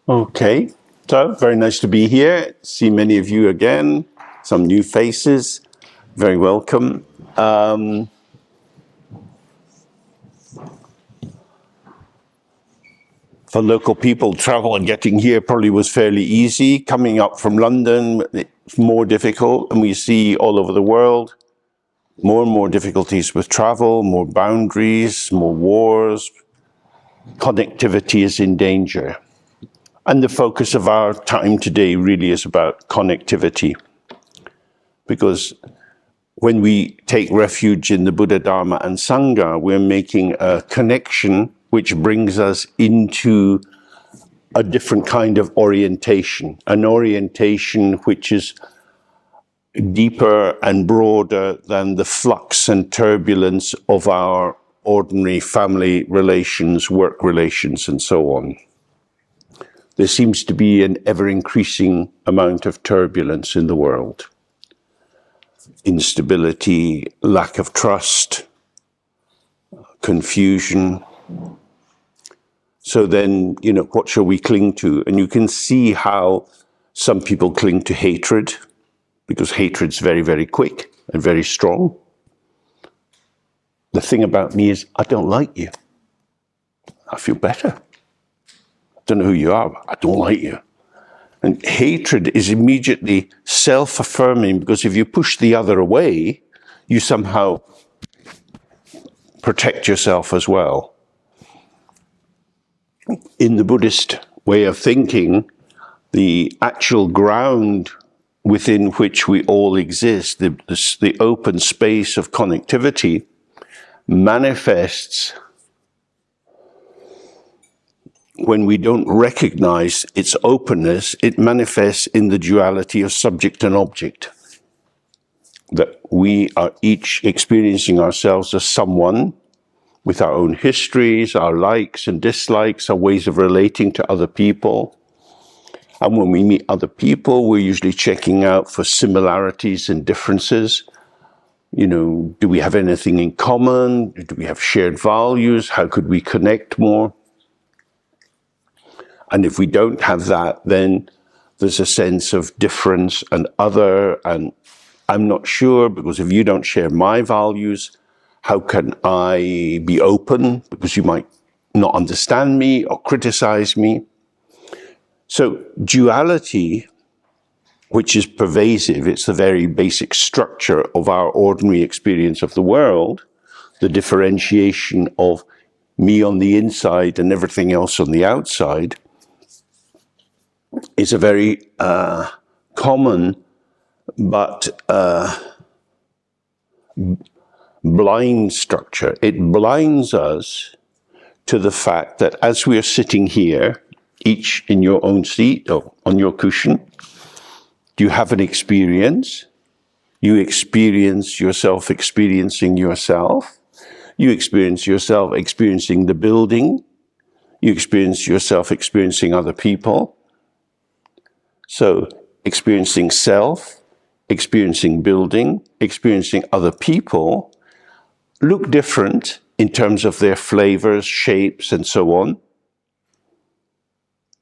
Okay, so very nice to be here. See many of you again, some new faces. Very welcome. For local people, travel and getting here probably was fairly easy. Coming up from London, it's more difficult, and we see all over the world more and more difficulties with travel, more boundaries, more wars. Connectivity is in danger. And the focus of our time today really is about connectivity. Because when we take refuge in the Buddha, Dharma, and Sangha, we're making a connection which brings us into a different kind of orientation, an orientation which is deeper and broader than the flux and turbulence of our ordinary family relations, work relations, and so on. There seems to be an ever-increasing amount of turbulence in the world. Instability, lack of trust, confusion. So then, what shall we cling to? And you can see how some people cling to hatred, because hatred's very, very quick and very strong. The thing about me is, I don't like you. I feel better. I don't know who you are, but I don't like you. And hatred is immediately self-affirming, because if you push the other away, you somehow protect yourself as well. In the Buddhist way of thinking, the actual ground within which we all exist, the open space of connectivity, manifests when we don't recognize its openness. It manifests in the duality of subject and object. That we are each experiencing ourselves as someone with our own histories, our likes and dislikes, our ways of relating to other people. And when we meet other people, we're usually checking out for similarities and differences. Do we have anything in common? Do we have shared values? How could we connect more? And if we don't have that, then there's a sense of difference and other, and I'm not sure, because if you don't share my values, how can I be open? Because you might not understand me or criticize me. So duality, which is pervasive, it's the very basic structure of our ordinary experience of the world, the differentiation of me on the inside and everything else on the outside, is a very common but blind structure. It blinds us to the fact that as we are sitting here, each in your own seat or on your cushion, you have an experience. You experience yourself experiencing yourself. You experience yourself experiencing the building. You experience yourself experiencing other people. So experiencing self, experiencing building, experiencing other people look different in terms of their flavors, shapes, and so on.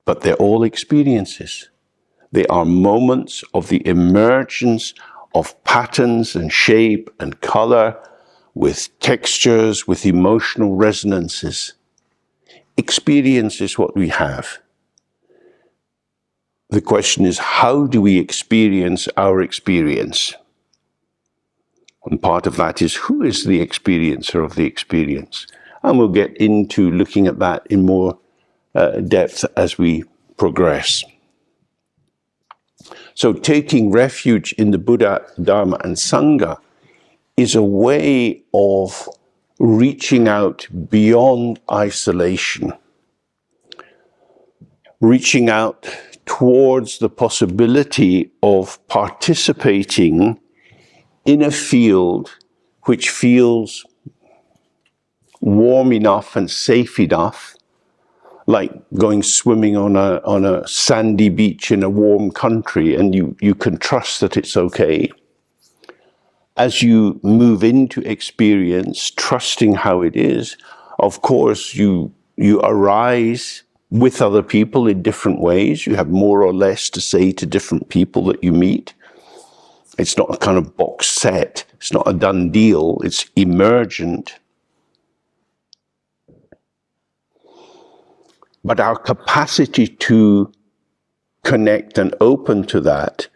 But they're all experiences. They are moments of the emergence of patterns and shape and color with textures, with emotional resonances. Experience is what we have. The question is, how do we experience our experience? And part of that is, who is the experiencer of the experience? And we'll get into looking at that in more depth as we progress. So taking refuge in the Buddha, Dharma, and Sangha is a way of reaching out beyond isolation, reaching out towards the possibility of participating in a field which feels warm enough and safe enough, like going swimming on a sandy beach in a warm country, and you can trust that it's okay. As you move into experience, trusting how it is, of course you arise with other people in different ways. You have more or less to say to different people that you meet. It's not a kind of box set. It's not a done deal. It's emergent. But our capacity to connect and open to that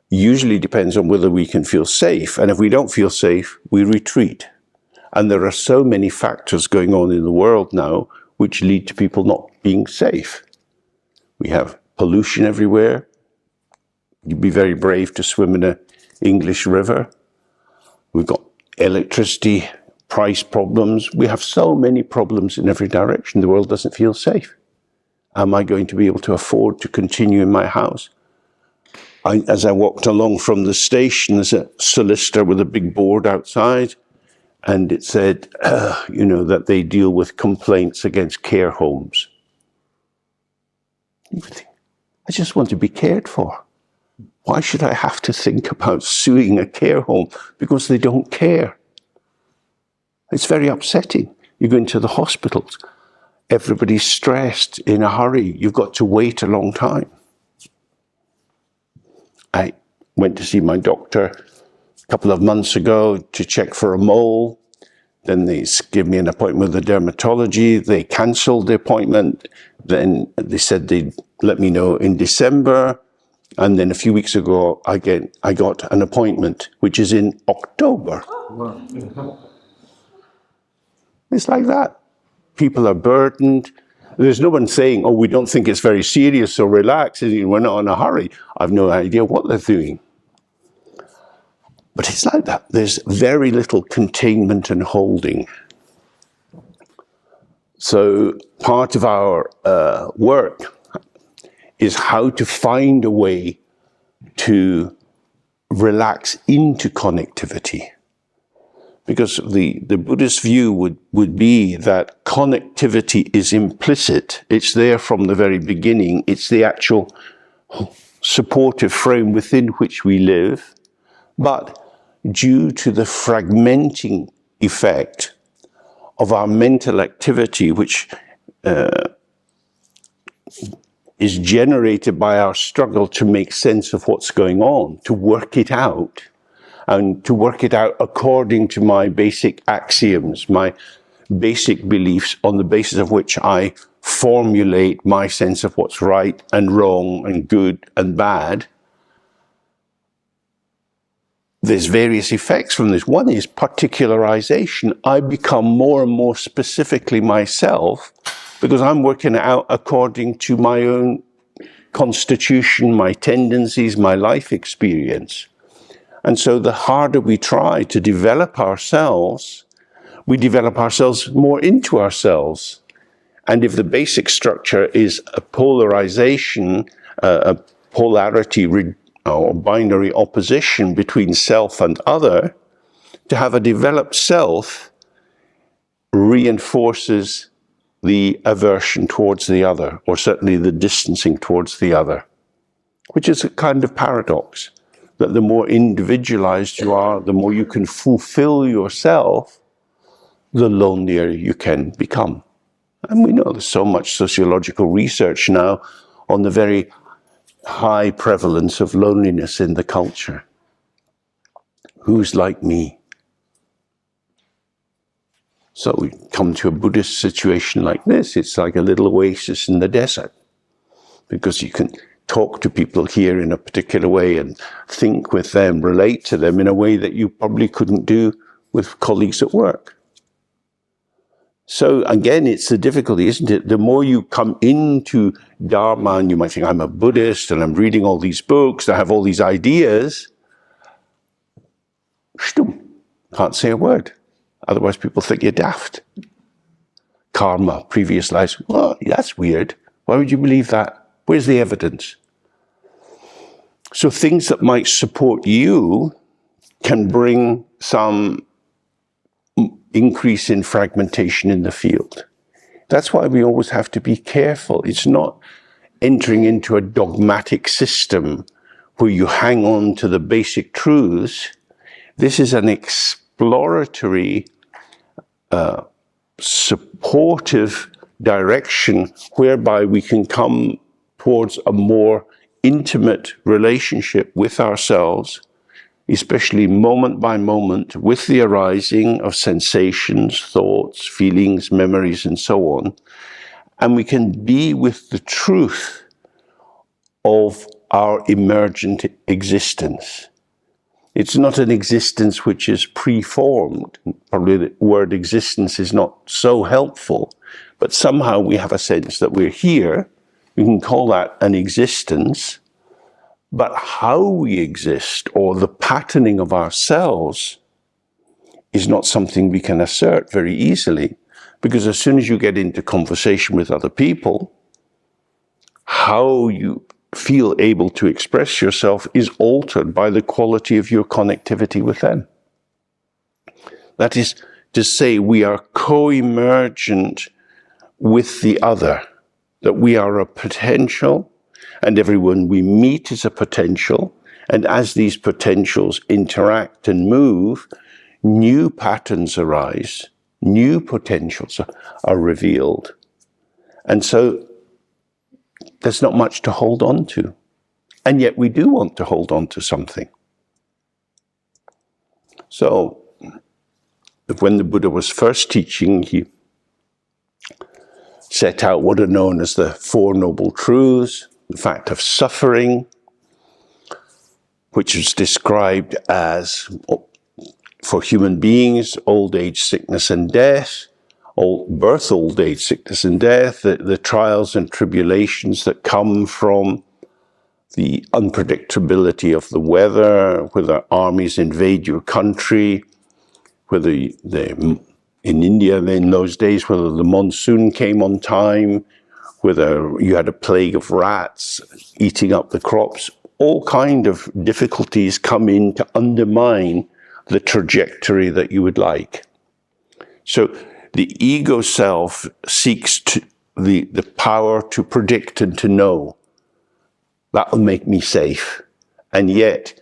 usually depends on whether we can feel safe. And if we don't feel safe, we retreat. And there are so many factors going on in the world now which lead to people not being safe. We have pollution everywhere. You'd be very brave to swim in an English river. We've got electricity price problems. We have so many problems in every direction. The world doesn't feel safe. Am I going to be able to afford to continue in my house? As I walked along from the station, there's a solicitor with a big board outside, and it said, that they deal with complaints against care homes. I just want to be cared for. Why should I have to think about suing a care home? Because they don't care. It's very upsetting. You go into the hospitals, everybody's stressed, in a hurry. You've got to wait a long time. I went to see my doctor a couple of months ago to check for a mole. Then they gave me an appointment with the dermatology. They cancelled the appointment. Then they said they'd let me know in December. And then a few weeks ago, I got an appointment, which is in October. It's like that. People are burdened. There's no one saying, we don't think it's very serious, so relax. We're not in a hurry. I've no idea what they're doing. But it's like that. There's very little containment and holding. So part of our work is how to find a way to relax into connectivity. Because the Buddhist view would be that connectivity is implicit. It's there from the very beginning. It's the actual supportive frame within which we live. But due to the fragmenting effect of our mental activity, which is generated by our struggle to make sense of what's going on, to work it out, and to work it out according to my basic axioms, my basic beliefs on the basis of which I formulate my sense of what's right and wrong and good and bad. There's various effects from this. One is particularization. I become more and more specifically myself because I'm working out according to my own constitution, my tendencies, my life experience. And so the harder we try to develop ourselves, we develop ourselves more into ourselves. And if the basic structure is a polarization, a polarity or binary opposition between self and other, to have a developed self reinforces the aversion towards the other, or certainly the distancing towards the other, which is a kind of paradox. That the more individualized you are, the more you can fulfill yourself, the lonelier you can become. And we know there's so much sociological research now on the very high prevalence of loneliness in the culture. Who's like me? So we come to a Buddhist situation like this, it's like a little oasis in the desert, because you can talk to people here in a particular way and think with them, relate to them in a way that you probably couldn't do with colleagues at work. So again, it's the difficulty, isn't it? The more you come into Dharma, and you might think, I'm a Buddhist and I'm reading all these books, I have all these ideas. Can't say a word. Otherwise people think you're daft. Karma, previous lives. Well, that's weird. Why would you believe that? Where's the evidence? So things that might support you can bring some increase in fragmentation in the field. That's why we always have to be careful. It's not entering into a dogmatic system where you hang on to the basic truths. This is an exploratory, supportive direction whereby we can come towards a more intimate relationship with ourselves, especially moment by moment, with the arising of sensations, thoughts, feelings, memories, and so on. And we can be with the truth of our emergent existence. It's not an existence which is preformed. Probably the word existence is not so helpful, but somehow we have a sense that we're here. We can call that an existence, but how we exist or the patterning of ourselves is not something we can assert very easily, because as soon as you get into conversation with other people, how you feel able to express yourself is altered by the quality of your connectivity with them. That is to say, we are co-emergent with the other, that we are a potential, and everyone we meet is a potential, and as these potentials interact and move, new patterns arise, new potentials are revealed. And so there's not much to hold on to. And yet we do want to hold on to something. So when the Buddha was first teaching, he set out what are known as the Four Noble Truths, the fact of suffering, which is described as, for human beings, old age, sickness, and death, birth, old age, sickness, and death, the trials and tribulations that come from the unpredictability of the weather, whether armies invade your country, whether in India in those days, whether the monsoon came on time, whether you had a plague of rats eating up the crops, all kind of difficulties come in to undermine the trajectory that you would like. So the ego self seeks the power to predict and to know. That will make me safe. And yet,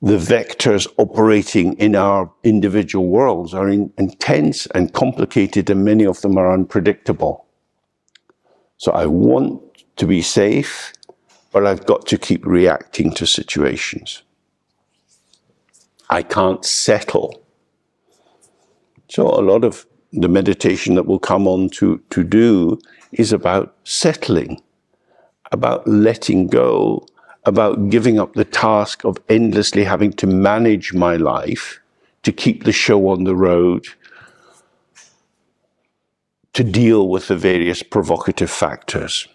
the vectors operating in our individual worlds are intense and complicated, and many of them are unpredictable. So I want to be safe, but I've got to keep reacting to situations. I can't settle. So a lot of the meditation that we'll come on to do is about settling, about letting go, about giving up the task of endlessly having to manage my life, to keep the show on the road, to deal with the various provocative factors.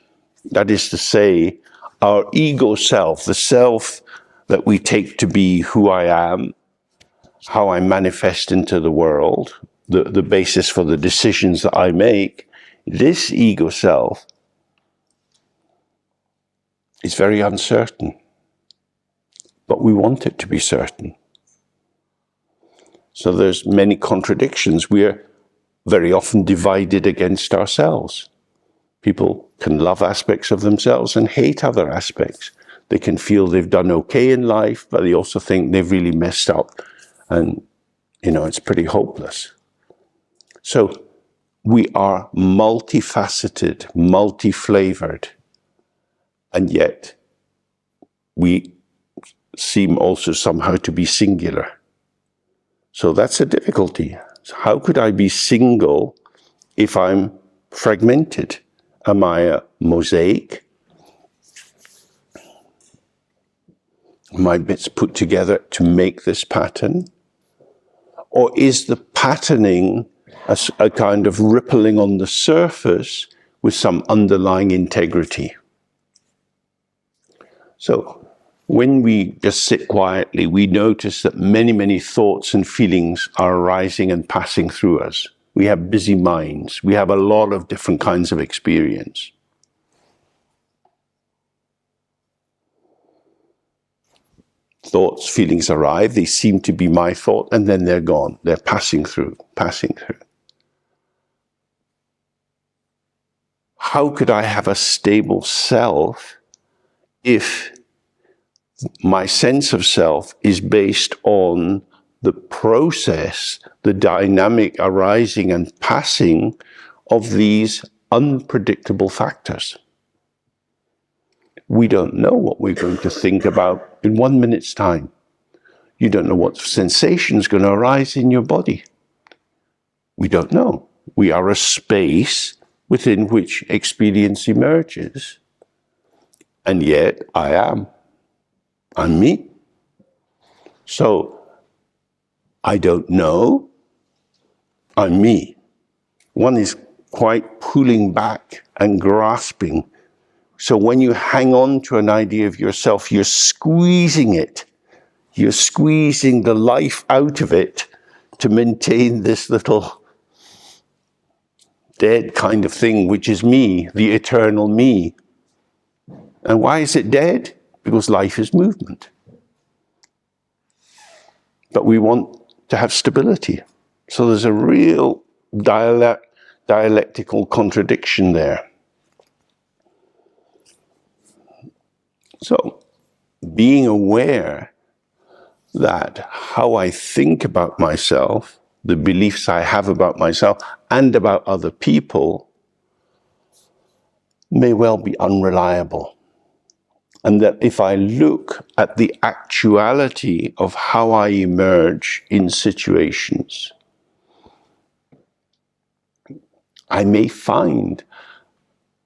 That is to say, our ego self, the self that we take to be who I am, how I manifest into the world, the basis for the decisions that I make, this ego self is very uncertain. But we want it to be certain. So there's many contradictions. We're very often divided against ourselves. People can love aspects of themselves and hate other aspects. They can feel they've done okay in life, but they also think they've really messed up. And, it's pretty hopeless. So we are multifaceted, multi-flavored, and yet we seem also somehow to be singular. So that's a difficulty. How could I be single if I'm fragmented? Am I a mosaic? My bits put together to make this pattern? Or is the patterning a kind of rippling on the surface with some underlying integrity? So when we just sit quietly, we notice that many, many thoughts and feelings are arising and passing through us. We have busy minds. We have a lot of different kinds of experience. Thoughts, feelings arrive, they seem to be my thought, and then they're gone. They're passing through. How could I have a stable self if my sense of self is based on the process, the dynamic arising and passing of these unpredictable factors. We don't know what we're going to think about in 1 minute's time. You don't know what sensation is going to arise in your body. We don't know. We are a space within which experience emerges. And yet, I'm me. So, I don't know, I'm me. One is quite pulling back and grasping. So when you hang on to an idea of yourself, you're squeezing it. You're squeezing the life out of it to maintain this little dead kind of thing, which is me, the eternal me. And why is it dead? Because life is movement. But we want to have stability. So there's a real dialectical contradiction there. So being aware that how I think about myself, the beliefs I have about myself and about other people may well be unreliable. And that if I look at the actuality of how I emerge in situations, I may find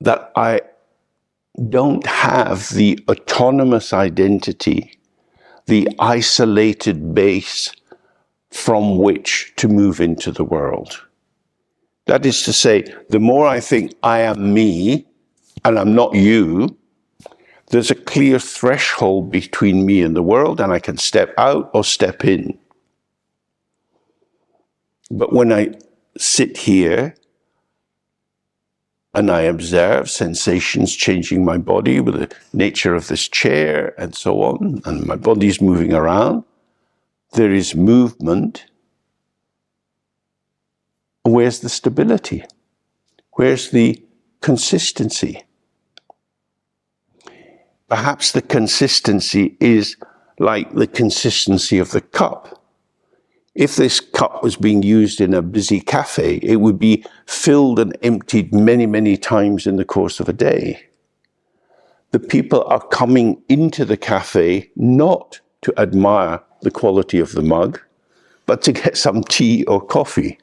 that I don't have the autonomous identity, the isolated base from which to move into the world. That is to say, the more I think I am me and I'm not you, there's a clear threshold between me and the world, and I can step out or step in. But when I sit here and I observe sensations changing my body with the nature of this chair and so on, and my body's moving around, there is movement. Where's the stability? Where's the consistency? Perhaps the consistency is like the consistency of the cup. If this cup was being used in a busy cafe, it would be filled and emptied many, many times in the course of a day. The people are coming into the cafe not to admire the quality of the mug, but to get some tea or coffee.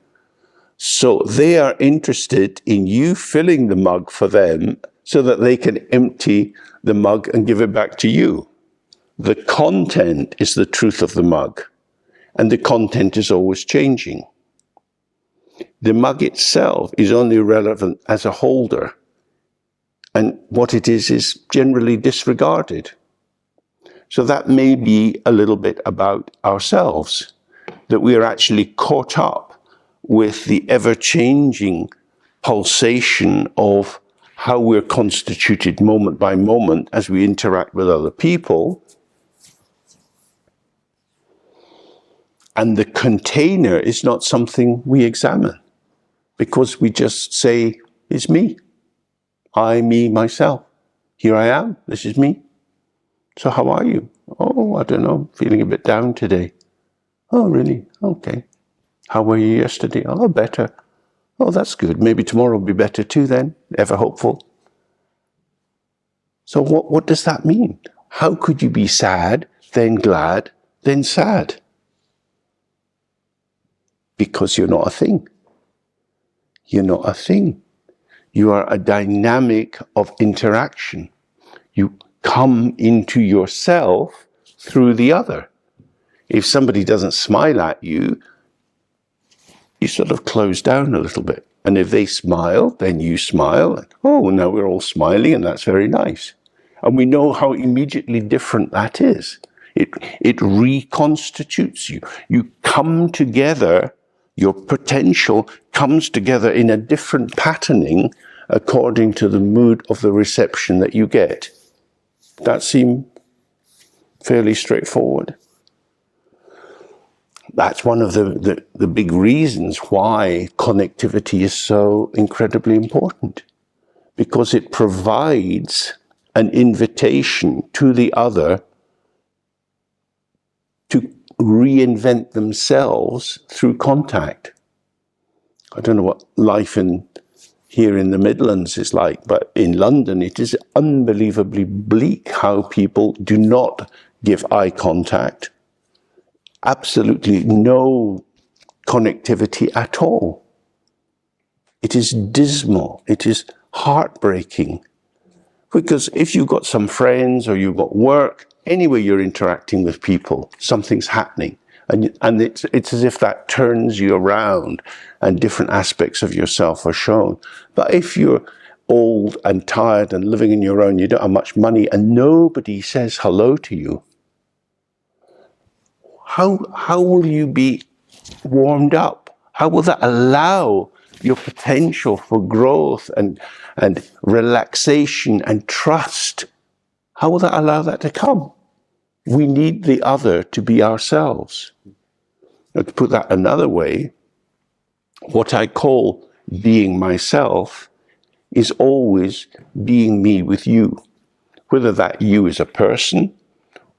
So they are interested in you filling the mug for them so that they can empty the mug and give it back to you. The content is the truth of the mug, and the content is always changing. The mug itself is only relevant as a holder, and what it is generally disregarded. So that may be a little bit about ourselves, that we are actually caught up with the ever-changing pulsation of how we're constituted moment by moment as we interact with other people. And the container is not something we examine, because we just say, it's me. I, me, myself. Here I am. This is me. So how are you? Oh, I don't know. Feeling a bit down today. Oh, really? Okay. How were you yesterday? Oh, better. Oh, that's good. Maybe tomorrow will be better too then. Ever hopeful. So what does that mean? How could you be sad, then glad, then sad? Because you're not a thing. You're not a thing. You are a dynamic of interaction. You come into yourself through the other. If somebody doesn't smile at you, you sort of close down a little bit. And if they smile, then you smile. And, oh, now we're all smiling, and that's very nice. And we know how immediately different that is. It reconstitutes you. You come together, your potential comes together in a different patterning according to the mood of the reception that you get. That seems fairly straightforward. That's one of the big reasons why connectivity is so incredibly important, because it provides an invitation to the other to reinvent themselves through contact. I don't know what life in here in the Midlands is like, but in London it is unbelievably bleak how people do not give eye contact. Absolutely no connectivity at all. It is dismal. It is heartbreaking. Because if you've got some friends or you've got work, anyway you're interacting with people, something's happening. And it's as if that turns you around and different aspects of yourself are shown. But if you're old and tired and living on your own, you don't have much money and nobody says hello to you, how will you be warmed up? How will that allow your potential for growth and relaxation and trust? How will that allow that to come? We need the other to be ourselves. Now, to put that another way, what I call being myself is always being me with you. Whether that you is a person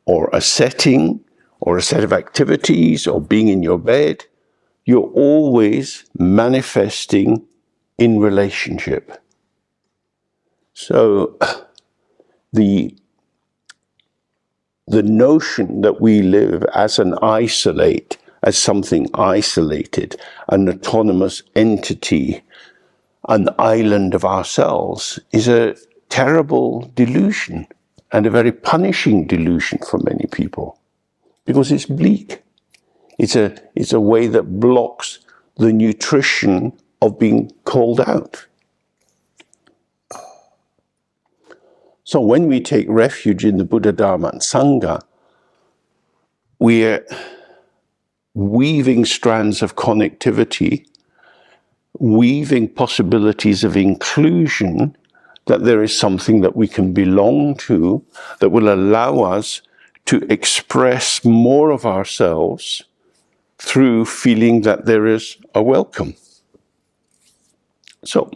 or a setting or a set of activities or being in your bed, you're always manifesting in relationship. So the notion that we live as an isolate, as something isolated, an autonomous entity, an island of ourselves, is a terrible delusion and a very punishing delusion for many people because it's bleak. It's a way that blocks the nutrition of being called out. So when we take refuge in the Buddha, Dharma and Sangha, we're weaving strands of connectivity, weaving possibilities of inclusion, that there is something that we can belong to that will allow us to express more of ourselves through feeling that there is a welcome. So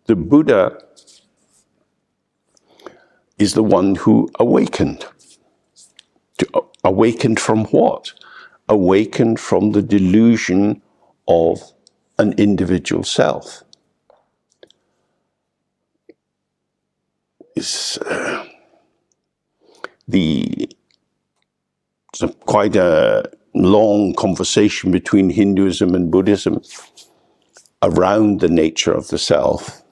the Buddha is the one who awakened. Awakened from what? Awakened from the delusion of an individual self. It's quite a long conversation between Hinduism and Buddhism around the nature of the self.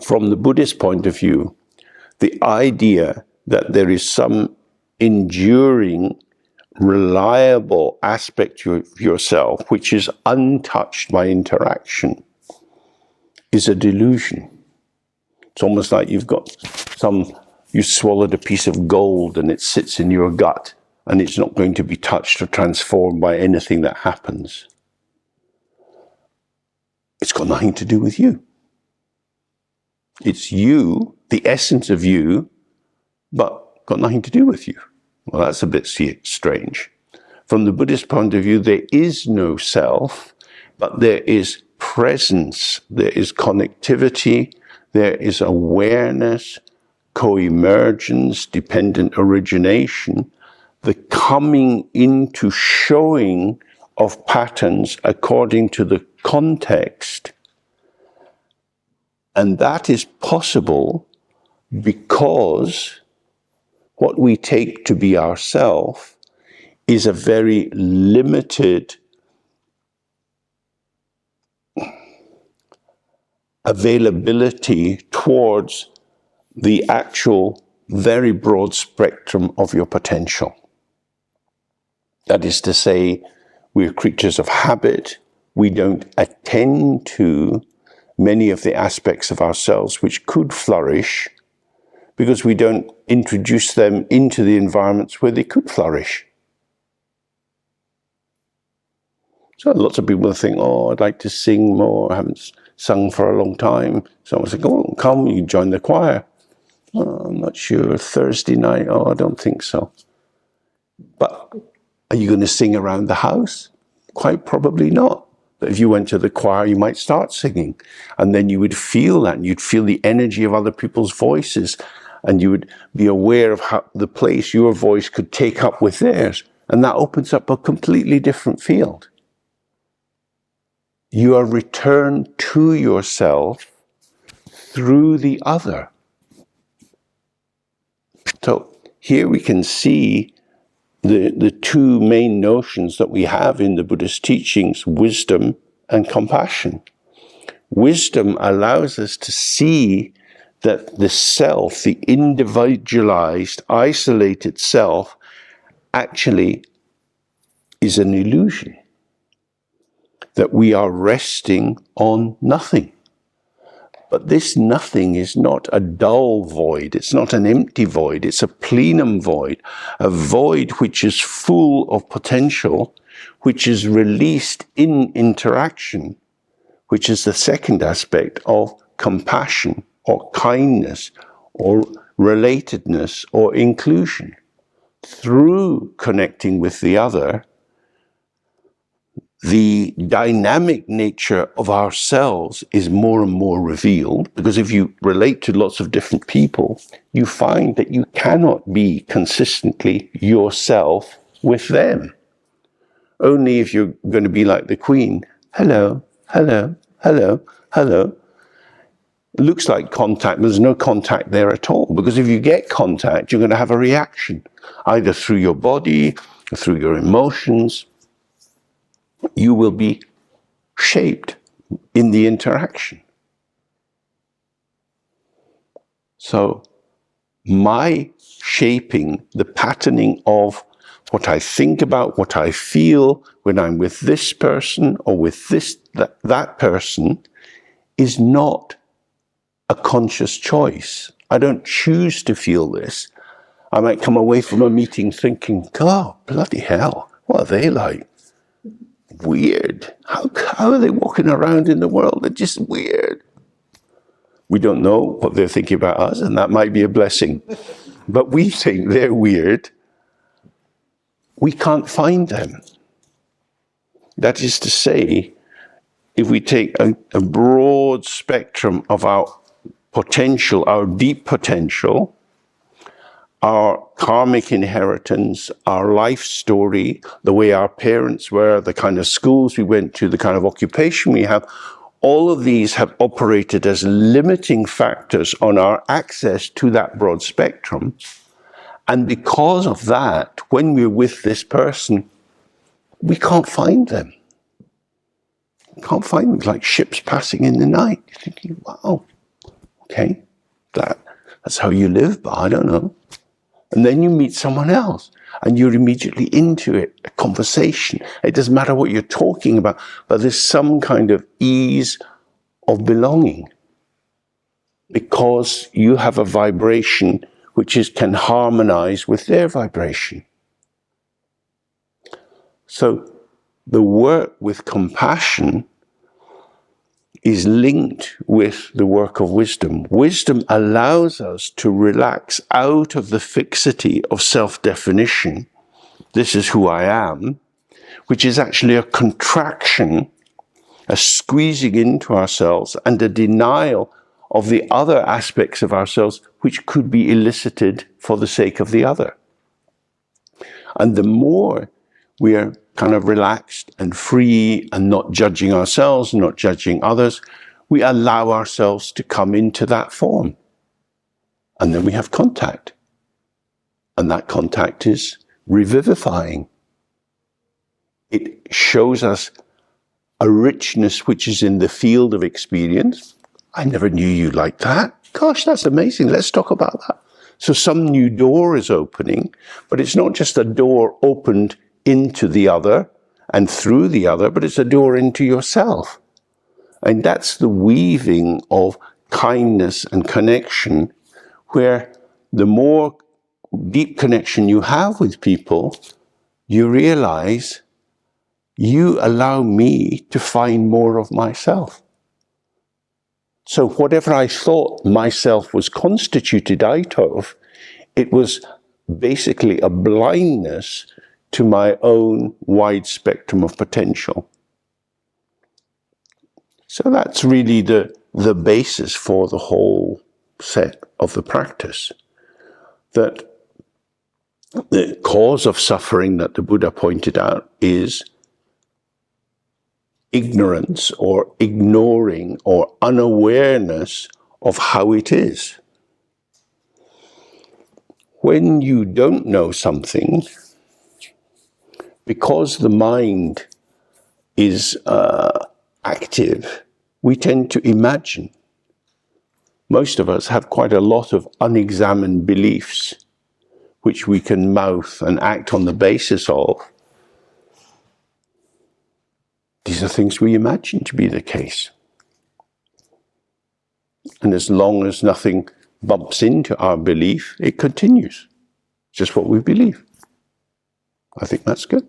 From the Buddhist point of view, the idea that there is some enduring, reliable aspect of yourself which is untouched by interaction is a delusion. It's almost like you swallowed a piece of gold and it sits in your gut and it's not going to be touched or transformed by anything that happens. It's got nothing to do with you. It's you, the essence of you, but got nothing to do with you. Well, that's a bit strange. From the Buddhist point of view, there is no self, but there is presence, there is connectivity, there is awareness, co-emergence, dependent origination, the coming into showing of patterns according to the context. And that is possible because what we take to be ourself is a very limited availability towards the actual very broad spectrum of your potential. That is to say, we're creatures of habit. We don't attend to many of the aspects of ourselves which could flourish because we don't introduce them into the environments where they could flourish. So lots of people think, oh, I'd like to sing more. I haven't sung for a long time. Someone said, oh, come, you can join the choir. Oh, I'm not sure. Thursday night? Oh, I don't think so. But are you going to sing around the house? Quite probably not. But if you went to the choir, you might start singing. And then you would feel that. And you'd feel the energy of other people's voices. And you would be aware of how the place your voice could take up with theirs. And that opens up a completely different field. you are returned to yourself through the other. So here we can see the two main notions that we have in the Buddhist teachings, wisdom and compassion. Wisdom allows us to see that the self, the individualized, isolated self, actually is an illusion. That we are resting on nothing. But this nothing is not a dull void. It's not an empty void. It's a plenum void. A void which is full of potential, which is released in interaction, which is the second aspect of compassion or kindness or relatedness or inclusion. Through connecting with the other, the dynamic nature of ourselves is more and more revealed, because if you relate to lots of different people, you find that you cannot be consistently yourself with them. Only if you're going to be like the Queen, hello, hello, hello, hello. It looks like contact, but there's no contact there at all, because if you get contact, you're going to have a reaction, either through your body, or through your emotions. You will be shaped in the interaction. So my shaping, the patterning of what I think about, what I feel when I'm with this person or with that person is not a conscious choice. I don't choose to feel this. I might come away from a meeting thinking, God, bloody hell, what are they like? Weird. How are they walking around in the world? They're just weird. We don't know what they're thinking about us, and that might be a blessing. But we think they're weird. We can't find them. That is to say, if we take a broad spectrum of our potential, our deep potential, our karmic inheritance, our life story, the way our parents were, the kind of schools we went to, the kind of occupation we have, all of these have operated as limiting factors on our access to that broad spectrum. And because of that, when we're with this person, we can't find them. We can't find them, like ships passing in the night. You're thinking, wow, okay, that's how you live, but I don't know. And then you meet someone else and you're immediately into it, a conversation. It doesn't matter what you're talking about, but there's some kind of ease of belonging because you have a vibration which can harmonize with their vibration. So the work with compassion is linked with the work of wisdom. Wisdom allows us to relax out of the fixity of self-definition. This is who I am, which is actually a contraction, a squeezing into ourselves and a denial of the other aspects of ourselves which could be elicited for the sake of the other. And the more we are kind of relaxed and free and not judging ourselves, not judging others, we allow ourselves to come into that form. And then we have contact. And that contact is revivifying. It shows us a richness which is in the field of experience. I never knew you like that. Gosh, that's amazing. Let's talk about that. So some new door is opening, but it's not just a door opened into the other and through the other, but it's a door into yourself. And that's the weaving of kindness and connection, where the more deep connection you have with people, you realize you allow me to find more of myself. So whatever I thought myself was constituted out of, it was basically a blindness to my own wide spectrum of potential. So that's really the basis for the whole set of the practice. That the cause of suffering that the Buddha pointed out is ignorance or ignoring or unawareness of how it is. When you don't know something, because the mind is active, we tend to imagine. Most of us have quite a lot of unexamined beliefs, which we can mouth and act on the basis of. These are things we imagine to be the case. And as long as nothing bumps into our belief, it continues. It's just what we believe. I think that's good.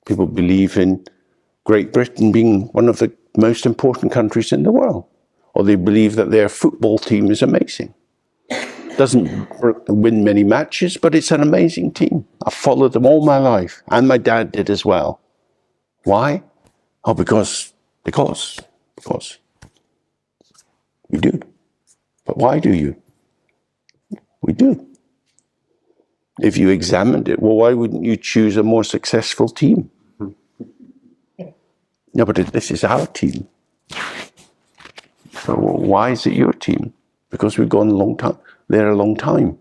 People believe in Great Britain being one of the most important countries in the world. Or they believe that their football team is amazing. Doesn't win many matches, but it's an amazing team. I've followed them all my life, and my dad did as well. Why? Oh, because we do. But why do you? We do. If you examined it, well, why wouldn't you choose a more successful team? No, but this is our team. So why is it your team? Because we've gone a long time. There a long time.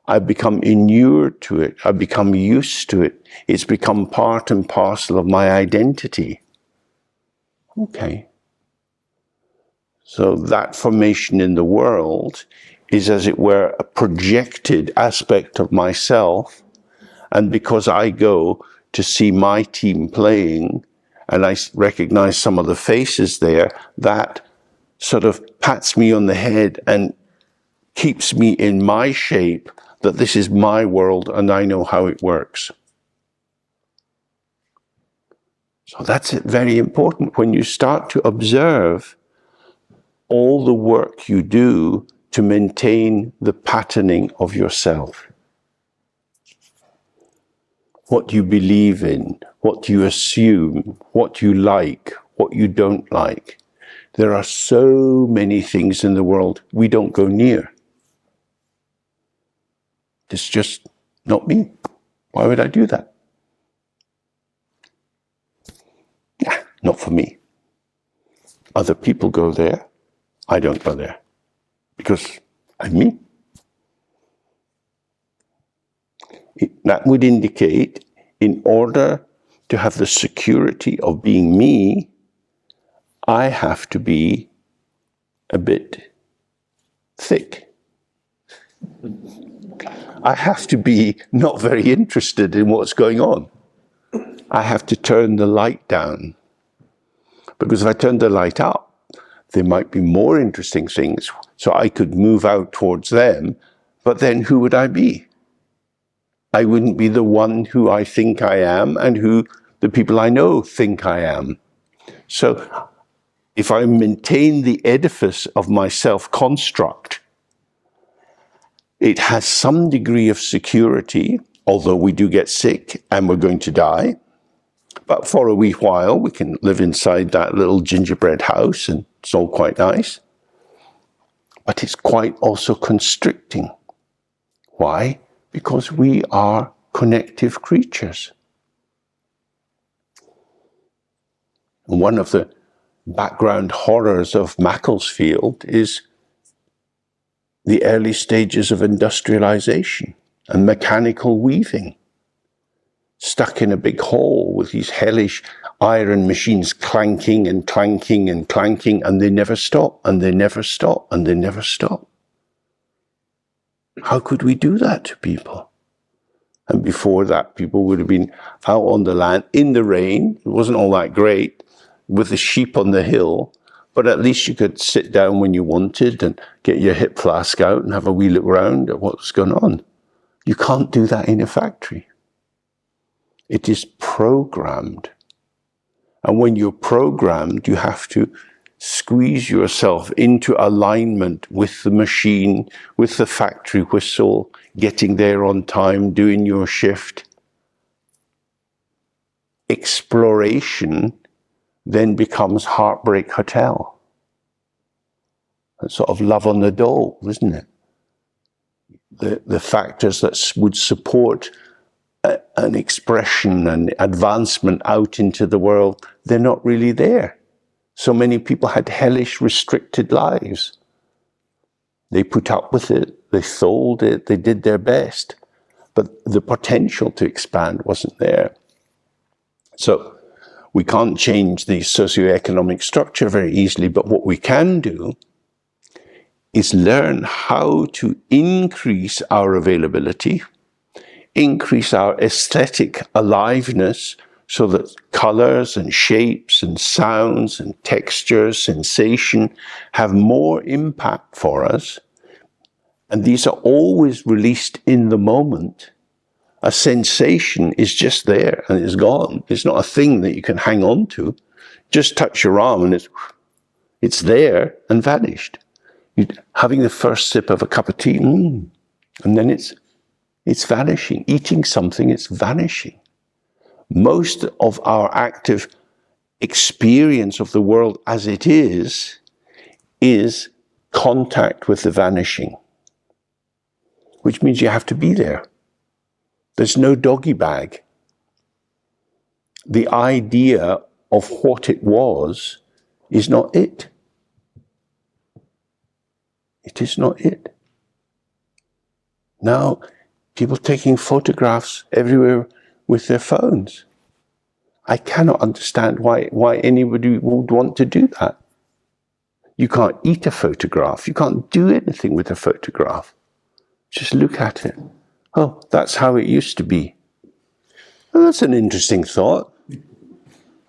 I've become inured to it. I've become used to it. It's become part and parcel of my identity. Okay. So that formation in the world is, as it were, a projected aspect of myself. And because I go to see my team playing, and I recognize some of the faces there, that sort of pats me on the head and keeps me in my shape, that this is my world and I know how it works. So that's very important. When you start to observe all the work you do to maintain the patterning of yourself. What you believe in, what you assume, what you like, what you don't like. There are so many things in the world we don't go near. It's just not me. Why would I do that? Nah, not for me. Other people go there. I don't go there. Because I'm me. That would indicate, in order to have the security of being me, I have to be a bit thick. I have to be not very interested in what's going on. I have to turn the light down. Because if I turn the light up, there might be more interesting things. So I could move out towards them, but then who would I be? I wouldn't be the one who I think I am and who the people I know think I am. So if I maintain the edifice of my self-construct, it has some degree of security, although we do get sick and we're going to die. But for a wee while, we can live inside that little gingerbread house and it's all quite nice. But it's quite also constricting. Why? Because we are connective creatures. And one of the background horrors of Macclesfield is the early stages of industrialization and mechanical weaving. Stuck in a big hall with these hellish iron machines clanking and clanking and clanking, and they never stop, and they never stop, and they never stop. How could we do that to people? And before that, people would have been out on the land in the rain. It wasn't all that great, with the sheep on the hill, but at least you could sit down when you wanted and get your hip flask out and have a wee look around at what's going on. You can't do that in a factory. It is programmed. And when you're programmed, you have to squeeze yourself into alignment with the machine, with the factory whistle, getting there on time, doing your shift. Exploration then becomes Heartbreak Hotel. That's sort of Love on the Dole, isn't it? The factors that would support an expression and advancement out into the world, they're not really there. So many people had hellish, restricted lives. They put up with it, they sold it, they did their best, but the potential to expand wasn't there. So we can't change the socioeconomic structure very easily, but what we can do is learn how to increase our availability, increase our aesthetic aliveness, so that colors and shapes and sounds and textures, sensation have more impact for us. And these are always released in the moment. A sensation is just there and it's gone. It's not a thing that you can hang on to. Just touch your arm and it's there and vanished. Having the first sip of a cup of tea, and then it's vanishing. Eating something, it's vanishing. Most of our active experience of the world as it is contact with the vanishing, which means you have to be there. There's no doggy bag. The idea of what it was is not it. It is not it. Now, people taking photographs everywhere with their phones. I cannot understand why anybody would want to do that. You can't eat a photograph. You can't do anything with a photograph. Just look at it. Oh, that's how it used to be. Oh, that's an interesting thought.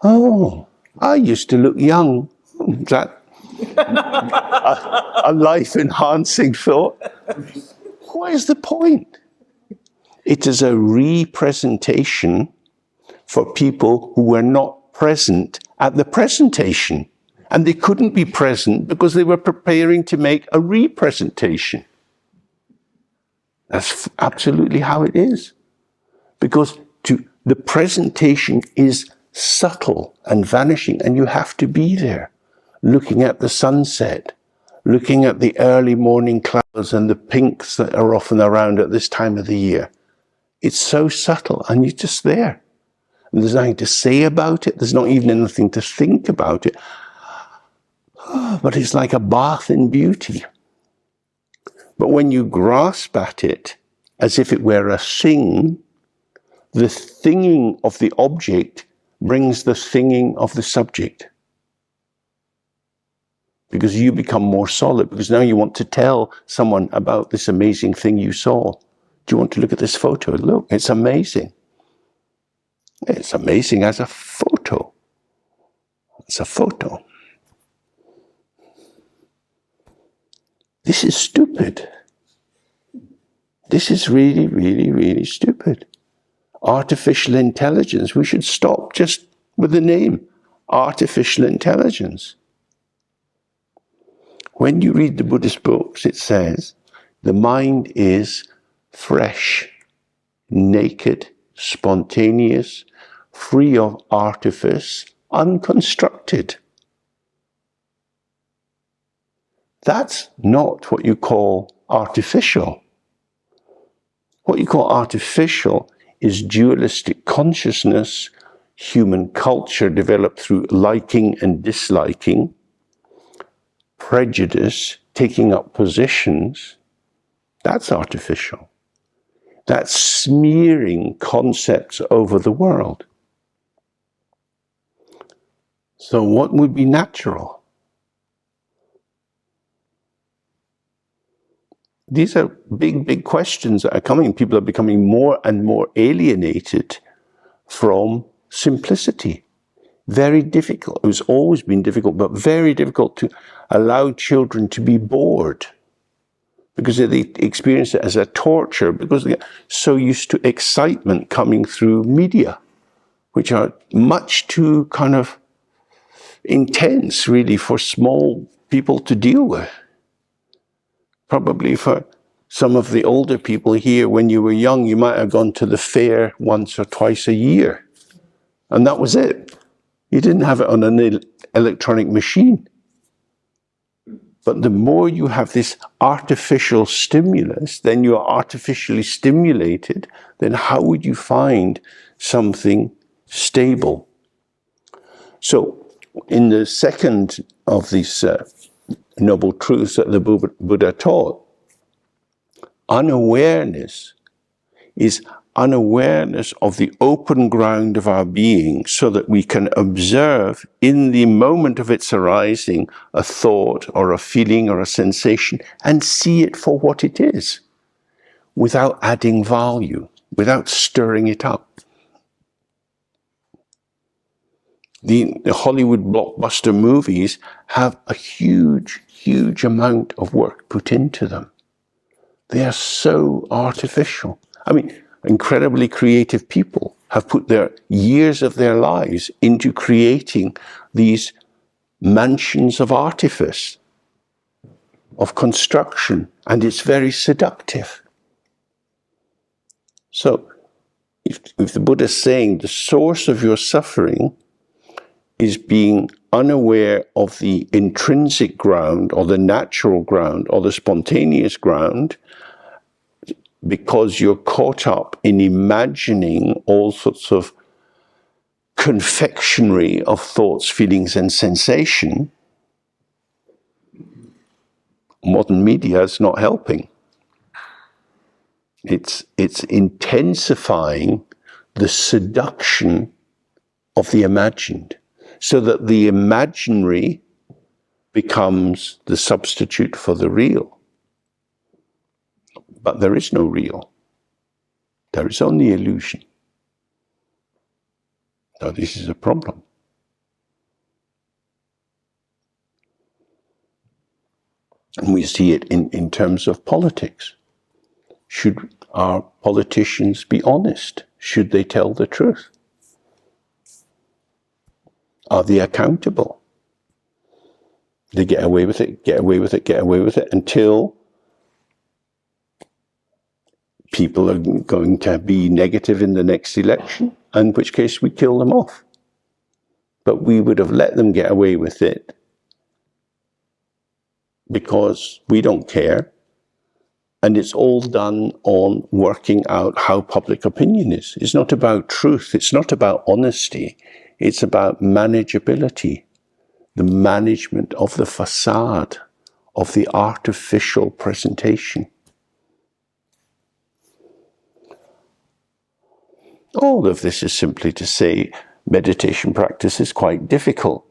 Oh, I used to look young. Is that a life-enhancing thought? What is the point? It is a representation for people who were not present at the presentation. And they couldn't be present because they were preparing to make a representation. That's absolutely how it is. Because the presentation is subtle and vanishing, and you have to be there, looking at the sunset, looking at the early morning clouds and the pinks that are often around at this time of the year. It's so subtle, and you're just there. And there's nothing to say about it. There's not even anything to think about it. But it's like a bath in beauty. But when you grasp at it as if it were a thing, the thinging of the object brings the thinging of the subject. Because you become more solid, because now you want to tell someone about this amazing thing you saw. Do you want to look at this photo? Look, it's amazing. It's amazing as a photo. It's a photo. This is stupid. This is really, really, really stupid. Artificial intelligence. We should stop just with the name. Artificial intelligence. When you read the Buddhist books, it says the mind is fresh, naked, spontaneous, free of artifice, unconstructed. That's not what you call artificial. What you call artificial is dualistic consciousness, human culture developed through liking and disliking, prejudice, taking up positions. That's artificial. That's smearing concepts over the world. So what would be natural? These are big, big questions that are coming. People are becoming more and more alienated from simplicity. Very difficult. It's always been difficult, but very difficult to allow children to be bored because they experience it as a torture, because they get so used to excitement coming through media, which are much too kind of intense, really, for small people to deal with. Probably for some of the older people here, when you were young, you might have gone to the fair once or twice a year. And that was it. You didn't have it on an electronic machine. But the more you have this artificial stimulus, then you're artificially stimulated, then how would you find something stable? So in the second of these noble truths that the Buddha taught, unawareness is unawareness of the open ground of our being, so that we can observe in the moment of its arising a thought or a feeling or a sensation and see it for what it is, without adding value, without stirring it up. The Hollywood blockbuster movies have a huge, huge amount of work put into them. They are so artificial. I mean, incredibly creative people have put their years of their lives into creating these mansions of artifice, of construction, and it's very seductive. So, if the Buddha is saying the source of your suffering is being unaware of the intrinsic ground, or the natural ground, or the spontaneous ground, because you're caught up in imagining all sorts of confectionery of thoughts, feelings, and sensation, modern media is not helping. It's intensifying the seduction of the imagined, so that the imaginary becomes the substitute for the real. But there is no real. There is only illusion. So this is a problem. And we see it in terms of politics. Should our politicians be honest? Should they tell the truth? Are they accountable? They get away with it, get away with it, get away with it, until people are going to be negative in the next election, in which case we kill them off. But we would have let them get away with it because we don't care. And it's all done on working out how public opinion is. It's not about truth. It's not about honesty. It's about manageability, the management of the facade, of the artificial presentation. All of this is simply to say meditation practice is quite difficult.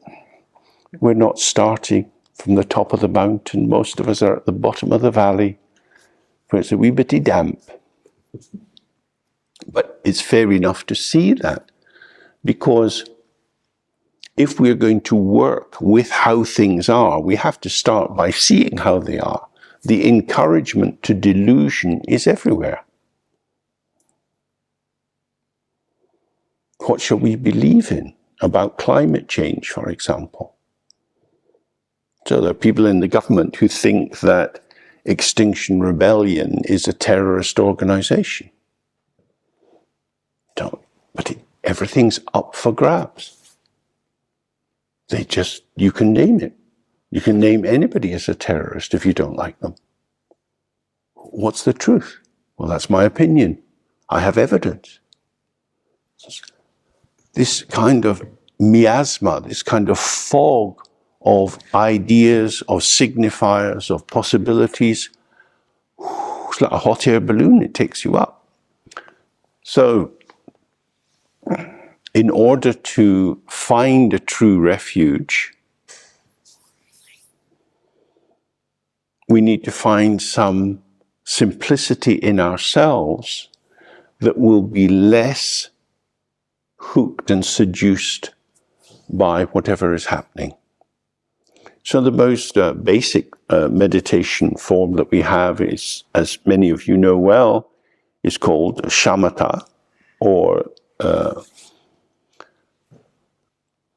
We're not starting from the top of the mountain. Most of us are at the bottom of the valley, where it's a wee bitty damp. But it's fair enough to see that, because if we're going to work with how things are, we have to start by seeing how they are. The encouragement to delusion is everywhere. What shall we believe in about climate change, for example? So there are people in the government who think that Extinction Rebellion is a terrorist organization. But everything's up for grabs. You can name it. You can name anybody as a terrorist if you don't like them. What's the truth? Well, that's my opinion. I have evidence. This kind of miasma, this kind of fog of ideas, of signifiers, of possibilities, it's like a hot air balloon, it takes you up. So, in order to find a true refuge, we need to find some simplicity in ourselves that will be less hooked and seduced by whatever is happening. So the most basic meditation form that we have is, as many of you know well, is called shamatha, or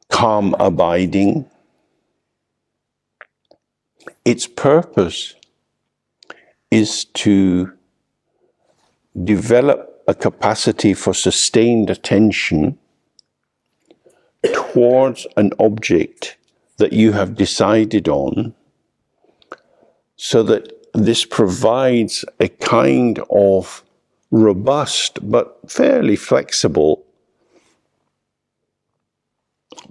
calm abiding. Its purpose is to develop a capacity for sustained attention towards an object that you have decided on so that this provides a kind of robust but fairly flexible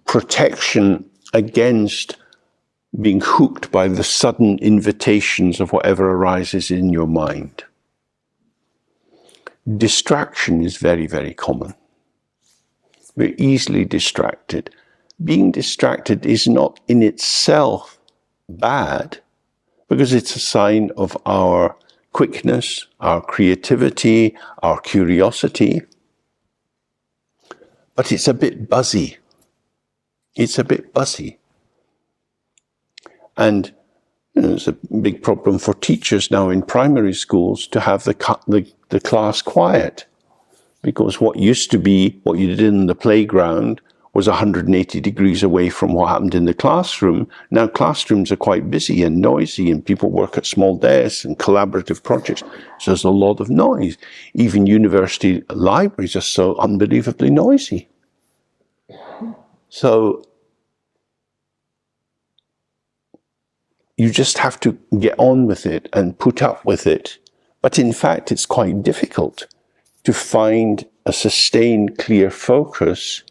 protection against being hooked by the sudden invitations of whatever arises in your mind. Distraction is very, very common. We're easily distracted. Being distracted is not in itself bad, because it's a sign of our quickness, our creativity, our curiosity. But it's a bit buzzy. It's a bit buzzy. And it's a big problem for teachers now in primary schools to have the class quiet. Because what used to be what you did in the playground was 180 degrees away from what happened in the classroom. Now classrooms are quite busy and noisy, and people work at small desks and collaborative projects. So there's a lot of noise. Even university libraries are so unbelievably noisy. So you just have to get on with it and put up with it. But in fact, it's quite difficult to find a sustained, clear focus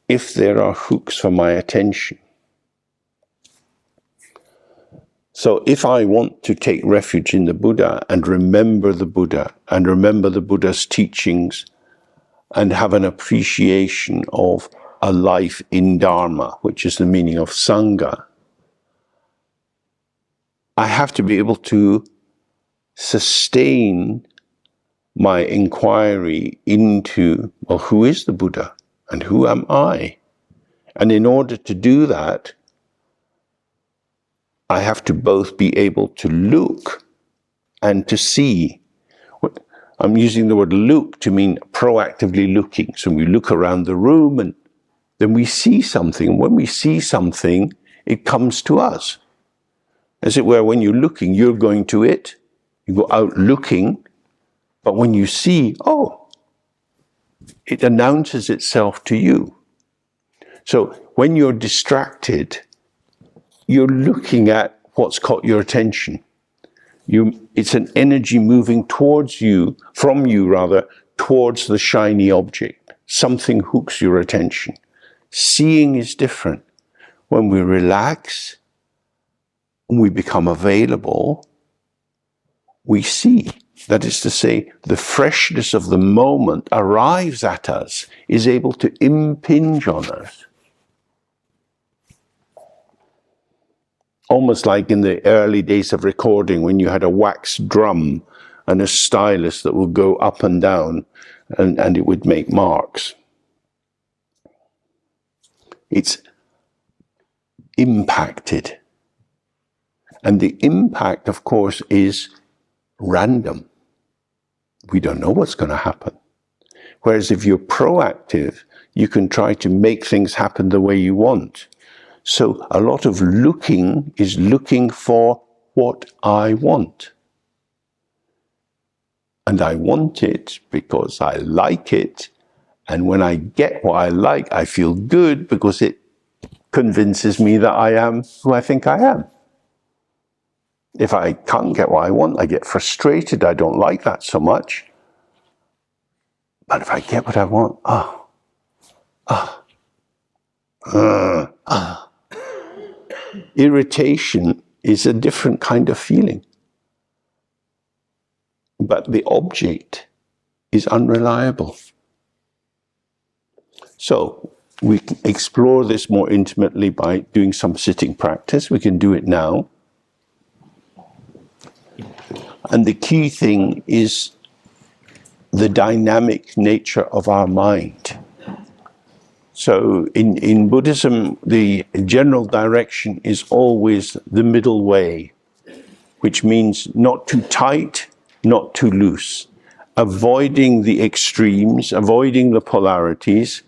if there are hooks for my attention. So if I want to take refuge in the Buddha and remember the Buddha and remember the Buddha's teachings and have an appreciation of a life in Dharma, which is the meaning of Sangha, I have to be able to sustain my inquiry into, well, who is the Buddha and who am I? And in order to do that, I have to both be able to look and to see. I'm using the word look to mean proactively looking. So we look around the room and then we see something. And when we see something, it comes to us. As it were, when you're looking, you're going to it. You go out looking. But when you see, oh, it announces itself to you. So when you're distracted, you're looking at what's caught your attention. It's an energy moving towards you, from you rather, towards the shiny object. Something hooks your attention. Seeing is different. When we relax, and we become available, we see. That is to say, the freshness of the moment arrives at us, is able to impinge on us. Almost like in the early days of recording, when you had a wax drum and a stylus that would go up and down, and it would make marks. It's impacted. And the impact, of course, is random. We don't know what's going to happen. Whereas if you're proactive, you can try to make things happen the way you want. So a lot of looking is looking for what I want. And I want it because I like it. And when I get what I like, I feel good because it convinces me that I am who I think I am. If I can't get what I want, I get frustrated. I don't like that so much. But if I get what I want, irritation is a different kind of feeling. But the object is unreliable. So we can explore this more intimately by doing some sitting practice. We can do it now. And the key thing is the dynamic nature of our mind. So in Buddhism, the general direction is always the middle way, which means not too tight, not too loose, avoiding the extremes, avoiding the polarities.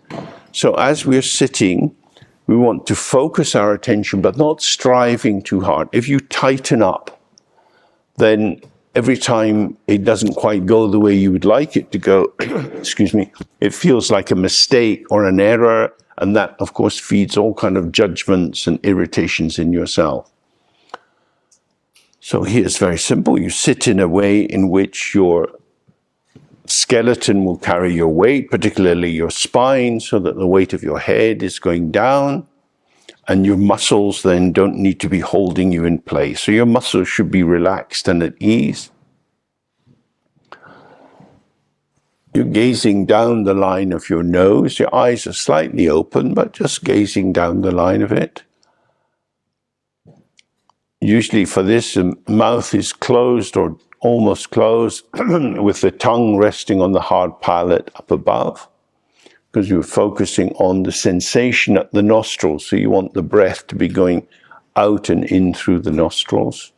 So as we're sitting, we want to focus our attention, but not striving too hard. If you tighten up, then every time it doesn't quite go the way you would like it to go, excuse me, it feels like a mistake or an error, and that, of course, feeds all kind of judgments and irritations in yourself. So here's very simple. You sit in a way in which your skeleton will carry your weight, particularly your spine, so that the weight of your head is going down, and your muscles then don't need to be holding you in place. So your muscles should be relaxed and at ease. You're gazing down the line of your nose. Your eyes are slightly open, but just gazing down the line of it. Usually for this, the mouth is closed or almost closed, with the tongue resting on the hard palate up above, because you're focusing on the sensation at the nostrils. So you want the breath to be going out and in through the nostrils.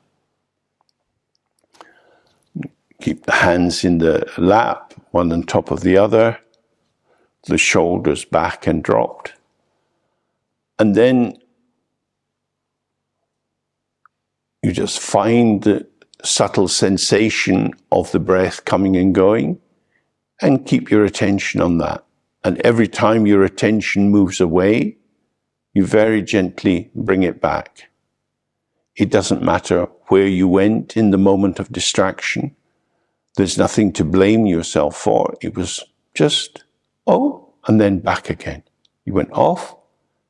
Keep the hands in the lap, one on top of the other, the shoulders back and dropped. And then you just find the subtle sensation of the breath coming and going, and keep your attention on that. And every time your attention moves away, you very gently bring it back. It doesn't matter where you went in the moment of distraction. There's nothing to blame yourself for. It was just, oh, and then back again. You went off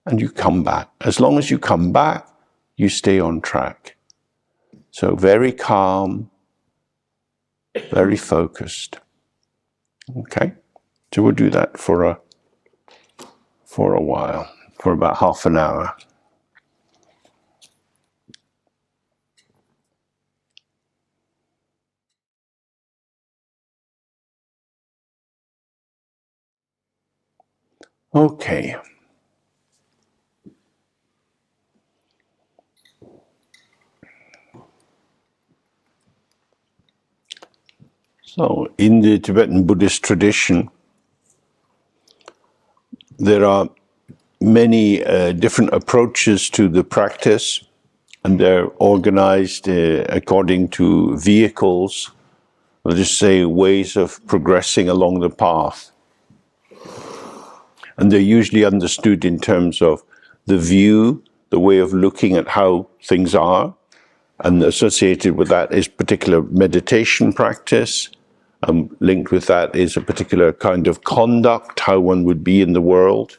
and you come back. As long as you come back, you stay on track. So very calm, very focused. Okay? So we'll do that for a while, for about half an hour. Okay. So in the Tibetan Buddhist tradition, there are many different approaches to the practice, and they're organized according to vehicles, let's just say ways of progressing along the path. And they're usually understood in terms of the view, the way of looking at how things are, and associated with that is particular meditation practice. Linked with that is a particular kind of conduct, how one would be in the world,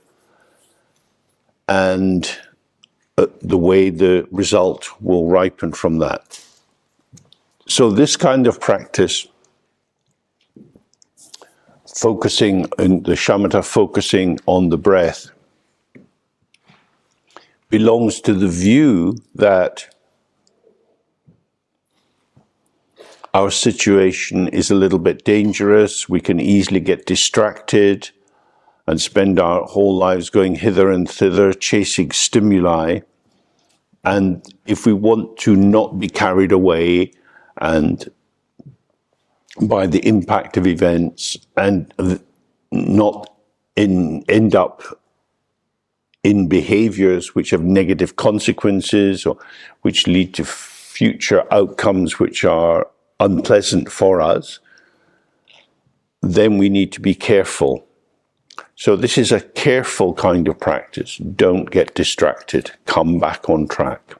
and the way the result will ripen from that. So this kind of practice, focusing in the shamatha, focusing on the breath, belongs to the view that our situation is a little bit dangerous. We can easily get distracted and spend our whole lives going hither and thither, chasing stimuli. And if we want to not be carried away and by the impact of events and not end up in behaviors which have negative consequences or which lead to future outcomes which are unpleasant for us, then we need to be careful. So this is a careful kind of practice. Don't get distracted. Come back on track.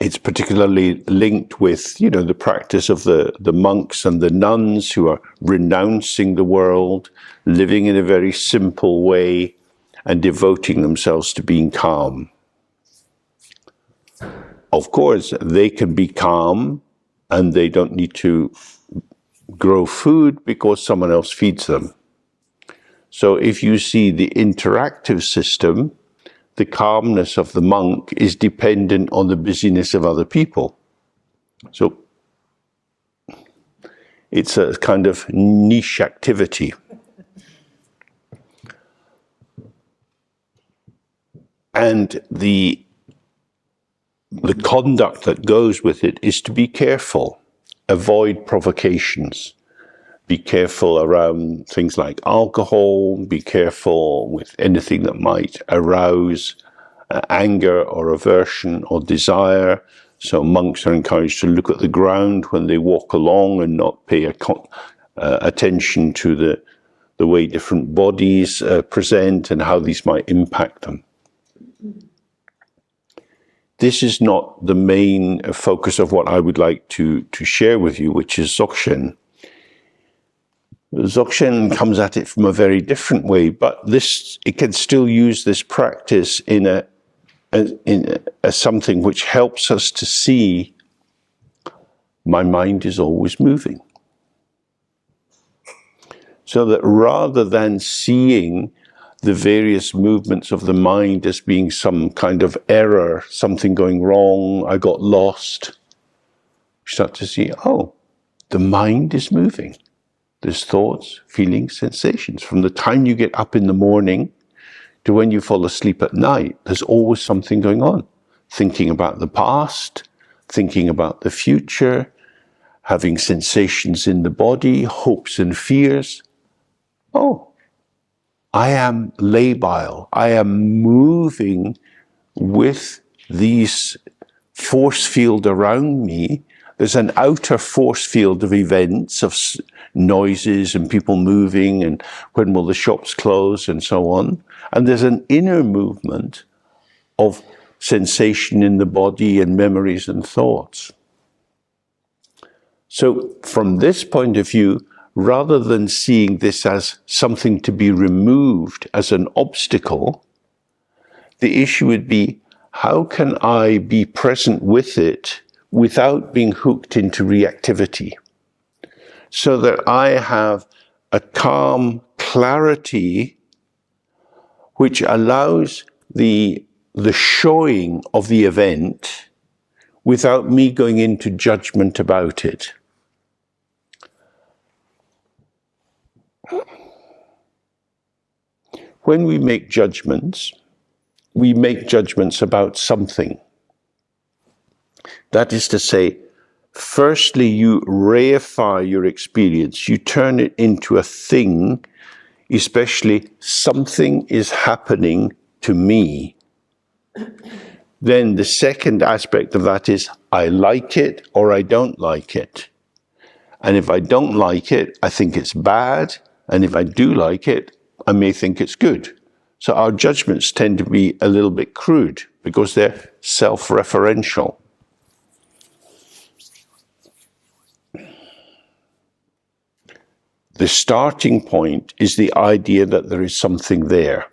It's particularly linked with, the practice of the monks and the nuns who are renouncing the world, living in a very simple way, and devoting themselves to being calm. Of course, they can be calm and they don't need to grow food because someone else feeds them. So if you see the interactive system, the calmness of the monk is dependent on the busyness of other people. So it's a kind of niche activity. And the conduct that goes with it is to be careful, avoid provocations, be careful around things like alcohol, be careful with anything that might arouse anger or aversion or desire. So monks are encouraged to look at the ground when they walk along and not pay attention to the way different bodies present and how these might impact them. this is not the main focus of what I would like to share with you, which is Dzogchen. Dzogchen comes at it from a very different way, but it can still use this practice as something which helps us to see my mind is always moving. So that rather than seeing the various movements of the mind as being some kind of error, something going wrong, I got lost, you start to see, oh, the mind is moving. There's thoughts, feelings, sensations. From the time you get up in the morning to when you fall asleep at night, there's always something going on. Thinking about the past, thinking about the future, having sensations in the body, hopes and fears. Oh, I am labile. I am moving with these force field around me. There's an outer force field of events, of noises and people moving and when will the shops close and so on. And there's an inner movement of sensation in the body and memories and thoughts. So from this point of view, rather than seeing this as something to be removed as an obstacle, the issue would be, how can I be present with it without being hooked into reactivity? So that I have a calm clarity which allows the showing of the event without me going into judgment about it. When we make judgments about something. That is to say, firstly, you reify your experience. You turn it into a thing, especially something is happening to me. Then the second aspect of that is, I like it or I don't like it. And if I don't like it, I think it's bad. And if I do like it, I may think it's good. So our judgments tend to be a little bit crude because they're self-referential. The starting point is the idea that there is something there.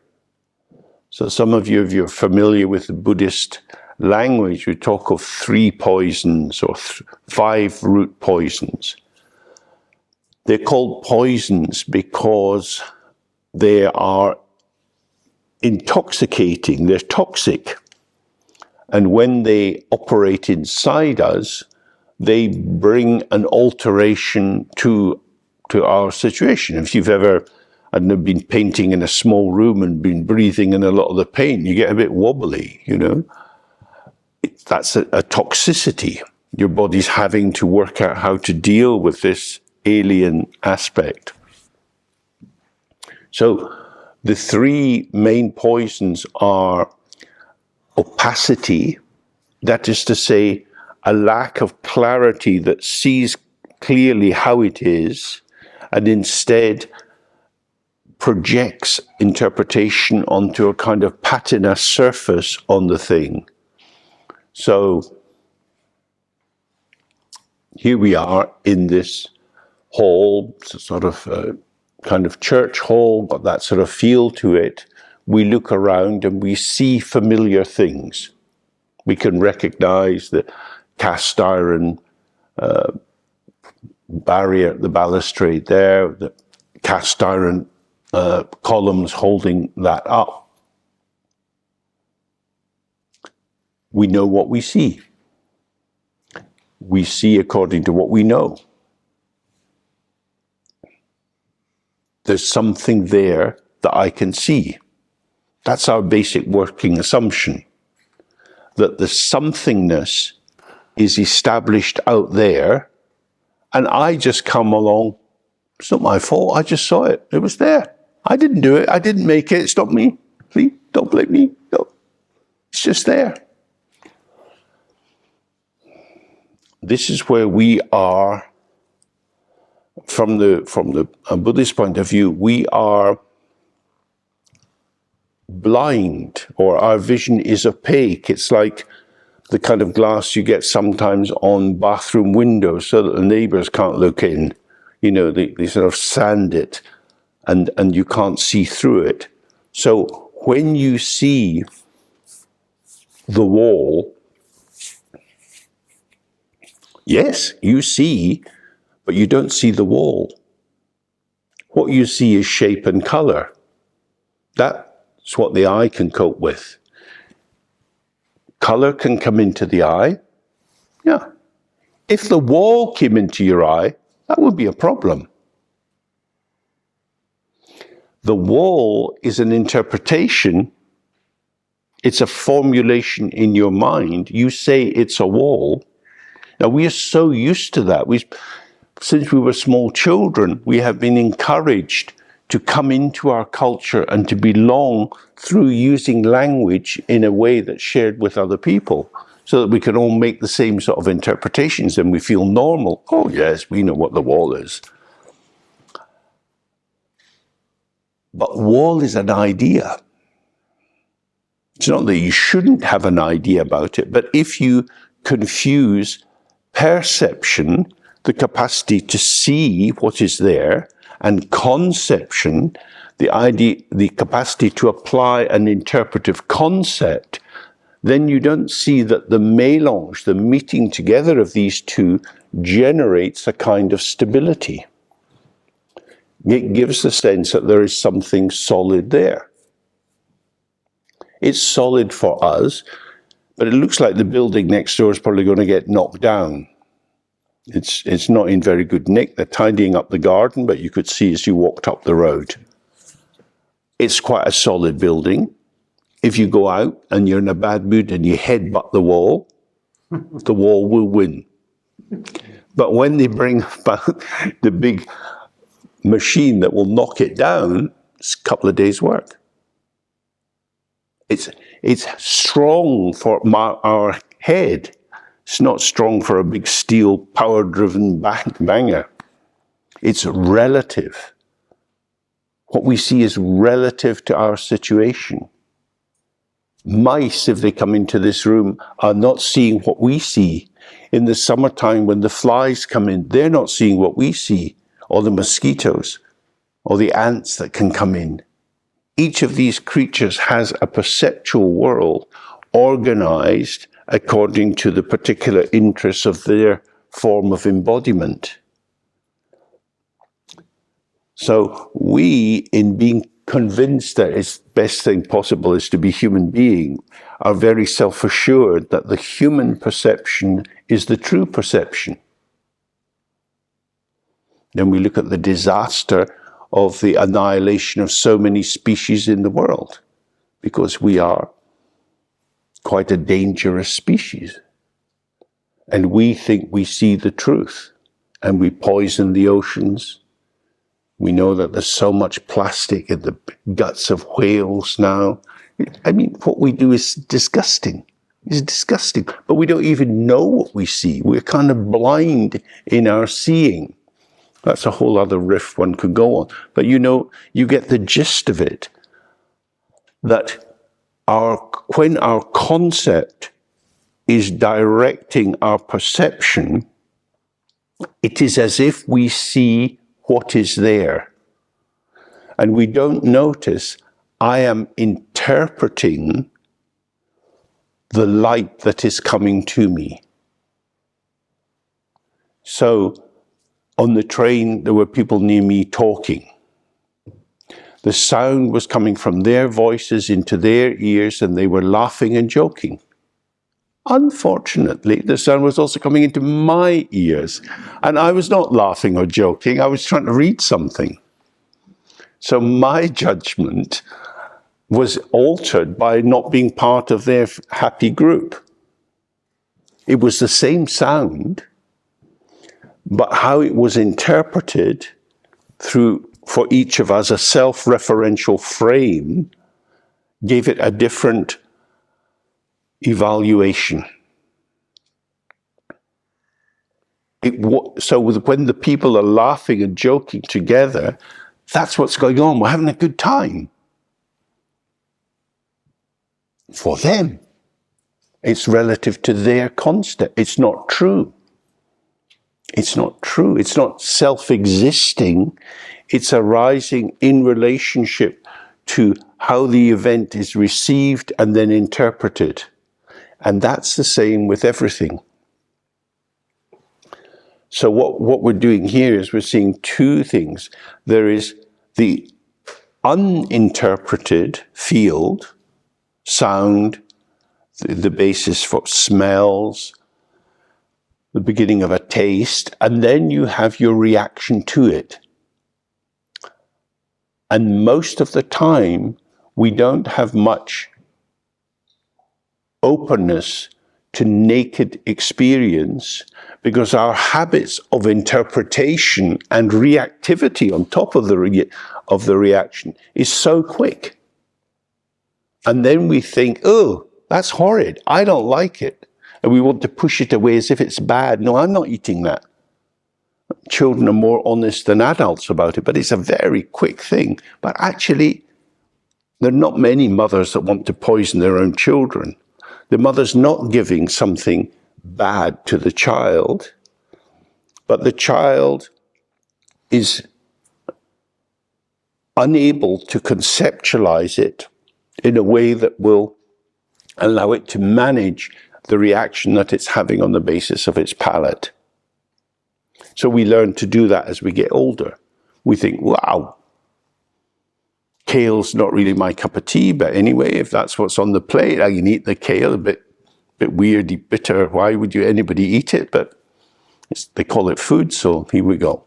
So some of you, if you're familiar with the Buddhist language, we talk of 3 poisons or 5 root poisons. They're called poisons because they are intoxicating, they're toxic. And when they operate inside us, they bring an alteration to our situation. If you've ever, I don't know, been painting in a small room and been breathing in a lot of the paint, you get a bit wobbly, you know. That's a toxicity. Your body's having to work out how to deal with this alien aspect. So the 3 main poisons are opacity, that is to say, a lack of clarity that sees clearly how it is, and instead projects interpretation onto a kind of patina surface on the thing. So here we are in this hall, it's a sort of kind of church hall, got that sort of feel to it. We look around and we see familiar things. We can recognize the cast iron barrier, the balustrade there, the cast iron columns holding that up. We know what we see. We see according to what we know. There's something there that I can see. That's our basic working assumption, that the somethingness is established out there, and I just come along. It's not my fault. I just saw it. It was there. I didn't do it. I didn't make it. It's not me. Please, don't blame me. No. It's just there. This is where we are, from the Buddhist point of view, we are blind, or our vision is opaque. It's like the kind of glass you get sometimes on bathroom windows so that the neighbours can't look in. You know, they sort of sand it and you can't see through it. So when you see the wall, yes, you see, but you don't see the wall. What you see is shape and colour. That's what the eye can cope with. Colour can come into the eye. Yeah. If the wall came into your eye, that would be a problem. The wall is an interpretation. It's a formulation in your mind. You say it's a wall. Now, we are so used to that. Since we were small children, we have been encouraged to come into our culture and to belong through using language in a way that's shared with other people, so that we can all make the same sort of interpretations and we feel normal. Oh, yes, we know what the wall is. But wall is an idea. It's not that you shouldn't have an idea about it, but if you confuse perception, the capacity to see what is there, and conception, the capacity to apply an interpretive concept, then you don't see that the mélange, the meeting together of these two, generates a kind of stability. It gives the sense that there is something solid there. It's solid for us, but it looks like the building next door is probably going to get knocked down. It's not in very good nick. They're tidying up the garden, but you could see as you walked up the road. It's quite a solid building. If you go out and you're in a bad mood and you headbutt the wall will win. But when they bring about the big machine that will knock it down, it's a couple of days' work. It's strong for our head. It's not strong for a big steel power-driven banger. It's relative. What we see is relative to our situation. Mice, if they come into this room, are not seeing what we see. In the summertime, when the flies come in, they're not seeing what we see, or the mosquitoes, or the ants that can come in. Each of these creatures has a perceptual world organized according to the particular interests of their form of embodiment. So we, in being convinced that it's the best thing possible is to be human being, are very self-assured that the human perception is the true perception. Then we look at the disaster of the annihilation of so many species in the world, because we are quite a dangerous species. And we think we see the truth, and we poison the oceans. We know that there's so much plastic in the guts of whales now. I mean, what we do is disgusting. It's disgusting. But we don't even know what we see. We're kind of blind in our seeing. That's a whole other riff one could go on. But you know, you get the gist of it. That when our concept is directing our perception, it is as if we see what is there. And we don't notice, I am interpreting the light that is coming to me. So, on the train, there were people near me talking. The sound was coming from their voices into their ears, and they were laughing and joking. Unfortunately, the sound was also coming into my ears, and I was not laughing or joking. I was trying to read something. So my judgment was altered by not being part of their happy group. It was the same sound, but how it was interpreted through, for each of us, a self-referential frame gave it a different evaluation. So when the people are laughing and joking together, that's what's going on. We're having a good time. For them. It's relative to their concept. It's not true. It's not true. It's not self-existing. It's arising in relationship to how the event is received and then interpreted. And that's the same with everything. So what we're doing here is we're seeing two things. There is the uninterpreted field, sound, the basis for smells, the beginning of a taste, and then you have your reaction to it. And most of the time, we don't have much openness to naked experience because our habits of interpretation and reactivity on top of the reaction is so quick. And then we think, oh, that's horrid. I don't like it. And we want to push it away as if it's bad. No, I'm not eating that. Children are more honest than adults about it, but it's a very quick thing. But actually, there are not many mothers that want to poison their own children. The mother's not giving something bad to the child, but the child is unable to conceptualize it in a way that will allow it to manage the reaction that it's having on the basis of its palate. So we learn to do that as we get older. We think, wow, kale's not really my cup of tea, but anyway, if that's what's on the plate, I can eat the kale, a bit weirdy, bitter. Why would anybody eat it? But they call it food, so here we go.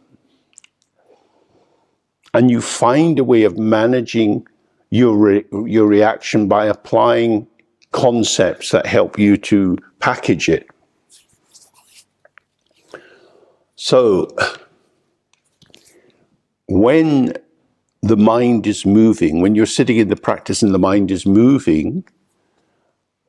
And you find a way of managing your reaction by applying concepts that help you to package it. So, when the mind is moving, when you're sitting in the practice and the mind is moving,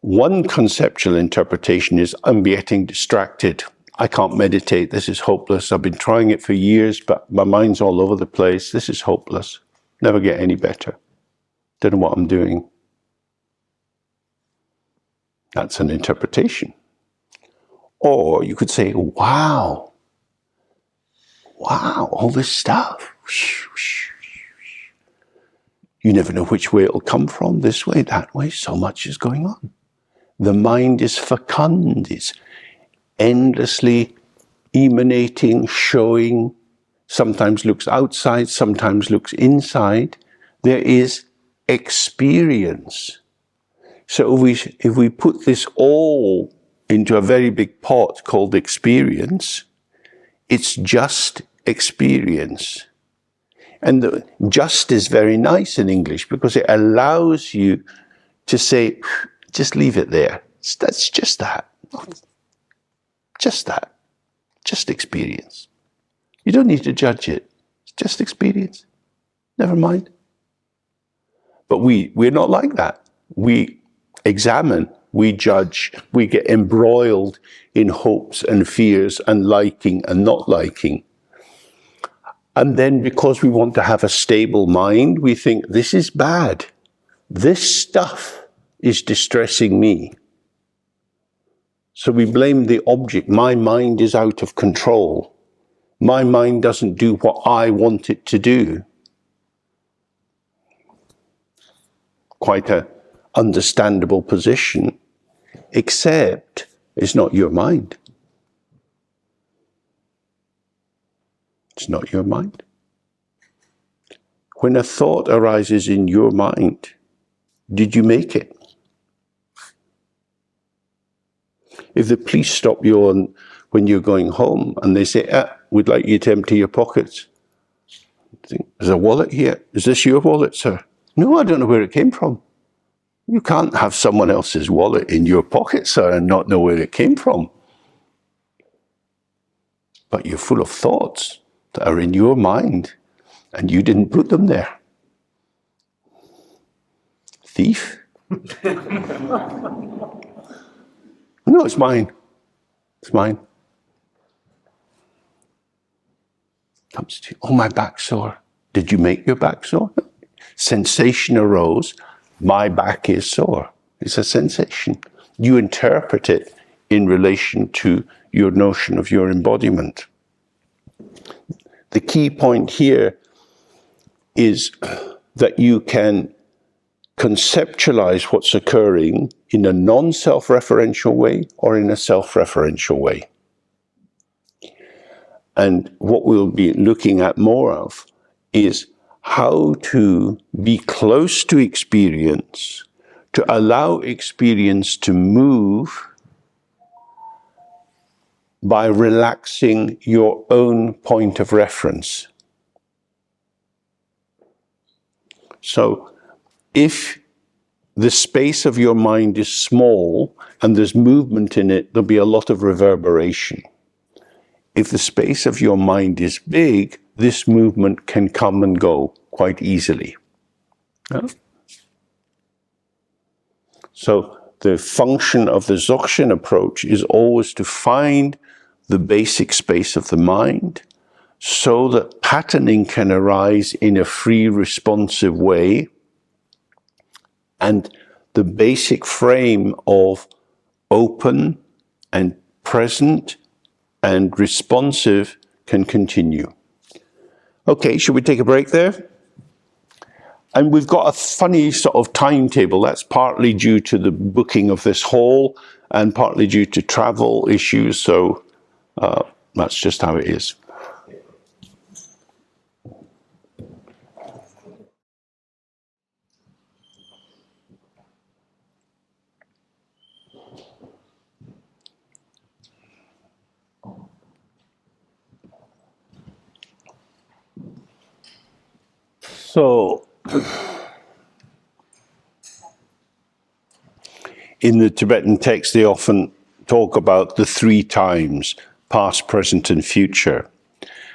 one conceptual interpretation is, I'm getting distracted. I can't meditate. This is hopeless. I've been trying it for years, but my mind's all over the place. This is hopeless. Never get any better. Don't know what I'm doing. That's an interpretation. Or you could say, wow, all this stuff. You never know which way it'll come from, this way, that way. So much is going on. The mind is fecund. It's endlessly emanating, showing, sometimes looks outside, sometimes looks inside. There is experience. So if we put this all into a very big pot called experience, it's just experience. And the just is very nice in English because it allows you to say, just leave it there. That's just that. Just that. Just experience. You don't need to judge it. It's just experience. Never mind. But we're not like that. We examine, we judge, we get embroiled in hopes and fears and liking and not liking. And then because we want to have a stable mind, we think this is bad. This stuff is distressing me. So we blame the object. My mind is out of control. My mind doesn't do what I want it to do. Quite an understandable position, except it's not your mind. It's not your mind. When a thought arises in your mind, did you make it? If the police stop you when you're going home and they say, we'd like you to empty your pockets. There's a wallet here. Is this your wallet, sir? No, I don't know where it came from. You can't have someone else's wallet in your pocket, sir, and not know where it came from. But you're full of thoughts that are in your mind, and you didn't put them there. Thief? No, it's mine. It's mine. Comes to you. Oh, my back's sore. Did you make your back sore? Sensation arose. My back is sore. It's a sensation. You interpret it in relation to your notion of your embodiment. The key point here is that you can conceptualize what's occurring in a non-self-referential way or in a self-referential way. And what we'll be looking at more of is how to be close to experience, to allow experience to move by relaxing your own point of reference. So if the space of your mind is small and there's movement in it, there'll be a lot of reverberation. If the space of your mind is big, this movement can come and go quite easily. Yeah? So the function of the Dzogchen approach is always to find the basic space of the mind so that patterning can arise in a free, responsive way, and the basic frame of open and present and responsive can continue. Okay, should we take a break there? And we've got a funny sort of timetable. That's partly due to the booking of this hall and partly due to travel issues. So that's just how it is. So, in the Tibetan text, they often talk about the 3 times, past, present, and future.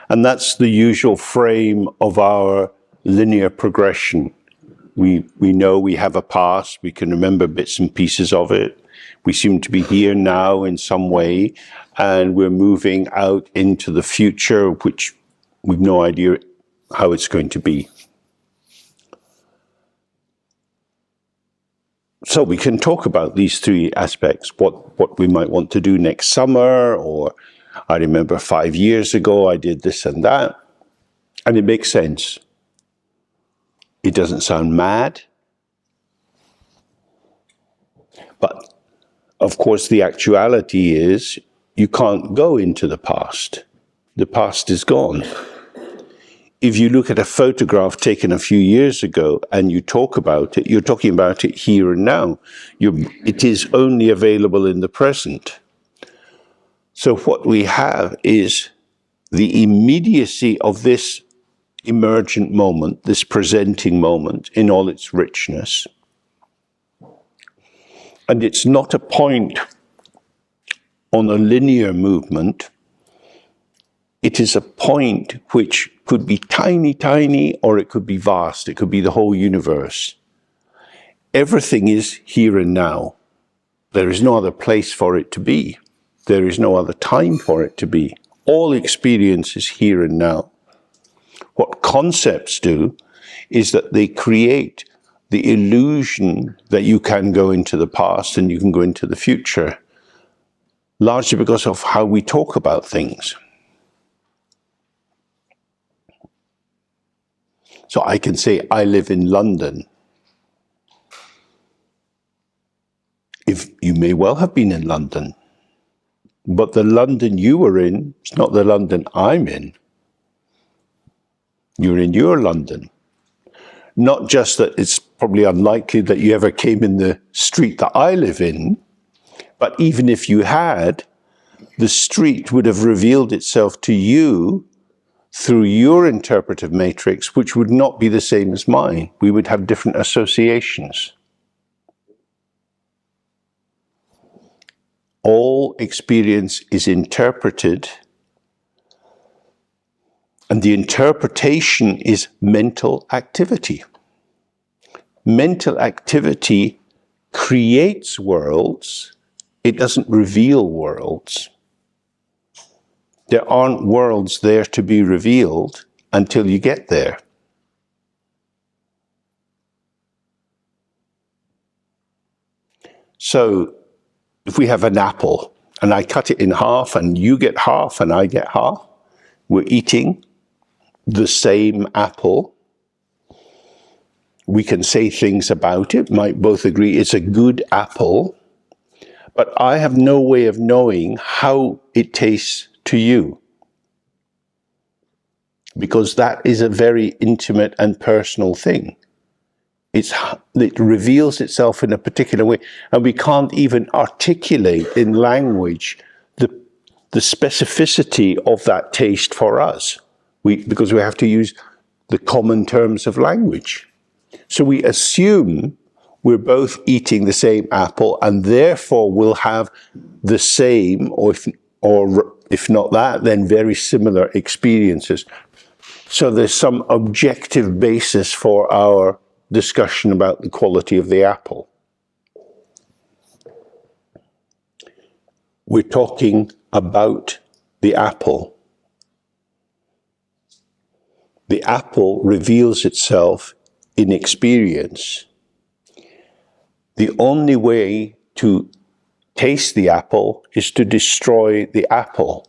And that's the usual frame of our linear progression. We know we have a past, we can remember bits and pieces of it. We seem to be here now in some way, and we're moving out into the future, which we've no idea how it's going to be. So we can talk about these 3 aspects, what we might want to do next summer, or I remember 5 years ago I did this and that, and it makes sense. It doesn't sound mad, but of course the actuality is you can't go into the past. The past is gone. If you look at a photograph taken a few years ago and you talk about it, you're talking about it here and now. It is only available in the present. So what we have is the immediacy of this emergent moment, this presenting moment in all its richness. And it's not a point on a linear movement. It is a point which could be tiny, tiny, or it could be vast. It could be the whole universe. Everything is here and now. There is no other place for it to be. There is no other time for it to be. All experience is here and now. What concepts do is that they create the illusion that you can go into the past and you can go into the future, largely because of how we talk about things. So I can say, I live in London. If you may well have been in London, but the London you were in is not the London I'm in. You're in your London. Not just that it's probably unlikely that you ever came in the street that I live in, but even if you had, the street would have revealed itself to you through your interpretive matrix, which would not be the same as mine. We would have different associations. All experience is interpreted, and the interpretation is mental activity. Mental activity creates worlds, it doesn't reveal worlds. There aren't worlds there to be revealed until you get there. So, if we have an apple and I cut it in half and you get half and I get half, we're eating the same apple. We can say things about it, might both agree it's a good apple, but I have no way of knowing how it tastes to you, because that is a very intimate and personal thing. It reveals itself in a particular way, and we can't even articulate in language the specificity of that taste for us, because we have to use the common terms of language. So we assume we're both eating the same apple, and therefore we'll have the same, or if not that, then very similar experiences. So there's some objective basis for our discussion about the quality of the apple. We're talking about the apple. The apple reveals itself in experience. The only way to taste the apple is to destroy the apple.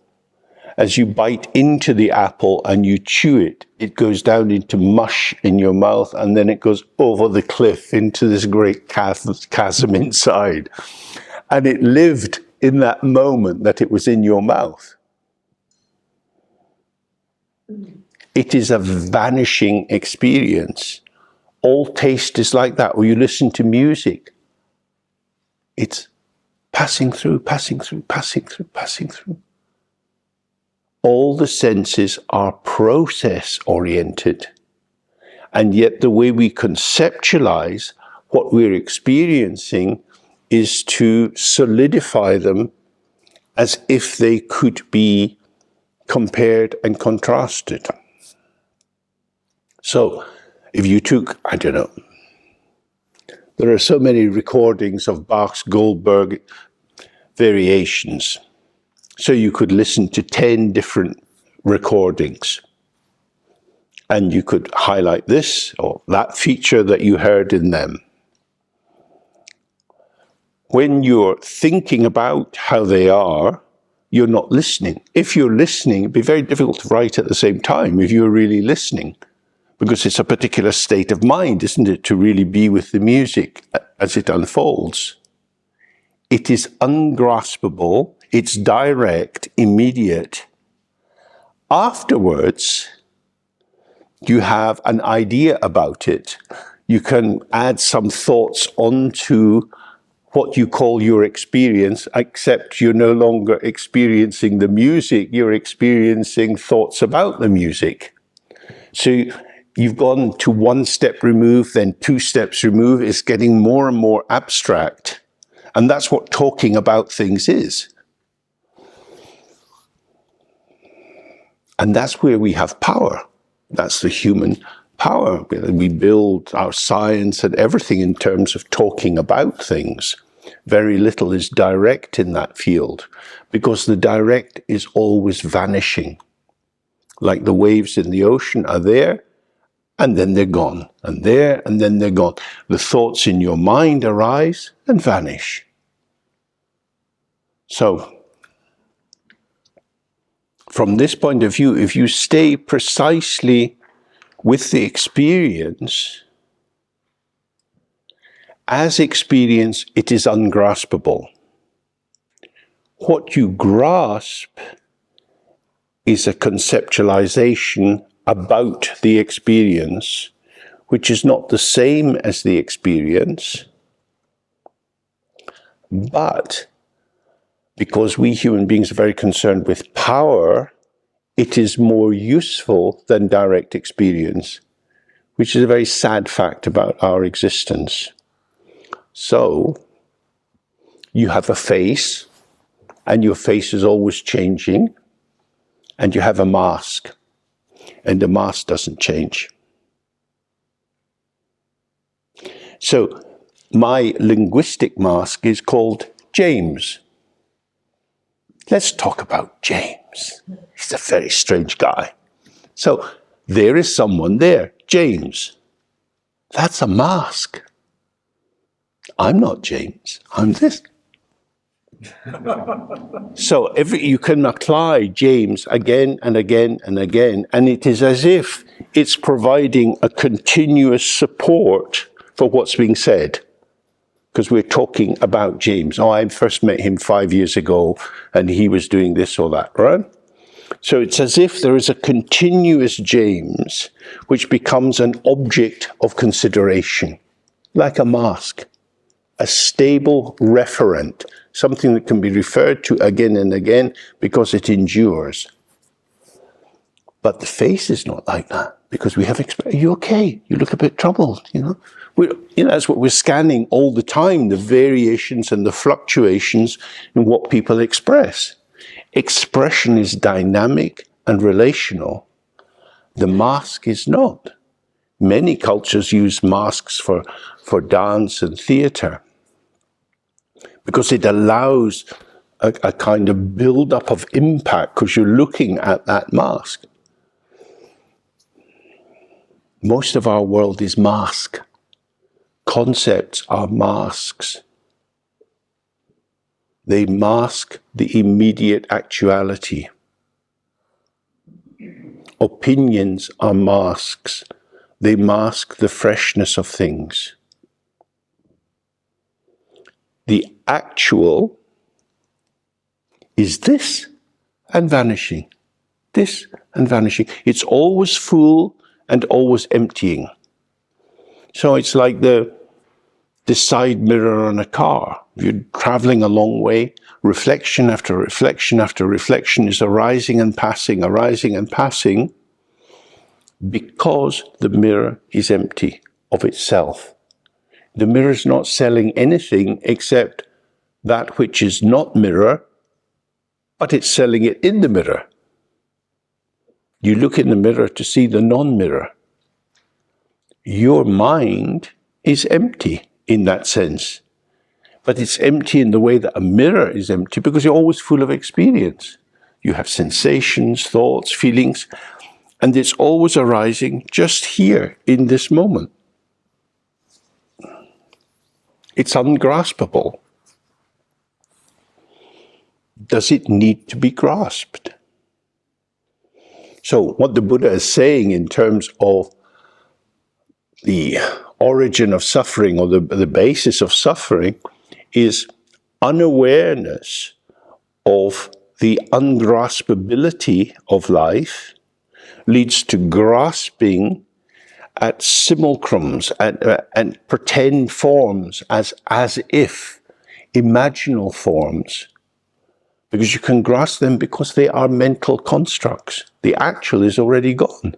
As you bite into the apple and you chew it, it goes down into mush in your mouth, and then it goes over the cliff into this great chasm inside. And it lived in that moment that it was in your mouth. It is a vanishing experience. All taste is like that. Or you listen to music. It's passing through, passing through, passing through, passing through. All the senses are process-oriented. And yet the way we conceptualize what we're experiencing is to solidify them as if they could be compared and contrasted. So, if you took, I don't know, there are so many recordings of Bach's Goldberg variations. So you could listen to 10 different recordings. And you could highlight this or that feature that you heard in them. When you're thinking about how they are, you're not listening. If you're listening, it'd be very difficult to write at the same time if you're really listening, because it's a particular state of mind, isn't it, to really be with the music as it unfolds. It is ungraspable, it's direct, immediate. Afterwards, you have an idea about it. You can add some thoughts onto what you call your experience, except you're no longer experiencing the music, you're experiencing thoughts about the music. So you've gone to one step removed, then 2 steps removed. It's getting more and more abstract. And that's what talking about things is. And that's where we have power. That's the human power. We build our science and everything in terms of talking about things. Very little is direct in that field, because the direct is always vanishing. Like the waves in the ocean are there, and then they're gone. And there, and then they're gone. The thoughts in your mind arise and vanish. So, from this point of view, if you stay precisely with the experience, as experience, it is ungraspable. What you grasp is a conceptualization about the experience, which is not the same as the experience, but because we human beings are very concerned with power, it is more useful than direct experience, which is a very sad fact about our existence. So, you have a face, and your face is always changing, and you have a mask, and the mask doesn't change. So, my linguistic mask is called James. Let's talk about James. He's a very strange guy. So, there is someone there, James. That's a mask. I'm not James, I'm this. So you can apply James again and again and again, and it is as if it's providing a continuous support for what's being said. Because we're talking about James. Oh, I first met him 5 years ago, and he was doing this or that, right? So it's as if there is a continuous James, which becomes an object of consideration, like a mask, a stable referent, something that can be referred to again and again because it endures. But the face is not like that, because we have, are you okay? You look a bit troubled, you know? That's what we're scanning all the time, the variations and the fluctuations in what people express. Expression is dynamic and relational. The mask is not. Many cultures use masks for dance and theatre because it allows a kind of build-up of impact because you're looking at that mask. Most of our world is mask. Concepts are masks. They mask the immediate actuality. Opinions are masks. They mask the freshness of things. The actual is this and vanishing. This and vanishing. It's always full and always emptying. So it's like the side mirror on a car. You're traveling a long way, reflection after reflection after reflection is arising and passing, because the mirror is empty of itself. The mirror is not selling anything except that which is not mirror, but it's selling it in the mirror. You look in the mirror to see the non-mirror. Your mind is empty in that sense. But it's empty in the way that a mirror is empty because you're always full of experience. You have sensations, thoughts, feelings, and it's always arising just here in this moment. It's ungraspable. Does it need to be grasped? So what the Buddha is saying in terms of the origin of suffering or the basis of suffering is unawareness of the ungraspability of life leads to grasping at simulacrums and pretend forms as if imaginal forms, because you can grasp them because they are mental constructs. The actual is already gone.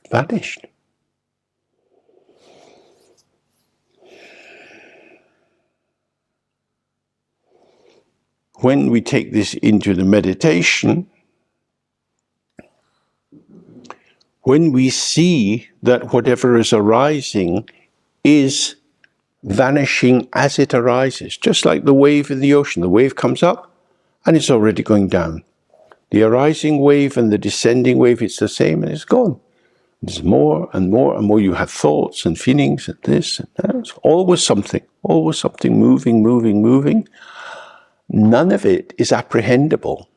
Vanished. When we take this into the meditation, when we see that whatever is arising is vanishing as it arises, just like the wave in the ocean. The wave comes up and it's already going down. The arising wave and the descending wave, it's the same and it's gone. There's more and more and more. You have thoughts and feelings and this and that. It's always something moving. None of it is apprehendable.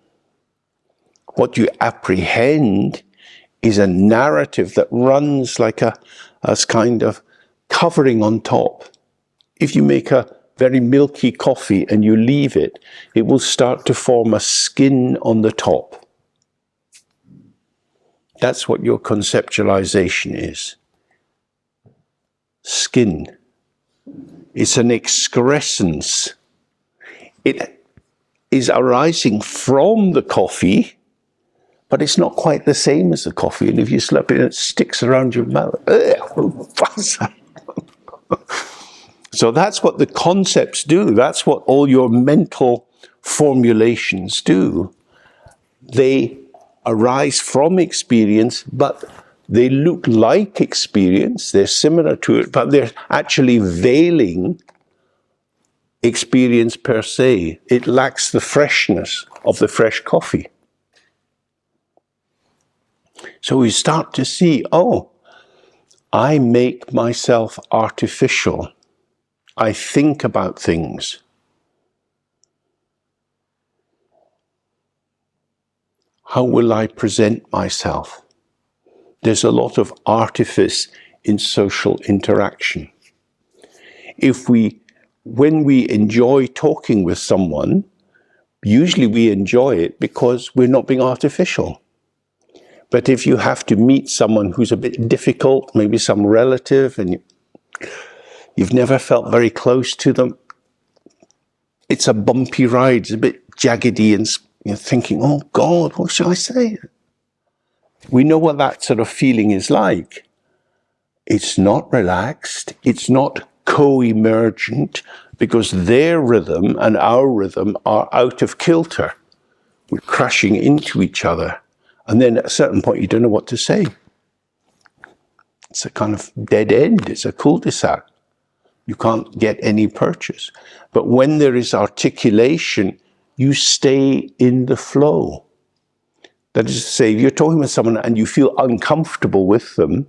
What you apprehend is a narrative that runs like a kind of covering on top. If you make a very milky coffee and you leave it, it will start to form a skin on the top. That's what your conceptualization is. Skin. It's an excrescence. It is arising from the coffee, but it's not quite the same as the coffee. And if you slap it, it sticks around your mouth. So that's what the concepts do. That's what all your mental formulations do. They arise from experience, but they look like experience. They're similar to it, but they're actually veiling experience per se. It lacks the freshness of the fresh coffee. So we start to see, oh, I make myself artificial. I think about things. How will I present myself? There's a lot of artifice in social interaction. When we enjoy talking with someone, usually we enjoy it because we're not being artificial. But if you have to meet someone who's a bit difficult, maybe some relative, and you've never felt very close to them, it's a bumpy ride, it's a bit jaggedy, and you're thinking, oh God, what shall I say? We know what that sort of feeling is like. It's not relaxed, it's not co-emergent, because their rhythm and our rhythm are out of kilter. We're crashing into each other. And then at a certain point, you don't know what to say. It's a kind of dead end. It's a cul-de-sac. You can't get any purchase. But when there is articulation, you stay in the flow. That is to say, if you're talking with someone and you feel uncomfortable with them,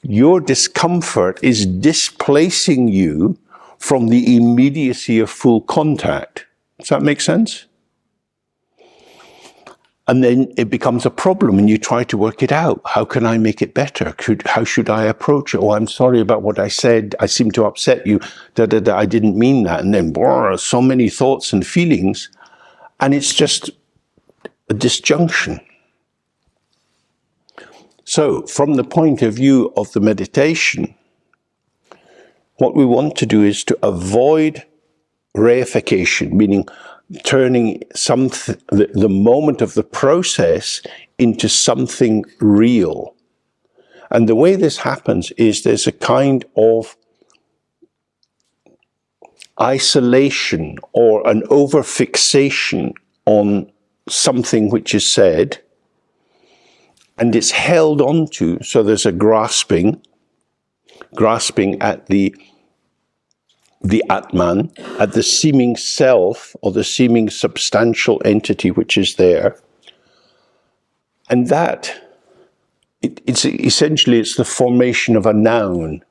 your discomfort is displacing you from the immediacy of full contact. Does that make sense? And then it becomes a problem and you try to work it out. How can I make it better? How should I approach it? Oh, I'm sorry about what I said. I seem to upset you. I didn't mean that. And then so many thoughts and feelings. And it's just a disjunction. So from the point of view of the meditation, what we want to do is to avoid reification, meaning turning the moment of the process into something real. And the way this happens is there's a kind of isolation or an overfixation on something which is said, and it's held onto, so there's a grasping at the Atman, at the seeming self or the seeming substantial entity which is there. And that, it's essentially the formation of a noun,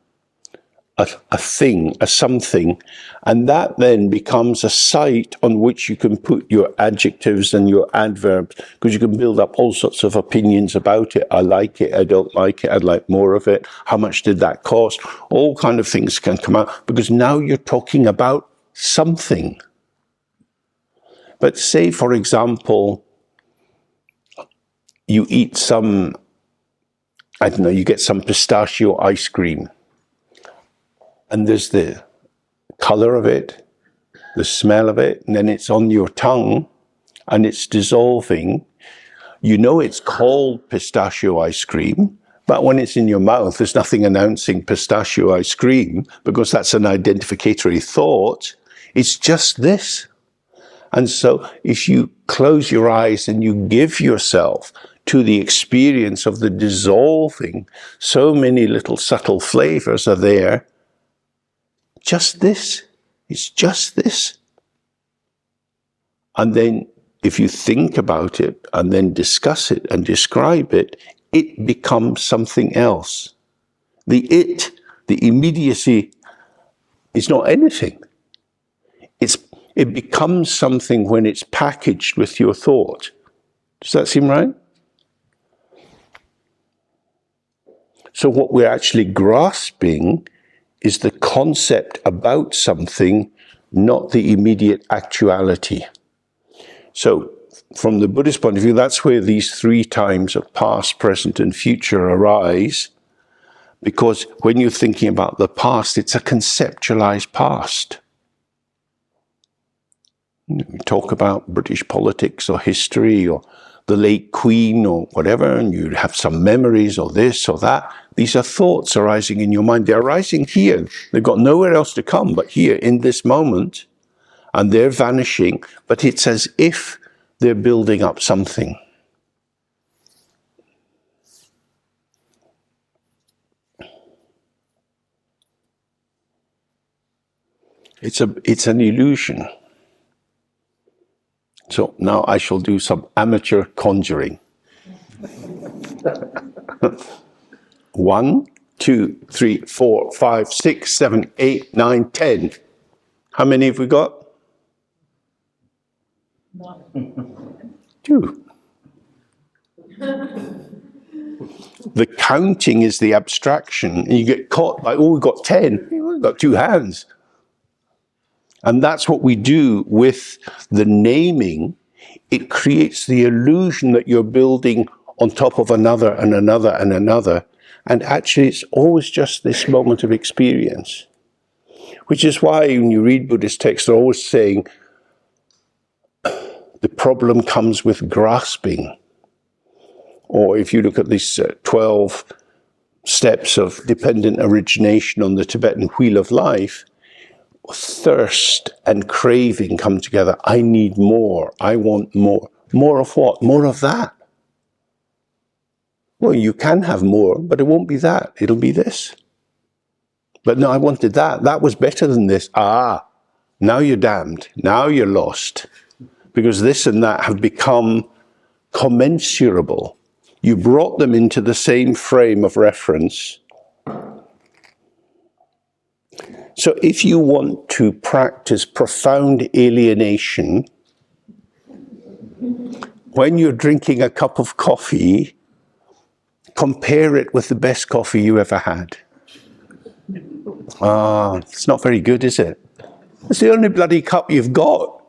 a thing, a something. And that then becomes a site on which you can put your adjectives and your adverbs, because you can build up all sorts of opinions about it. I like it, I don't like it, I'd like more of it. How much did that cost? All kind of things can come out, because now you're talking about something. But say, for example, you eat some, I don't know, you get some pistachio ice cream. And there's the color of it, the smell of it, and then it's on your tongue and it's dissolving. You know it's called pistachio ice cream, but when it's in your mouth, there's nothing announcing pistachio ice cream because that's an identificatory thought. It's just this. And so if you close your eyes and you give yourself to the experience of the dissolving, so many little subtle flavors are there. Just this. It's just this. And then if you think about it and then discuss it and describe it, it becomes something else. The immediacy is not anything. It becomes something when it's packaged with your thought. Does that seem right? So what we're actually grasping is the concept about something, not the immediate actuality. So from the Buddhist point of view, that's where these three times of past, present, and future arise. Because when you're thinking about the past, it's a conceptualized past. You talk about British politics or history or the late Queen or whatever, and you have some memories or this or that. These are thoughts arising in your mind. They're arising here. They've got nowhere else to come but here in this moment, and they're vanishing, but it's as if they're building up something. It's an illusion. So now I shall do some amateur conjuring. 1, 2, 3, 4, 5, 6, 7, 8, 9, 10. How many have we got? 2. The counting is the abstraction, and you get caught by, oh, we've got 10. We've got 2 hands. And that's what we do with the naming. It creates the illusion that you're building on top of another and another and another. And actually, it's always just this moment of experience. Which is why when you read Buddhist texts, they're always saying the problem comes with grasping. Or if you look at these 12 steps of dependent origination on the Tibetan Wheel of Life, thirst and craving come together. I need more. I want more. More of what? More of that. Well, you can have more, but it won't be that. It'll be this. But no, I wanted that. That was better than this. Ah, now you're damned. Now you're lost. Because this and that have become commensurable. You brought them into the same frame of reference. So if you want to practice profound alienation, when you're drinking a cup of coffee, compare it with the best coffee you ever had. It's not very good, is it? It's the only bloody cup you've got.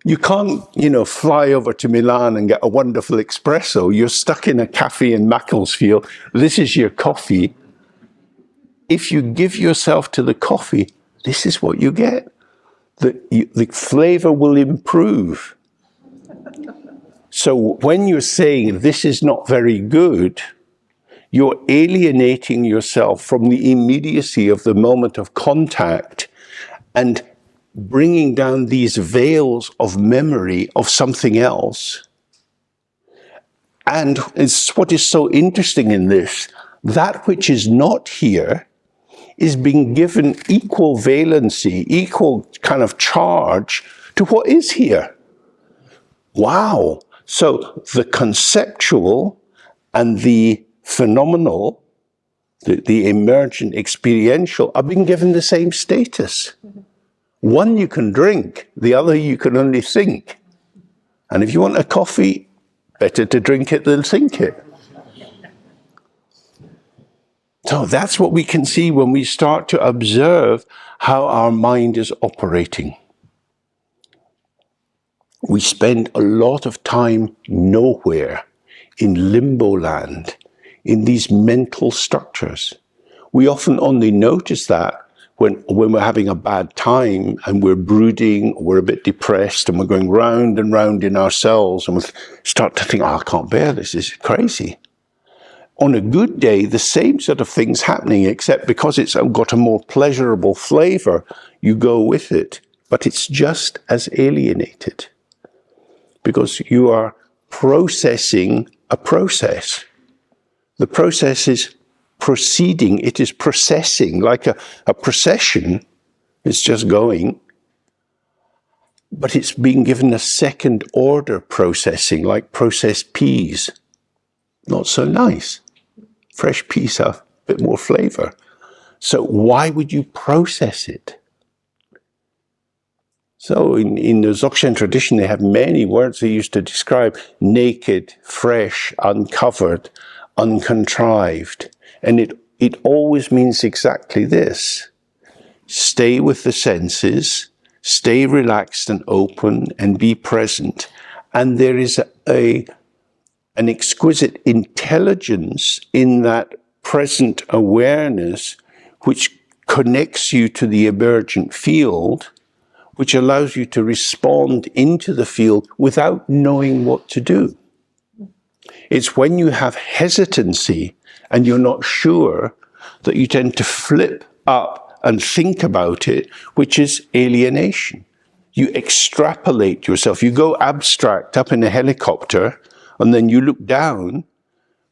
You can't, fly over to Milan and get a wonderful espresso. You're stuck in a cafe in Macclesfield. This is your coffee. If you give yourself to the coffee, this is what you get. The flavor will improve. So when you're saying this is not very good, you're alienating yourself from the immediacy of the moment of contact and bringing down these veils of memory of something else. And it's what is so interesting in this, that which is not here is being given equal valency, equal kind of charge to what is here. Wow. So the conceptual and the phenomenal, the emergent experiential, are being given the same status. One you can drink, the other you can only think. And if you want a coffee, better to drink it than think it. So that's what we can see when we start to observe how our mind is operating. We spend a lot of time nowhere, in limbo land, in these mental structures. We often only notice that when we're having a bad time and we're brooding, or we're a bit depressed and we're going round and round in ourselves and we start to think, I can't bear this is crazy. On a good day, the same sort of thing's happening, except because it's got a more pleasurable flavor, you go with it. But it's just as alienated. Because you are processing a process. The process is proceeding, it is processing, like a procession. It's just going. But it's being given a second order processing, like processed peas. Not so nice. Fresh peas have a bit more flavor. So why would you process it? So in the Dzogchen tradition, they have many words they used to describe naked, fresh, uncovered, uncontrived. And it always means exactly this. Stay with the senses, stay relaxed and open, and be present. And there is an exquisite intelligence in that present awareness which connects you to the emergent field, which allows you to respond into the field without knowing what to do. It's when you have hesitancy and you're not sure that you tend to flip up and think about it, which is alienation. You extrapolate yourself. You go abstract up in a helicopter and then you look down,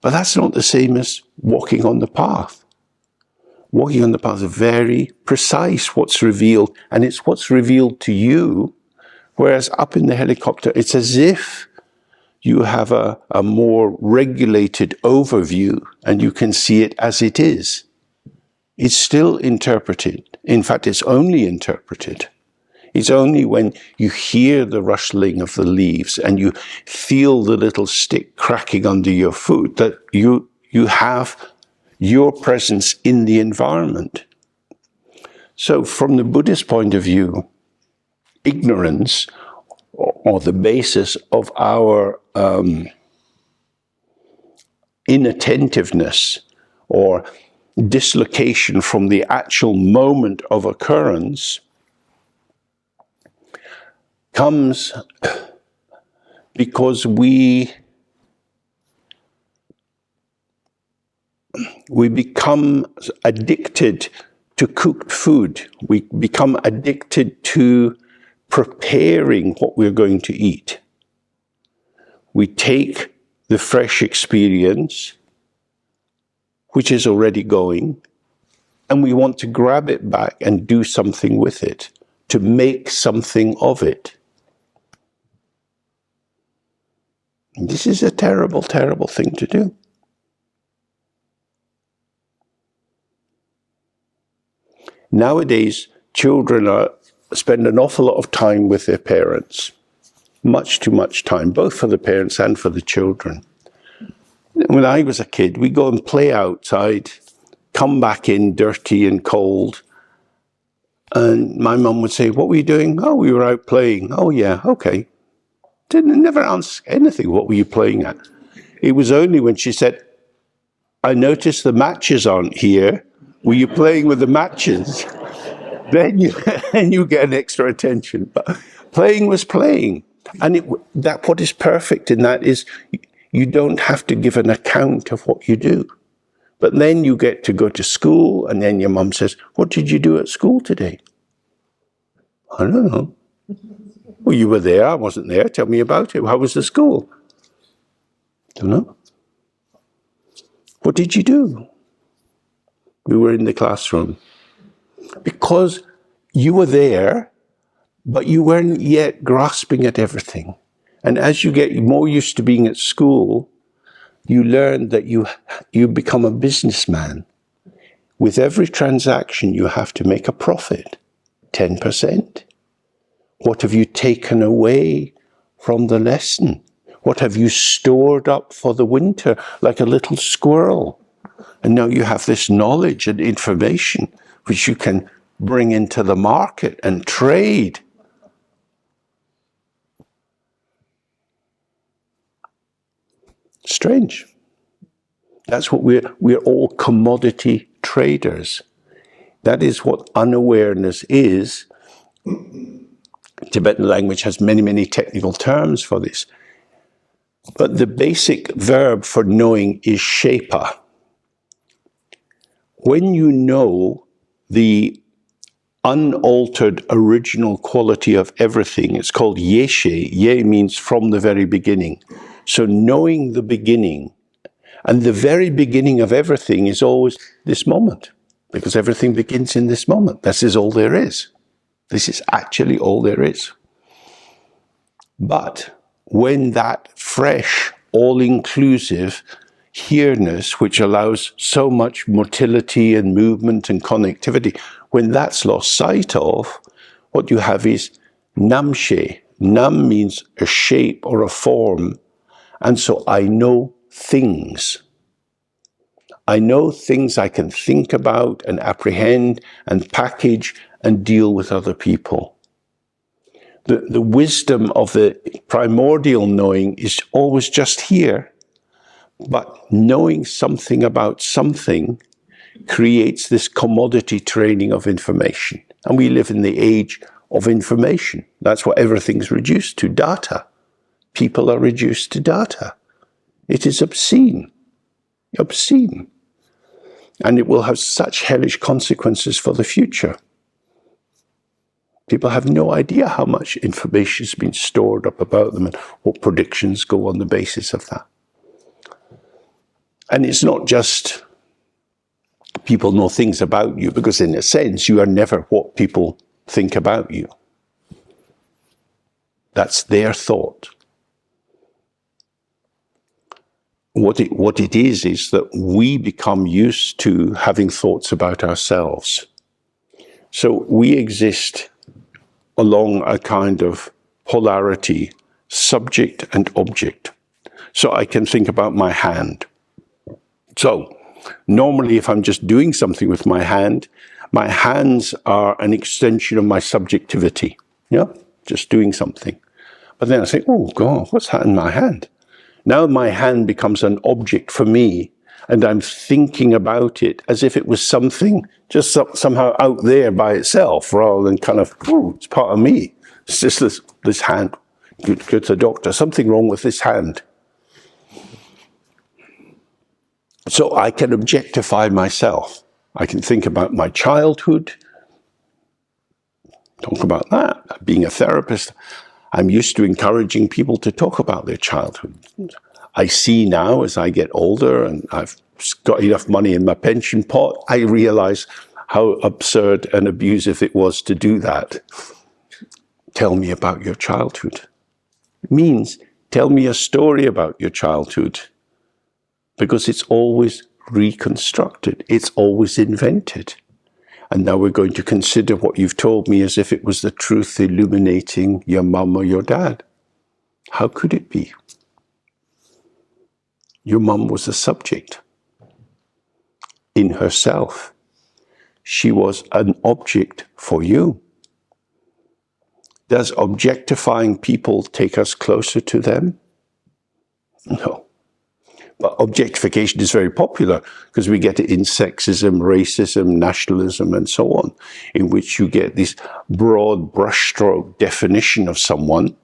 but that's not the same as walking on the path. Walking on the path is very precise what's revealed, and it's what's revealed to you, whereas up in the helicopter, it's as if you have a more regulated overview and you can see it as it is. It's still interpreted. In fact, it's only interpreted. It's only when you hear the rustling of the leaves and you feel the little stick cracking under your foot that you have your presence in the environment. So from the Buddhist point of view, ignorance, or the basis of our inattentiveness or dislocation from the actual moment of occurrence, comes because we become addicted to cooked food. We become addicted to preparing what we're going to eat. We take the fresh experience, which is already going, and we want to grab it back and do something with it, to make something of it. And this is a terrible, terrible thing to do. Nowadays, children spend an awful lot of time with their parents. Much too much time, both for the parents and for the children. When I was a kid, we'd go and play outside, come back in dirty and cold, and my mum would say, "What were you doing?" "Oh, we were out playing." "Oh yeah, okay." Didn't never ask anything, "What were you playing at?" It was only when she said, "I noticed the matches aren't here. Were you playing with the matches?" Then you get an extra attention. But playing was playing. And what is perfect in that is you don't have to give an account of what you do. But then you get to go to school, and then your mum says, "What did you do at school today?" "I don't know." "Well, you were there. I wasn't there. Tell me about it. How was the school?" "Don't know." "What did you do?" "We were in the classroom." Because you were there, but you weren't yet grasping at everything. And as you get more used to being at school, you learn that you become a businessman. With every transaction, you have to make a profit, 10%. What have you taken away from the lesson? What have you stored up for the winter, like a little squirrel? And now you have this knowledge and information which you can bring into the market and trade. Strange. That's what we're all commodity traders. That is what unawareness is. Tibetan language has many, many technical terms for this. But the basic verb for knowing is shepa. When you know the unaltered original quality of everything, it's called yeshe. Ye means from the very beginning. So knowing the beginning, and the very beginning of everything is always this moment, because everything begins in this moment. This is all there is. This is actually all there is. But when that fresh, all-inclusive here-ness, which allows so much motility and movement and connectivity, when that's lost sight of, what you have is namshe. Nam means a shape or a form. And so I know things. I know things I can think about and apprehend and package and deal with other people. The wisdom of the primordial knowing is always just here. But knowing something about something creates this commodity trading of information. And we live in the age of information. That's what everything's reduced to, data. People are reduced to data. It is obscene. Obscene. And it will have such hellish consequences for the future. People have no idea how much information has been stored up about them and what predictions go on the basis of that. And it's not just people know things about you, because in a sense, you are never what people think about you. That's their thought. what it is that we become used to having thoughts about ourselves. So we exist along a kind of polarity, subject and object. So I can think about my hand. So normally if I'm just doing something with my hands are an extension of my subjectivity. Yeah, just doing something. But then I say, oh God, what's that in my hand? Now my hand becomes an object for me, and I'm thinking about it as if it was something just somehow out there by itself, rather than kind of, oh, it's part of me. It's just this hand. Go to the doctor, something wrong with this hand. So I can objectify myself. I can think about my childhood, talk about that. Being a therapist, I'm used to encouraging people to talk about their childhood. I see now as I get older and I've got enough money in my pension pot, I realize how absurd and abusive it was to do that. Tell me about your childhood. It means tell me a story about your childhood, because it's always reconstructed. It's always invented. And now we're going to consider what you've told me as if it was the truth illuminating your mum or your dad. How could it be? Your mum was a subject in herself. She was an object for you. Does objectifying people take us closer to them? No. But objectification is very popular because we get it in sexism, racism, nationalism, and so on, in which you get this broad brushstroke definition of someone.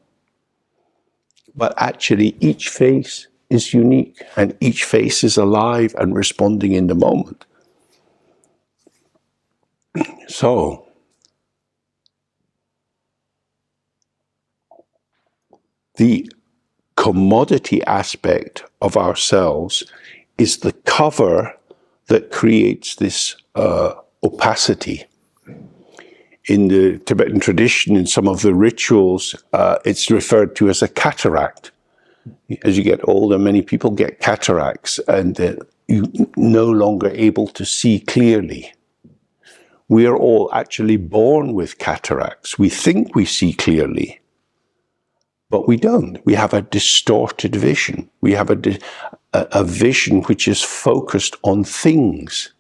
But actually, each face is unique, and each face is alive and responding in the moment. So, the commodity aspect of ourselves is the cover that creates this opacity. In the Tibetan tradition, in some of the rituals, it's referred to as a cataract. As you get older, many people get cataracts, and you're no longer able to see clearly. We are all actually born with cataracts. We think we see clearly, but we don't. We have a distorted vision. We have a vision which is focused on things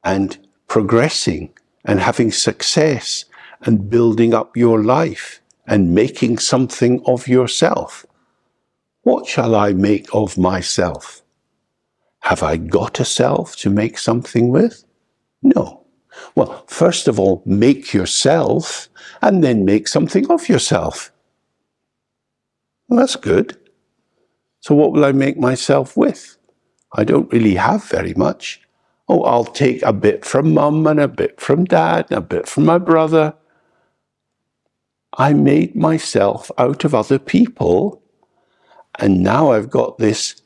and progressing and having success and building up your life and making something of yourself. What shall I make of myself? Have I got a self to make something with? No. Well, first of all, make yourself and then make something of yourself. Well, that's good. So what will I make myself with? I don't really have very much. Oh, I'll take a bit from mum and a bit from dad and a bit from my brother. I made myself out of other people, and now I've got this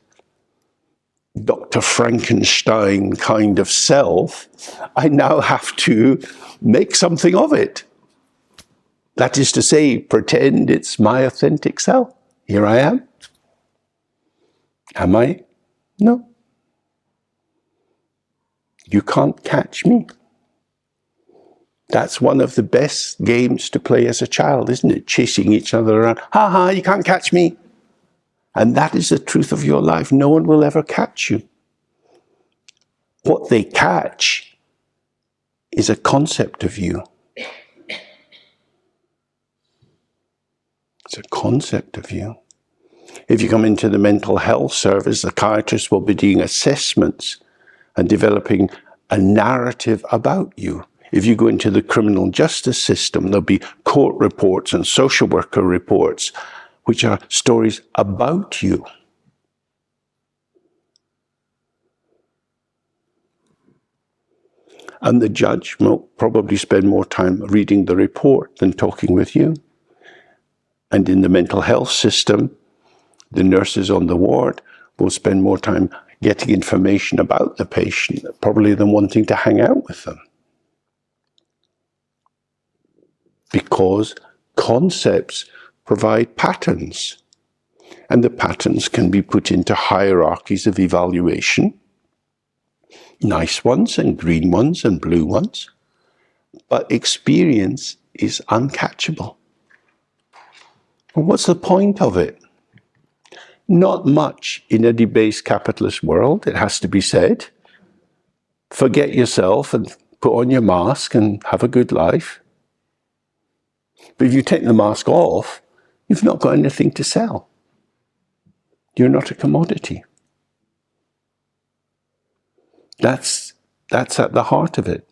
Dr. Frankenstein kind of self. I now have to make something of it. That is to say, pretend it's my authentic self. Here I am. Am I? No. You can't catch me. That's one of the best games to play as a child, isn't it? Chasing each other around. Ha ha, you can't catch me. And that is the truth of your life. No one will ever catch you. What they catch is a concept of you. It's a concept of you. If you come into the mental health service, the psychiatrist will be doing assessments and developing a narrative about you. If you go into the criminal justice system, there'll be court reports and social worker reports, which are stories about you. And the judge will probably spend more time reading the report than talking with you. And in the mental health system, the nurses on the ward will spend more time getting information about the patient, probably than wanting to hang out with them. Because concepts provide patterns. And the patterns can be put into hierarchies of evaluation. Nice ones and green ones and blue ones. But experience is uncatchable. Well, what's the point of it? Not much in a debased capitalist world, it has to be said. Forget yourself and put on your mask and have a good life. But if you take the mask off, you've not got anything to sell. You're not a commodity. That's at the heart of it.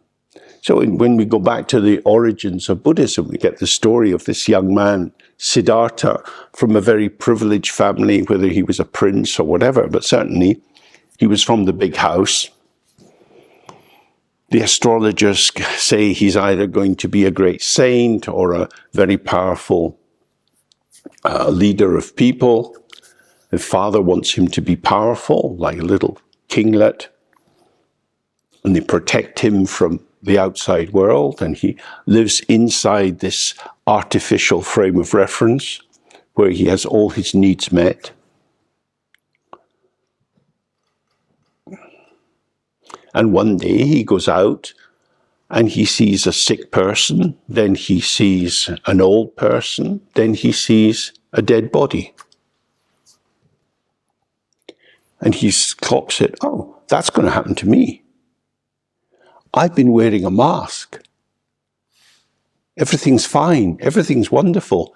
So when we go back to the origins of Buddhism, we get the story of this young man, Siddhartha, from a very privileged family, whether he was a prince or whatever, but certainly he was from the big house. The astrologers say he's either going to be a great saint or a very powerful leader of people. His father wants him to be powerful, like a little kinglet. And they protect him from the outside world, and he lives inside this artificial frame of reference where he has all his needs met. And one day he goes out and he sees a sick person, then he sees an old person, then he sees a dead body. And he clocks it, oh, that's going to happen to me. I've been wearing a mask. Everything's fine. Everything's wonderful.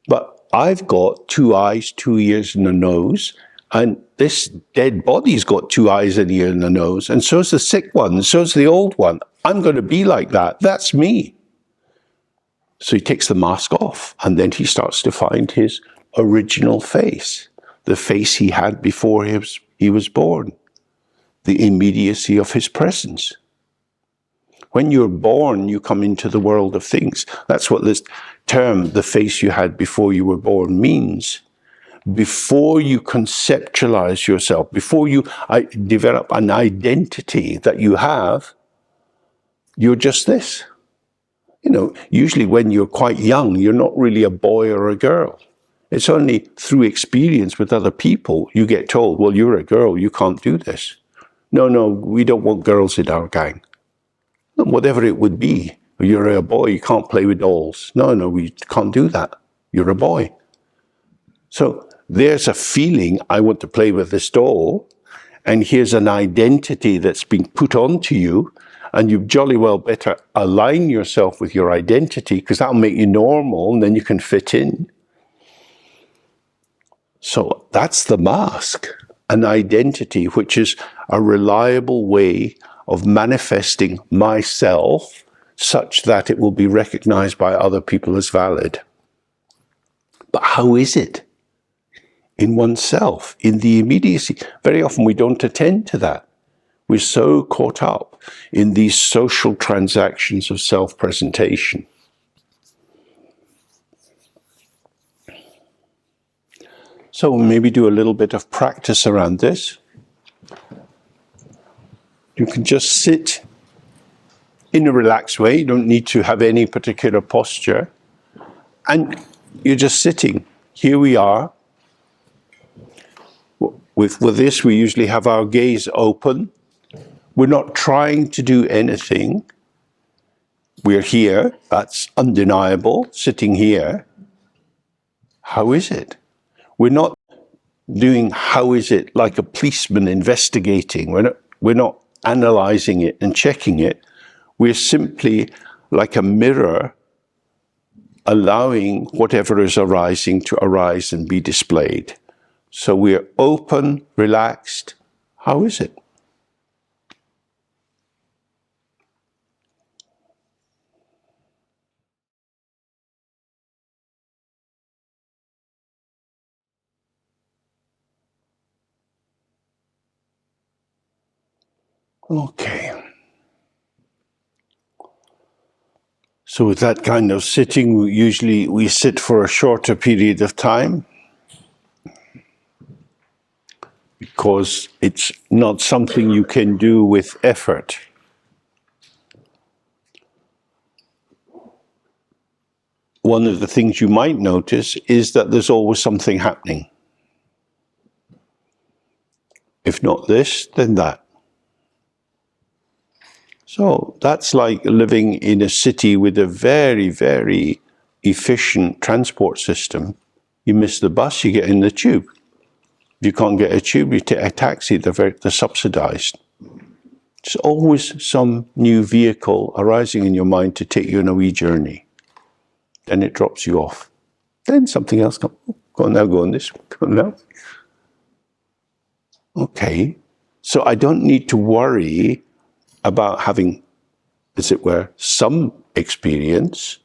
But I've got 2 eyes, 2 ears and a nose. And this dead body's got 2 eyes, an ear and a nose. And so's the sick one. And so's the old one. I'm going to be like that. That's me. So he takes the mask off. And then he starts to find his original face. The face he had before he was born. The immediacy of his presence. When you're born, you come into the world of things. That's what this term, the face you had before you were born, means. Before you conceptualize yourself, before you develop an identity that you have, you're just this. You know, usually when you're quite young, you're not really a boy or a girl. It's only through experience with other people you get told, well, you're a girl, you can't do this. No, we don't want girls in our gang. Whatever it would be. You're a boy, you can't play with dolls. No, we can't do that. You're a boy. So there's a feeling, I want to play with this doll, and here's an identity that's been put onto you, and you jolly well better align yourself with your identity, because that'll make you normal, and then you can fit in. So that's the mask, an identity which is a reliable way of manifesting myself such that it will be recognized by other people as valid. But how is it? In oneself, in the immediacy. Very often we don't attend to that. We're so caught up in these social transactions of self-presentation. So maybe do a little bit of practice around this. You can just sit in a relaxed way. You don't need to have any particular posture. And you're just sitting. Here we are. With this, we usually have our gaze open. We're not trying to do anything. We're here. That's undeniable, sitting here. How is it? We're not doing how is it like a policeman investigating. We're not analyzing it and checking it. We're simply like a mirror allowing whatever is arising to arise and be displayed. So we're open, relaxed. How is it? Okay. So with that kind of sitting, usually we sit for a shorter period of time because it's not something you can do with effort. One of the things you might notice is that there's always something happening. If not this, then that. So that's like living in a city with a very, very efficient transport system. You miss the bus, you get in the tube. If you can't get a tube, you take a taxi, they're subsidized. There's always some new vehicle arising in your mind to take you on a wee journey. Then it drops you off. Then something else comes. Go on now, go on this, go on now. Okay, so I don't need to worry about having, as it were, some experience.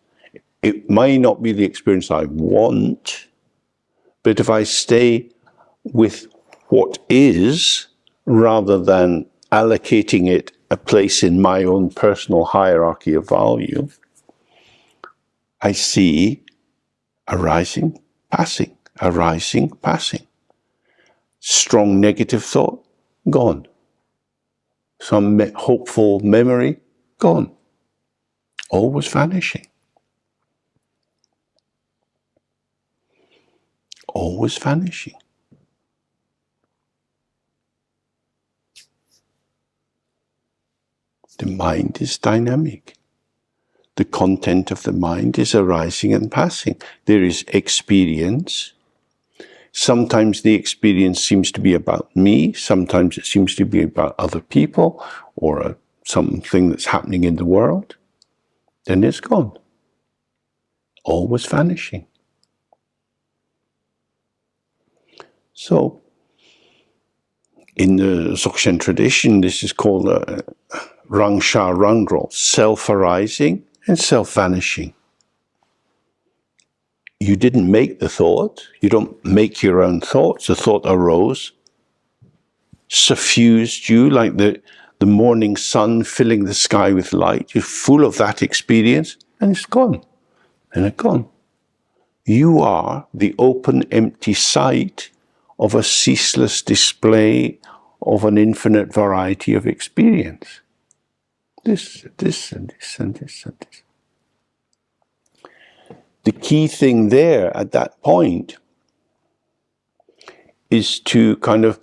It may not be the experience I want, but if I stay with what is, rather than allocating it a place in my own personal hierarchy of value, I see arising, passing, arising, passing. Strong negative thought, gone. Some hopeful memory, gone. Always vanishing. Always vanishing. The mind is dynamic. The content of the mind is arising and passing. There is experience. Sometimes the experience seems to be about me. Sometimes it seems to be about other people or something that's happening in the world. Then it's gone. Always vanishing. So, in the Dzogchen tradition, this is called Rangsha Rangro, self-arising and self-vanishing. You didn't make the thought. You don't make your own thoughts. The thought arose, suffused you like the morning sun filling the sky with light. You're full of that experience, and it's gone. And it's gone. You are the open, empty sight of a ceaseless display of an infinite variety of experience. This, and this, and this, and this, and this. The key thing there at that point is to kind of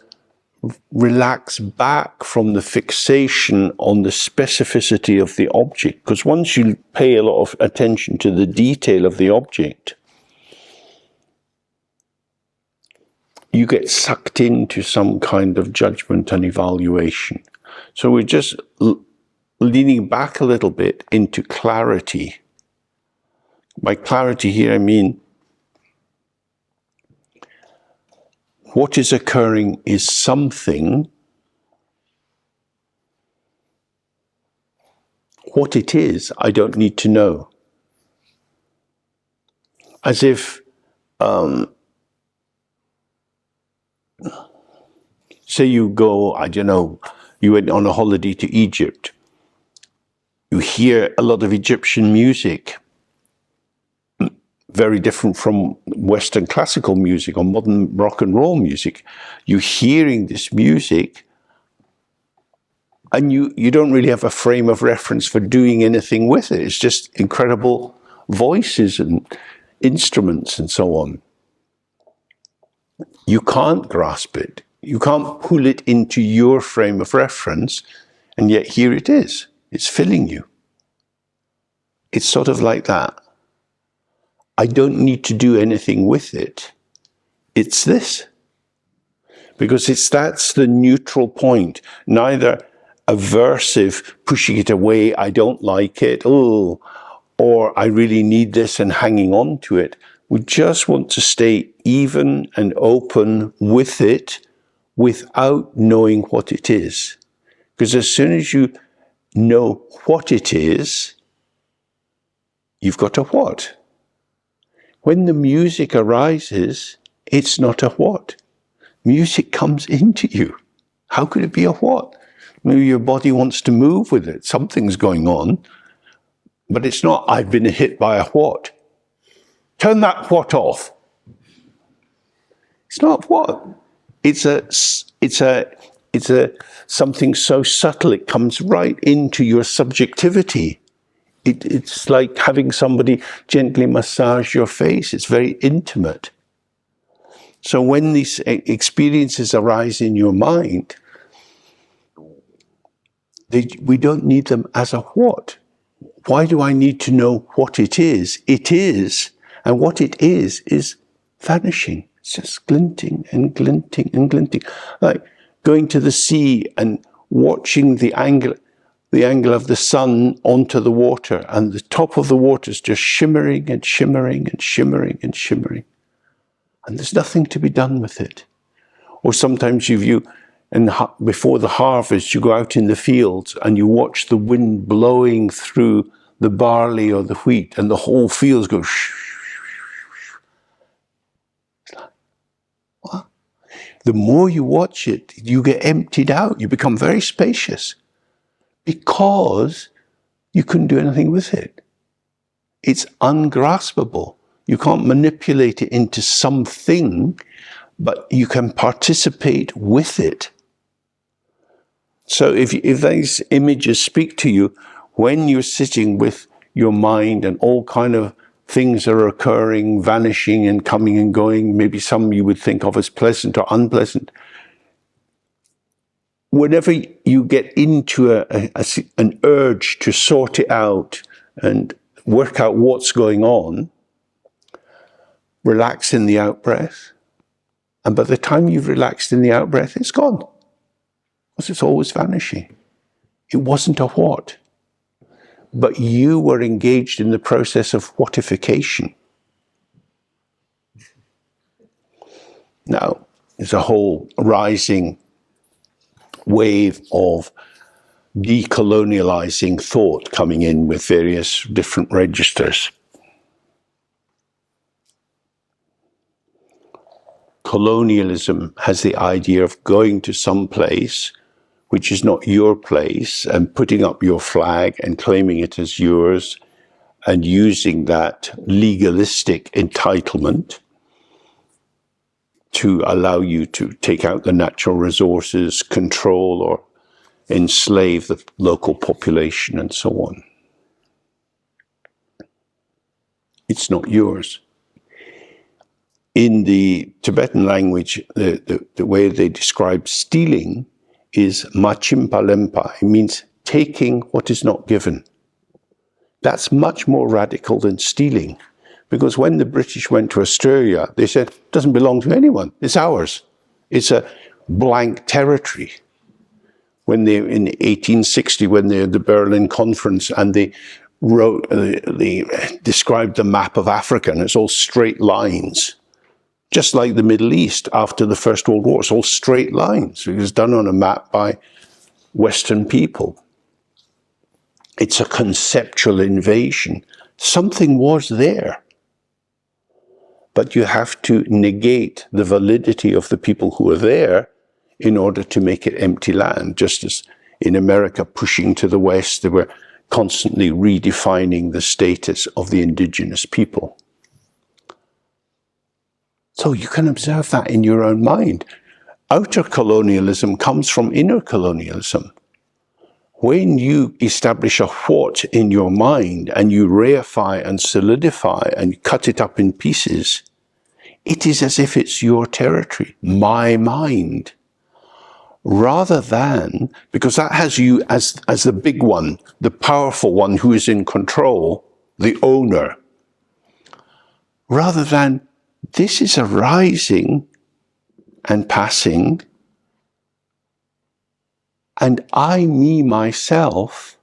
relax back from the fixation on the specificity of the object. Because once you pay a lot of attention to the detail of the object, you get sucked into some kind of judgment and evaluation. So we're just leaning back a little bit into clarity. By clarity here, I mean what is occurring is something. What it is, I don't need to know. As if, say you go, I don't know, you went on a holiday to Egypt. You hear a lot of Egyptian music. Very different from Western classical music or modern rock and roll music. You're hearing this music and you don't really have a frame of reference for doing anything with it. It's just incredible voices and instruments and so on. You can't grasp it. You can't pull it into your frame of reference, and yet here it is. It's filling you. It's sort of like that. I don't need to do anything with it. It's this. Because that's the neutral point. Neither aversive, pushing it away, I don't like it, or I really need this and hanging on to it. We just want to stay even and open with it without knowing what it is. Because as soon as you know what it is, you've got a what. When the music arises, it's not a what. Music comes into you. How could it be a what? Maybe your body wants to move with it. Something's going on. But it's not, I've been hit by a what. Turn that what off. It's not what. It's something so subtle, it comes right into your subjectivity. It's like having somebody gently massage your face. It's very intimate. So when these experiences arise in your mind, we don't need them as a what. Why do I need to know what it is? It is, and what it is vanishing. It's just glinting and glinting and glinting. Like going to the sea and watching the angle of the sun onto the water, and the top of the water is just shimmering and shimmering and shimmering and shimmering. And there's nothing to be done with it. Or sometimes before the harvest, you go out in the fields and you watch the wind blowing through the barley or the wheat, and the whole fields go shh. What? The more you watch it, you get emptied out. You become very spacious because you couldn't do anything with it. It's ungraspable. You can't manipulate it into something, but you can participate with it. So if these images speak to you, when you're sitting with your mind and all kind of things are occurring, vanishing and coming and going, maybe some you would think of as pleasant or unpleasant, whenever you get into an urge to sort it out and work out what's going on, relax in the out-breath. And by the time you've relaxed in the out-breath, it's gone. Because it's always vanishing. It wasn't a what. But you were engaged in the process of whatification. Now, there's a whole rising wave of decolonializing thought coming in with various different registers. Colonialism has the idea of going to some place which is not your place and putting up your flag and claiming it as yours and using that legalistic entitlement to allow you to take out the natural resources, control or enslave the local population and so on. It's not yours. In the Tibetan language, the way they describe stealing is machimpa lempa. It means taking what is not given. That's much more radical than stealing. Because when the British went to Australia, they said, it doesn't belong to anyone. It's ours. It's a blank territory. When they, in 1860, when they had the Berlin Conference, and they described the map of Africa, and it's all straight lines. Just like the Middle East after the First World War, it's all straight lines. It was done on a map by Western people. It's a conceptual invasion. Something was there. But you have to negate the validity of the people who are there in order to make it empty land. Just as in America, pushing to the West, they were constantly redefining the status of the indigenous people. So you can observe that in your own mind. Outer colonialism comes from inner colonialism. When you establish a what in your mind and you reify and solidify and cut it up in pieces, it is as if it's your territory, my mind. Rather than, because that has you as the big one, the powerful one who is in control, the owner. Rather than, this is arising and passing, and I, me, myself,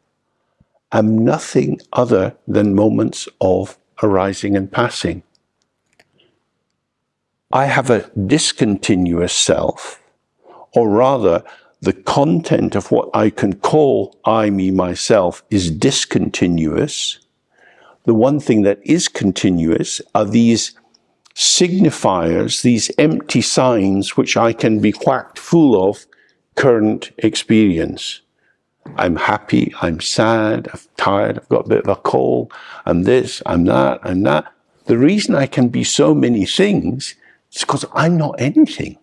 am nothing other than moments of arising and passing. I have a discontinuous self, or rather, the content of what I can call I, me, myself is discontinuous. The one thing that is continuous are these signifiers, these empty signs which I can be whacked full of current experience. I'm happy, I'm sad, I'm tired, I've got a bit of a cold, I'm this, I'm that, I'm that. The reason I can be so many things is because I'm not anything.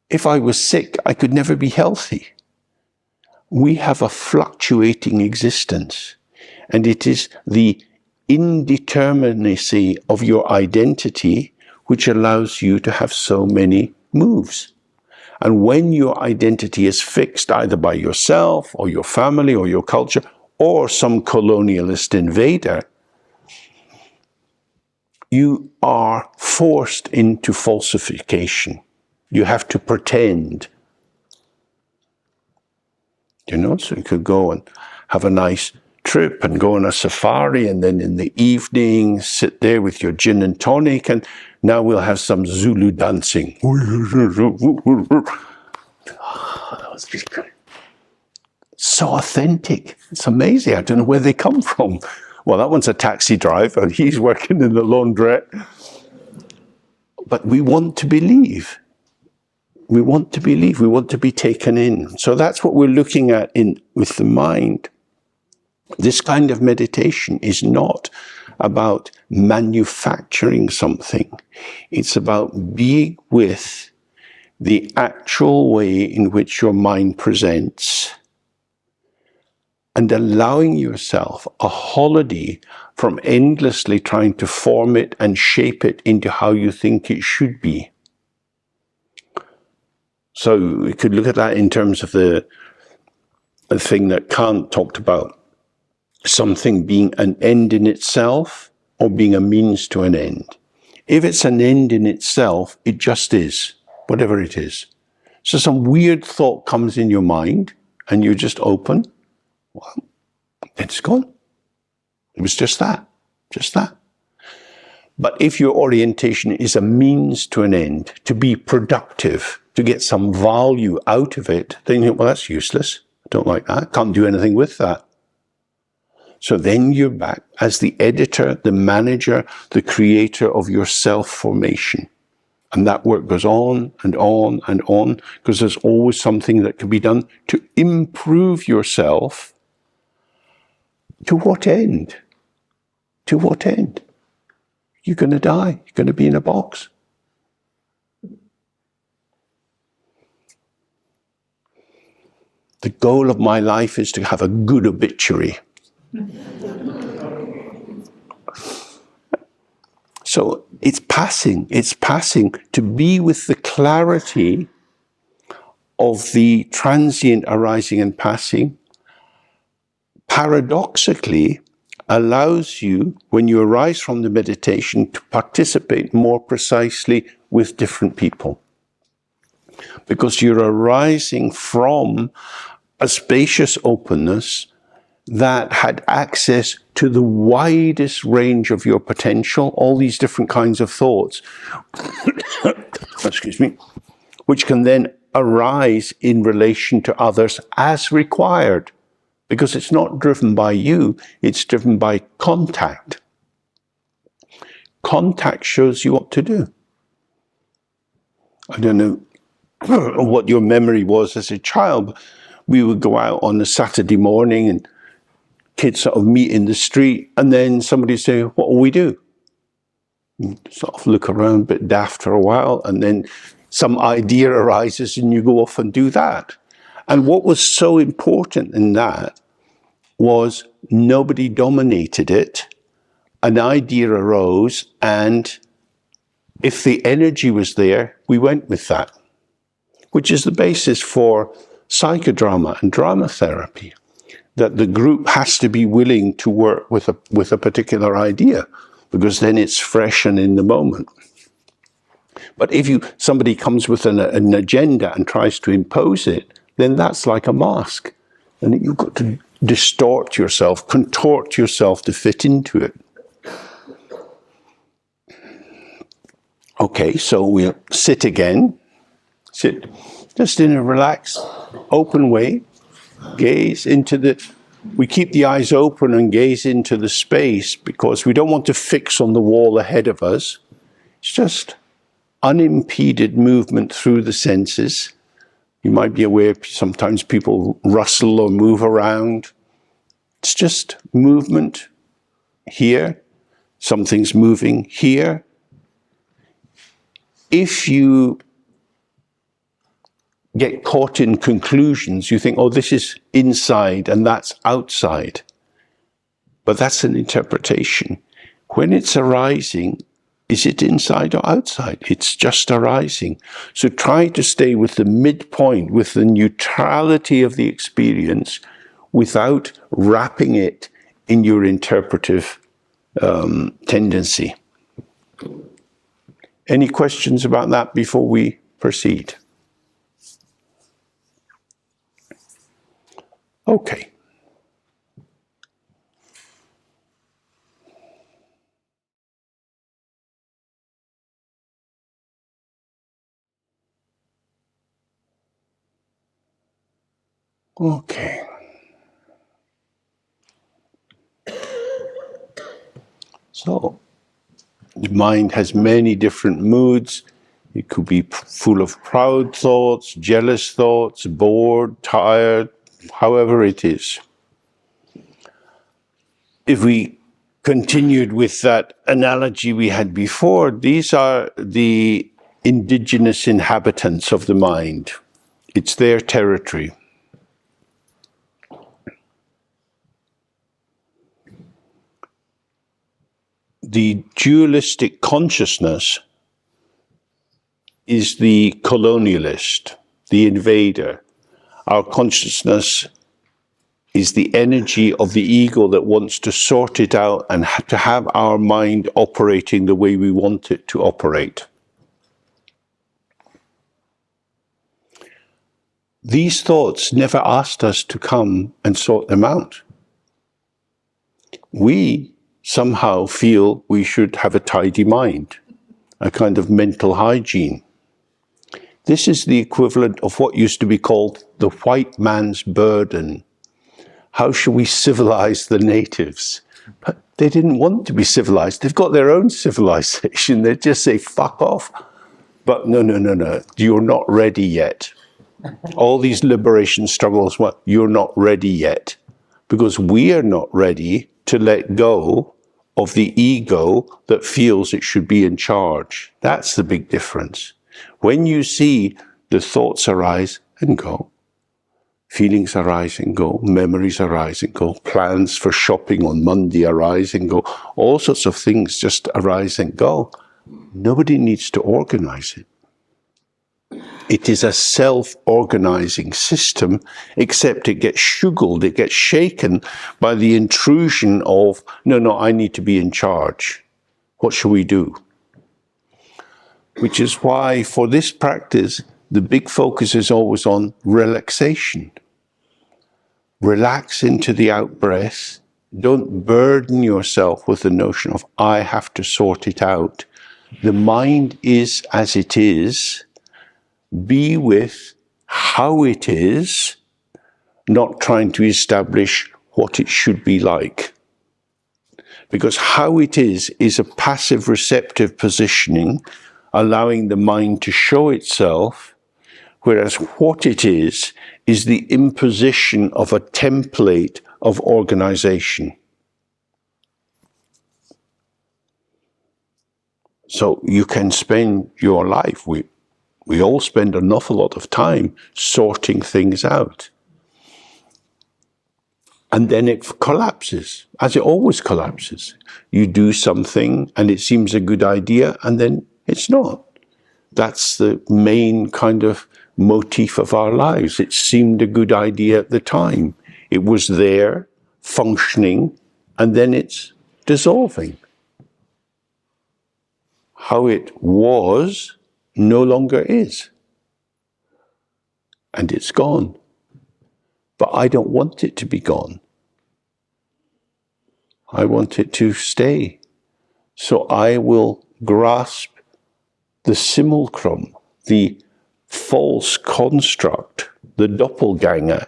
If I was sick, I could never be healthy. We have a fluctuating existence, and it is the indeterminacy of your identity which allows you to have so many moves. And when your identity is fixed either by yourself or your family or your culture or some colonialist invader, you are forced into falsification. You have to pretend. You know, so you could go and have a nice trip and go on a safari, and then in the evening sit there with your gin and tonic, and now we'll have some Zulu dancing. That was just so authentic. It's amazing. I don't know where they come from. Well, that one's a taxi driver, and he's working in the laundrette. But we want to believe. We want to believe. We want to be taken in. So that's what we're looking at with the mind. This kind of meditation is not about manufacturing something. It's about being with the actual way in which your mind presents and allowing yourself a holiday from endlessly trying to form it and shape it into how you think it should be. So we could look at that in terms of the thing that Kant talked about. Something being an end in itself or being a means to an end. If it's an end in itself, it just is, whatever it is. So some weird thought comes in your mind and you just open, well, it's gone. It was just that. But if your orientation is a means to an end, to be productive, to get some value out of it, then you think, well, that's useless. I don't like that. Can't do anything with that. So then you're back as the editor, the manager, the creator of your self-formation. And that work goes on and on and on, because there's always something that can be done to improve yourself. To what end? To what end? You're going to die. You're going to be in a box. The goal of my life is to have a good obituary. So it's passing to be with the clarity of the transient arising and passing. Paradoxically, allows you, when you arise from the meditation, to participate more precisely with different people. Because you're arising from a spacious openness that had access to the widest range of your potential, all these different kinds of thoughts, excuse me, which can then arise in relation to others as required, because it's not driven by you, it's driven by contact. Contact shows you what to do. I don't know what your memory was as a child, but we would go out on a Saturday morning and kids sort of meet in the street, and then somebody would say, what will we do? And sort of look around a bit daft for a while, and then some idea arises and you go off and do that. And what was so important in that was nobody dominated it. An idea arose, and if the energy was there, we went with that, which is the basis for psychodrama and drama therapy. That the group has to be willing to work with a particular idea, because then it's fresh and in the moment. But if somebody comes with an agenda and tries to impose it, then that's like a mask. And you've got to distort yourself, contort yourself to fit into it. Okay, so we'll sit again. Sit just in a relaxed, open way. Gaze into we keep the eyes open and gaze into the space, because we don't want to fix on the wall ahead of us. It's just unimpeded movement through the senses. You might be aware sometimes people rustle or move around. It's just movement here. Something's moving here. If you get caught in conclusions, you think, oh, this is inside and that's outside. But that's an interpretation. When it's arising, Is it inside or outside? It's just arising. So try to stay with the midpoint, with the neutrality of the experience, without wrapping it in your interpretive tendency. Any questions about that before we proceed? Okay. Okay. So, the mind has many different moods. It could be full of proud thoughts, jealous thoughts, bored, tired, however it is. If we continued with that analogy we had before, these are the indigenous inhabitants of the mind. It's their territory. The dualistic consciousness is the colonialist, the invader. Our consciousness is the energy of the ego that wants to sort it out and to have our mind operating the way we want it to operate. These thoughts never asked us to come and sort them out. We somehow feel we should have a tidy mind, a kind of mental hygiene. This is the equivalent of what used to be called the white man's burden. How should we civilize the natives? But they didn't want to be civilized. They've got their own civilization. They just say, fuck off. But no. You're not ready yet. All these liberation struggles, well, you're not ready yet. Because we are not ready to let go of the ego that feels it should be in charge. That's the big difference. When you see the thoughts arise and go, feelings arise and go, memories arise and go, plans for shopping on Monday arise and go, all sorts of things just arise and go. Nobody needs to organize it. It is a self-organizing system, except it gets shuggled, it gets shaken by the intrusion of, no, I need to be in charge. What shall we do? Which is why for this practice, the big focus is always on relaxation. Relax into the out-breath. Don't burden yourself with the notion of, I have to sort it out. The mind is as it is. Be with how it is, not trying to establish what it should be like. Because how it is a passive receptive positioning, allowing the mind to show itself, whereas what it is the imposition of a template of organization. So you can spend your life, we all spend an awful lot of time sorting things out. And then it collapses, as it always collapses. You do something and it seems a good idea and then it's not. That's the main kind of motif of our lives. It seemed a good idea at the time. It was there, functioning, and then it's dissolving. How it was no longer is. And it's gone. But I don't want it to be gone. I want it to stay. So I will grasp the simulacrum, the false construct, the doppelganger,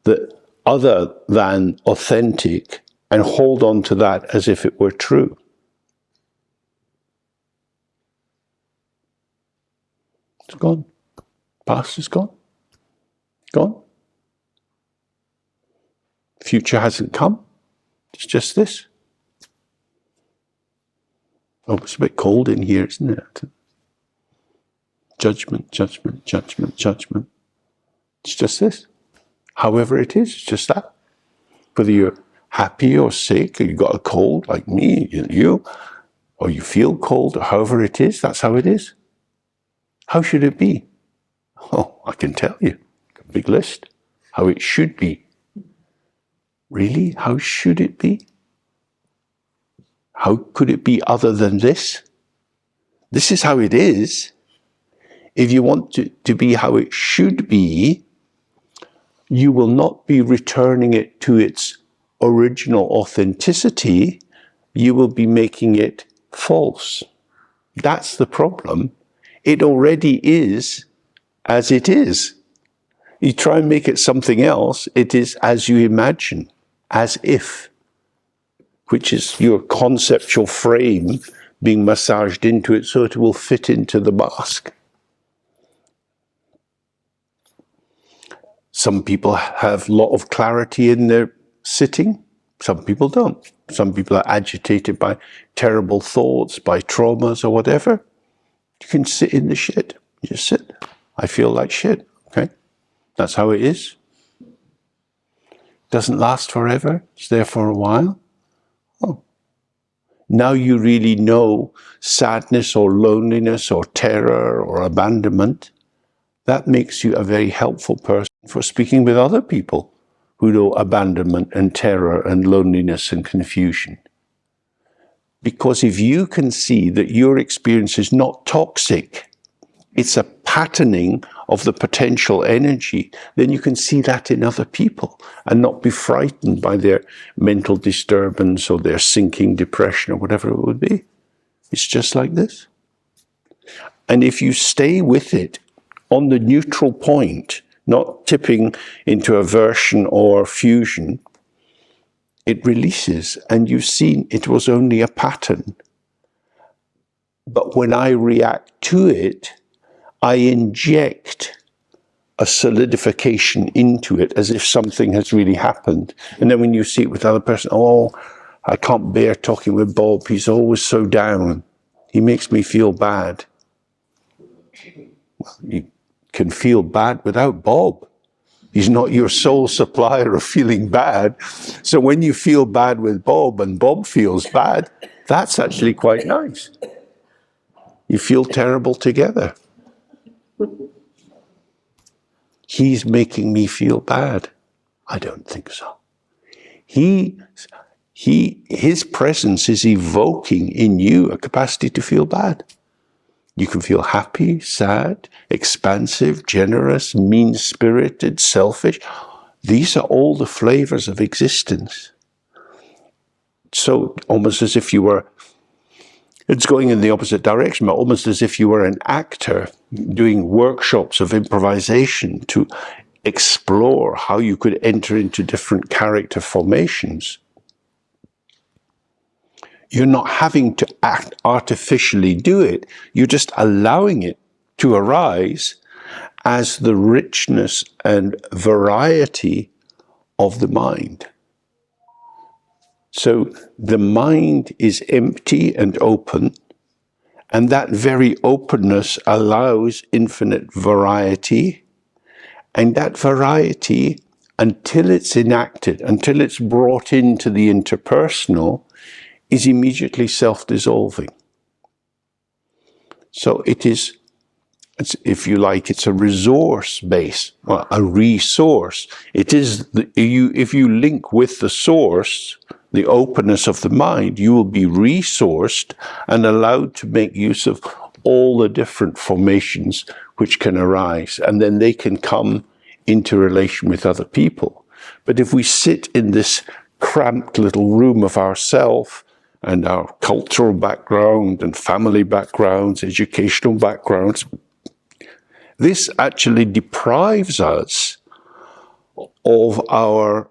the other than authentic, and hold on to that as if it were true. It's gone. Past is gone. Gone. Future hasn't come. It's just this. Oh, it's a bit cold in here, isn't it? Judgment, judgment, judgment, judgment. It's just this. However it is, it's just that. Whether you're happy or sick, or you've got a cold like me, you, or you feel cold, or however it is, that's how it is. How should it be? Oh, I can tell you. A big list. How it should be. Really? How should it be? How could it be other than this? This is how it is. If you want to be how it should be, you will not be returning it to its original authenticity. You will be making it false. That's the problem. It already is as it is. You try and make it something else, it is as you imagine, as if, which is your conceptual frame being massaged into it so it will fit into the mask. Some people have a lot of clarity in their sitting. Some people don't. Some people are agitated by terrible thoughts, by traumas or whatever. You can sit in the shit. You just sit. I feel like shit. Okay? That's how it is. Doesn't last forever. It's there for a while. Oh. Now you really know sadness or loneliness or terror or abandonment. That makes you a very helpful person for speaking with other people who know abandonment and terror and loneliness and confusion. Because if you can see that your experience is not toxic, it's a patterning of the potential energy, then you can see that in other people and not be frightened by their mental disturbance or their sinking depression or whatever it would be. It's just like this. And if you stay with it on the neutral point, not tipping into aversion or fusion, it releases, and you've seen it was only a pattern. But when I react to it, I inject a solidification into it as if something has really happened. And then when you see it with the other person, oh, I can't bear talking with Bob. He's always so down. He makes me feel bad. Well, you can feel bad without Bob. He's not your sole supplier of feeling bad. So when you feel bad with Bob and Bob feels bad, that's actually quite nice. You feel terrible together. He's making me feel bad. I don't think so. His presence is evoking in you a capacity to feel bad. You can feel happy, sad, expansive, generous, mean-spirited, selfish. These are all the flavors of existence. So almost as if you were, it's going in the opposite direction, but almost as if you were an actor doing workshops of improvisation to explore how you could enter into different character formations. You're not having to act artificially do it. You're just allowing it to arise as the richness and variety of the mind. So the mind is empty and open, and that very openness allows infinite variety. And that variety, until it's enacted, until it's brought into the interpersonal, is immediately self-dissolving. So it is, if you like, it's a resource base, or a resource. It is, if you link with the source, the openness of the mind, you will be resourced and allowed to make use of all the different formations which can arise, and then they can come into relation with other people. But if we sit in this cramped little room of ourself, and our cultural background and family backgrounds, educational backgrounds, this actually deprives us of our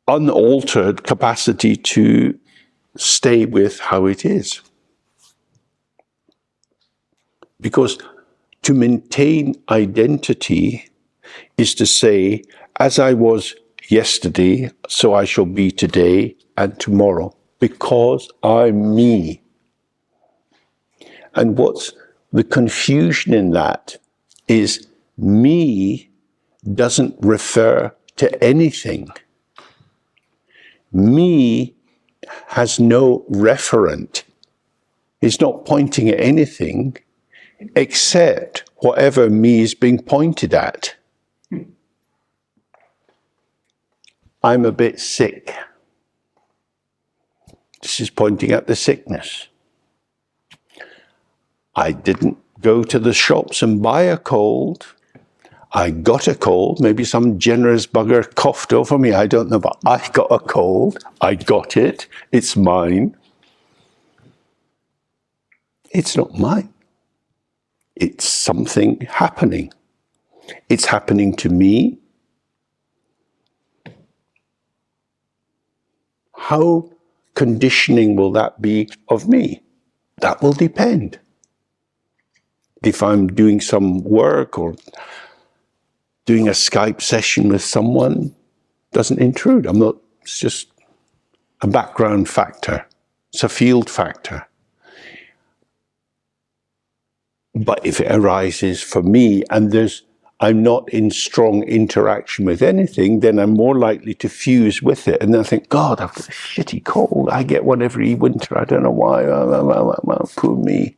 unaltered capacity to stay with how it is. Because to maintain identity is to say, as I was yesterday, so I shall be today and tomorrow. Because I'm me. And what's the confusion in that is me doesn't refer to anything. Me has no referent. It's not pointing at anything except whatever me is being pointed at. I'm a bit sick. This is pointing at the sickness. I didn't go to the shops and buy a cold. I got a cold. Maybe some generous bugger coughed over me. I don't know, but I got a cold. I got it. It's mine. It's not mine. It's something happening. It's happening to me. How conditioning will that be of me? That will depend. If I'm doing some work or doing a Skype session with someone, doesn't intrude. It's just a background factor. It's a field factor. But if it arises for me and I'm not in strong interaction with anything, then I'm more likely to fuse with it. And then I think, God, I've got a shitty cold. I get one every winter. I don't know why. Poor me.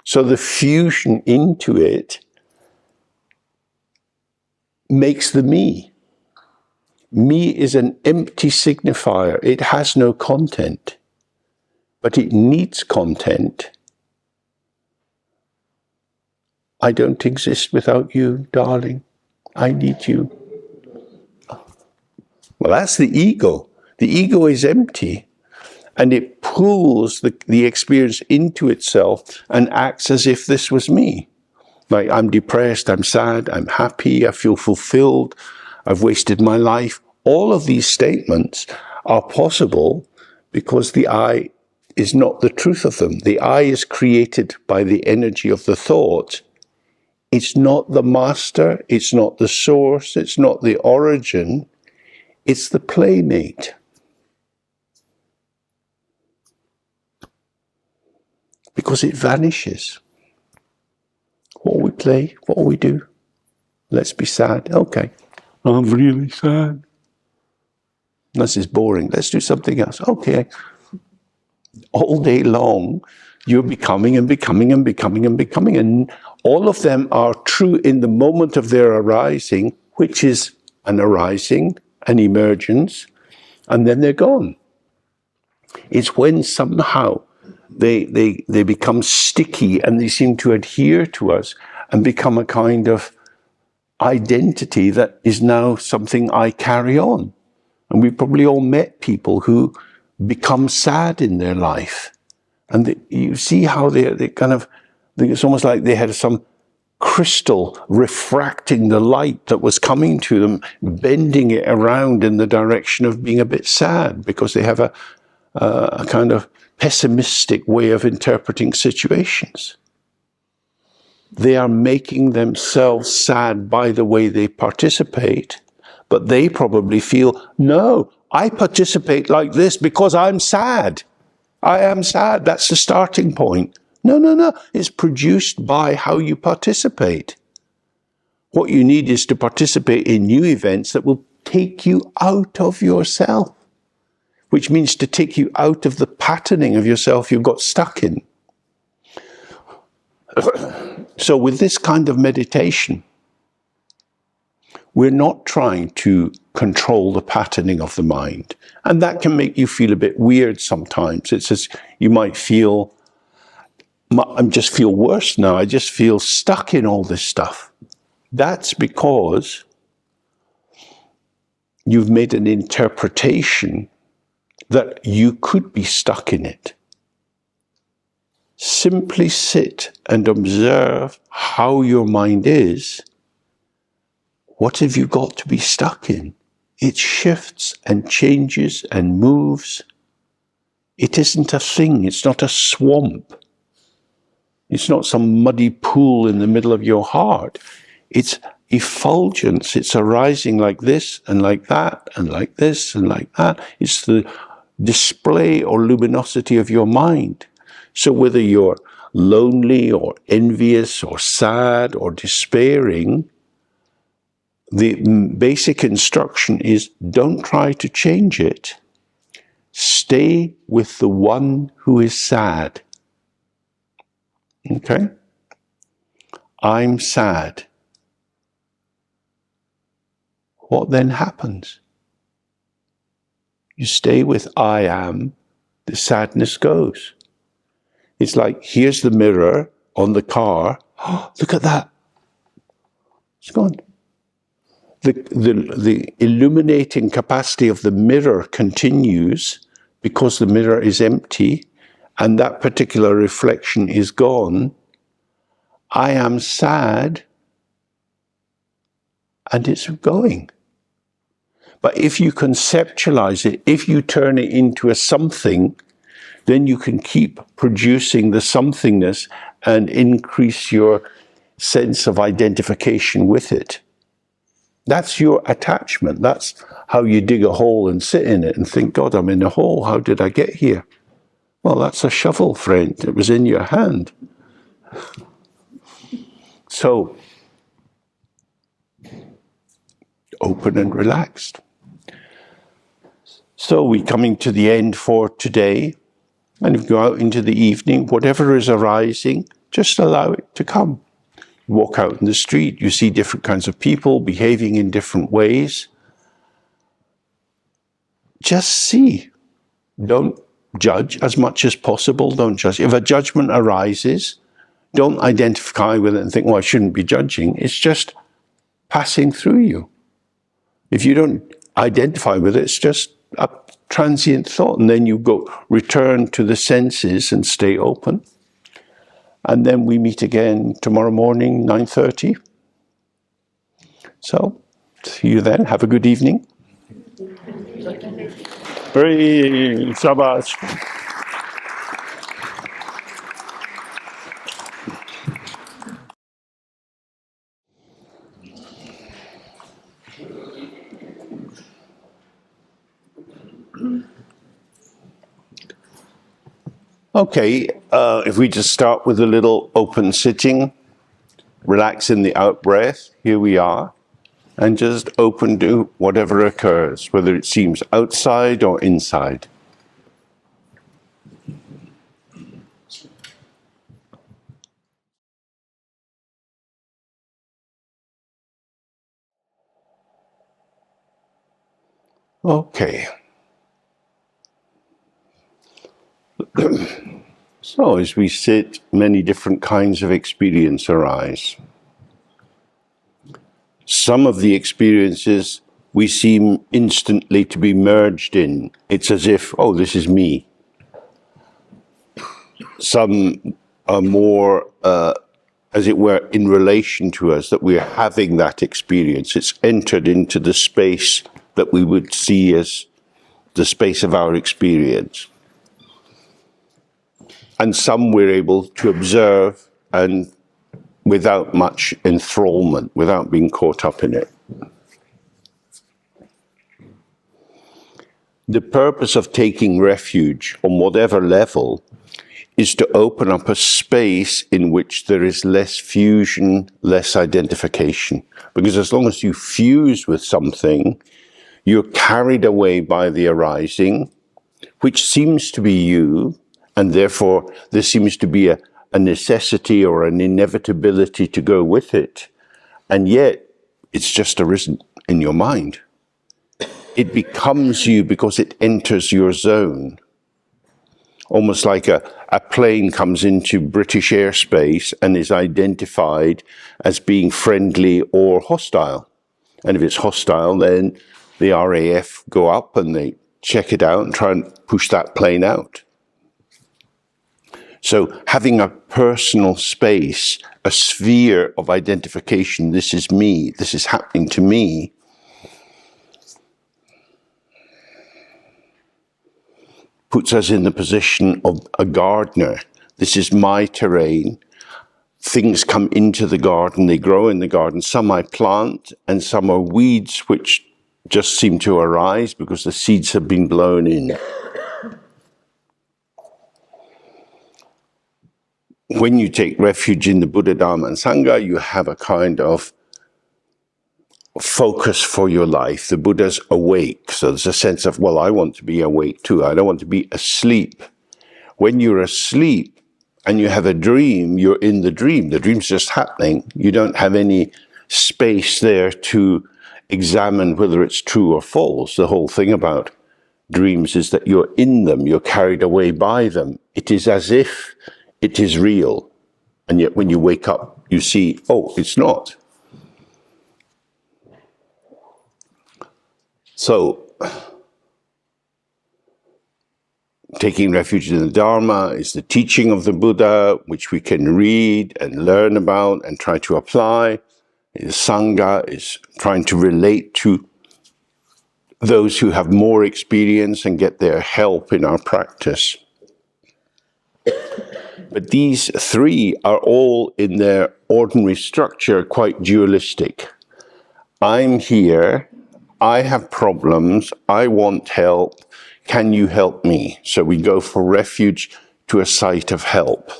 So the fusion into it makes the me. Me is an empty signifier. It has no content, but it needs content. I don't exist without you, darling. I need you. Well, that's the ego. The ego is empty, and it pulls the experience into itself and acts as if this was me. Like, I'm depressed, I'm sad, I'm happy, I feel fulfilled, I've wasted my life. All of these statements are possible because the I is not the truth of them. The I is created by the energy of the thought. It's not the master, it's not the source, it's not the origin, it's the playmate. Because it vanishes. What will we play? What will we do? Let's be sad. Okay. I'm really sad. This is boring. Let's do something else. Okay. All day long, you're becoming and becoming and becoming and becoming. And all of them are true in the moment of their arising, which is an arising, an emergence, and then they're gone. It's when somehow they become sticky and they seem to adhere to us and become a kind of identity that is now something I carry on. And we've probably all met people who become sad in their life. And you see how they kind of, it's almost like they had some crystal refracting the light that was coming to them, bending it around in the direction of being a bit sad because they have a kind of pessimistic way of interpreting situations. They are making themselves sad by the way they participate, but they probably feel, no, I participate like this because I'm sad. I am sad. That's the starting point. No. It's produced by how you participate. What you need is to participate in new events that will take you out of yourself, which means to take you out of the patterning of yourself you've got stuck in. So with this kind of meditation, we're not trying to control the patterning of the mind. And that can make you feel a bit weird sometimes. It's as you might feel, I just feel worse now. I just feel stuck in all this stuff. That's because you've made an interpretation that you could be stuck in it. Simply sit and observe how your mind is. What have you got to be stuck in? It shifts and changes and moves. It isn't a thing. It's not a swamp. It's not some muddy pool in the middle of your heart. It's effulgence. It's arising like this and like that and like this and like that. It's the display or luminosity of your mind. So whether you're lonely or envious or sad or despairing, the basic instruction is don't try to change it. stay with the one who is sad. Okay? I'm sad. What then happens? You stay with I am, the sadness goes. It's like, here's the mirror on the car. Oh, look at that. It's gone. The illuminating capacity of the mirror continues because the mirror is empty and that particular reflection is gone. I am sad and it's going. But if you conceptualize it, if you turn it into a something, then you can keep producing the somethingness and increase your sense of identification with it. That's your attachment. That's how you dig a hole and sit in it and think, God, I'm in a hole. How did I get here? Well, that's a shovel, friend. It was in your hand. So, open and relaxed. So we're coming to the end for today. And if you go out into the evening, whatever is arising, just allow it to come. You walk out in the street, you see different kinds of people behaving in different ways. Just see. Don't judge as much as possible. Don't judge. If a judgment arises, don't identify with it and think, well, I shouldn't be judging. It's just passing through you. If you don't identify with it, it's just a transient thought, and then you return to the senses and stay open. And then we meet again tomorrow morning, 9:30. So, see you then. Have a good evening. Hey, Shabash. Okay, if we just start with a little open sitting, relax in the out breath, here we are, and just open to whatever occurs, whether it seems outside or inside. Okay. So as we sit, many different kinds of experience arise. Some of the experiences we seem instantly to be merged in. It's as if, oh, this is me. Some are more, as it were, in relation to us, that we're having that experience. It's entered into the space that we would see as the space of our experience. And some we're able to observe and without much enthrallment, without being caught up in it. The purpose of taking refuge on whatever level is to open up a space in which there is less fusion, less identification. Because as long as you fuse with something, you're carried away by the arising, which seems to be you, and therefore there seems to be a necessity or an inevitability to go with it. And yet, it's just arisen in your mind. It becomes you because it enters your zone. Almost like a plane comes into British airspace and is identified as being friendly or hostile. And if it's hostile, then the RAF go up and they check it out and try and push that plane out. So having a personal space, a sphere of identification, this is me, this is happening to me, puts us in the position of a gardener. This is my terrain. Things come into the garden, they grow in the garden. Some I plant and some are weeds which just seem to arise because the seeds have been blown in. When you take refuge in the Buddha, Dharma and Sangha, you have a kind of focus for your life. The Buddha's awake. So there's a sense of, well, I want to be awake too. I don't want to be asleep. When you're asleep and you have a dream, you're in the dream. The dream's just happening. You don't have any space there to examine whether it's true or false. The whole thing about dreams is that you're in them, you're carried away by them. It is as if it is real. And yet when you wake up, you see, oh, it's not. So, taking refuge in the Dharma is the teaching of the Buddha, which we can read and learn about and try to apply. The Sangha is trying to relate to those who have more experience and get their help in our practice. But these three are all in their ordinary structure quite dualistic. I'm here, I have problems, I want help, can you help me? So we go for refuge to a site of help.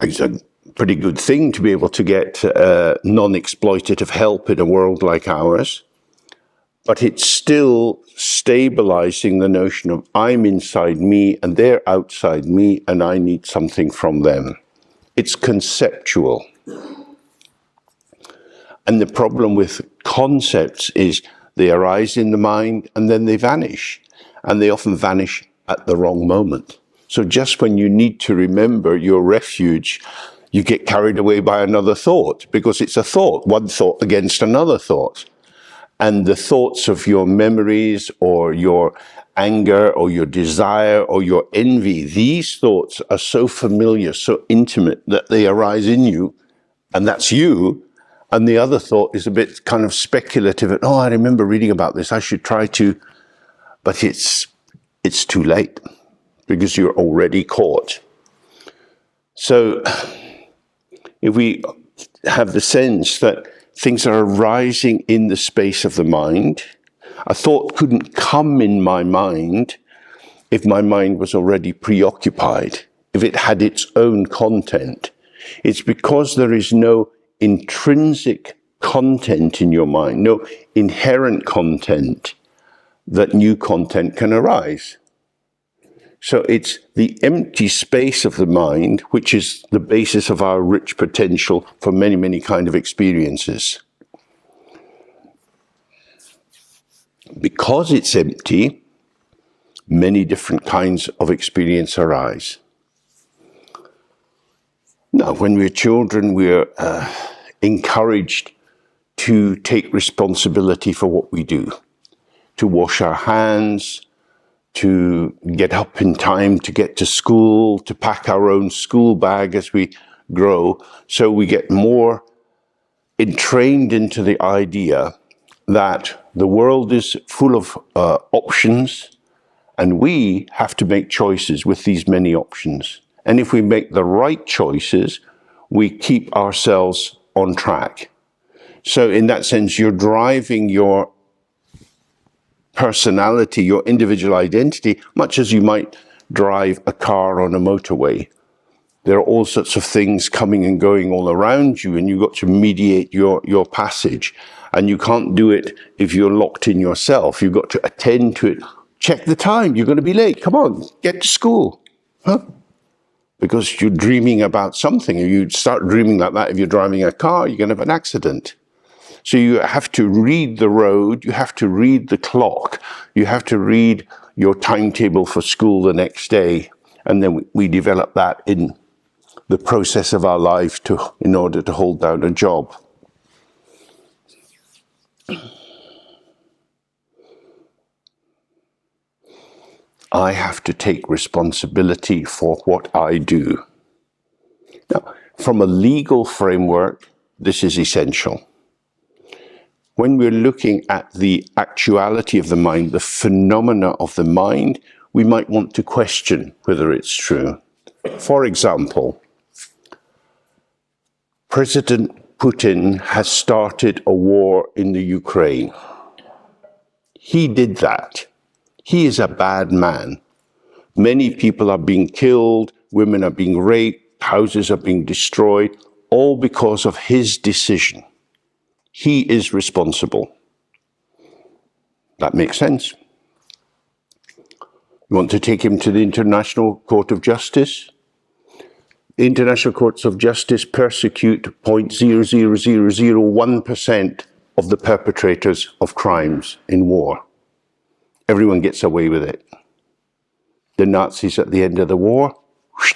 It's a pretty good thing to be able to get non-exploitative help in a world like ours. But it's still stabilizing the notion of I'm inside me and they're outside me and I need something from them. It's conceptual. And the problem with concepts is they arise in the mind and then they vanish. And they often vanish at the wrong moment. So just when you need to remember your refuge, you get carried away by another thought because it's a thought, one thought against another thought. And the thoughts of your memories or your anger or your desire or your envy, these thoughts are so familiar, so intimate that they arise in you, and that's you. And the other thought is a bit kind of speculative. Oh, I remember reading about this. I should try to, but it's too late because you're already caught. So if we have the sense that things are arising in the space of the mind. A thought couldn't come in my mind if my mind was already preoccupied, if it had its own content. It's because there is no intrinsic content in your mind, no inherent content, that new content can arise. So it's the empty space of the mind, which is the basis of our rich potential for many, many kinds of experiences. Because it's empty, many different kinds of experience arise. Now, when we're children, we're encouraged to take responsibility for what we do, to wash our hands, to get up in time to get to school, to pack our own school bag as we grow. So we get more entrained into the idea that the world is full of options and we have to make choices with these many options. And if we make the right choices, we keep ourselves on track. So in that sense, you're driving your personality, your individual identity, much as you might drive a car on a motorway. There are all sorts of things coming and going all around you, and you've got to mediate your passage. And you can't do it if you're locked in yourself. You've got to attend to it. Check the time. You're going to be late. Come on, get to school. Huh? Because you're dreaming about something. And you start dreaming like that if you're driving a car, you're going to have an accident. So you have to read the road, you have to read the clock, you have to read your timetable for school the next day, and then we develop that in the process of our life in order to hold down a job. I have to take responsibility for what I do. Now, from a legal framework, this is essential. When we're looking at the actuality of the mind, the phenomena of the mind, we might want to question whether it's true. For example, President Putin has started a war in the Ukraine. He did that. He is a bad man. Many people are being killed, women are being raped, houses are being destroyed, all because of his decision. he is responsible. That makes sense. You want to take him to the International Court of Justice? The International Courts of Justice persecute 0.00001% of the perpetrators of crimes in war. Everyone gets away with it. The Nazis at the end of the war, whoosh,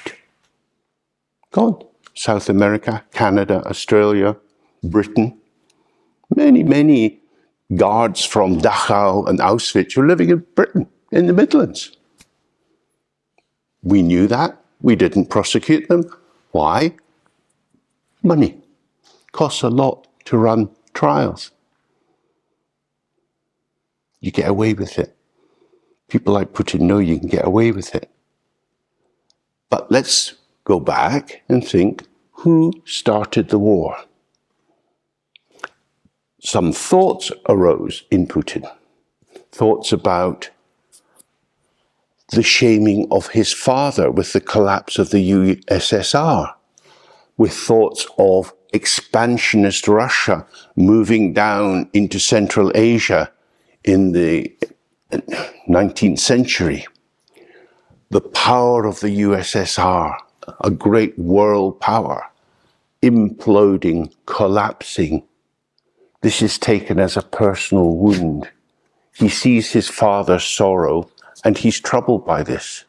gone. South America, Canada, Australia, Britain. Many guards from Dachau and Auschwitz were living in Britain, in the Midlands. We knew that. We didn't prosecute them. Why? Money. Costs a lot to run trials. You get away with it. People like Putin know you can get away with it. But let's go back and think, who started the war? Some thoughts arose in Putin. Thoughts about the shaming of his father with the collapse of the USSR, with thoughts of expansionist Russia moving down into Central Asia in the 19th century. The power of the USSR, a great world power, imploding, collapsing. This is taken as a personal wound. He sees his father's sorrow and he's troubled by this.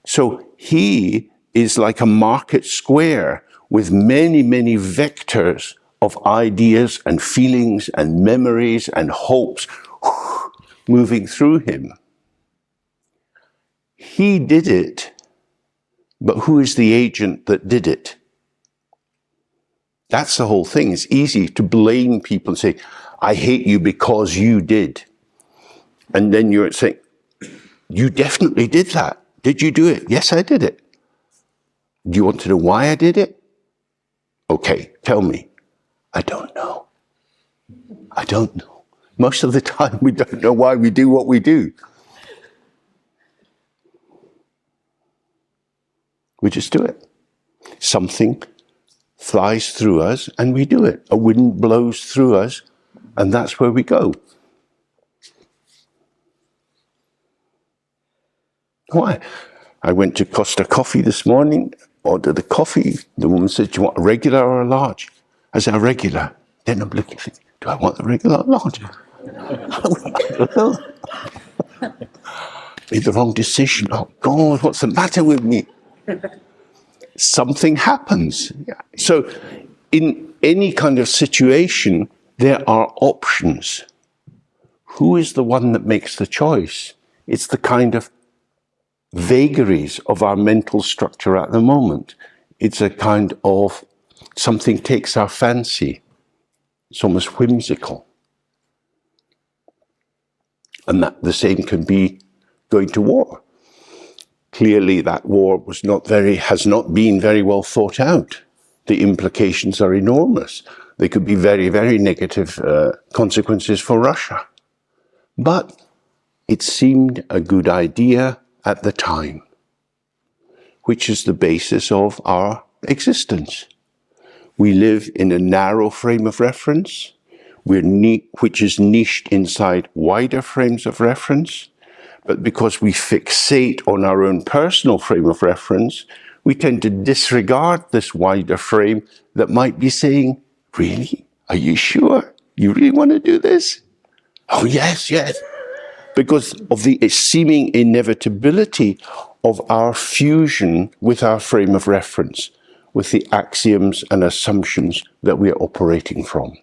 So he is like a market square with many vectors of ideas and feelings and memories and hopes moving through him. He did it, but who is the agent that did it? That's the whole thing. It's easy to blame people and say, I hate you because you did. And then you're saying, you definitely did that. Did you do it? Yes, I did it. Do you want to know why I did it? Okay, tell me. I don't know. I don't know. Most of the time we don't know why we do what we do. We just do it. Something flies through us and we do it. A wind blows through us and that's where we go. Why? I went to Costa Coffee this morning, ordered a coffee. The woman said, do you want a regular or a large? I said, a regular. Then I'm looking, thinking, do I want the regular or large? Made the wrong decision. Oh God, what's the matter with me? Something happens. So in any kind of situation, there are options. Who is the one that makes the choice? It's the kind of vagaries of our mental structure at the moment. It's a kind of something takes our fancy. It's almost whimsical. And that the same can be going to war. Clearly that war has not been very well thought out. The implications are enormous. There could be very negative consequences for Russia. But it seemed a good idea at the time, which is the basis of our existence. We live in a narrow frame of reference, which is niched inside wider frames of reference, but because we fixate on our own personal frame of reference, we tend to disregard this wider frame that might be saying, really? Are you sure? You really want to do this? Oh, yes. Because of the seeming inevitability of our fusion with our frame of reference, with the axioms and assumptions that we are operating from.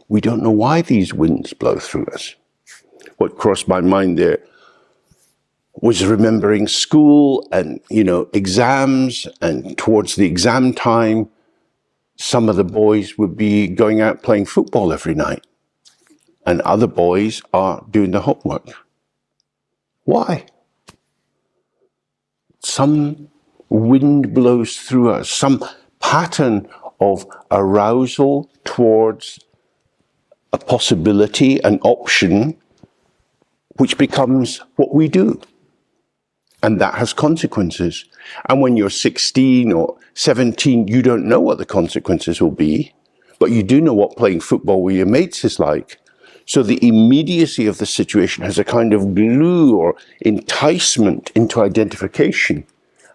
We don't know why these winds blow through us. What crossed my mind there was remembering school and, exams, and towards the exam time, some of the boys would be going out playing football every night, and other boys are doing the homework. Why? Some wind blows through us, some pattern of arousal towards a possibility, an option, which becomes what we do. And that has consequences. And when you're 16 or 17, you don't know what the consequences will be, but you do know what playing football with your mates is like. So the immediacy of the situation has a kind of glue or enticement into identification.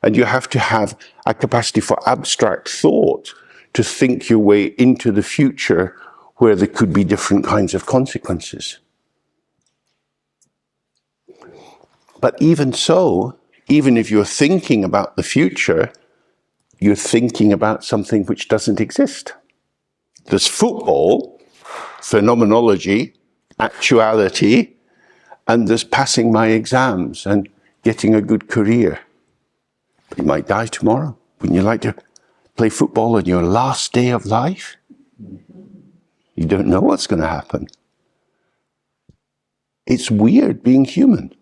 And you have to have a capacity for abstract thought to think your way into the future where there could be different kinds of consequences. But even so, even if you're thinking about the future, you're thinking about something which doesn't exist. There's football, phenomenology, actuality, and there's passing my exams and getting a good career. But you might die tomorrow. Wouldn't you like to play football on your last day of life? You don't know what's going to happen. It's weird being human.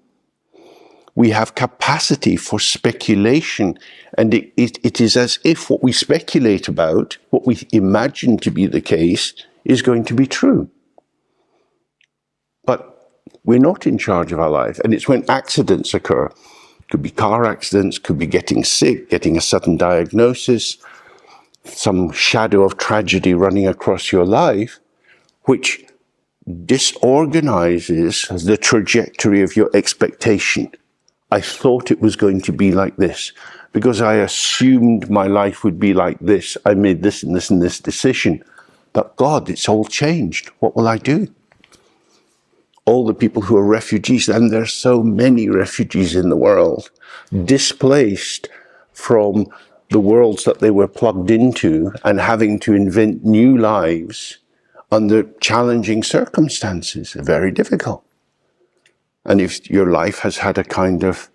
We have capacity for speculation, and it is as if what we speculate about, what we imagine to be the case, is going to be true. But we're not in charge of our life, and it's when accidents occur. Could be car accidents, could be getting sick, getting a sudden diagnosis, some shadow of tragedy running across your life, which disorganizes the trajectory of your expectation. I thought it was going to be like this. Because I assumed my life would be like this, I made this and this and this decision. But God, it's all changed. What will I do? All the people who are refugees, and there's so many refugees in the world, displaced from the worlds that they were plugged into and having to invent new lives under challenging circumstances, very difficult. And if your life has had a kind of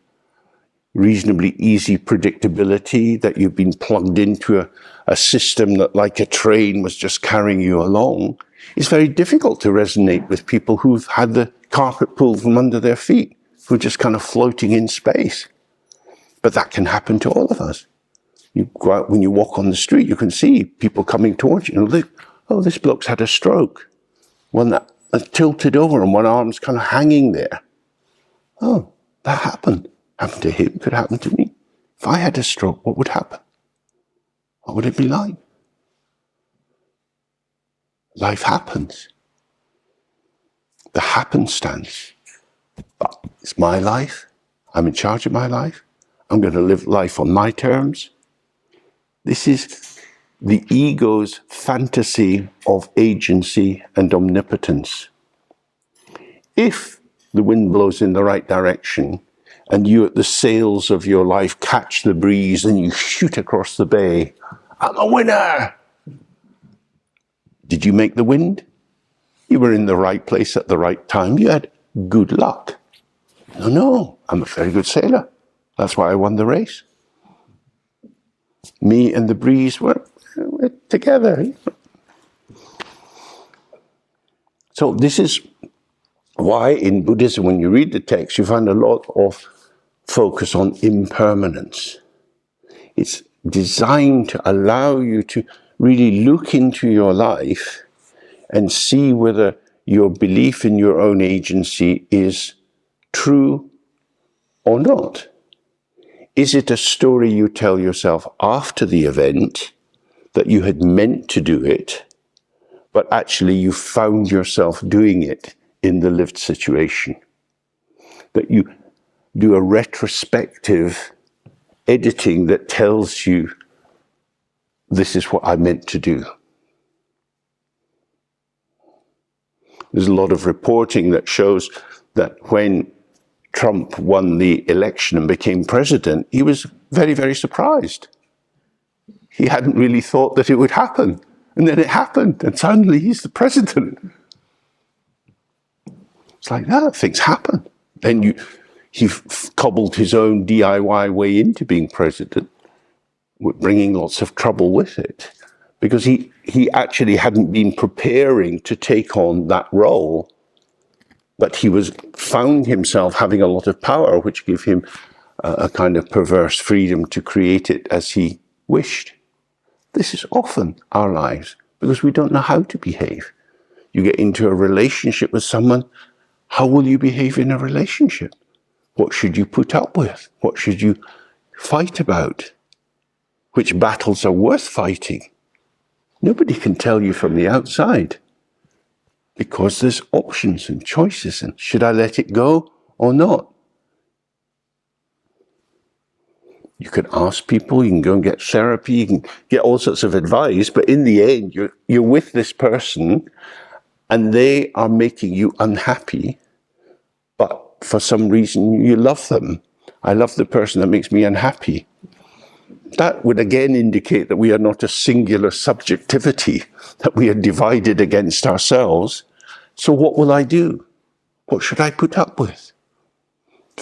reasonably easy predictability, that you've been plugged into a system that, like a train, was just carrying you along, it's very difficult to resonate with people who've had the carpet pulled from under their feet, who are just kind of floating in space. But that can happen to all of us. You go out, when you walk on the street, you can see people coming towards you and look, oh, this bloke's had a stroke. One that tilted over and one arm's kind of hanging there. Oh, that happened. Happened to him, could happen to me. If I had a stroke, what would happen? What would it be like? Life happens. The happenstance. But it's my life. I'm in charge of my life. I'm going to live life on my terms. This is the ego's fantasy of agency and omnipotence. If the wind blows in the right direction, and you at the sails of your life catch the breeze and you shoot across the bay, I'm a winner! Did you make the wind? You were in the right place at the right time. You had good luck. No, I'm a very good sailor. That's why I won the race. Me and the breeze were together. So this is why in Buddhism, when you read the text, you find a lot of focus on impermanence. It's designed to allow you to really look into your life and see whether your belief in your own agency is true or not. Is it a story you tell yourself after the event that you had meant to do it, but actually you found yourself doing it in the lived situation? That you do a retrospective editing that tells you, this is what I meant to do. There's a lot of reporting that shows that when Trump won the election and became president, he was very, very surprised. He hadn't really thought that it would happen. And then it happened, and suddenly he's the president. It's like that, things happen. Then he cobbled his own DIY way into being president, bringing lots of trouble with it, because he actually hadn't been preparing to take on that role, but he found himself having a lot of power, which gave him a kind of perverse freedom to create it as he wished. This is often our lives, because we don't know how to behave. You get into a relationship with someone, How will you behave in a relationship? What should you put up with? What should you fight about? Which battles are worth fighting? Nobody can tell you from the outside, because there's options and choices, and should I let it go or not? You can ask people, you can go and get therapy, you can get all sorts of advice, but in the end, you're with this person and they are making you unhappy, but for some reason you love them. I love the person that makes me unhappy. That would again indicate that we are not a singular subjectivity, that we are divided against ourselves. So what will I do? What should I put up with?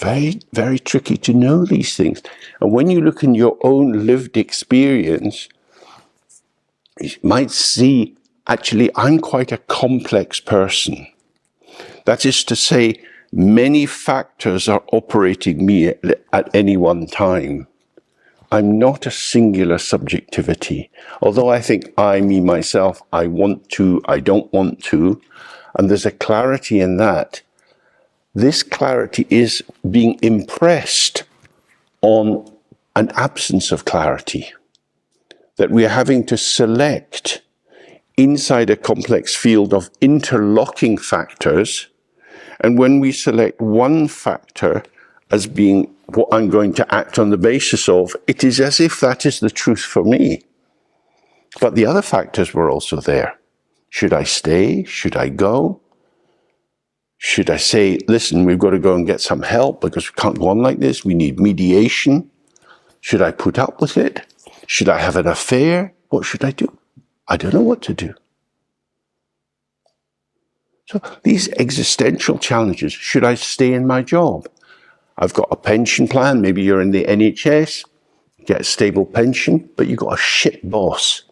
Very, very tricky to know these things. And when you look in your own lived experience, you might see, actually, I'm quite a complex person. That is to say, many factors are operating me at any one time. I'm not a singular subjectivity. Although I think I, me, myself, I want to, I don't want to, and there's a clarity in that. This clarity is being impressed on an absence of clarity, that we are having to select inside a complex field of interlocking factors, and when we select one factor as being what I'm going to act on the basis of, it is as if that is the truth for me. But the other factors were also there. Should I stay? Should I go? Should I say, listen, we've got to go and get some help because we can't go on like this. We need mediation. Should I put up with it? Should I have an affair? What should I do? I don't know what to do. So these existential challenges, should I stay in my job? I've got a pension plan. Maybe you're in the NHS, get a stable pension, but you've got a shit boss.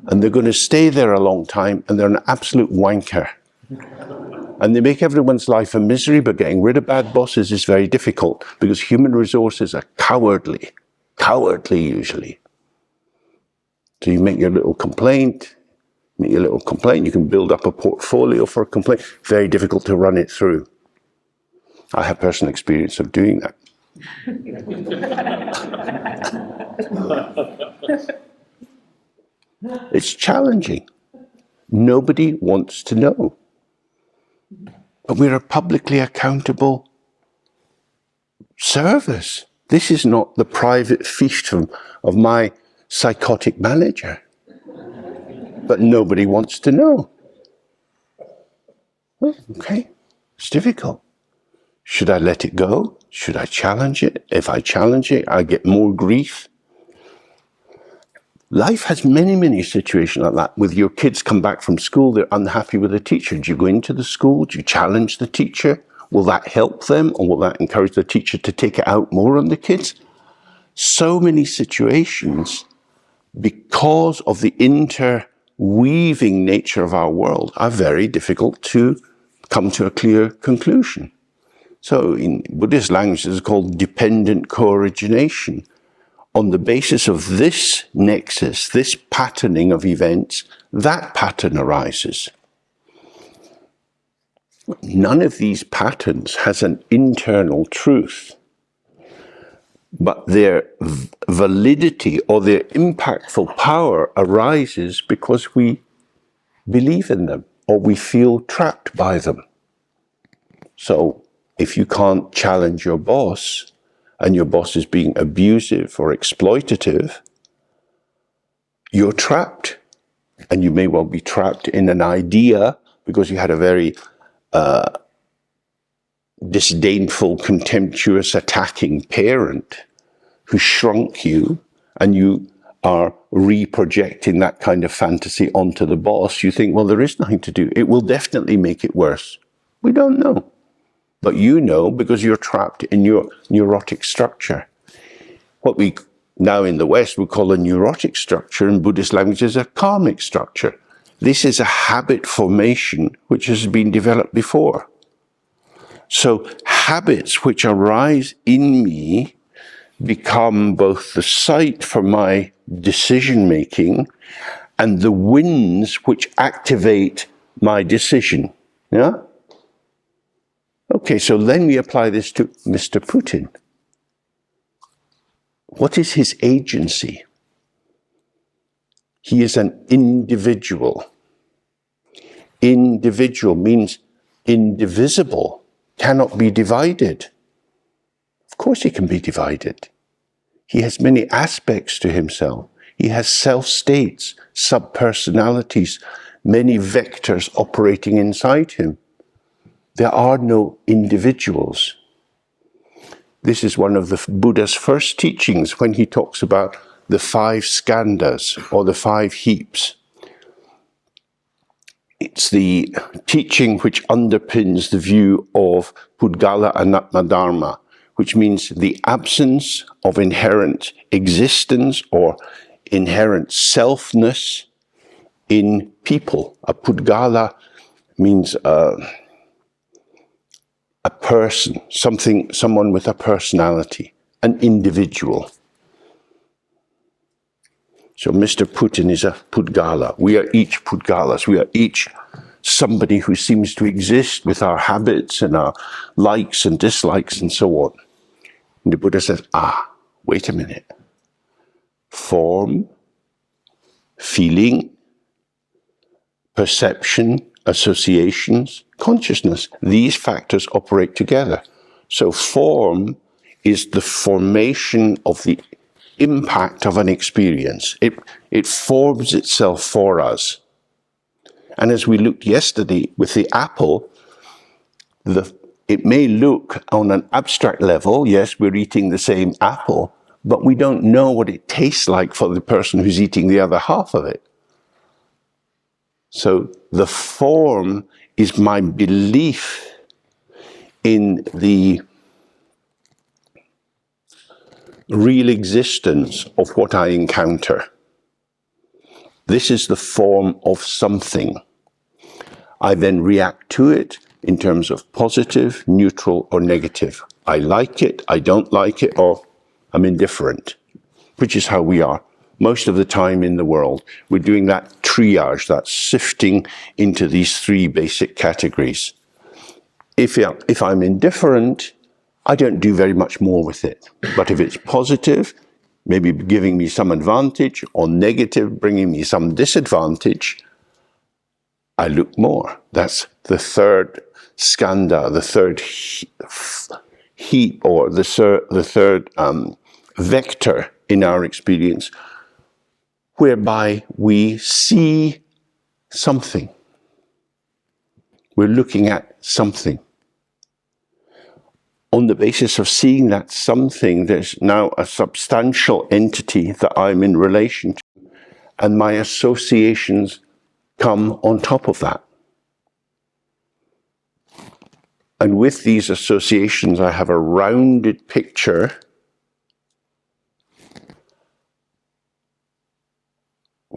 And they're going to stay there a long time, and they're an absolute wanker. And they make everyone's life a misery, but getting rid of bad bosses is very difficult because human resources are cowardly usually. So you make your little complaint, you can build up a portfolio for a complaint. Very difficult to run it through. I have personal experience of doing that. It's challenging. Nobody wants to know. But we're a publicly accountable service. This is not the private fiefdom of my psychotic manager. But nobody wants to know. Well, okay, it's difficult. Should I let it go? Should I challenge it? If I challenge it, I get more grief. Life has many, many situations like that. With your kids come back from school, they're unhappy with the teacher. Do you go into the school? Do you challenge the teacher? Will that help them? Or will that encourage the teacher to take it out more on the kids? So many situations, because of the interweaving nature of our world, are very difficult to come to a clear conclusion. So in Buddhist language, it's called dependent co-origination. On the basis of this nexus, this patterning of events, that pattern arises. None of these patterns has an internal truth, but their validity or their impactful power arises because we believe in them or we feel trapped by them. So if you can't challenge your boss, and your boss is being abusive or exploitative, you're trapped. And you may well be trapped in an idea because you had a very disdainful, contemptuous, attacking parent who shrunk you, and you are reprojecting that kind of fantasy onto the boss. You think, well, there is nothing to do. It will definitely make it worse. We don't know. But you know because you're trapped in your neurotic structure. What we now in the West would call a neurotic structure in Buddhist language is a karmic structure. This is a habit formation which has been developed before. So habits which arise in me become both the site for my decision making and the winds which activate my decision. Yeah? Okay, so then we apply this to Mr. Putin. What is his agency? He is an individual. Individual means indivisible, cannot be divided. Of course he can be divided. He has many aspects to himself. He has self-states, sub-personalities, many vectors operating inside him. There are no individuals. This is one of the Buddha's first teachings when he talks about the 5 skandhas, or the 5 heaps. It's the teaching which underpins the view of Pudgala Anatma Dharma, which means the absence of inherent existence or inherent selfness in people. A Pudgala means a person, someone with a personality, an individual. So Mr. Putin is a Pudgala. We are each Pudgalas. We are each somebody who seems to exist with our habits and our likes and dislikes and so on. And the Buddha says, wait a minute. Form, feeling, perception, associations, consciousness. These factors operate together. So form is the formation of the impact of an experience. It forms itself for us. And as we looked yesterday with the apple, it may look on an abstract level, yes, we're eating the same apple, but we don't know what it tastes like for the person who's eating the other half of it. So the form is my belief in the real existence of what I encounter. This is the form of something. I then react to it in terms of positive, neutral, or negative. I like it, I don't like it, or I'm indifferent, which is how we are most of the time in the world. We're doing that triage, that sifting into these 3 basic categories. If I'm indifferent, I don't do very much more with it. But if it's positive, maybe giving me some advantage, or negative, bringing me some disadvantage, I look more. That's the 3rd skandha, the 3rd heap, or the 3rd vector in our experience, whereby we see something. We're looking at something. On the basis of seeing that something, there's now a substantial entity that I'm in relation to, and my associations come on top of that. And with these associations, I have a rounded picture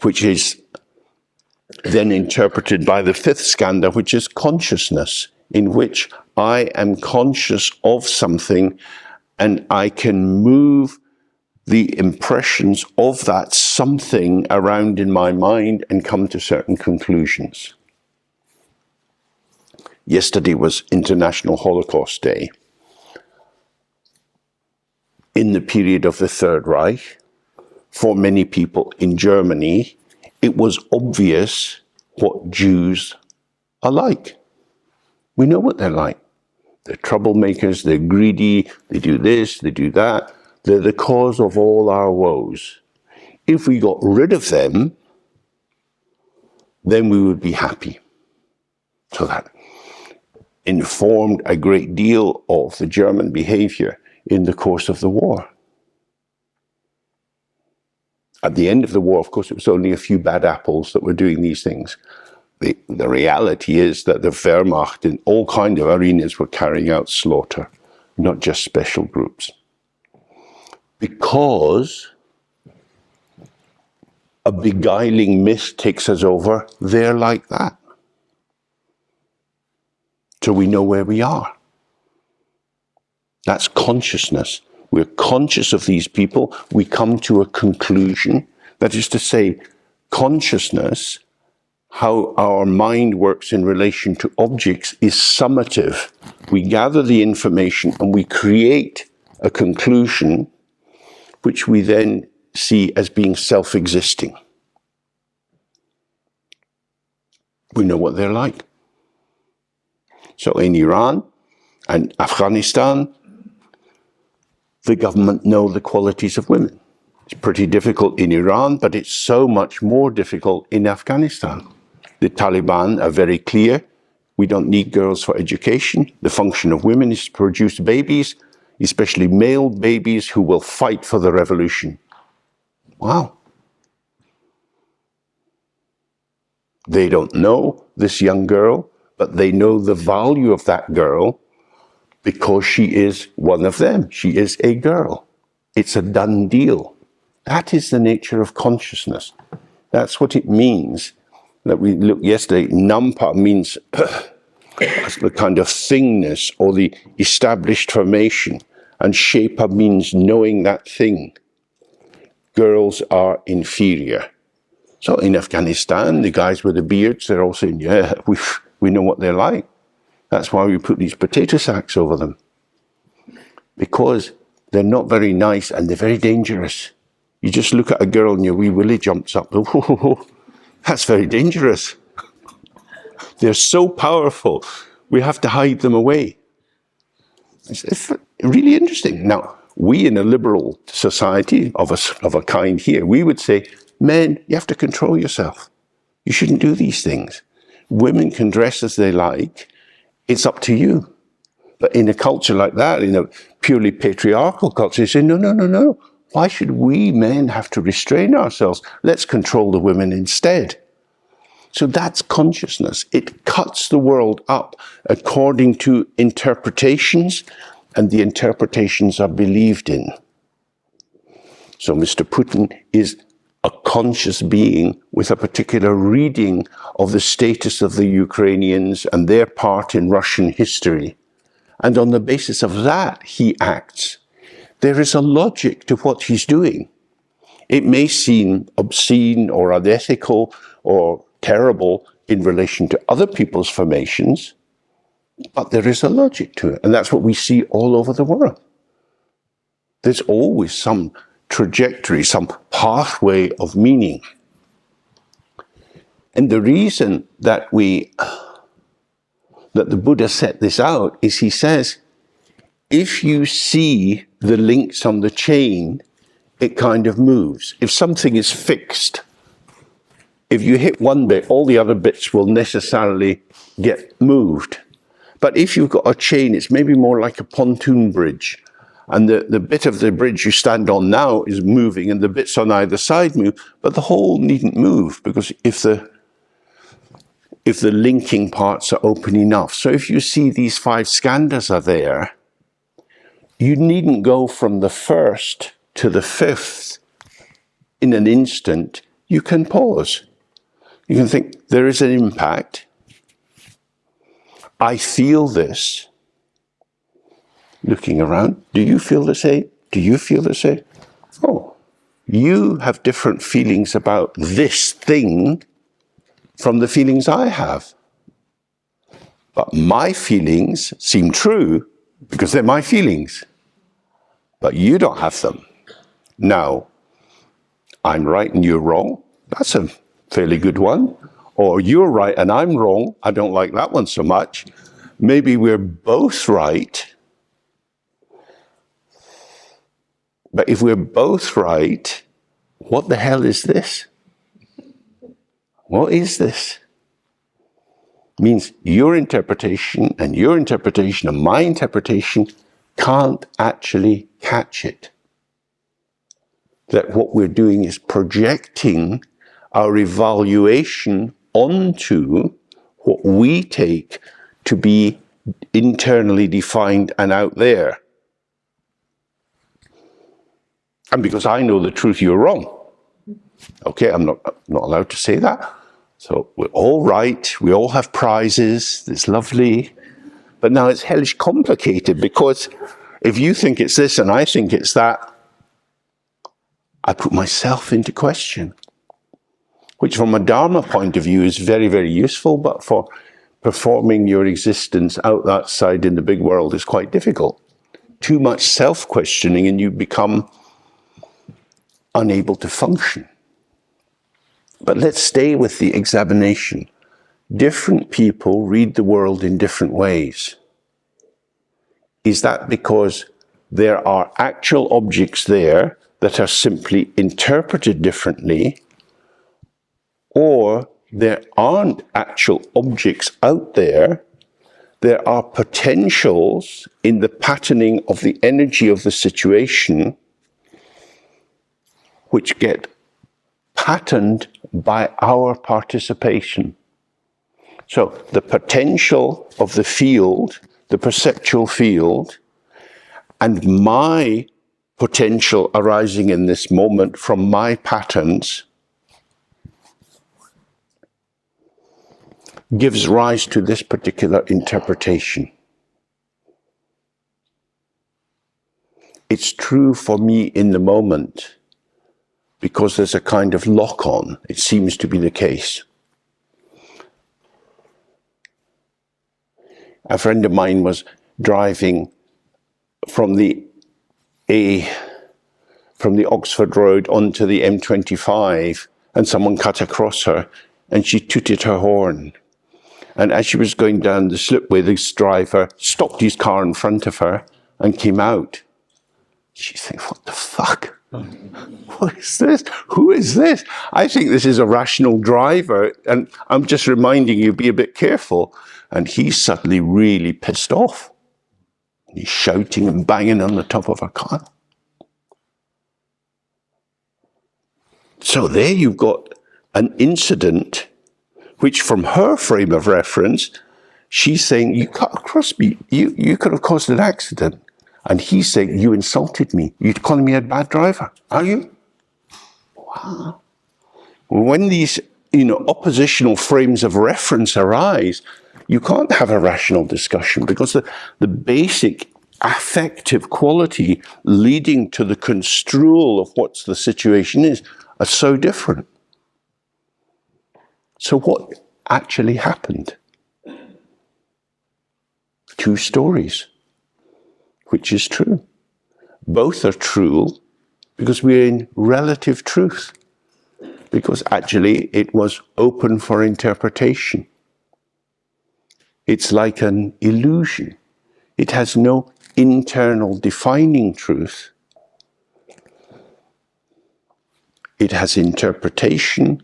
which is then interpreted by the 5th skandha, which is consciousness, in which I am conscious of something and I can move the impressions of that something around in my mind and come to certain conclusions. Yesterday was International Holocaust Day. In the period of the Third Reich, for many people in Germany, it was obvious what Jews are like. We know what they're like. They're troublemakers, they're greedy, they do this, they do that. They're the cause of all our woes. If we got rid of them, then we would be happy. So that informed a great deal of the German behavior in the course of the war. At the end of the war, of course, it was only a few bad apples that were doing these things. The reality is that the Wehrmacht in all kinds of arenas were carrying out slaughter, not just special groups. Because a beguiling myth takes us over, they're like that. So we know where we are. That's consciousness. We're conscious of these people. We come to a conclusion. That is to say, consciousness how our mind works in relation to objects is summative. We gather the information and we create a conclusion which we then see as being self-existing. We know what they're like. So in Iran and Afghanistan, the government know the qualities of women. It's pretty difficult in Iran, but it's so much more difficult in Afghanistan. The Taliban are very clear. We don't need girls for education. The function of women is to produce babies, especially male babies who will fight for the revolution. Wow. They don't know this young girl, but they know the value of that girl because she is one of them. She is a girl. It's a done deal. That is the nature of consciousness. That's what it means. That we looked yesterday, nampa means the kind of thingness or the established formation, and shepa means knowing that thing. Girls are inferior. So in Afghanistan, the guys with the beards, they're all saying, yeah, we know what they're like. That's why we put these potato sacks over them. Because they're not very nice and they're very dangerous. You just look at a girl and your wee willy jumps up. Oh, that's very dangerous. They're so powerful. We have to hide them away. It's really interesting. Now, we in a liberal society of a kind here, we would say, men, you have to control yourself. You shouldn't do these things. Women can dress as they like. It's up to you. But in a culture like that, in a purely patriarchal culture, you say, no. Why should we men have to restrain ourselves? Let's control the women instead. So that's consciousness. It cuts the world up according to interpretations, and the interpretations are believed in. So Mr. Putin is a conscious being with a particular reading of the status of the Ukrainians and their part in Russian history. And on the basis of that, he acts. There is a logic to what he's doing. It may seem obscene or unethical or terrible in relation to other people's formations, but there is a logic to it. And that's what we see all over the world. There's always some trajectory, some pathway of meaning. And the reason that the Buddha set this out is he says, if you see the links on the chain, it kind of moves. If something is fixed, if you hit one bit, all the other bits will necessarily get moved. But if you've got a chain, it's maybe more like a pontoon bridge. And the bit of the bridge you stand on now is moving and the bits on either side move, but the whole needn't move because if the linking parts are open enough. So if you see these 5 skandhas are there, you needn't go from the first to the 5th in an instant. You can pause. You can think, there is an impact. I feel this. Looking around, do you feel the same? Do you feel the same? Oh, you have different feelings about this thing from the feelings I have. But my feelings seem true because they're my feelings. But you don't have them. Now, I'm right and you're wrong. That's a fairly good one. Or you're right and I'm wrong. I don't like that one so much. Maybe we're both right. But if we're both right, what the hell is this? What is this? It means your interpretation and my interpretation can't actually catch it. That what we're doing is projecting our evaluation onto what we take to be internally defined and out there. And because I know the truth, you're wrong. Okay, I'm not allowed to say that. So we're all right. We all have prizes. It's lovely. But now it's hellish complicated because if you think it's this and I think it's that, I put myself into question. which from a Dharma point of view is very, very useful, but for performing your existence out that side in the big world is quite difficult. Too much self-questioning and you become unable to function. But let's stay with the examination. Different people read the world in different ways. Is that because there are actual objects there that are simply interpreted differently, or there aren't actual objects out there? There are potentials in the patterning of the energy of the situation which get patterned by our participation. So the potential of the field, the perceptual field, and my potential arising in this moment from my patterns gives rise to this particular interpretation. It's true for me in the moment because there's a kind of lock-on. It seems to be the case. A friend of mine was driving from the Oxford Road onto the M25, and someone cut across her, and she tooted her horn. And as she was going down the slipway, this driver stopped his car in front of her and came out. She thinks, what the fuck? What is this? Who is this? I think this is a rational driver, and I'm just reminding you, be a bit careful. And he's suddenly really pissed off. He's shouting and banging on the top of her car. So there you've got an incident which from her frame of reference, she's saying, you cut across me, you could have caused an accident. And he's saying, you insulted me. You're calling me a bad driver, are you? Wow. When these, oppositional frames of reference arise, you can't have a rational discussion because the basic affective quality leading to the construal of what the situation is are so different. So what actually happened? Two stories. Which is true. Both are true because we're in relative truth. Because actually it was open for interpretation. It's like an illusion. It has no internal defining truth. It has interpretation,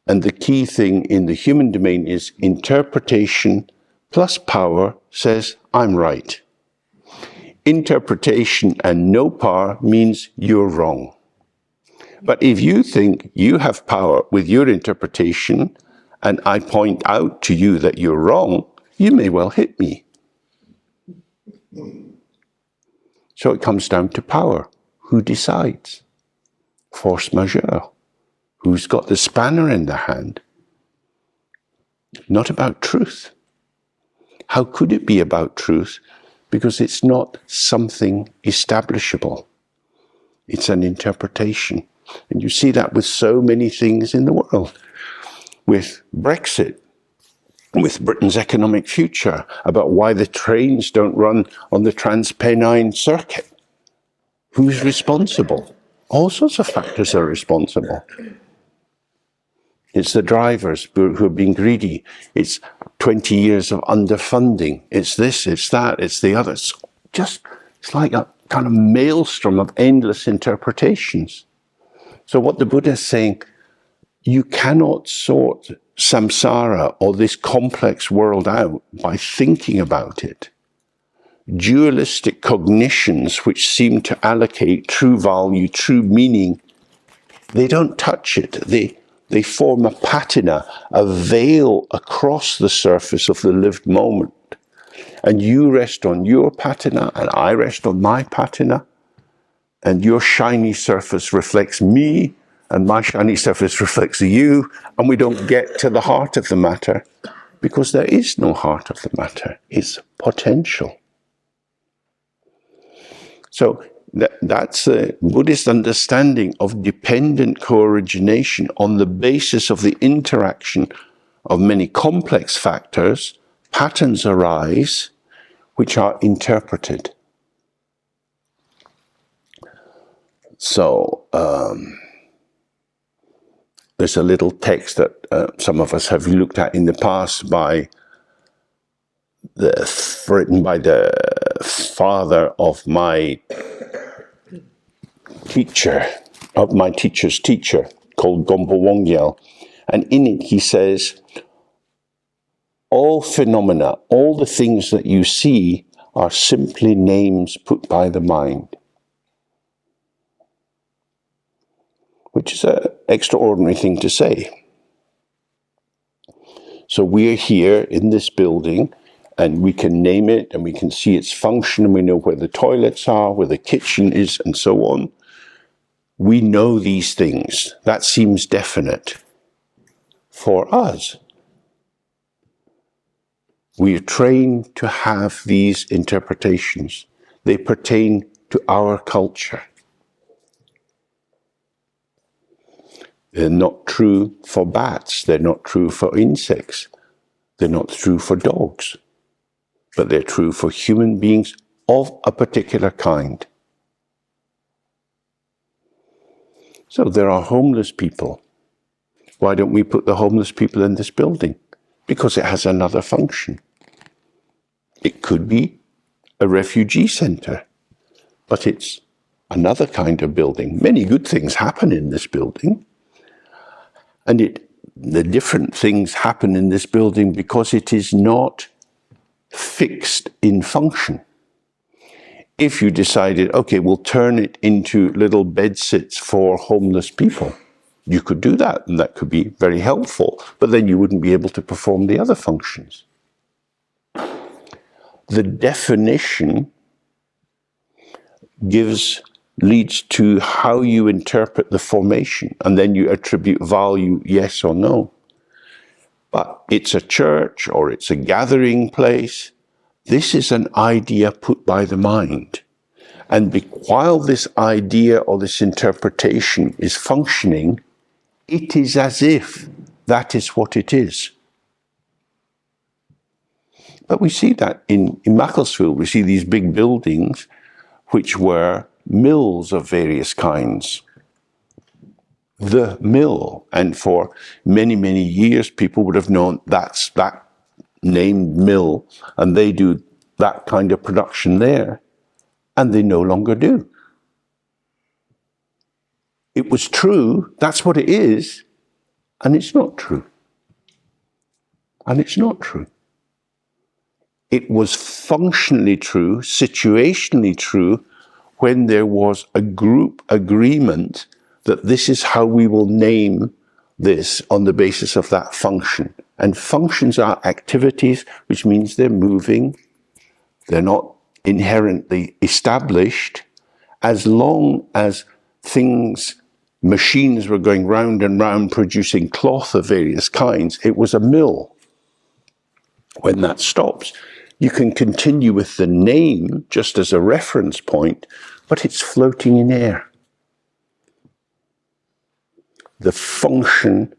and the key thing in the human domain is interpretation plus power says, I'm right. Interpretation and no power means you're wrong. But if you think you have power with your interpretation and I point out to you that you're wrong, you may well hit me. So it comes down to power. Who decides? Force majeure. Who's got the spanner in their hand? Not about truth. How could it be about truth? Because it's not something establishable. It's an interpretation. And you see that with so many things in the world. With Brexit, with Britain's economic future, about why the trains don't run on the Transpennine circuit. Who's responsible? All sorts of factors are responsible. It's the drivers who are being greedy. It's 20 years of underfunding. It's this, it's that, it's the other. It's like a kind of maelstrom of endless interpretations. So what the Buddha is saying, you cannot sort samsara or this complex world out by thinking about it. Dualistic cognitions which seem to allocate true value, true meaning, they don't touch it. They form a patina, a veil across the surface of the lived moment. And you rest on your patina, and I rest on my patina, and your shiny surface reflects me, and my shiny surface reflects you, and we don't get to the heart of the matter, because there is no heart of the matter. It's potential. So That's a Buddhist understanding of dependent co-origination on the basis of the interaction of many complex factors. Patterns arise which are interpreted. So there's a little text that some of us have looked at in the past written by the father of my teacher, of my teacher's teacher, called Gompo Wongyal. And in it he says, all phenomena, all the things that you see are simply names put by the mind. Which is an extraordinary thing to say. So we're here in this building, and we can name it, and we can see its function, and we know where the toilets are, where the kitchen is, and so on. We know these things. That seems definite for us. We are trained to have these interpretations. They pertain to our culture. They're not true for bats. They're not true for insects. They're not true for dogs. But they're true for human beings of a particular kind. So there are homeless people. Why don't we put the homeless people in this building? Because it has another function. It could be a refugee center, but it's another kind of building. Many good things happen in this building. And the different things happen in this building because it is not fixed in function. If you decided, okay, we'll turn it into little bedsits for homeless people, you could do that, and that could be very helpful, but then you wouldn't be able to perform the other functions. The definition leads to how you interpret the formation, and then you attribute value, yes or no. But it's a church or it's a gathering place. This is an idea put by the mind. And while this idea or this interpretation is functioning, it is as if that is what it is. But we see that in Macclesfield. We see these big buildings which were mills of various kinds. The mill. And for many, many years, people would have known that's that named mill, and they do that kind of production there. And they no longer do. It was true, that's what it is, and it's not true. And it's not true. It was functionally true, situationally true, when there was a group agreement that this is how we will name this on the basis of that function. And functions are activities, which means they're moving. They're not inherently established. As long as machines were going round and round producing cloth of various kinds, it was a mill. When that stops, you can continue with the name just as a reference point, but it's floating in air. The function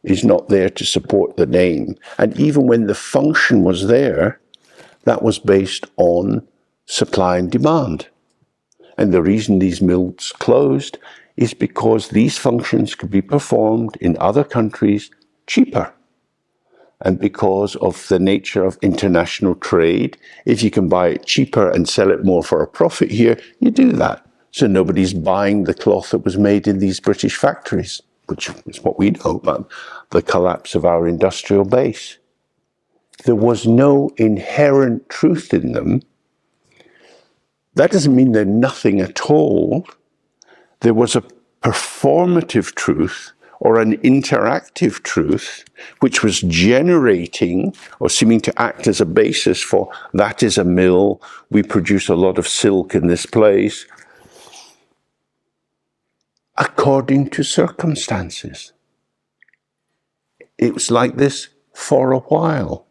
is not there to support the name. And even when the function was there, that was based on supply and demand. And the reason these mills closed is because these functions could be performed in other countries cheaper. And because of the nature of international trade, if you can buy it cheaper and sell it more for a profit here, you do that. So nobody's buying the cloth that was made in these British factories, which is what we know about the collapse of our industrial base. There was no inherent truth in them. That doesn't mean they're nothing at all. There was a performative truth or an interactive truth which was generating or seeming to act as a basis for that is a mill, we produce a lot of silk in this place, according to circumstances. It was like this for a while,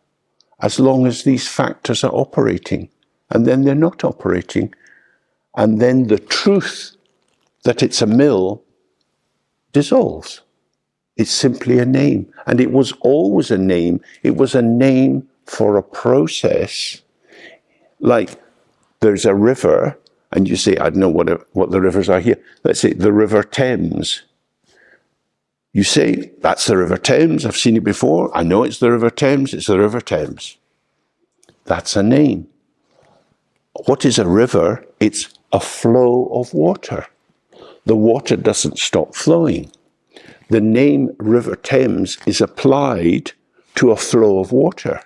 as long as these factors are operating, and then they're not operating, and then the truth that it's a mill dissolves. It's simply a name. And it was always a name. It was a name for a process. Like there's a river, and you say, I don't know what the rivers are here. Let's say the River Thames. You say, that's the River Thames. I've seen it before. I know it's the River Thames. It's the River Thames. That's a name. What is a river? It's a flow of water. The water doesn't stop flowing. The name River Thames is applied to a flow of water.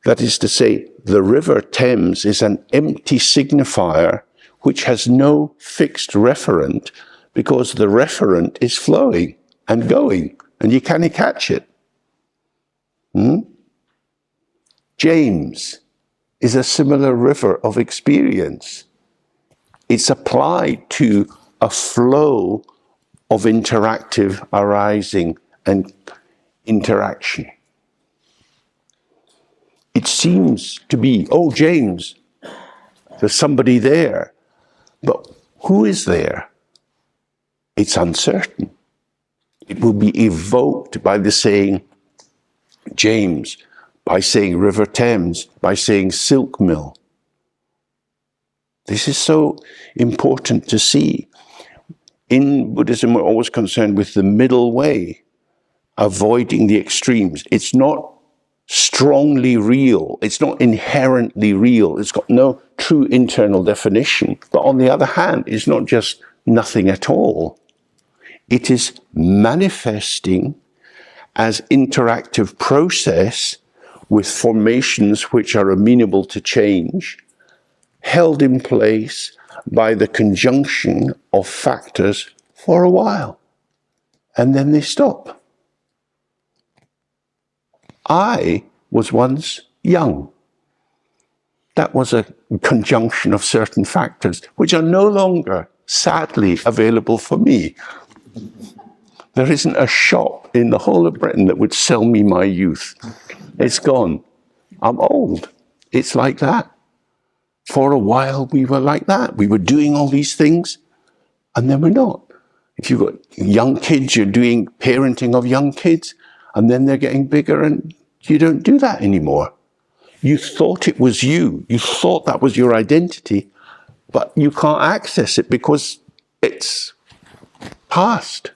That is to say, the River Thames is an empty signifier which has no fixed referent, because the referent is flowing and going, and you can't catch it. James is a similar river of experience. It's applied to a flow of interactive arising and interaction. It seems to be, oh, James, there's somebody there. But who is there? It's uncertain. It will be evoked by the saying James, by saying River Thames, by saying silk mill. This is so important to see. In Buddhism, we're always concerned with the middle way, avoiding the extremes. It's not strongly real. It's not inherently real. It's got no true internal definition. But on the other hand, it's not just nothing at all. It is manifesting as interactive process with formations which are amenable to change, held in place by the conjunction of factors for a while, and then they stop. I was once young. That was a conjunction of certain factors which are no longer, sadly, available for me. There isn't a shop in the whole of Britain that would sell me my youth. It's gone. I'm old. It's like that. For a while, we were like that. We were doing all these things, and then we're not. If you've got young kids, you're doing parenting of young kids, and then they're getting bigger, and you don't do that anymore. You thought it was you. You thought that was your identity, but you can't access it because it's past.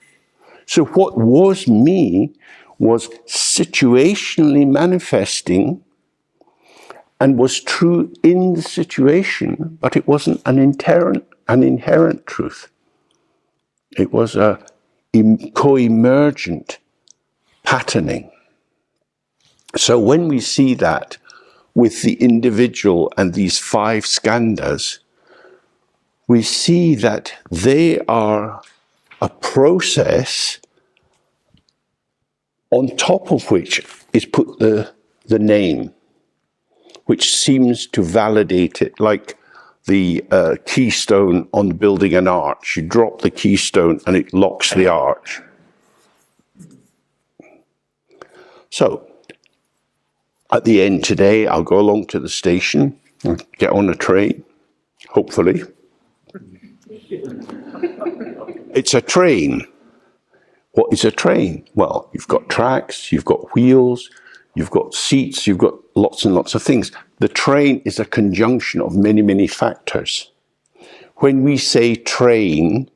So what was me was situationally manifesting and was true in the situation, but it wasn't an inherent truth. It was a co-emergent patterning. So when we see that with the individual and these 5 skandhas, we see that they are a process on top of which is put the name, which seems to validate it, like the keystone on building an arch. You drop the keystone and it locks the arch. So, at the end today, I'll go along to the station, and get on a train, hopefully. It's a train. What is a train? Well, you've got tracks, you've got wheels, you've got seats, you've got lots and lots of things. The train is a conjunction of many, many factors. When we say train,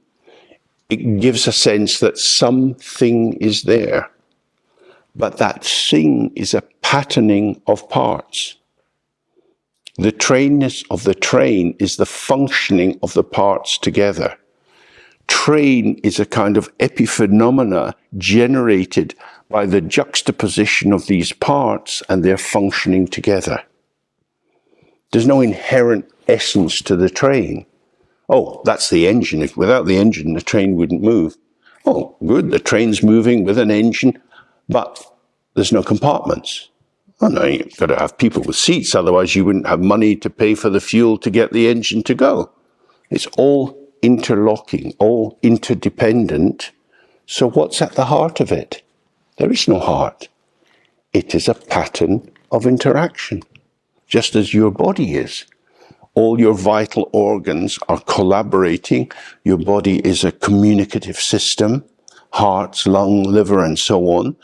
it gives a sense that something is there. But that thing is a patterning of parts. The trainness of the train is the functioning of the parts together. Train is a kind of epiphenomena generated by the juxtaposition of these parts and their functioning together. There's no inherent essence to the train. Oh, that's the engine. If without the engine, the train wouldn't move. Oh, good, the train's moving with an engine, but there's no compartments. Oh no, you've got to have people with seats, otherwise you wouldn't have money to pay for the fuel to get the engine to go. It's all interlocking, all interdependent. So what's at the heart of it? There is no heart. It is a pattern of interaction, just as your body is. All your vital organs are collaborating. Your body is a communicative system, heart, lung, liver, and so on.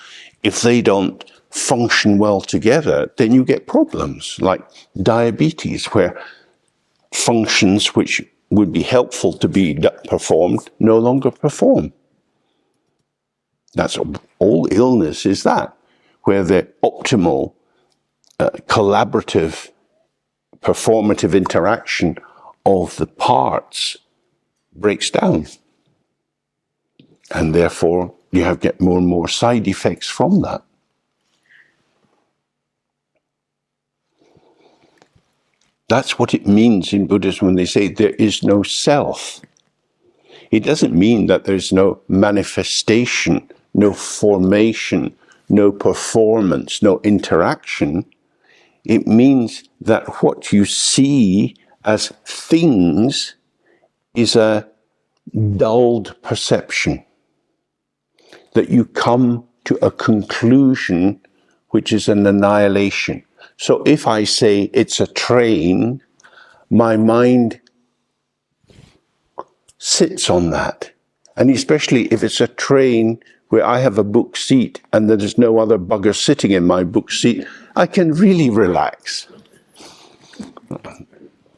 If they don't function well together, then you get problems like diabetes, where functions which would be helpful to be performed no longer perform. That's all illness is that, where the optimal collaborative performative interaction of the parts breaks down. And therefore, you get more and more side effects from that. That's what it means in Buddhism when they say there is no self. It doesn't mean that there's no manifestation, no formation, no performance, no interaction. It means that what you see as things is a dulled perception, that you come to a conclusion which is an annihilation. So if I say it's a train, my mind sits on that. And especially if it's a train where I have a book seat and there's no other bugger sitting in my book seat, I can really relax.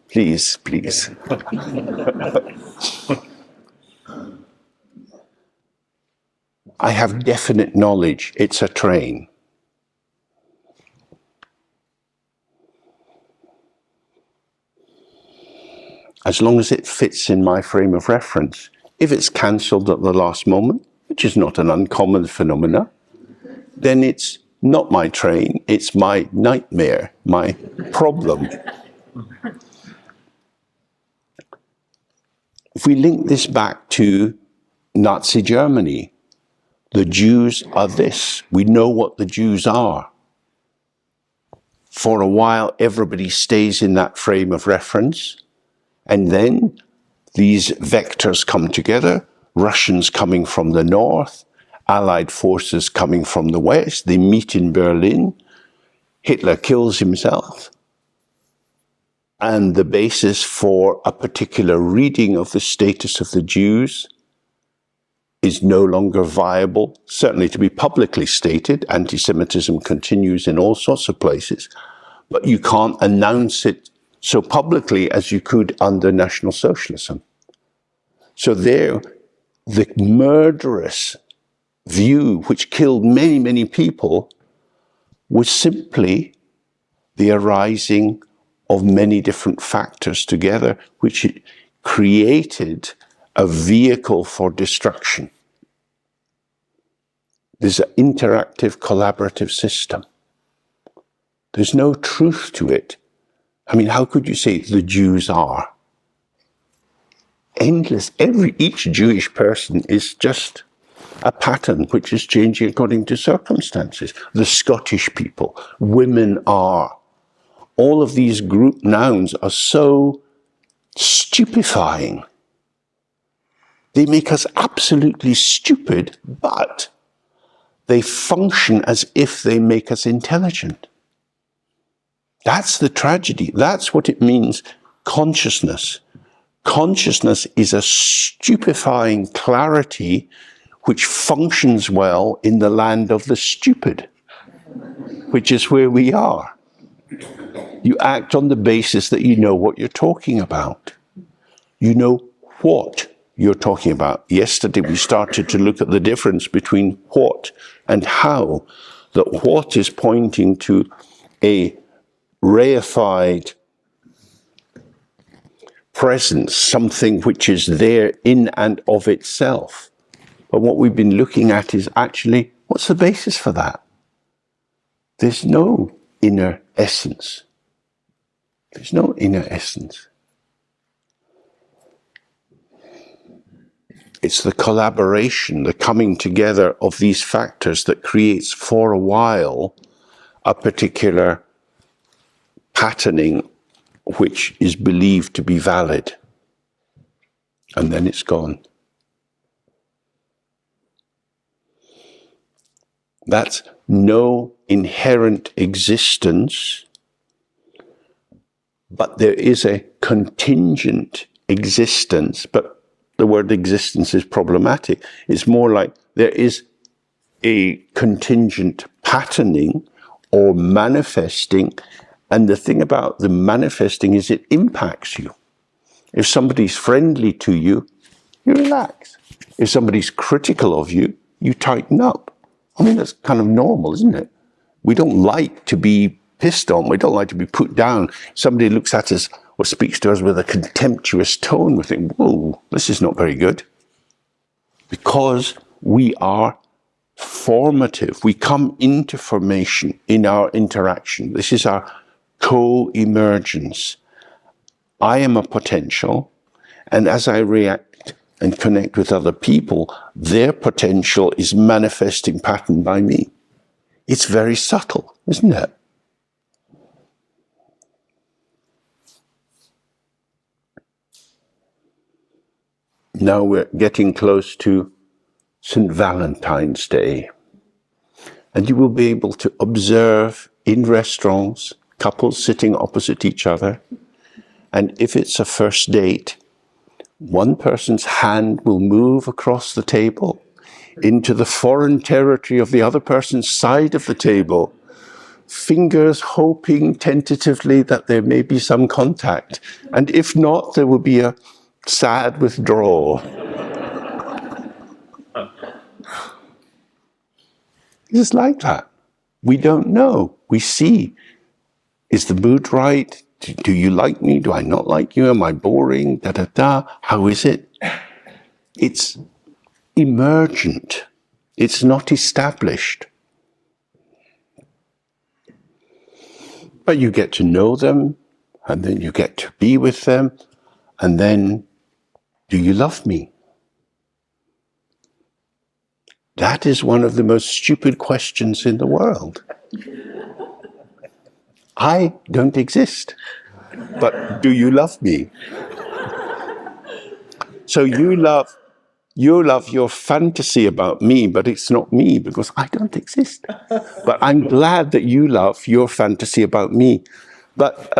Please, please. I have definite knowledge it's a train. As long as it fits in my frame of reference. If it's cancelled at the last moment, which is not an uncommon phenomena, then it's not my train, it's my nightmare, my problem. If we link this back to Nazi Germany, the Jews are this. We know what the Jews are. For a while, everybody stays in that frame of reference. And then these vectors come together, Russians coming from the north, Allied forces coming from the west. They meet in Berlin. Hitler kills himself. And the basis for a particular reading of the status of the Jews is no longer viable, certainly to be publicly stated. Anti-Semitism continues in all sorts of places, but you can't announce it so publicly as you could under National Socialism. So there, the murderous view which killed many, many people was simply the arising of many different factors together, which created a vehicle for destruction. There's an interactive, collaborative system. There's no truth to it. I mean, how could you say the Jews are? Endless. Each Jewish person is just a pattern which is changing according to circumstances. The Scottish people, women are. All of these group nouns are so stupefying. They make us absolutely stupid, but they function as if they make us intelligent. That's the tragedy. That's what it means, consciousness. Consciousness is a stupefying clarity which functions well in the land of the stupid, which is where we are. You act on the basis that you know what you're talking about. You know what you're talking about. Yesterday we started to look at the difference between what and how. That what is pointing to a reified presence, something which is there in and of itself. But what we've been looking at is actually, what's the basis for that? There's no inner essence. There's no inner essence. It's the collaboration, the coming together of these factors that creates for a while a particular patterning which is believed to be valid. And then it's gone. That's no inherent existence But there is a contingent existence, but the word existence is problematic. It's more like there is a contingent patterning or manifesting, and the thing about the manifesting is it impacts you. If somebody's friendly to you, you relax. If somebody's critical of you, you tighten up. I mean, that's kind of normal, isn't it? We don't like to be pissed on. We don't like to be put down. Somebody looks at us or speaks to us with a contemptuous tone. We think, whoa, this is not very good. Because we are formative. We come into formation in our interaction. This is our co-emergence. I am a potential, and as I react and connect with other people, their potential is manifesting pattern by me. It's very subtle, isn't it? Now we're getting close to St. Valentine's Day, and you will be able to observe in restaurants couples sitting opposite each other, and if it's a first date, one person's hand will move across the table into the foreign territory of the other person's side of the table, fingers hoping tentatively that there may be some contact, and if not, there will be a sad withdrawal. It's like that. We don't know. We see. Is the mood right? Do you like me? Do I not like you? Am I boring? Da da da. How is it? It's emergent. It's not established. But you get to know them, and then you get to be with them, and then, do you love me? That is one of the most stupid questions in the world. I don't exist, but do you love me? So you love your fantasy about me, but it's not me because I don't exist. But I'm glad that you love your fantasy about me. But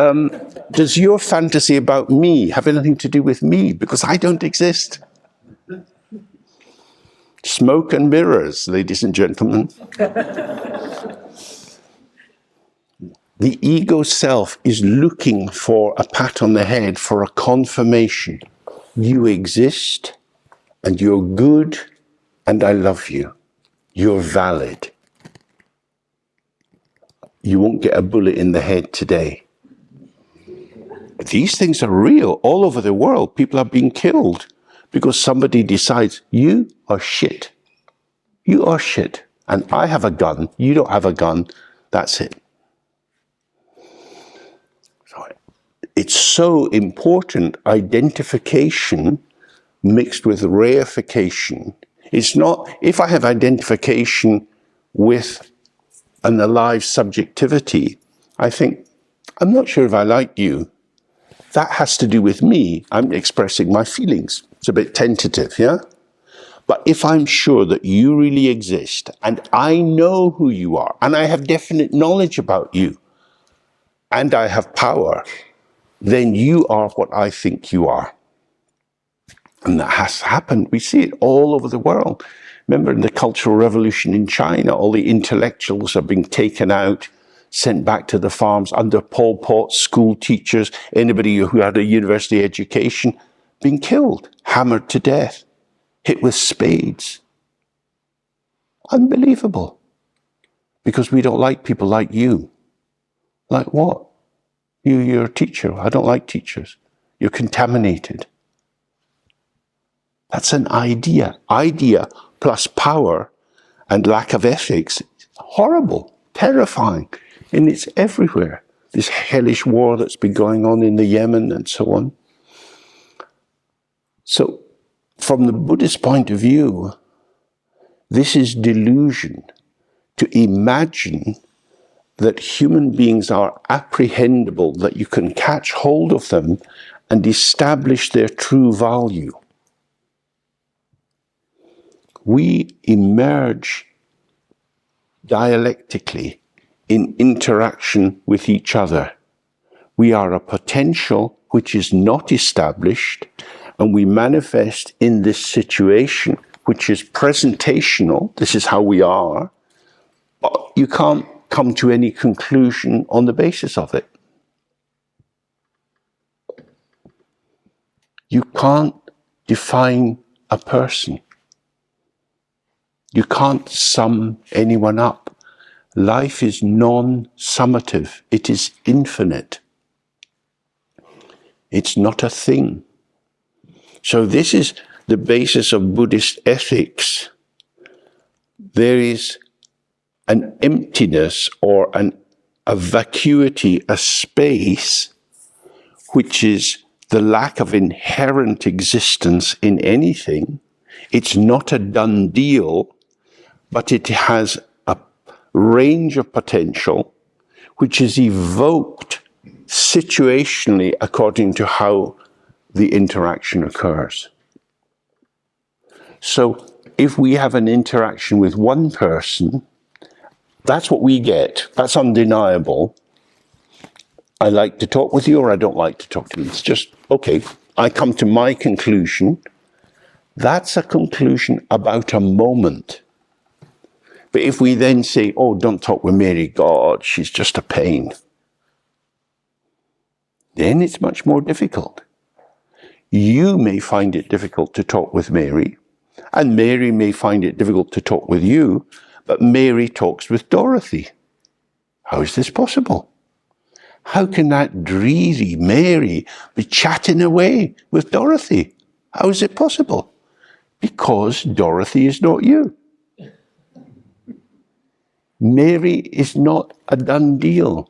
does your fantasy about me have anything to do with me? Because I don't exist. Smoke and mirrors, ladies and gentlemen. The ego self is looking for a pat on the head, for a confirmation. You exist, and you're good, and I love you. You're valid. You won't get a bullet in the head today. These things are real. All over the world, people are being killed because somebody decides, you are shit. You are shit. And I have a gun. You don't have a gun. That's it. So it's so important, identification mixed with reification. It's not, if I have identification with an alive subjectivity, I think, I'm not sure if I like you. That has to do with me. I'm expressing my feelings. It's a bit tentative, yeah? But if I'm sure that you really exist, and I know who you are, and I have definite knowledge about you, and I have power, then you are what I think you are. And that has happened. We see it all over the world. Remember in the Cultural Revolution in China, all the intellectuals are being taken out, sent back to the farms under Pol Pot, school teachers, anybody who had a university education, being killed, hammered to death, hit with spades. Unbelievable. Because we don't like people like you. Like what? You're a teacher. I don't like teachers. You're contaminated. That's an idea. Idea plus power and lack of ethics. Horrible, terrifying. And it's everywhere. This hellish war that's been going on in the Yemen and so on. So, from the Buddhist point of view, this is delusion. To imagine that human beings are apprehendable, that you can catch hold of them and establish their true value. We emerge dialectically in interaction with each other. We are a potential which is not established, and we manifest in this situation, which is presentational. This is how we are. But you can't come to any conclusion on the basis of it. You can't define a person. You can't sum anyone up. Life is non-summative. It is infinite. It's not a thing. So this is the basis of Buddhist ethics. There is an emptiness or a vacuity, a space, which is the lack of inherent existence in anything. It's not a done deal, but it has a range of potential which is evoked situationally according to how the interaction occurs. So if we have an interaction with one person, that's what we get. That's undeniable. I like to talk with you or I don't like to talk to you. It's just, okay, I come to my conclusion. That's a conclusion about a moment. But if we then say, oh, don't talk with Mary, God, she's just a pain, then it's much more difficult. You may find it difficult to talk with Mary, and Mary may find it difficult to talk with you, but Mary talks with Dorothy. How is this possible? How can that dreary Mary be chatting away with Dorothy? How is it possible? Because Dorothy is not you. Mary is not a done deal.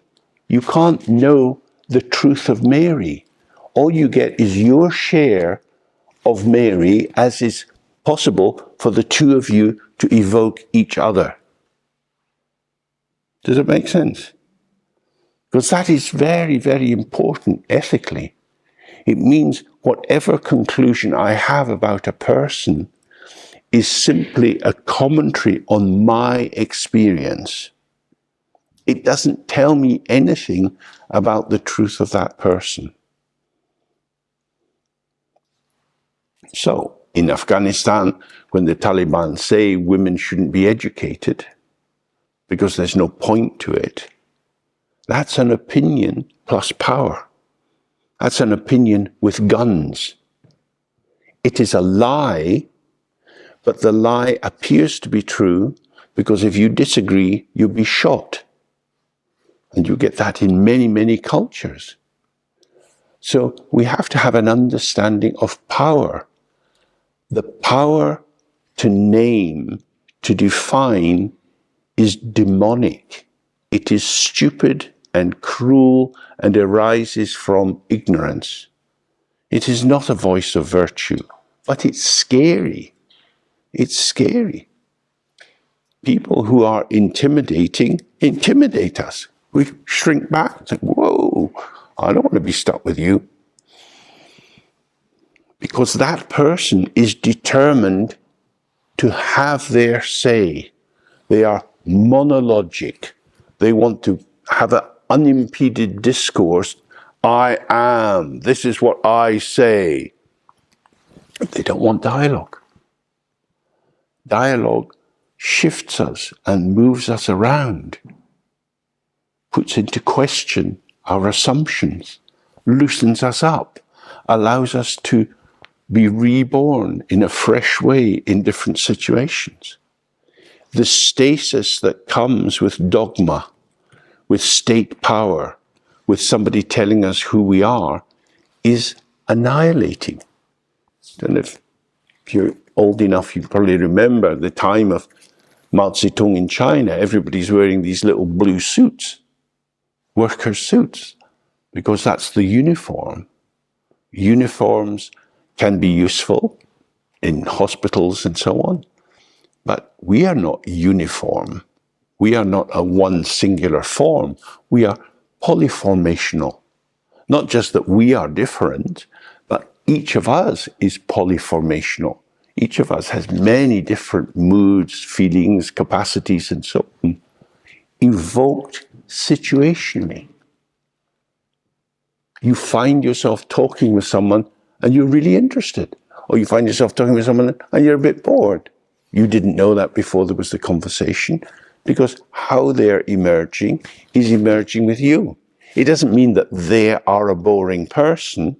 You can't know the truth of Mary. All you get is your share of Mary, as is possible for the two of you to evoke each other. Does it make sense? Because that is very, very important ethically. It means whatever conclusion I have about a person is simply a commentary on my experience. It doesn't tell me anything about the truth of that person. So, in Afghanistan, when the Taliban say women shouldn't be educated because there's no point to it, that's an opinion plus power. That's an opinion with guns. It is a lie, but the lie appears to be true because if you disagree, you'll be shot. And you get that in many, many cultures. So we have to have an understanding of power. The power to name, to define, is demonic. It is stupid and cruel and arises from ignorance. It is not a voice of virtue, but it's scary. It's scary. People who are intimidating intimidate us. We shrink back and say, whoa, I don't want to be stuck with you. Because that person is determined to have their say. They are monologic. They want to have an unimpeded discourse. I am. This is what I say. They don't want dialogue. Dialogue shifts us and moves us around, puts into question our assumptions, loosens us up, allows us to be reborn in a fresh way in different situations. The stasis that comes with dogma, with state power, with somebody telling us who we are, is annihilating. And if you're old enough, you probably remember the time of Mao Zedong in China. Everybody's wearing these little blue suits, worker suits, because that's the uniform. Uniforms can be useful in hospitals and so on, but we are not uniform. We are not a one singular form. We are polyformational. Not just that we are different, but each of us is polyformational. Each of us has many different moods, feelings, capacities, and so on, evoked situationally. You find yourself talking with someone and you're really interested. Or you find yourself talking with someone and you're a bit bored. You didn't know that before there was the conversation, because how they're emerging is emerging with you. It doesn't mean that they are a boring person.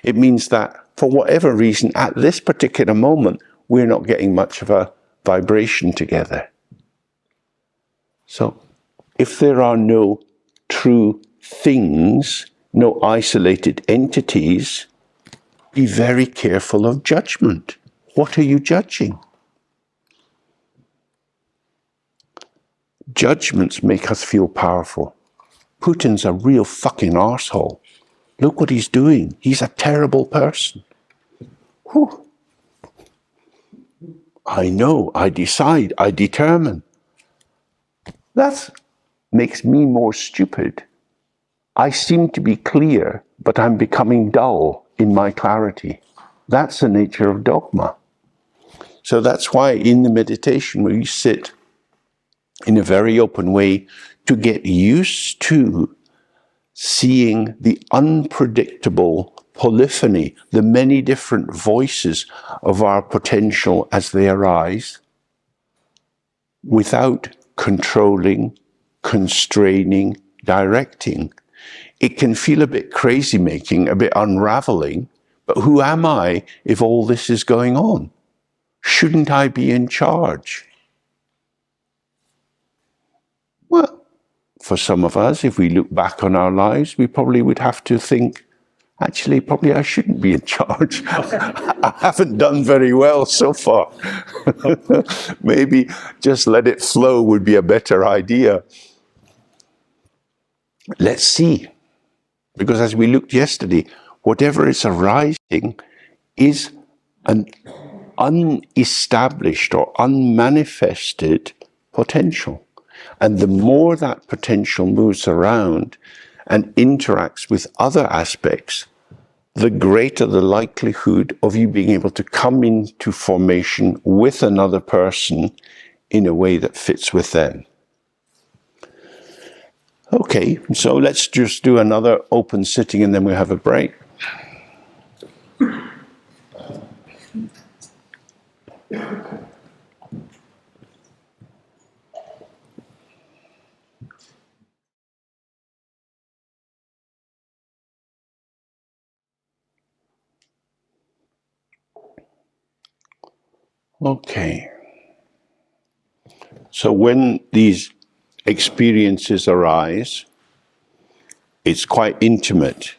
It means that for whatever reason, at this particular moment, we're not getting much of a vibration together. So if there are no true things, no isolated entities, be very careful of judgment. What are you judging? Judgments make us feel powerful. Putin's a real fucking arsehole. Look what he's doing. He's a terrible person. Whew. I know, I decide, I determine. That makes me more stupid. I seem to be clear, but I'm becoming dull in my clarity. That's the nature of dogma. So that's why in the meditation we sit in a very open way to get used to seeing the unpredictable polyphony, the many different voices of our potential as they arise, without controlling, constraining, directing. It can feel a bit crazy-making, a bit unraveling, but who am I if all this is going on? Shouldn't I be in charge? Well, for some of us, if we look back on our lives, we probably would have to think, actually, probably I shouldn't be in charge. I haven't done very well so far. Maybe just let it flow would be a better idea. Let's see. Because as we looked yesterday, whatever is arising is an unestablished or unmanifested potential. And the more that potential moves around and interacts with other aspects, the greater the likelihood of you being able to come into formation with another person in a way that fits with them. Okay, so let's just do another open sitting and then we'll have a break. Okay. So when these experiences arise, it's quite intimate,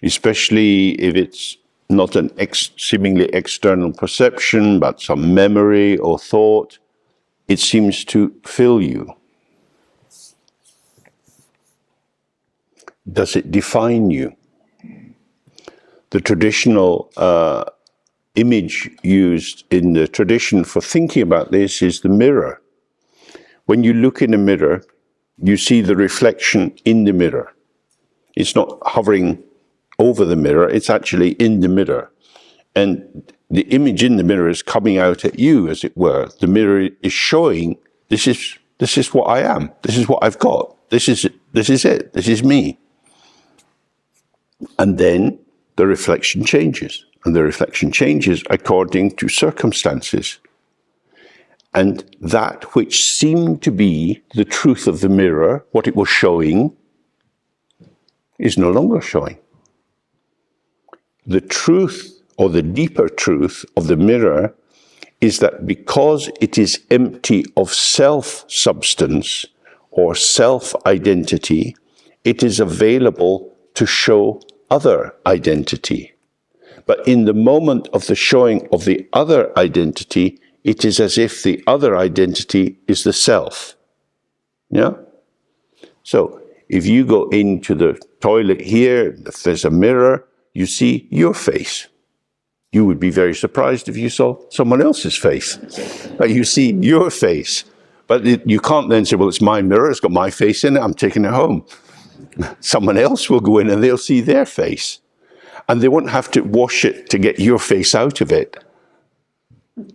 especially if it's not an seemingly external perception, but some memory or thought. It seems to fill you. Does it define you? The traditional image used in the tradition for thinking about this is the mirror. When you look in a mirror, you see the reflection in the mirror. It's not hovering over the mirror, it's actually in the mirror. And the image in the mirror is coming out at you, as it were. The mirror is showing, this is what I am, this is what I've got, this is it, this is me. And then the reflection changes. And the reflection changes according to circumstances. And that which seemed to be the truth of the mirror, what it was showing, is no longer showing. The truth, or the deeper truth of the mirror, is that because it is empty of self-substance or self-identity, it is available to show other identity. But in the moment of the showing of the other identity, it is as if the other identity is the self. Yeah? So, if you go into the toilet here, if there's a mirror, you see your face. You would be very surprised if you saw someone else's face. But you see your face. But you can't then say, well, it's my mirror, it's got my face in it, I'm taking it home. Someone else will go in and they'll see their face. And they won't have to wash it to get your face out of it.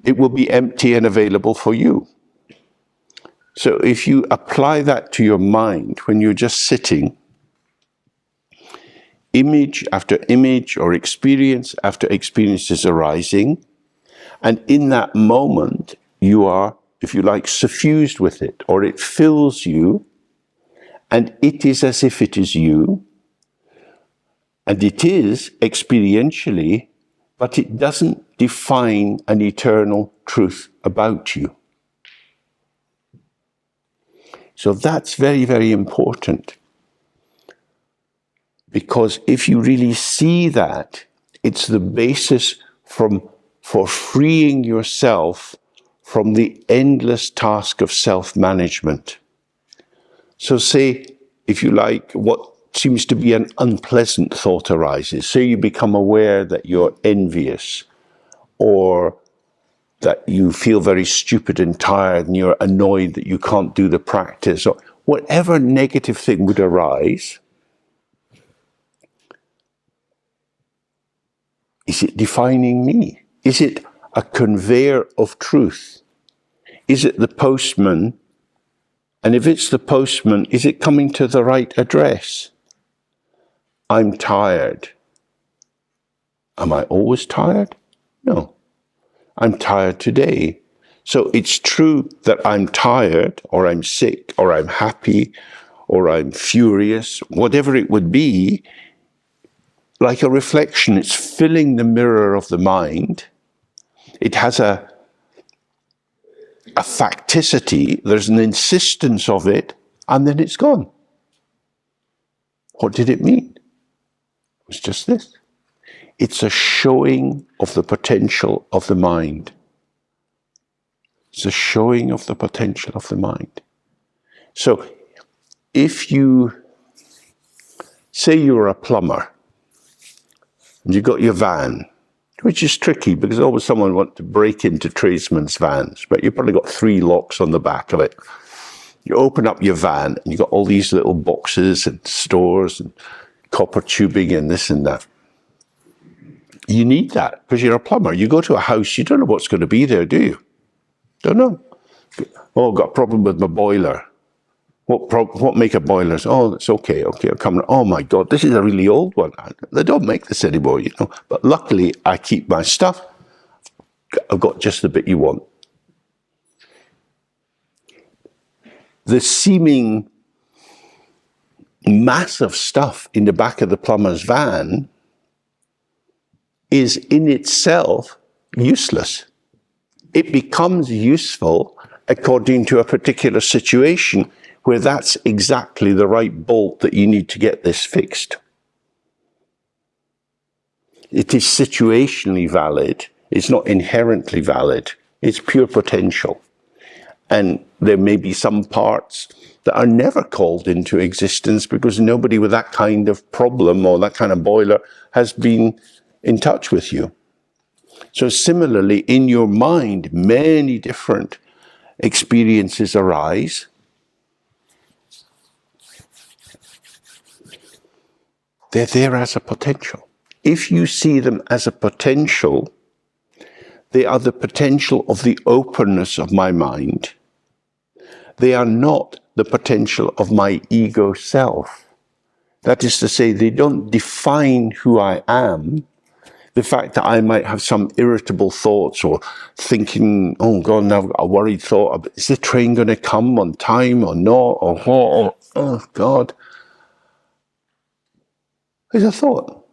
It will be empty and available for you. So if you apply that to your mind when you're just sitting, image after image or experience after experience is arising. And in that moment, you are, if you like, suffused with it, or it fills you, and it is as if it is you. And it is experientially, but it doesn't define an eternal truth about you. So that's very, very important. Because if you really see that, it's the basis for freeing yourself from the endless task of self-management. So say, if you like, what seems to be an unpleasant thought arises. Say you become aware that you're envious, or that you feel very stupid and tired and you're annoyed that you can't do the practice, or whatever negative thing would arise. Is it defining me? Is it a conveyor of truth? Is it the postman? And if it's the postman, is it coming to the right address? I'm tired. Am I always tired? No. I'm tired today. So it's true that I'm tired, or I'm sick, or I'm happy, or I'm furious, whatever it would be. Like a reflection, it's filling the mirror of the mind. It has a facticity, there's an insistence of it, and then it's gone. What did it mean? It was just this. It's a showing of the potential of the mind. It's a showing of the potential of the mind. So, if you say you're a plumber, and you've got your van, which is tricky because always someone wants to break into tradesmen's vans, but you've probably got 3 locks on the back of it. You open up your van and you've got all these little boxes and stores and copper tubing and this and that. You need that because you're a plumber. You go to a house, you don't know what's going to be there, do you? Don't know. Oh, I've got a problem with my boiler. What make a boiler? Oh, it's okay, I'll come. Oh my God, this is a really old one. They don't make this anymore, you know. But luckily, I keep my stuff. I've got just the bit you want. The seeming massive stuff in the back of the plumber's van is in itself useless. It becomes useful according to a particular situation where that's exactly the right bolt that you need to get this fixed. It is situationally valid. It's not inherently valid. It's pure potential. And there may be some parts that are never called into existence because nobody with that kind of problem or that kind of boiler has been in touch with you. So similarly, in your mind, many different experiences arise. They're there as a potential. If you see them as a potential, they are the potential of the openness of my mind. They are not the potential of my ego self. That is to say, they don't define who I am. The fact that I might have some irritable thoughts or thinking, oh God, now I've got a worried thought, is the train going to come on time or not? Or what? Or, oh God. It's a thought.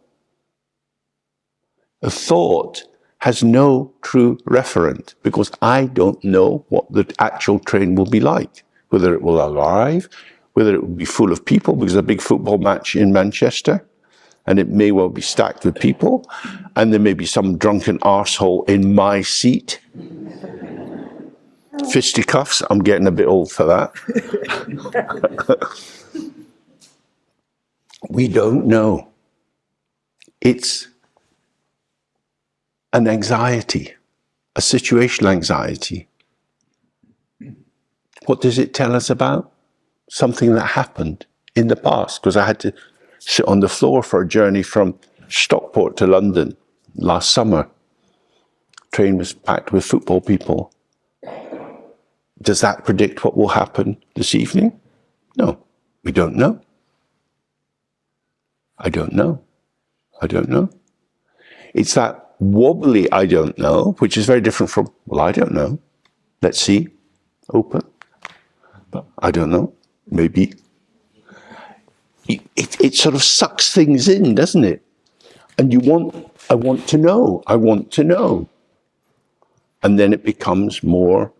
A thought has no true referent because I don't know what the actual train will be like, whether it will arrive, whether it will be full of people because there's a big football match in Manchester and it may well be stacked with people and there may be some drunken arsehole in my seat. Fisticuffs, I'm getting a bit old for that. We don't know. It's an anxiety, a situational anxiety. What does it tell us about? Something that happened in the past, because I had to sit on the floor for a journey from Stockport to London last summer. Train was packed with football people. Does that predict what will happen this evening? No, we don't know. I don't know. I don't know. It's that wobbly I don't know, which is very different from, well, I don't know. Let's see. Open. But I don't know. Maybe. It sort of sucks things in, doesn't it? And I want to know. I want to know. And then it becomes more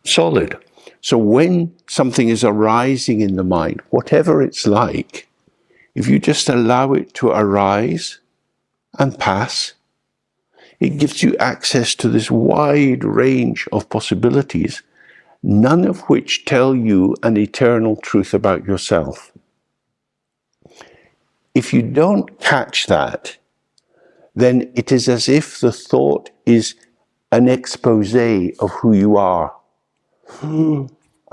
solid. So when something is arising in the mind, whatever it's like, if you just allow it to arise and pass, it gives you access to this wide range of possibilities, none of which tell you an eternal truth about yourself. If you don't catch that, then it is as if the thought is an expose of who you are. I'm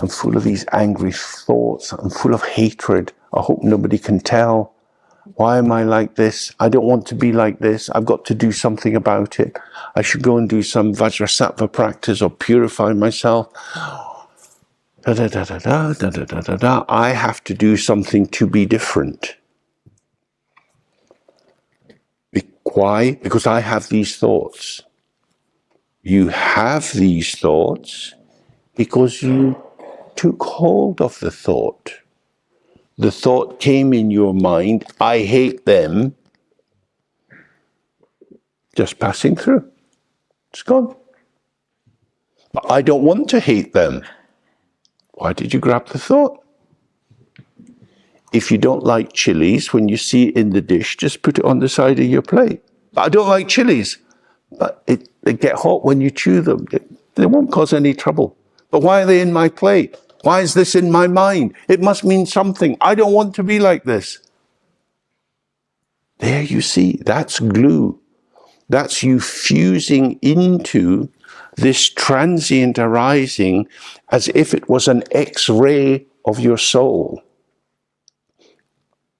full of these angry thoughts. I'm full of hatred. I hope nobody can tell. Why am I like this? I don't want to be like this. I've got to do something about it. I should go and do some Vajrasattva practice or purify myself. Da, da, da, da, da, da, da, da, da. I have to do something to be different. Why? Because I have these thoughts. You have these thoughts because you took hold of the thought. The thought came in your mind, I hate them, just passing through. It's gone. But I don't want to hate them. Why did you grab the thought? If you don't like chilies, when you see it in the dish, just put it on the side of your plate. But I don't like chilies. But they get hot when you chew them. They won't cause any trouble. But why are they in my plate? Why is this in my mind? It must mean something. I don't want to be like this. There you see, that's glue. That's you fusing into this transient arising as if it was an X-ray of your soul.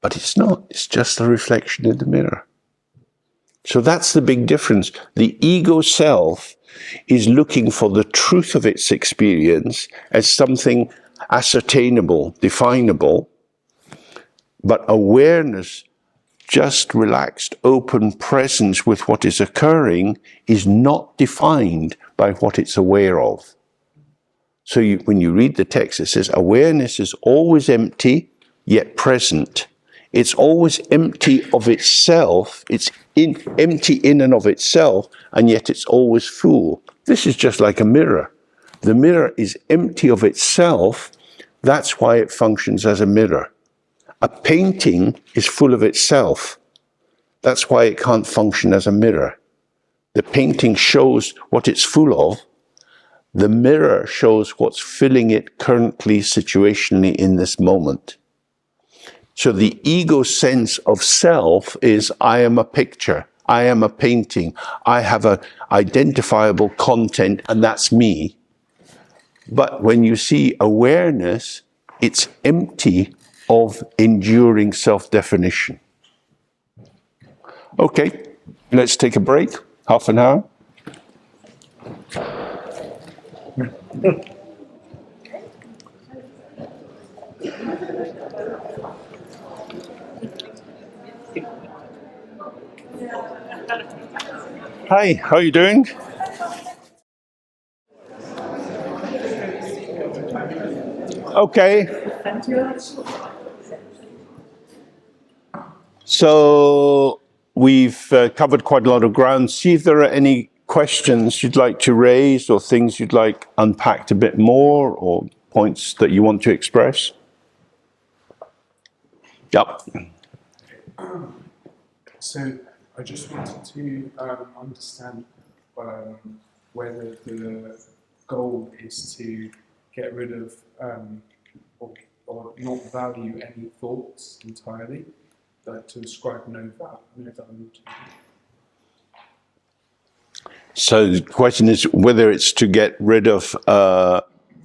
But it's not. It's just a reflection in the mirror. So that's the big difference. The ego self is looking for the truth of its experience as something ascertainable, definable, but awareness, just relaxed, open presence with what is occurring, is not defined by what it's aware of. So when you read the text, it says, awareness is always empty, yet present. It's always empty of itself. It's empty in and of itself, and yet it's always full. This is just like a mirror. The mirror is empty of itself. That's why it functions as a mirror. A painting is full of itself. That's why it can't function as a mirror. The painting shows what it's full of. The mirror shows what's filling it currently, situationally, in this moment. So the ego sense of self is, I am a picture, I am a painting, I have an identifiable content, and that's me. But when you see awareness, it's empty of enduring self-definition. Okay, let's take a break, half an hour. Hi, how are you doing? Okay. So we've covered quite a lot of ground. See if there are any questions you'd like to raise or things you'd like unpacked a bit more or points that you want to express. Yep. So I just wanted to understand whether the goal is to get rid of or not value any thoughts entirely, like to ascribe no value to them. So the question is whether it's to get rid of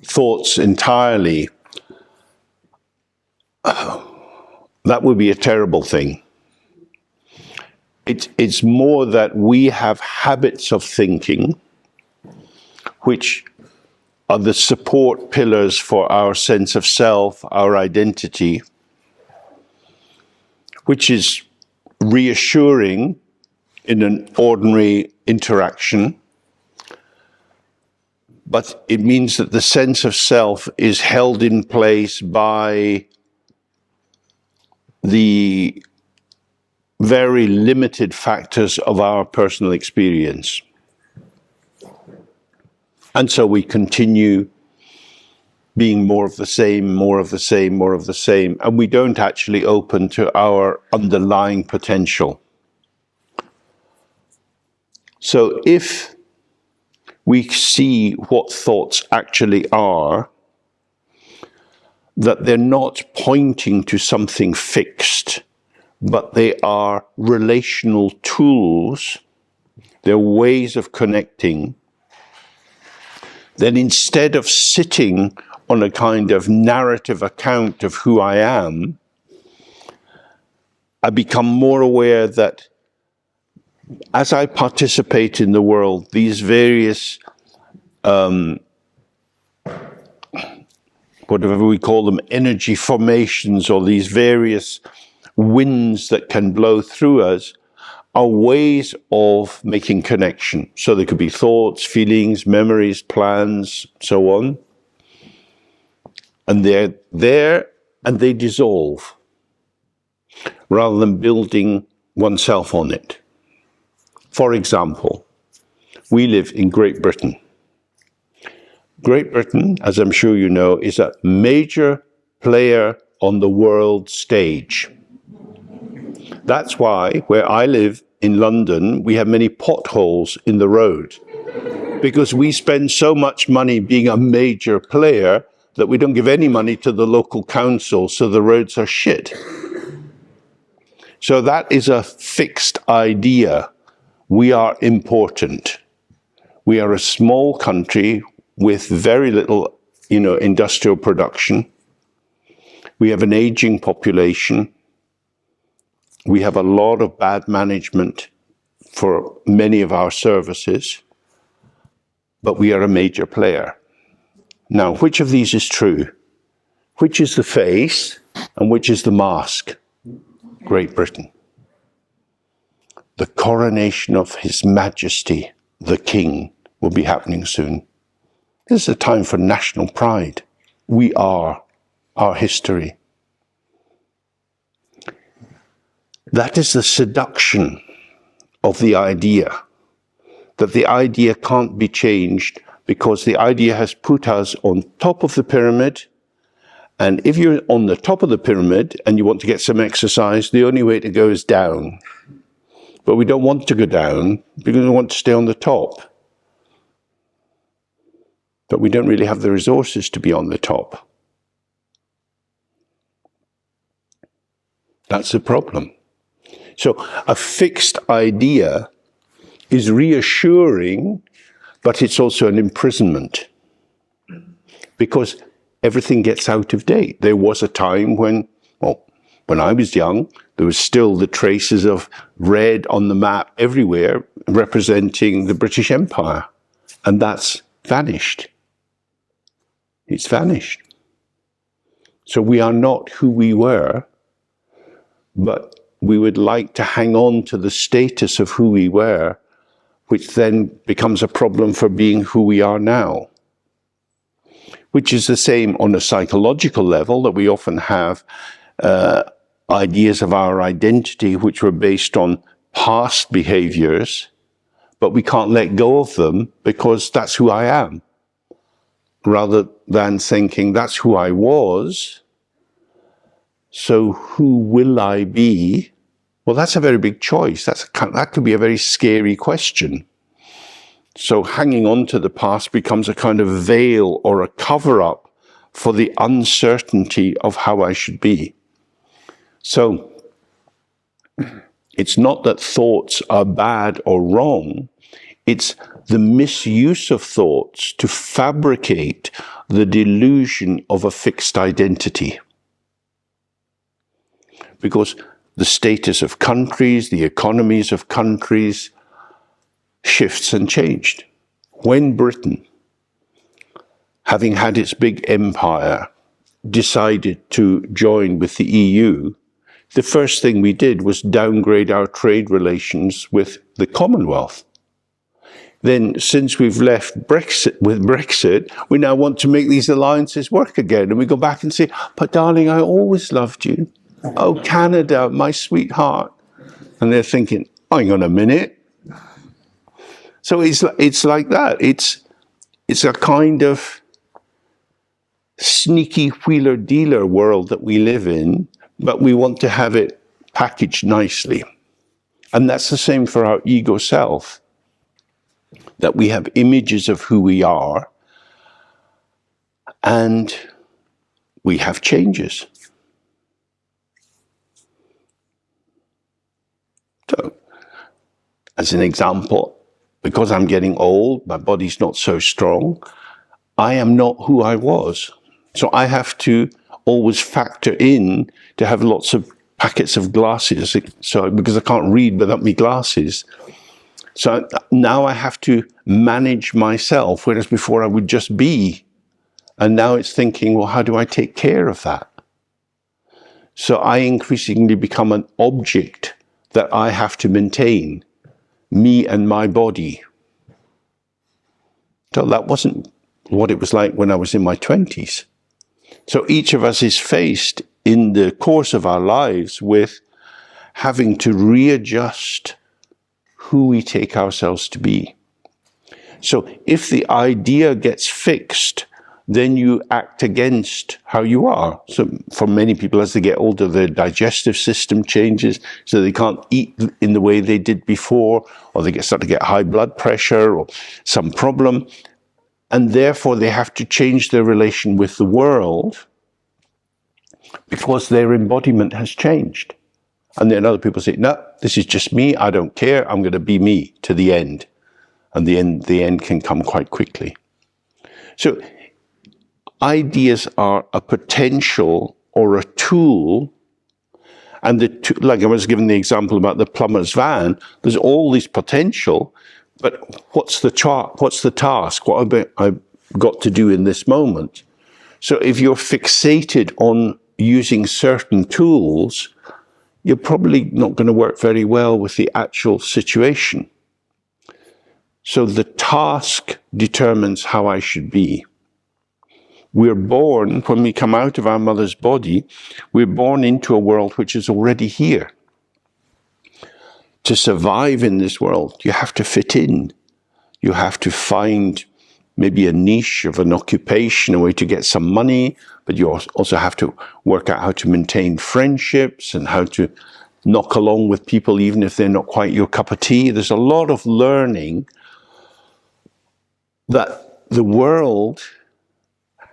thoughts entirely. That would be a terrible thing. It's more that we have habits of thinking which are the support pillars for our sense of self, our identity, which is reassuring in an ordinary interaction, but it means that the sense of self is held in place by the very limited factors of our personal experience. And so we continue being more of the same, more of the same, more of the same, and we don't actually open to our underlying potential. So if we see what thoughts actually are, that they're not pointing to something fixed, but they are relational tools, they're ways of connecting, then instead of sitting on a kind of narrative account of who I am, I become more aware that as I participate in the world, these various, whatever we call them, energy formations, or these various winds that can blow through us, are ways of making connection. So there could be thoughts, feelings, memories, plans, so on. And they're there and they dissolve, rather than building oneself on it. For example, we live in Great Britain. Great Britain, as I'm sure you know, is a major player on the world stage. That's why, where I live in London, we have many potholes in the road, because we spend so much money being a major player that we don't give any money to the local council, so the roads are shit. So that is a fixed idea. We are important. We are a small country with very little, industrial production. We have an aging population. We have a lot of bad management for many of our services, but we are a major player. Now, which of these is true? Which is the face and which is the mask? Great Britain. The coronation of His Majesty, the King, will be happening soon. This is a time for national pride. We are our history. That is the seduction of the idea, that the idea can't be changed because the idea has put us on top of the pyramid. And if you're on the top of the pyramid and you want to get some exercise, the only way to go is down. But we don't want to go down because we want to stay on the top. But we don't really have the resources to be on the top. That's the problem. So a fixed idea is reassuring, but it's also an imprisonment, because everything gets out of date. There was a time when I was young, there was still the traces of red on the map everywhere representing the British Empire, and that's vanished. It's vanished. So we are not who we were, but we would like to hang on to the status of who we were, which then becomes a problem for being who we are now. Which is the same on a psychological level, that we often have ideas of our identity which were based on past behaviors, but we can't let go of them because that's who I am, rather than thinking that's who I was, so who will I be? Well, that's a very big choice. That could be a very scary question. So hanging on to the past becomes a kind of veil or a cover-up for the uncertainty of how I should be. So it's not that thoughts are bad or wrong. It's the misuse of thoughts to fabricate the delusion of a fixed identity. Because the status of countries, the economies of countries, shifts and changed. When Britain, having had its big empire, decided to join with the EU, the first thing we did was downgrade our trade relations with the Commonwealth. Then, since we've left Brexit, we now want to make these alliances work again. And we go back and say, but darling, I always loved you. Oh, Canada, my sweetheart. And they're thinking, hang on a minute. So it's like that. It's a kind of sneaky wheeler-dealer world that we live in, but we want to have it packaged nicely. And that's the same for our ego self, that we have images of who we are, and we have changes. So, as an example, because I'm getting old, my body's not so strong, I am not who I was. So I have to always factor in to have lots of packets of glasses, so because I can't read without my glasses. So now I have to manage myself, whereas before I would just be. And now it's thinking, well, how do I take care of that? So I increasingly become an object that I have to maintain, me and my body. So that wasn't what it was like when I was in my 20s. So each of us is faced in the course of our lives with having to readjust who we take ourselves to be. So if the idea gets fixed, then you act against how you are. So for many people, as they get older, their digestive system changes, so they can't eat in the way they did before, or they start to get high blood pressure or some problem. And therefore, they have to change their relation with the world because their embodiment has changed. And then other people say, no, this is just me. I don't care. I'm going to be me to the end. And the end can come quite quickly. So ideas are a potential or a tool. And like I was given the example about the plumber's van, there's all this potential. But what's the task? What have I got to do in this moment? So if you're fixated on using certain tools, you're probably not going to work very well with the actual situation. So the task determines how I should be. We're born, when we come out of our mother's body, we're born into a world which is already here. To survive in this world, you have to fit in. You have to find maybe a niche of an occupation, a way to get some money, but you also have to work out how to maintain friendships and how to knock along with people even if they're not quite your cup of tea. There's a lot of learning that the world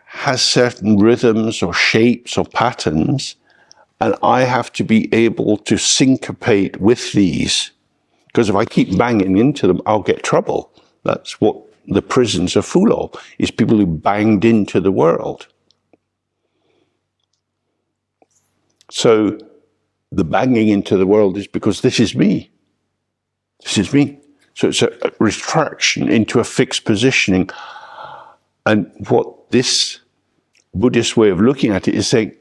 has certain rhythms or shapes or patterns, and I have to be able to syncopate with these, because if I keep banging into them, I'll get trouble. That's what the prisons are full of, is people who banged into the world. So the banging into the world is because this is me. This is me. So it's a retraction into a fixed positioning. And what this Buddhist way of looking at it is saying,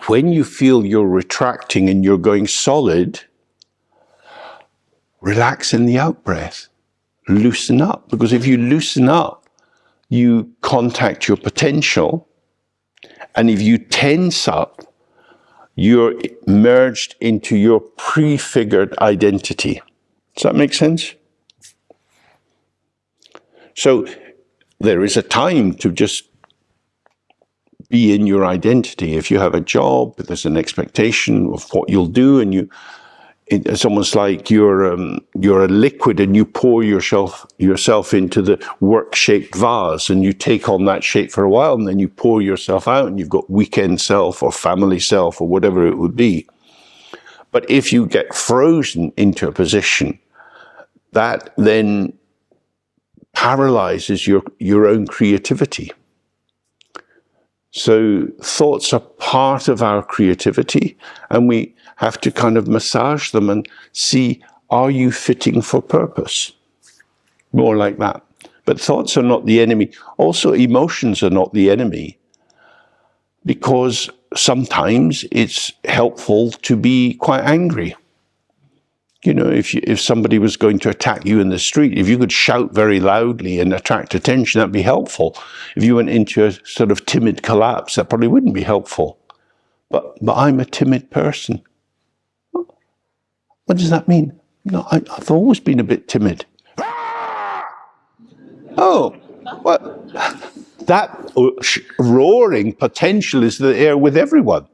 when you feel you're retracting and you're going solid, relax in the out-breath. Loosen up. Because if you loosen up, you contact your potential. And if you tense up, you're merged into your prefigured identity. Does that make sense? So there is a time to just be in your identity. If you have a job, there's an expectation of what you'll do, and it's almost like you're a liquid, and you pour yourself into the work-shaped vase, and you take on that shape for a while, and then you pour yourself out, and you've got weekend self or family self or whatever it would be. But if you get frozen into a position, that then paralyzes your own creativity. So thoughts are part of our creativity, and we have to kind of massage them and see, are you fitting for purpose? More like that. But thoughts are not the enemy. Also, emotions are not the enemy, because sometimes it's helpful to be quite angry. You know, if somebody was going to attack you in the street, if you could shout very loudly and attract attention, that'd be helpful. If you went into a sort of timid collapse, that probably wouldn't be helpful. But I'm a timid person. What does that mean? No, I've always been a bit timid. Oh, well, that roaring potential is there with everyone.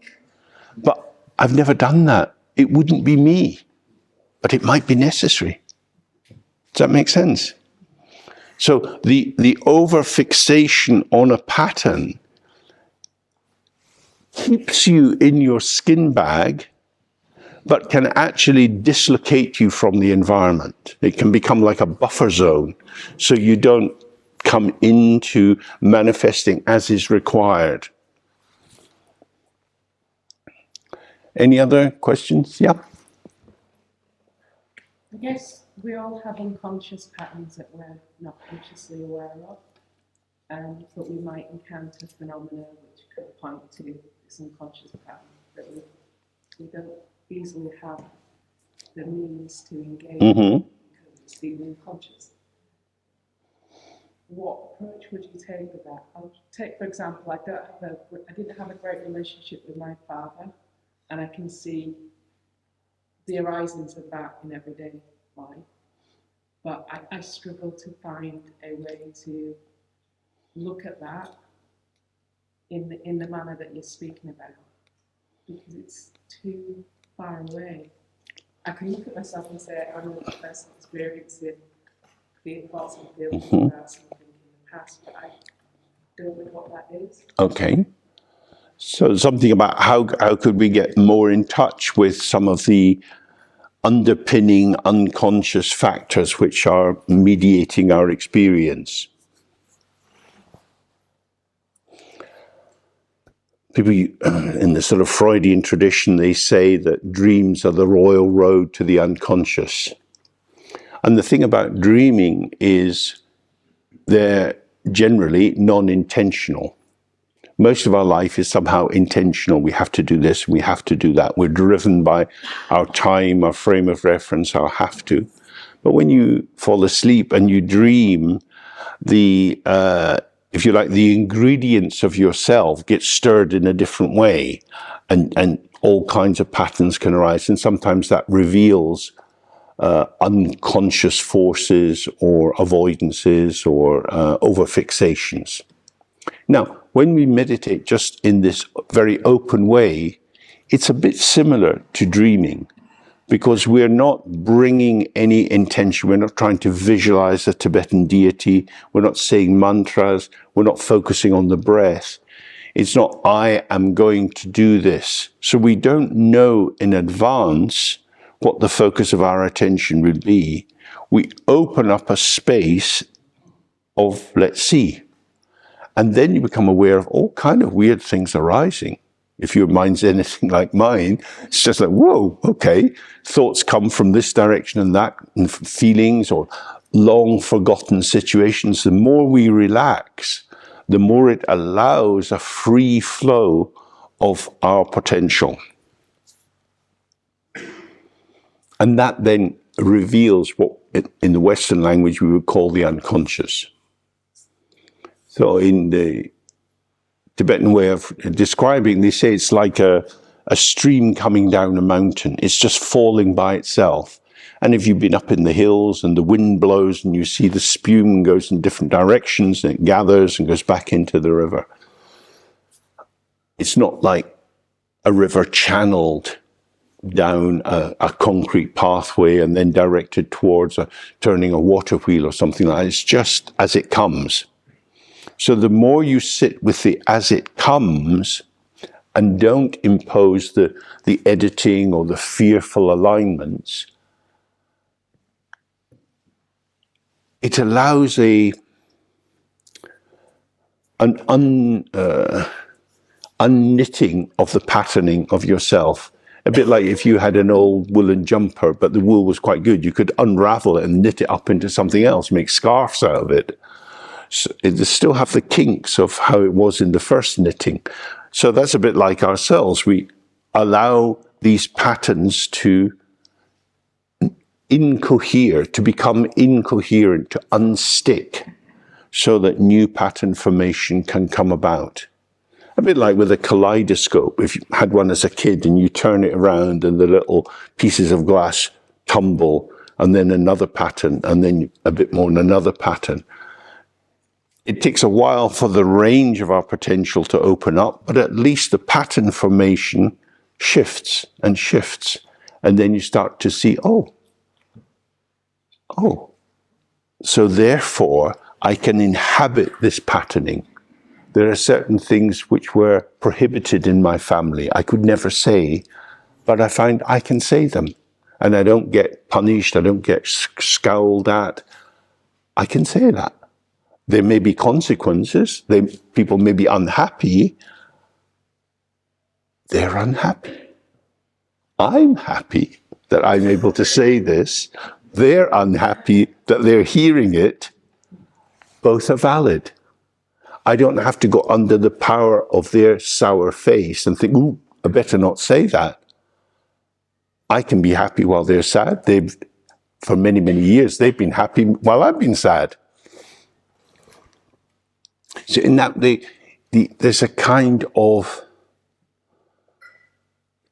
But I've never done that. It wouldn't be me, but it might be necessary. Does that make sense? So the over-fixation on a pattern keeps you in your skin bag, but can actually dislocate you from the environment. It can become like a buffer zone, so you don't come into manifesting as is required. Any other questions? Yeah. I guess we all have unconscious patterns that we're not consciously aware of, but we might encounter phenomena which could point to this unconscious pattern that we don't easily have the means to engage because it's being unconscious. What approach would you take with that? I'll take, for example, I didn't have a great relationship with my father, and I can see the arisings of that in everyday life. But I struggle to find a way to look at that in the manner that you're speaking about, because it's too far away. I can look at myself and say, I'm a person experiencing being thoughts and feelings about something in the past, but I don't know what that is. Okay. So something about how could we get more in touch with some of the underpinning unconscious factors which are mediating our experience. People in the sort of Freudian tradition, they say that dreams are the royal road to the unconscious. And the thing about dreaming is they're generally non-intentional. Most of our life is somehow intentional. We have to do this, we have to do that. We're driven by our time, our frame of reference, our have to. But when you fall asleep and you dream, if you like, the ingredients of yourself get stirred in a different way, and all kinds of patterns can arise. And sometimes that reveals unconscious forces or avoidances or over-fixations. Now, when we meditate just in this very open way, it's a bit similar to dreaming, because we're not bringing any intention. We're not trying to visualize a Tibetan deity. We're not saying mantras. We're not focusing on the breath. It's not, I am going to do this. So we don't know in advance what the focus of our attention will be. We open up a space of, let's see. And then you become aware of all kind of weird things arising. If your mind's anything like mine, it's just like, whoa, okay. Thoughts come from this direction and that, and feelings or long forgotten situations. The more we relax, the more it allows a free flow of our potential. And that then reveals what in the Western language we would call the unconscious. So in the Tibetan way of describing, they say it's like a stream coming down a mountain. It's just falling by itself. And if you've been up in the hills and the wind blows and you see the spume goes in different directions and it gathers and goes back into the river, it's not like a river channeled down a concrete pathway and then directed towards turning a water wheel or something like that. It's just as it comes. So the more you sit with the as it comes and don't impose the editing or the fearful alignments, it allows an unknitting of the patterning of yourself. A bit like if you had an old woolen jumper, but the wool was quite good, you could unravel it and knit it up into something else, make scarves out of it. So it still have the kinks of how it was in the first knitting. So that's a bit like ourselves. We allow these patterns to incohere, to become incoherent, to unstick, so that new pattern formation can come about. A bit like with a kaleidoscope. If you had one as a kid and you turn it around and the little pieces of glass tumble, and then another pattern, and then a bit more and another pattern. It takes a while for the range of our potential to open up, but at least the pattern formation shifts and shifts. And then you start to see, oh, so therefore I can inhabit this patterning. There are certain things which were prohibited in my family I could never say, but I find I can say them. And I don't get punished, I don't get scowled at. I can say that. There may be consequences, people may be unhappy. They're unhappy. I'm happy that I'm able to say this. They're unhappy that they're hearing it. Both are valid. I don't have to go under the power of their sour face and think, ooh, I better not say that. I can be happy while they're sad. For many, many years, they've been happy while I've been sad. So in that, there's a kind of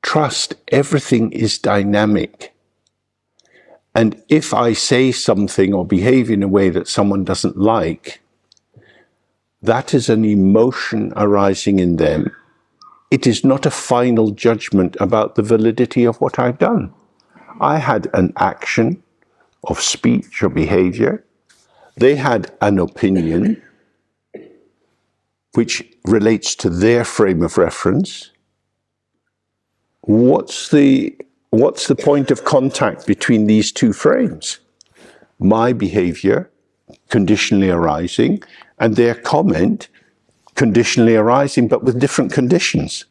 trust. Everything is dynamic. And if I say something or behave in a way that someone doesn't like, that is an emotion arising in them. It is not a final judgment about the validity of what I've done. I had an action of speech or behavior. They had an opinion which relates to their frame of reference. What's the point of contact between these two frames? My behavior, conditionally arising, and their comment, conditionally arising, but with different conditions.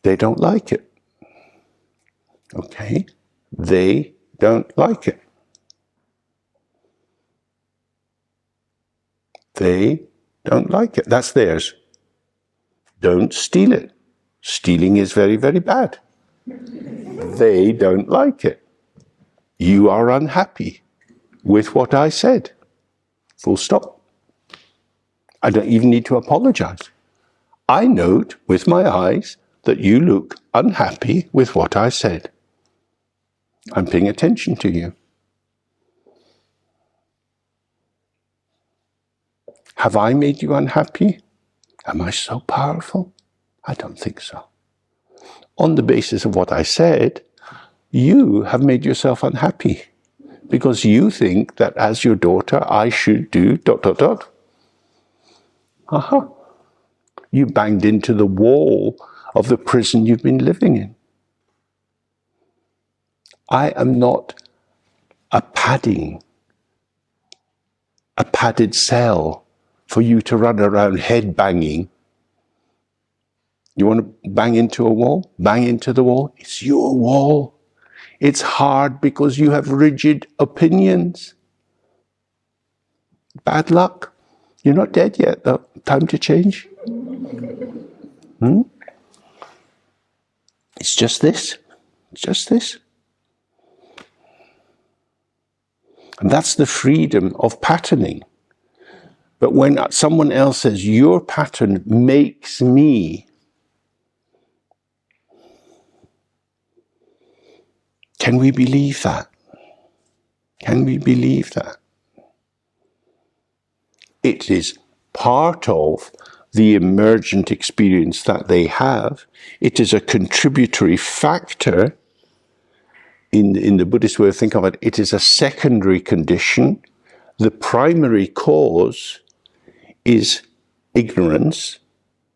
They don't like it. Okay? They don't like it. They don't like it. That's theirs. Don't steal it. Stealing is very, very bad. They don't like it. You are unhappy with what I said. Full stop. I don't even need to apologize. I note with my eyes that you look unhappy with what I said. I'm paying attention to you. Have I made you unhappy? Am I so powerful? I don't think so. On the basis of what I said, you have made yourself unhappy because you think that as your daughter, I should do ... Aha. You banged into the wall of the prison you've been living in. I am not a padded cell for you to run around head banging. You want to bang into a wall? Bang into the wall. It's your wall. It's hard because you have rigid opinions. Bad luck. You're not dead yet, though. Time to change. It's just this. It's just this. And that's the freedom of patterning. But when someone else says, your pattern makes me, can we believe that? Can we believe that? It is part of the emergent experience that they have. It is a contributory factor in the Buddhist way of thinking of it. It is a secondary condition. The primary cause is ignorance,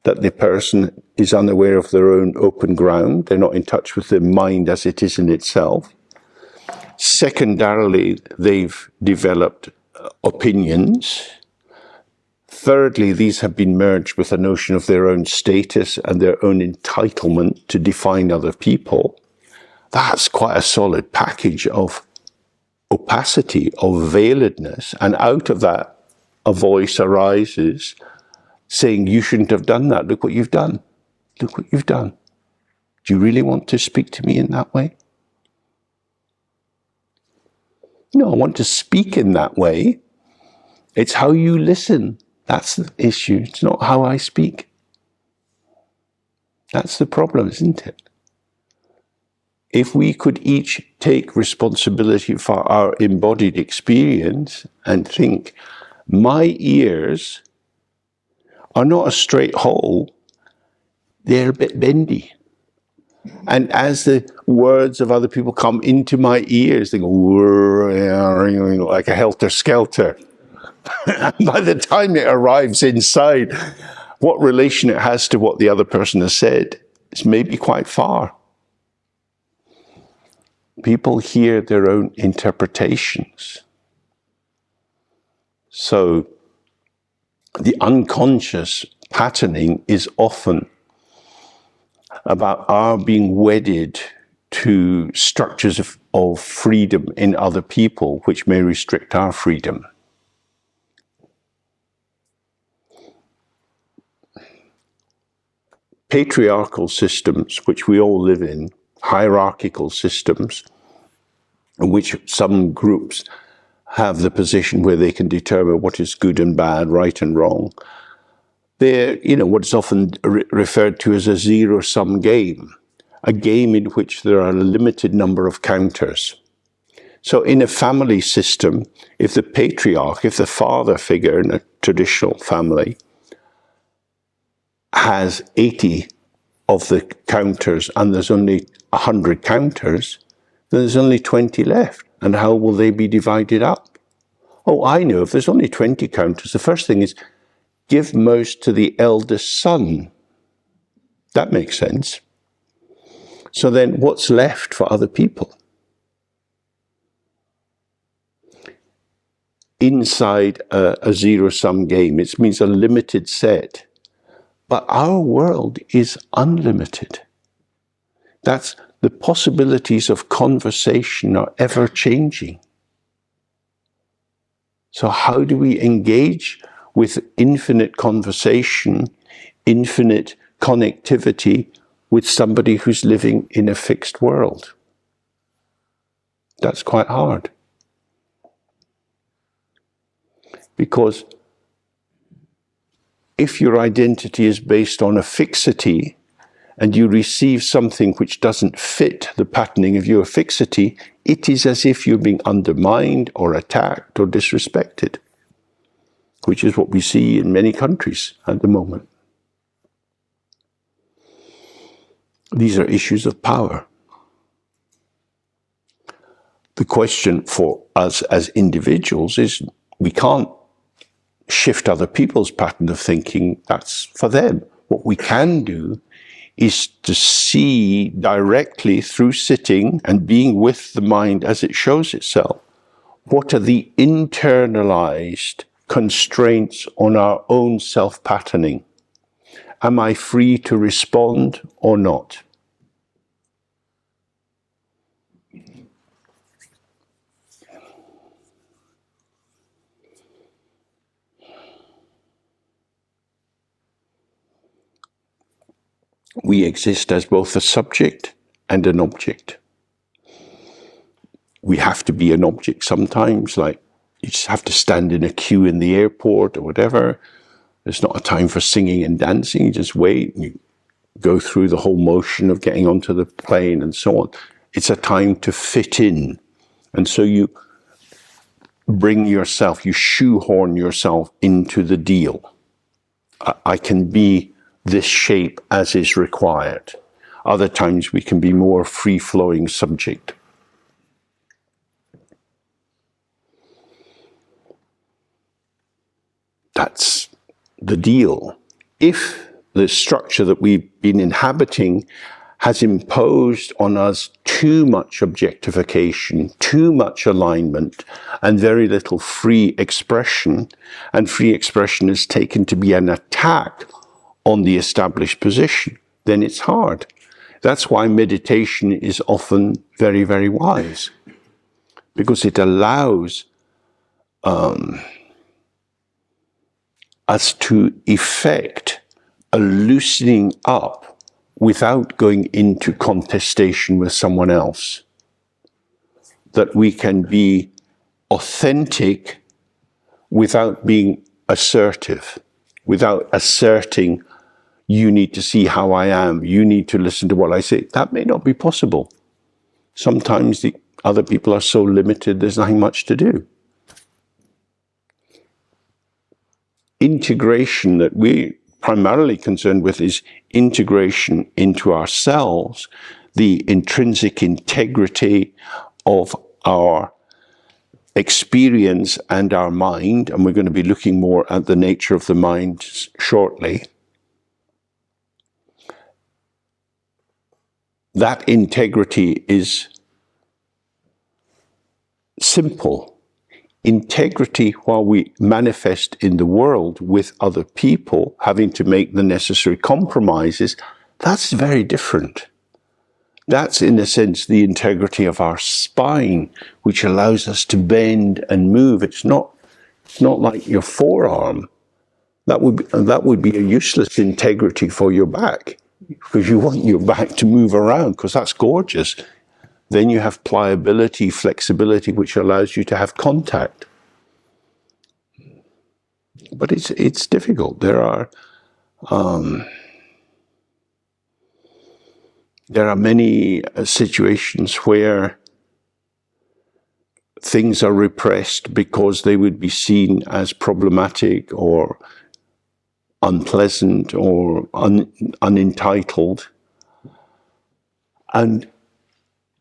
that the person is unaware of their own open ground. They're not in touch with their mind as it is in itself. Secondarily, they've developed opinions. Thirdly, these have been merged with a notion of their own status and their own entitlement to define other people. That's quite a solid package of opacity, of veiledness, and out of that a voice arises saying, you shouldn't have done that. Look what you've done. Look what you've done. Do you really want to speak to me in that way? No, I want to speak in that way. It's how you listen. That's the issue. It's not how I speak. That's the problem, isn't it? If we could each take responsibility for our embodied experience and think, my ears are not a straight hole, they're a bit bendy. And as the words of other people come into my ears, they go like a helter-skelter. By the time it arrives inside, what relation it has to what the other person has said is maybe quite far. People hear their own interpretations. So the unconscious patterning is often about our being wedded to structures of freedom in other people, which may restrict our freedom. Patriarchal systems, which we all live in, hierarchical systems, in which some groups have the position where they can determine what is good and bad, right and wrong. They're, what's often referred to as a zero-sum game, a game in which there are a limited number of counters. So in a family system, if the patriarch, if the father figure in a traditional family has 80 of the counters and there's only 100 counters, then there's only 20 left. And how will they be divided up? Oh, I know, if there's only 20 counters, the first thing is give most to the eldest son. That makes sense. So then what's left for other people? Inside a zero-sum game, it means a limited set. But our world is unlimited. That's the possibilities of conversation are ever changing. So how do we engage with infinite conversation, infinite connectivity with somebody who's living in a fixed world? That's quite hard. Because if your identity is based on a fixity and you receive something which doesn't fit the patterning of your fixity, it is as if you're being undermined or attacked or disrespected, which is what we see in many countries at the moment. These are issues of power. The question for us as individuals is we can't shift other people's pattern of thinking. That's for them. What we can do is to see directly through sitting and being with the mind as it shows itself, what are the internalized constraints on our own self-patterning? Am I free to respond or not? We exist as both a subject and an object. We have to be an object sometimes, like you just have to stand in a queue in the airport or whatever. There's not a time for singing and dancing. You just wait and you go through the whole motion of getting onto the plane and so on. It's a time to fit in. And so you bring yourself, you shoehorn yourself into the deal. I can be this shape as is required. Other times we can be more free-flowing subject. That's the deal. If the structure that we've been inhabiting has imposed on us too much objectification, too much alignment, and very little free expression, and free expression is taken to be an attack on the established position, then it's hard. That's why meditation is often very, very wise, because it allows a as to effect a loosening up without going into contestation with someone else. That we can be authentic without being assertive, without asserting, you need to see how I am, you need to listen to what I say. That may not be possible. Sometimes the other people are so limited, there's nothing much to do. Integration that we're primarily concerned with is integration into ourselves, the intrinsic integrity of our experience and our mind, and we're going to be looking more at the nature of the mind shortly. That integrity is simple. Integrity, while we manifest in the world with other people, having to make the necessary compromises, that's very different. That's, in a sense, the integrity of our spine, which allows us to bend and move. It's not like your forearm. That would be a useless integrity for your back, because you want your back to move around, because that's gorgeous. Then you have pliability, flexibility, which allows you to have contact. But it's difficult. There are many situations where things are repressed because they would be seen as problematic or unpleasant or unentitled. And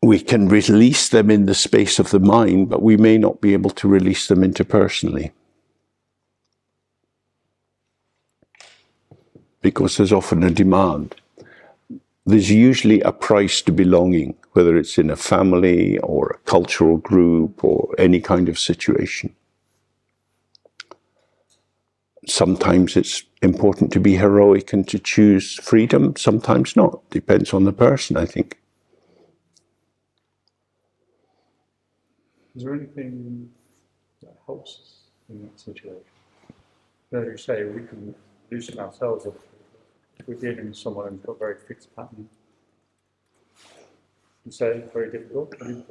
we can release them in the space of the mind, but we may not be able to release them interpersonally. Because there's often a demand. There's usually a price to belonging, whether it's in a family or a cultural group or any kind of situation. Sometimes it's important to be heroic and to choose freedom, sometimes not. Depends on the person, I think. Is there anything that helps us in that situation? As you say, we can loosen ourselves up. If we're dealing with someone who's got a very fixed pattern, you say it's very difficult, but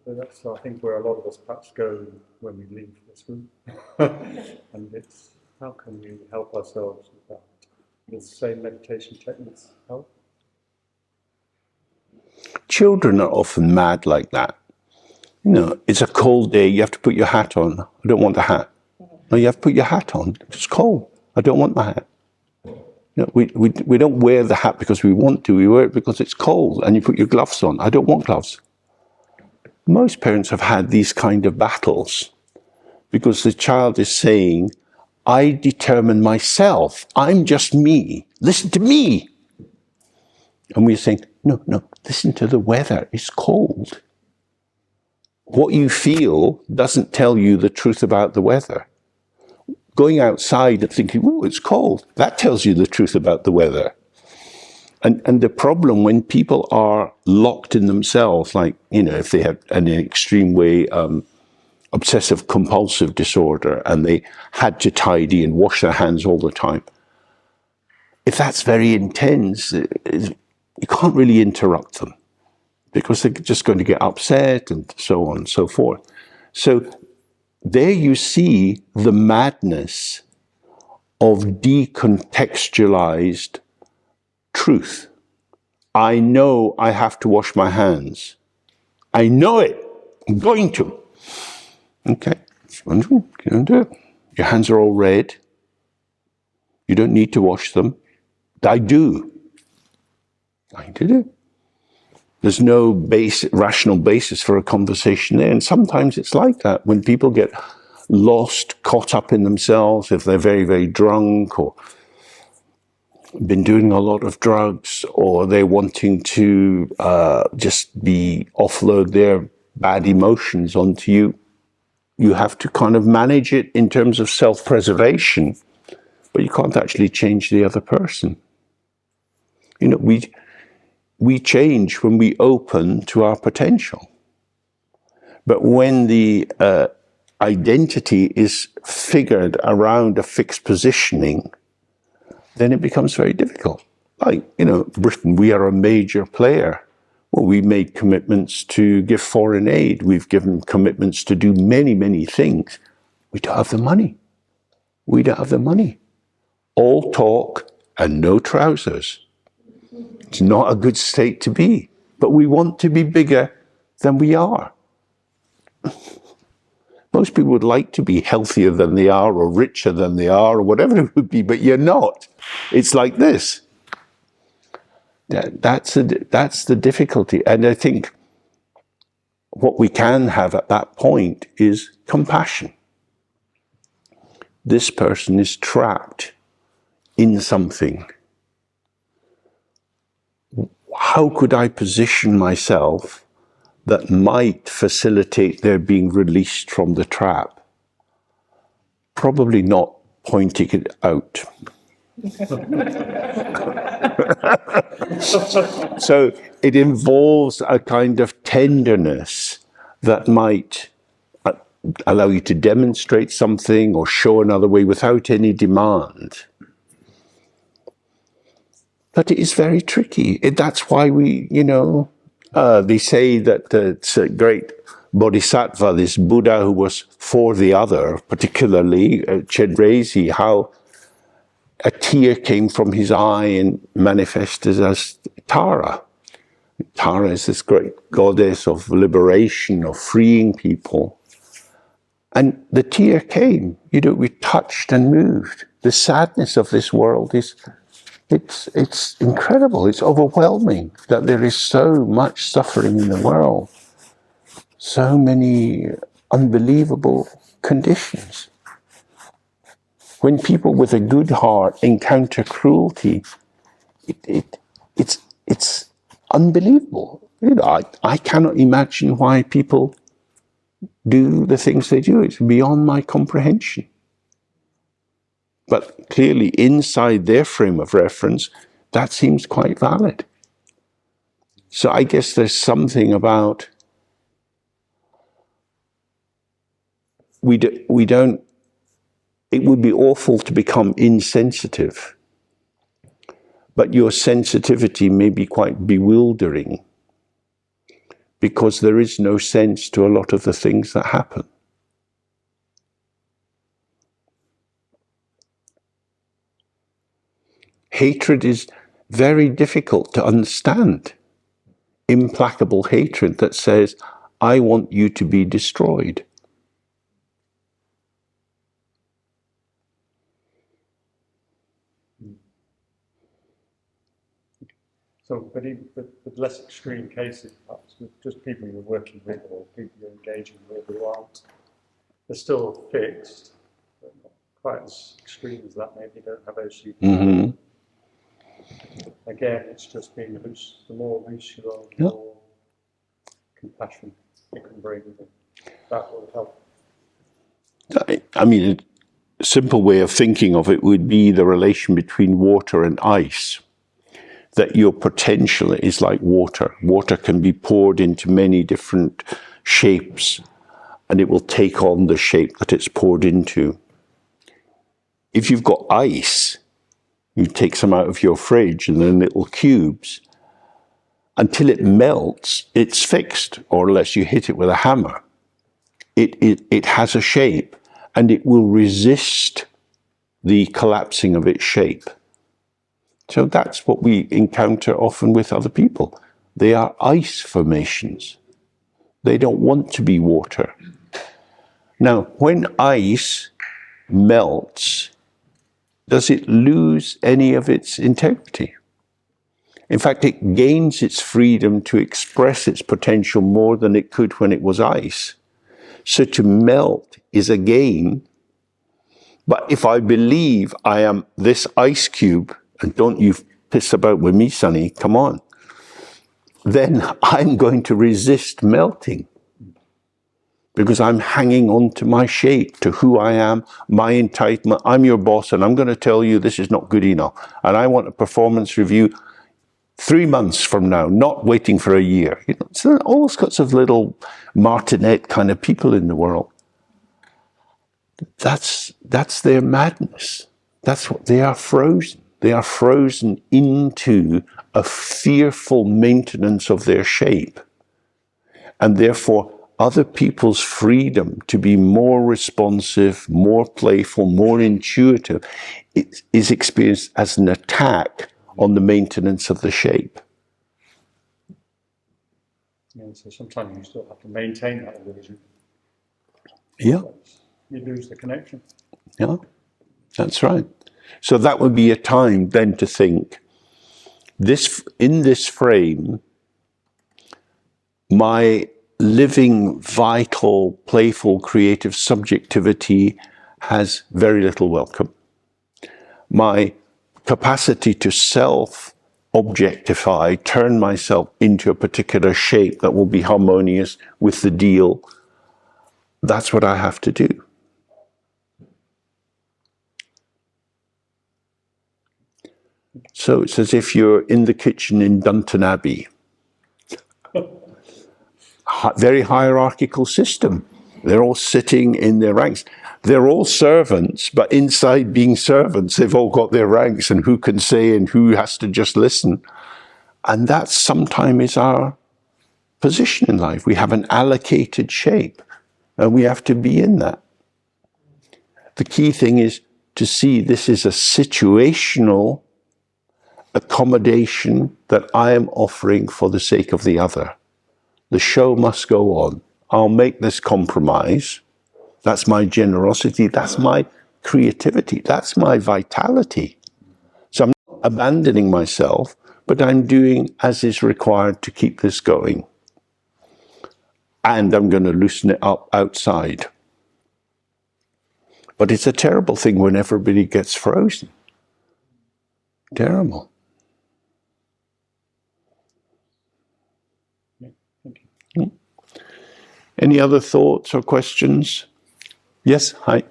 that's, I think, where a lot of us perhaps go when we leave this room. And it's, how can we help ourselves with that? Does the same meditation techniques help? Children are often mad like that. You know, it's a cold day, you have to put your hat on. I don't want the hat. No, you have to put your hat on. It's cold. I don't want my hat. You know, we don't wear the hat because we want to. We wear it because it's cold, and you put your gloves on. I don't want gloves. Most parents have had these kind of battles because the child is saying, I determine myself. I'm just me. Listen to me. And we're saying, no, listen to the weather. It's cold. What you feel doesn't tell you the truth about the weather. Going outside and thinking, oh, it's cold, that tells you the truth about the weather. And the problem when people are locked in themselves, like, you know, if they have in an extreme way obsessive compulsive disorder and they had to tidy and wash their hands all the time, if that's very intense, you can't really interrupt them because they're just going to get upset and so on and so forth. So there you see the madness of decontextualized truth. I know I have to wash my hands. I know it. I'm going to. Okay. You don't do it. Your hands are all red. You don't need to wash them. I do. I did it. There's no rational basis for a conversation there. And sometimes it's like that when people get lost, caught up in themselves, if they're very, very drunk or been doing a lot of drugs, or they're wanting to just offload their bad emotions onto you. You have to kind of manage it in terms of self-preservation, but you can't actually change the other person. You know, we change when we open to our potential. But when the identity is figured around a fixed positioning, then it becomes very difficult. Like, Britain, we are a major player. Well, we made commitments to give foreign aid. We've given commitments to do many, many things. We don't have the money. We don't have the money. All talk and no trousers. It's not a good state to be. But we want to be bigger than we are. Most people would like to be healthier than they are, or richer than they are, or whatever it would be, but you're not. It's like this. That's the difficulty. And I think what we can have at that point is compassion. This person is trapped in something. How could I position myself that might facilitate their being released from the trap? Probably not pointing it out. So it involves a kind of tenderness that might allow you to demonstrate something or show another way without any demand. But it is very tricky. That's why we, they say that it's a great bodhisattva, this Buddha who was for the other, particularly Chedrezi, how a tear came from his eye and manifested as Tara. Tara is this great goddess of liberation, of freeing people. And the tear came. We touched and moved. The sadness of this world it's incredible. It's overwhelming that there is so much suffering in the world. So many unbelievable conditions. When people with a good heart encounter cruelty, it's unbelievable. I cannot imagine why people do the things they do. It's beyond my comprehension. But clearly, inside their frame of reference, that seems quite valid. So I guess there's something about we don't. It would be awful to become insensitive, but your sensitivity may be quite bewildering because there is no sense to a lot of the things that happen. Hatred is very difficult to understand. Implacable hatred that says, I want you to be destroyed. So, but even with less extreme cases, perhaps with just people you're working with or people you're engaging with who aren't, they're still fixed, but not quite as extreme as that. Maybe don't have OCD. Mm-hmm. Again, it's just being loose. The more loose you are, the more compassion you can bring. That will help. I mean, a simple way of thinking of it would be the relation between water and ice. That your potential is like water. Water can be poured into many different shapes, and it will take on the shape that it's poured into. If you've got ice, you take some out of your fridge and then little cubes. Until it melts, it's fixed, or unless you hit it with a hammer. It has a shape, and it will resist the collapsing of its shape. So that's what we encounter often with other people. They are ice formations. They don't want to be water. Now, when ice melts, does it lose any of its integrity? In fact, it gains its freedom to express its potential more than it could when it was ice. So to melt is a gain. But if I believe I am this ice cube, and don't you piss about with me, Sonny, come on, then I'm going to resist melting. Because I'm hanging on to my shape, to who I am, my entitlement. I'm your boss, and I'm going to tell you this is not good enough. And I want a performance review 3 months from now, not waiting for a year. So all sorts of little martinet kind of people in the world. That's their madness. That's what they are frozen. They are frozen into a fearful maintenance of their shape. And therefore, other people's freedom to be more responsive, more playful, more intuitive is experienced as an attack on the maintenance of the shape. Yeah, so sometimes you still have to maintain that illusion. Yeah. You lose the connection. Yeah, that's right. So that would be a time then to think, in this frame, my living, vital, playful, creative subjectivity has very little welcome. My capacity to self-objectify, turn myself into a particular shape that will be harmonious with the deal, that's what I have to do. So it's as if you're in the kitchen in Downton Abbey. Very hierarchical system. They're all sitting in their ranks. They're all servants, but inside being servants, they've all got their ranks and who can say and who has to just listen. And that sometimes is our position in life. We have an allocated shape and we have to be in that. The key thing is to see this is a situational accommodation that I am offering for the sake of the other. The show must go on. I'll make this compromise. That's my generosity. That's my creativity. That's my vitality. So I'm not abandoning myself, but I'm doing as is required to keep this going. And I'm going to loosen it up outside. But it's a terrible thing when everybody gets frozen. Terrible. Any other thoughts or questions? Yes, hi.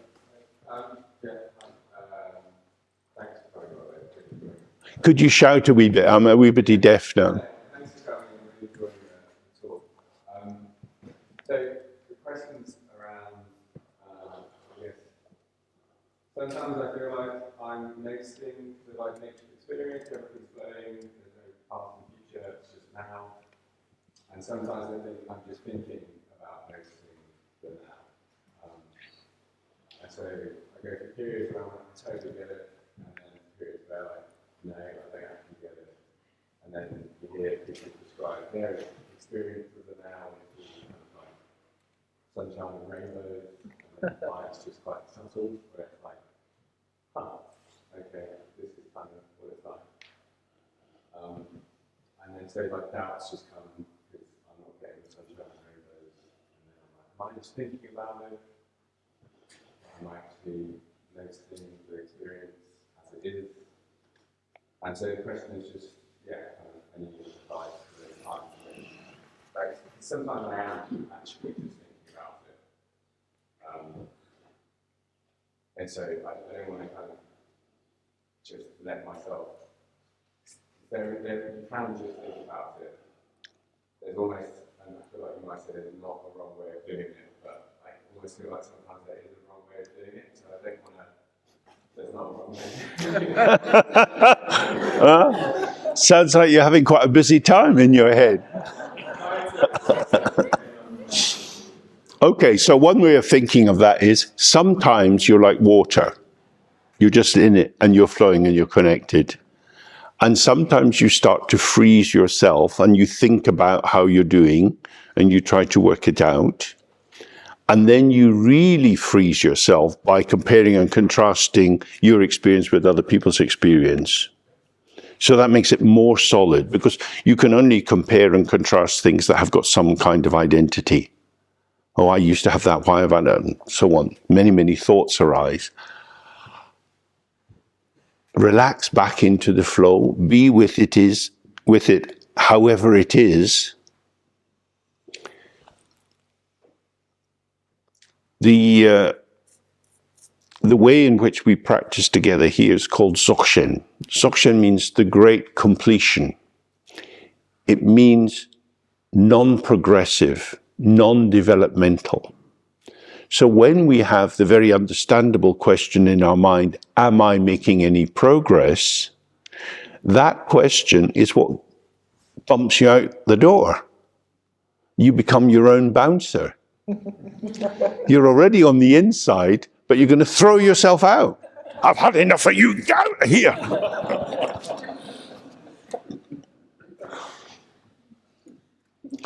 Could you shout a wee bit? I'm a wee bit deaf now. Thanks for coming and enjoying the talk. So the questions around, yes. Sometimes I feel like I'm noticing the nature of experience, everything's flowing, there's no past and future, it's just now. And sometimes I think I'm just thinking about noticing the now. And so I go through periods where I totally get it, and then periods where no, I don't actually get it. And then you hear people describe their experience of the now as kind of like sunshine and rainbows, and then it's just quite subtle, where it's like, okay, this is kind of what it's like. And then so doubts just come because I'm not getting the sunshine and rainbows, and then I'm like, am I just thinking about it? Am I actually noticing the experience as it is? And so the question is just, any advice for the time. Like, sometimes I am actually just thinking about it. And so I don't want to kind of just let myself, you can just think about it. There's almost, and I feel like you might say there's not a wrong way of doing it, but I almost feel like sometimes there is a wrong way of doing it, so I don't want to. There's not a wrong way. Sounds like you're having quite a busy time in your head. Okay, so one way of thinking of that is sometimes you're like water. You're just in it and you're flowing and you're connected. And sometimes you start to freeze yourself and you think about how you're doing and you try to work it out. And then you really freeze yourself by comparing and contrasting your experience with other people's experience. So that makes it more solid because you can only compare and contrast things that have got some kind of identity. Oh, I used to have that, why have I done? And so on. Many, many thoughts arise. Relax back into the flow, be with it however it is. The way in which we practice together here is called Dzogchen. Dzogchen means the great completion. It means non-progressive, non-developmental. So when we have the very understandable question in our mind, am I making any progress? That question is what bumps you out the door. You become your own bouncer. You're already on the inside, but you're going to throw yourself out. I've had enough of you, get out of here.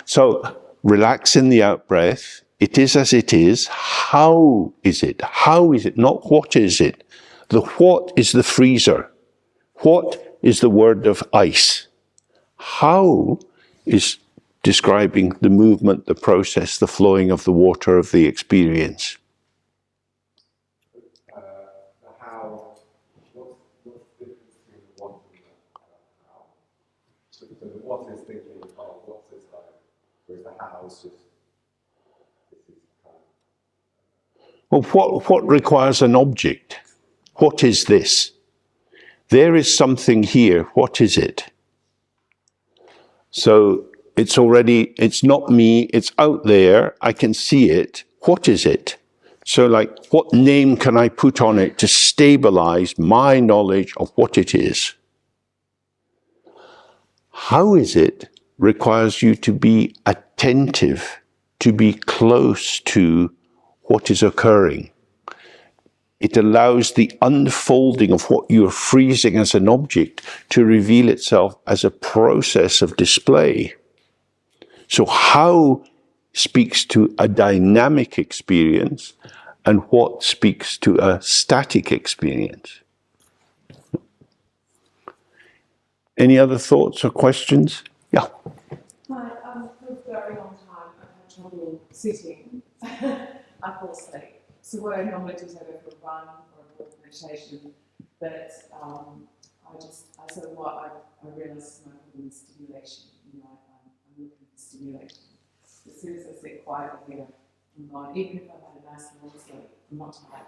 So relax in the out-breath. It is as it is. How is it? How is it? Not what is it. The what is the freezer. What is the word of ice. How is describing the movement, the process, the flowing of the water of the experience. The how, what's the difference between the what and the how? So the what is thinking, oh, what's this like? Whereas the how is just, this is kind of... Well, what requires an object? What is this? There is something here. What is it? So it's not me, it's out there, I can see it. What is it? So like, what name can I put on it to stabilize my knowledge of what it is? How is it requires you to be attentive, to be close to what is occurring. It allows the unfolding of what you're freezing as an object to reveal itself as a process of display. So how speaks to a dynamic experience and what speaks to a static experience? Any other thoughts or questions? Yeah. Hi, for a very long time I've had trouble sitting. I fall asleep. So what I normally do is I go for a run or a meditation, but I sort of I realise it's my problem with stimulation. You know, I'm looking for stimulation. As soon as I sit quietly here, I'm gone. Even if I've had a nice long sleep, I'm not tired.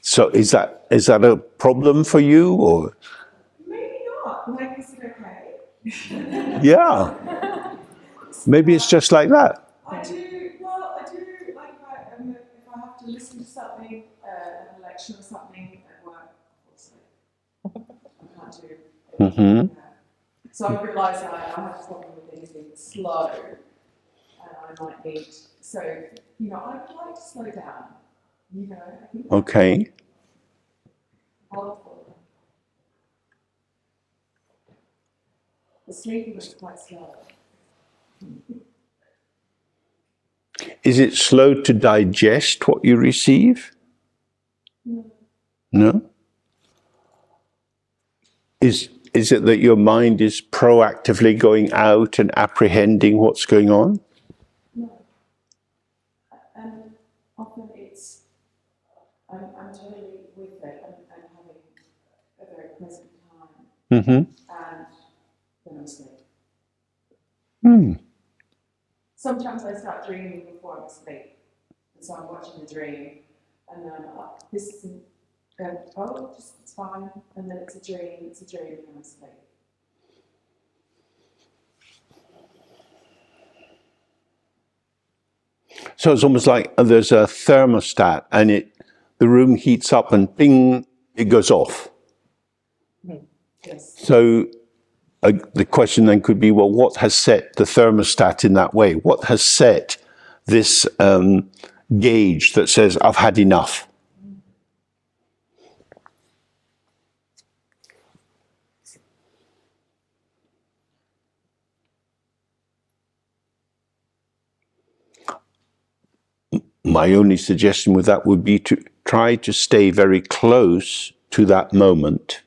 So is that a problem for you, or? Maybe not. Like, is it okay? Yeah. Maybe it's just like that. I do, like, if I have to listen to something, a lecture or something at work, I can't do Mm-hmm. So I realise I have a problem with anything slow, and I might need, so, you know, I'd like to slow down, you know. I think Okay. helpful. The sleeping is quite slow. Is it slow to digest what you receive? No. No? Is it that your mind is proactively going out and apprehending what's going on? No. And often it's, I'm totally with it and having a very pleasant time. Mm-hmm. And then I'm asleep. Mm. Sometimes I start dreaming before I'm asleep. And so I'm watching the dream, and then I'm like, this isn't going, oh, just, it's fine. And then it's a dream, and then I'm asleep. So it's almost like there's a thermostat and the room heats up and ping, it goes off. Yes. So the question then could be, well, what has set the thermostat in that way? What has set this gauge that says, I've had enough? My only suggestion with that would be to try to stay very close to that moment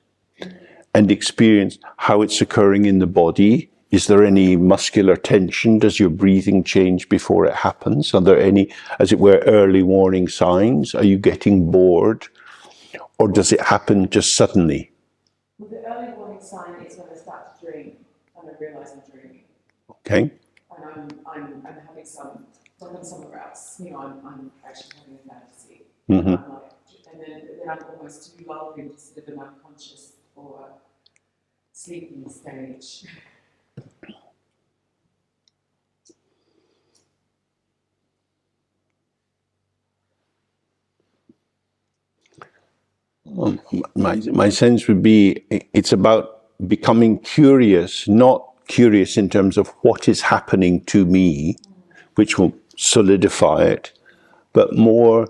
and experience how it's occurring in the body. Is there any muscular tension? Does your breathing change before it happens? Are there any, as it were, early warning signs? Are you getting bored? Or does it happen just suddenly? Well, the early warning sign is when I start to dream and I realise I'm dreaming. Okay. And I'm having some, like I'm somewhere else. You know, I'm actually having a fantasy. Mm-hmm. And then I'm almost too lulled into sort of an unconscious or sleeping stage. My sense would be it's about becoming curious, not curious in terms of what is happening to me, which will solidify it, but more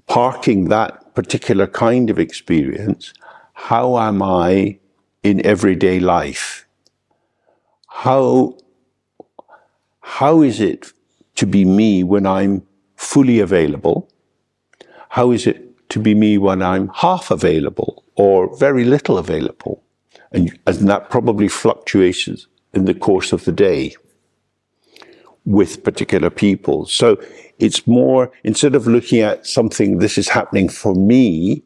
parking that particular kind of experience. How am I in everyday life? How is it to be me when I'm fully available? How is it to be me when I'm half available or very little available? And that probably fluctuates in the course of the day with particular people. So it's more, instead of looking at something, this is happening for me,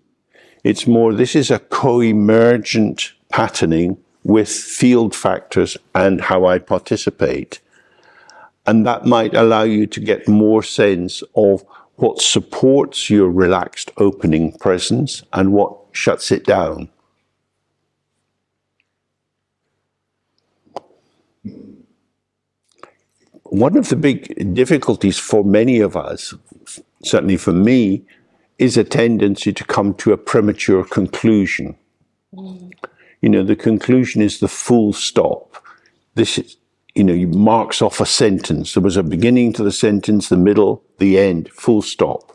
it's more, this is a co-emergent patterning with field factors and how I participate. And that might allow you to get more sense of what supports your relaxed opening presence and what shuts it down. One of the big difficulties for many of us, certainly for me, is a tendency to come to a premature conclusion. You know, the conclusion is the full stop. This is, you know, marks off a sentence. There was a beginning to the sentence, the middle, the end, full stop.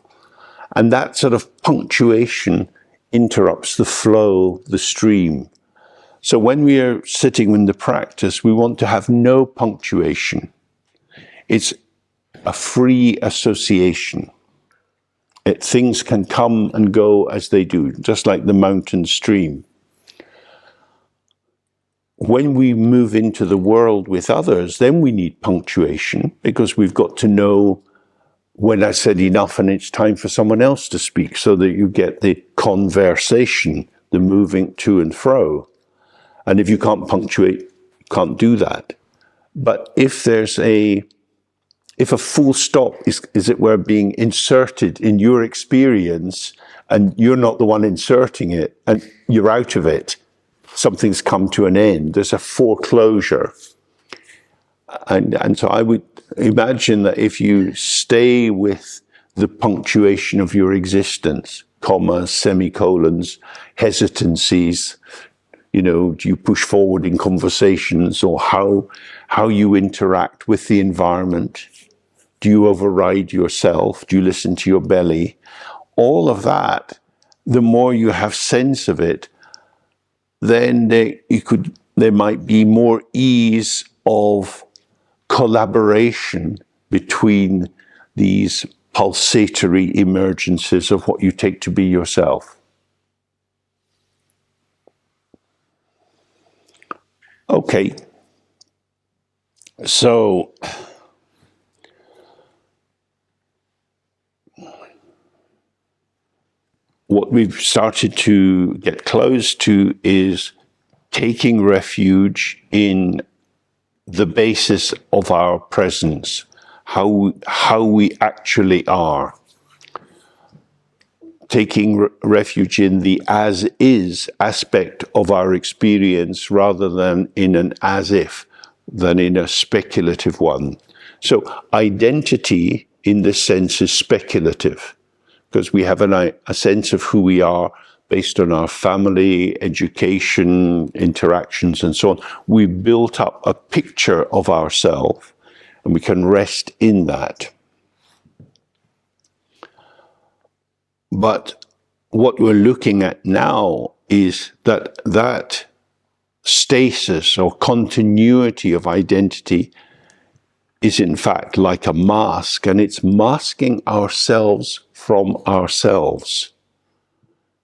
And that sort of punctuation interrupts the flow, the stream. So when we are sitting in the practice, we want to have no punctuation. It's a free association. Things can come and go as they do, just like the mountain stream. When we move into the world with others, then we need punctuation because we've got to know when I said enough and it's time for someone else to speak so that you get the conversation, the moving to and fro. And if you can't punctuate, you can't do that. But if there's if a full stop is, as it were, being inserted in your experience and you're not the one inserting it and you're out of it, something's come to an end, there's a foreclosure. And so I would imagine that if you stay with the punctuation of your existence, commas, semicolons, hesitancies, you know, do you push forward in conversations or how you interact with the environment? Do you override yourself? Do you listen to your belly? All of that, the more you have sense of it, then there might be more ease of collaboration between these pulsatory emergences of what you take to be yourself. Okay, so what we've started to get close to is taking refuge in the basis of our presence, how we actually are. Taking refuge in the as-is aspect of our experience rather than in an as-if, than in a speculative one. So identity in this sense is speculative, because we have a sense of who we are based on our family, education, interactions, and so on. We built up a picture of ourselves, and we can rest in that. But what we're looking at now is that stasis or continuity of identity is in fact like a mask, and it's masking ourselves from ourselves.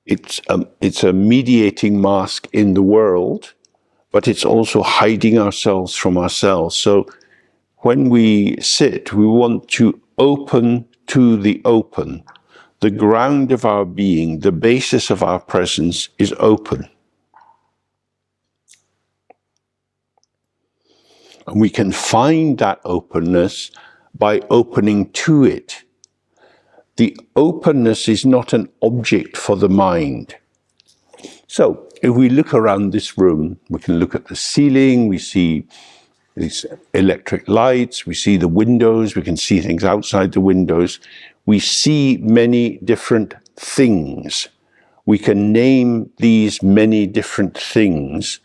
It's a mediating mask in the world, but it's also hiding ourselves from ourselves. So when we sit, we want to open to the open. The ground of our being, the basis of our presence is open. And we can find that openness by opening to it. The openness is not an object for the mind. So if we look around this room, we can look at the ceiling, we see these electric lights, we see the windows, we can see things outside the windows. We see many different things. We can name these many different things,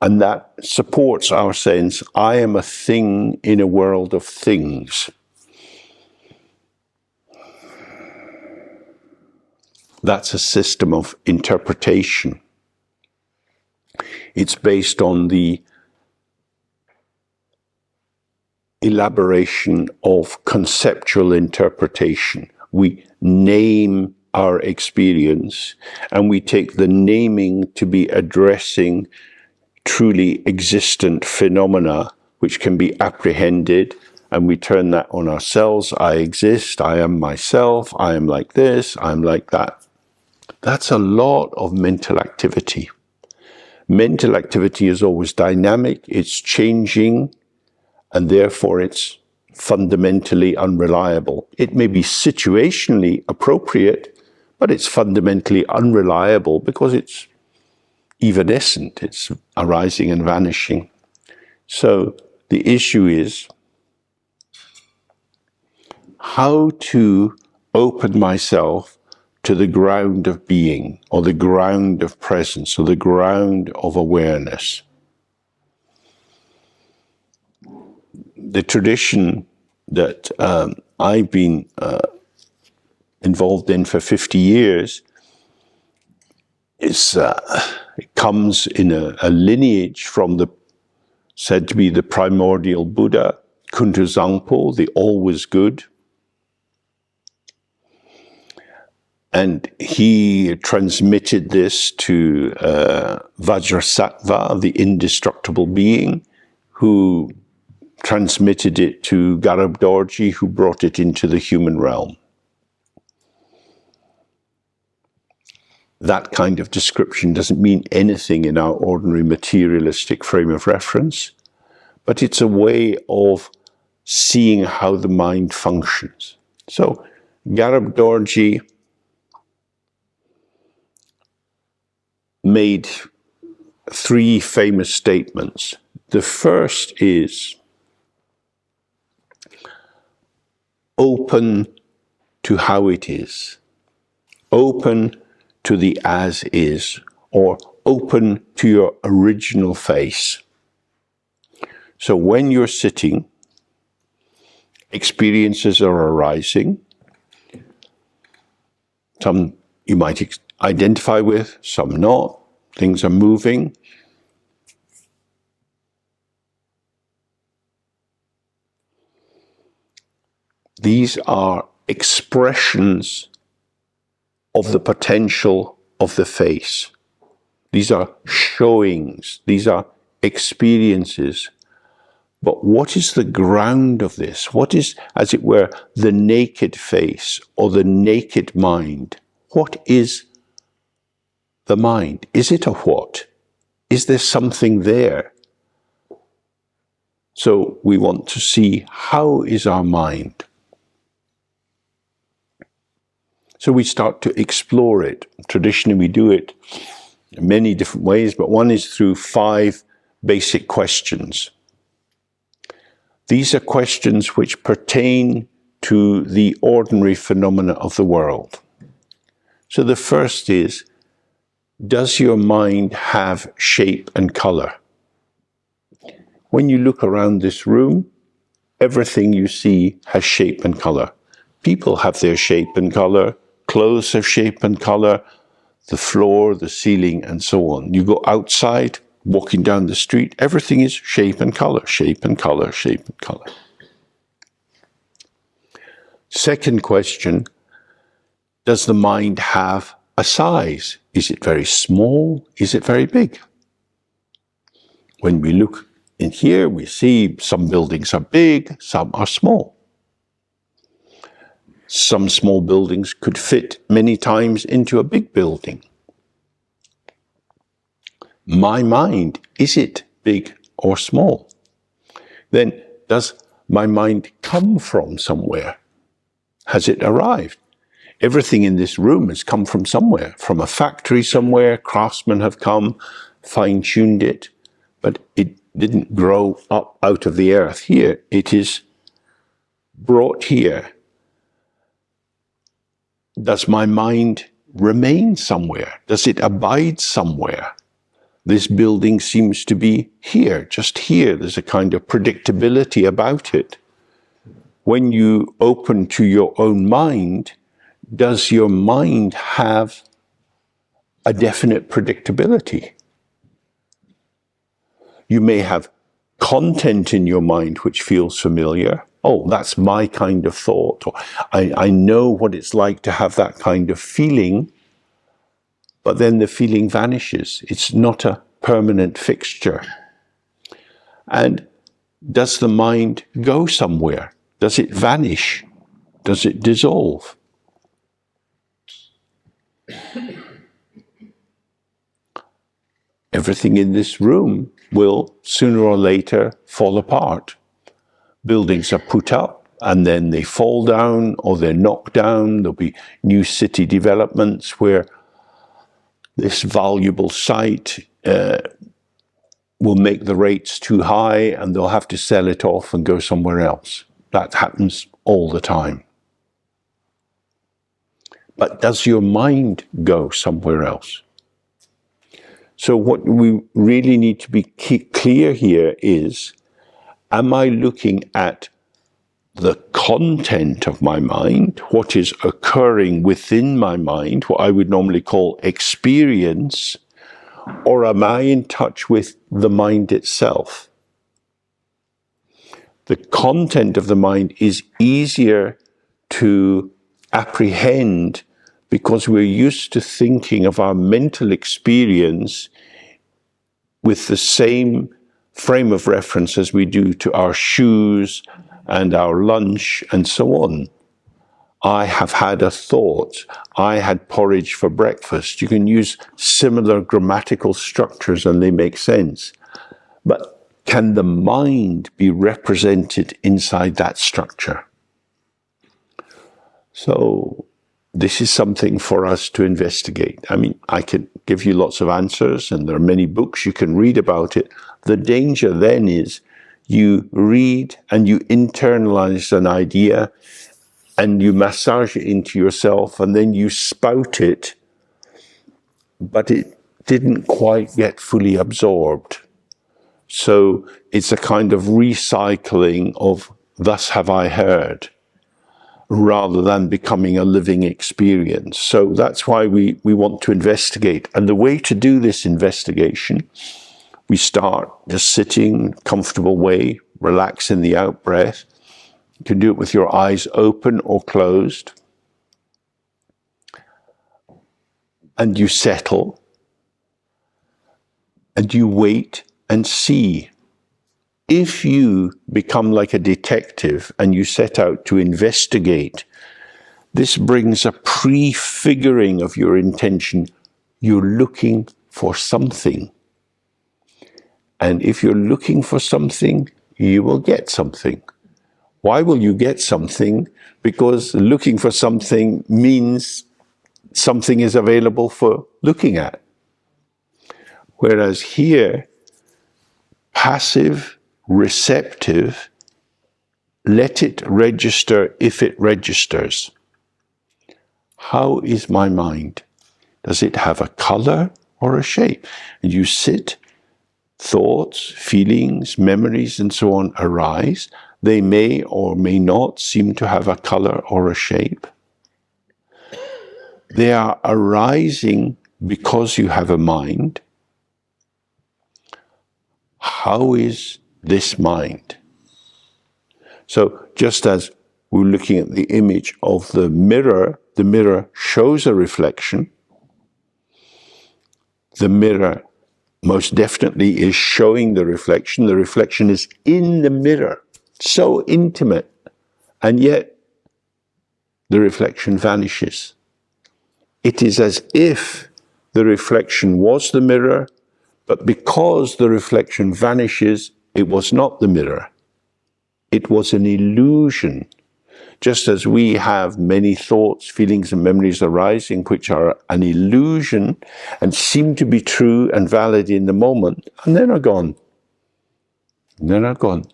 and that supports our sense, I am a thing in a world of things. That's a system of interpretation. It's based on the elaboration of conceptual interpretation. We name our experience, and we take the naming to be addressing truly existent phenomena which can be apprehended, and we turn that on ourselves. I exist, I am myself, I am like this, I am like that. That's a lot of mental activity. Mental activity is always dynamic, it's changing, and therefore it's fundamentally unreliable. It may be situationally appropriate, but it's fundamentally unreliable because it's evanescent, it's arising and vanishing. So the issue is how to open myself to the ground of being, or the ground of presence, or the ground of awareness. The tradition that I've been involved in for 50 years is it comes in a lineage from the said to be the primordial Buddha, Kuntuzangpo, the always good. And he transmitted this to Vajrasattva, the indestructible being, who transmitted it to Garab Dorji, who brought it into the human realm. That kind of description doesn't mean anything in our ordinary materialistic frame of reference, but it's a way of seeing how the mind functions. So Garab Dorji made three famous statements. The first is open to how it is, open to the as is, or open to your original face. So when you're sitting, experiences are arising. Some you might identify with, some not. Things are moving. These are expressions of the potential of the face. These are showings. These are experiences. But what is the ground of this? What is, as it were, the naked face or the naked mind? What is the mind? Is it a what? Is there something there? So we want to see, how is our mind? So we start to explore it. Traditionally we do it in many different ways, but one is through 5 basic questions. These are questions which pertain to the ordinary phenomena of the world. So the first is, does your mind have shape and color? When you look around this room, everything you see has shape and color. People have their shape and color, clothes have shape and color, the floor, the ceiling, and so on. You go outside, walking down the street, everything is shape and color, shape and color, shape and color. Second question, does the mind have a size? Is it very small? Is it very big? When we look in here, we see some buildings are big, some are small. Some small buildings could fit many times into a big building. My mind, is it big or small? Then, does my mind come from somewhere? Has it arrived? Everything in this room has come from somewhere, from a factory somewhere. Craftsmen have come, fine-tuned it, but didn't grow up out of the earth here. It is brought here. Does my mind remain somewhere? Does it abide somewhere? This building seems to be here, just here. There's a kind of predictability about it. When you open to your own mind, does your mind have a definite predictability? You may have content in your mind which feels familiar. Oh, that's my kind of thought. Or I know what it's like to have that kind of feeling, but then the feeling vanishes. It's not a permanent fixture. And does the mind go somewhere? Does it vanish? Does it dissolve? Everything in this room will sooner or later fall apart. Buildings are put up and then they fall down or they're knocked down. There'll be new city developments where this valuable site will make the rates too high and they'll have to sell it off and go somewhere else. That happens all the time. But does your mind go somewhere else? So what we really need to be clear here is, am I looking at the content of my mind, what is occurring within my mind, what I would normally call experience, or am I in touch with the mind itself? The content of the mind is easier to apprehend because we're used to thinking of our mental experience with the same frame of reference as we do to our shoes and our lunch and so on. I have had a thought. I had porridge for breakfast. You can use similar grammatical structures and they make sense. But can the mind be represented inside that structure? So this is something for us to investigate. I mean, I can give you lots of answers and there are many books you can read about it. The danger then is you read and you internalize an idea and you massage it into yourself and then you spout it, but it didn't quite get fully absorbed. So it's a kind of recycling of "thus have I heard," rather than becoming a living experience. So that's why we want to investigate. And the way to do this investigation, we start just sitting, comfortable way, relax in the out-breath. You can do it with your eyes open or closed. And you settle. And you wait and see. If you become like a detective and you set out to investigate, this brings a prefiguring of your intention. You're looking for something. And if you're looking for something, you will get something. Why will you get something? Because looking for something means something is available for looking at. Whereas here, passive, receptive, let it register if it registers. How is my mind? Does it have a color or a shape? And you sit, thoughts, feelings, memories, and so on arise. They may or may not seem to have a color or a shape. They are arising because you have a mind. How is this mind? So just as we're looking at the image of the mirror shows a reflection. The mirror most definitely is showing the reflection. The reflection is in the mirror, so intimate, and yet the reflection vanishes. It is as if the reflection was the mirror, but because the reflection vanishes, it was not the mirror. It was an illusion. Just as we have many thoughts, feelings, and memories arising, which are an illusion and seem to be true and valid in the moment, and then are gone. They're not gone.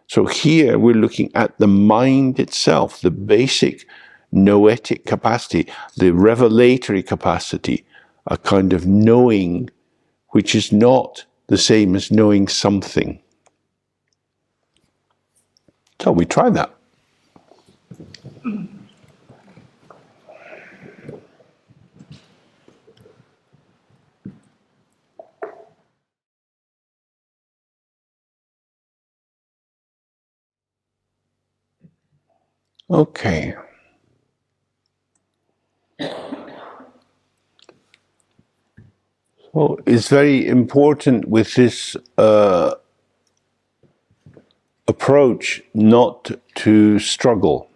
So here we're looking at the mind itself, the basic noetic capacity, the revelatory capacity, a kind of knowing which is not the same as knowing something. So we try that. Okay. So it's very important with this approach not to struggle.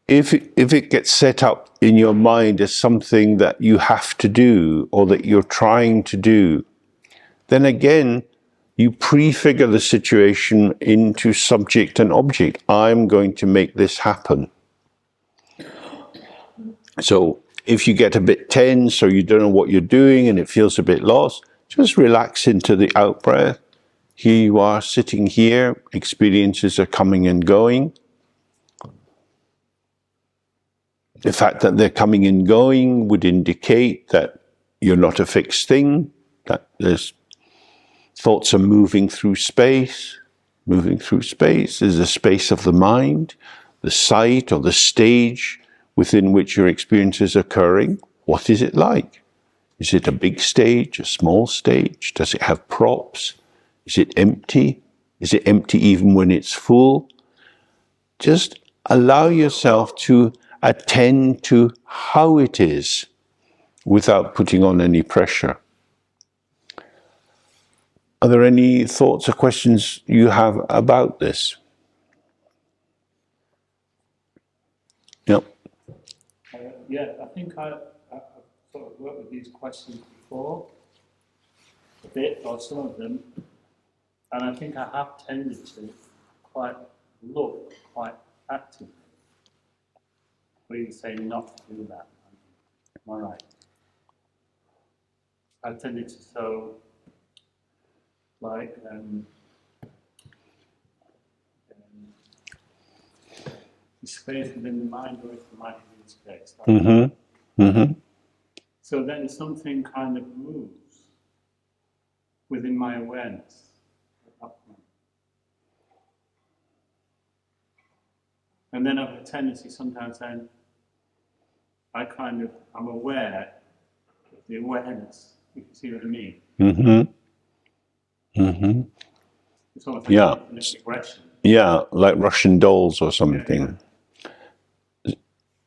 If it gets set up in your mind as something that you have to do or that you're trying to do, then again, you prefigure the situation into subject and object. I'm going to make this happen. So if you get a bit tense or you don't know what you're doing and it feels a bit lost, just relax into the out breath. Here you are sitting here, experiences are coming and going. The fact that they're coming and going would indicate that you're not a fixed thing, that there's thoughts are moving through space. Moving through space is the space of the mind, the site or the stage within which your experience is occurring. What is it like? Is it a big stage, a small stage? Does it have props? Is it empty? Is it empty even when it's full? Just allow yourself to attend to how it is without putting on any pressure. Are there any thoughts or questions you have about this? Yep. Yeah, I think I've sort of worked with these questions before, a bit, or some of them, and I think I have tended to look quite actively. But you say not to do that. Am I right? I tended to space within the mind, or is the mind within space? Mm-hmm. Mm-hmm. So then something kind of moves within my awareness. And then I have a tendency sometimes then I'm aware of the awareness, if you see what I mean. Mm-hmm. Mm-hmm. It's almost like an aggression. Yeah, like Russian dolls or something. Yeah.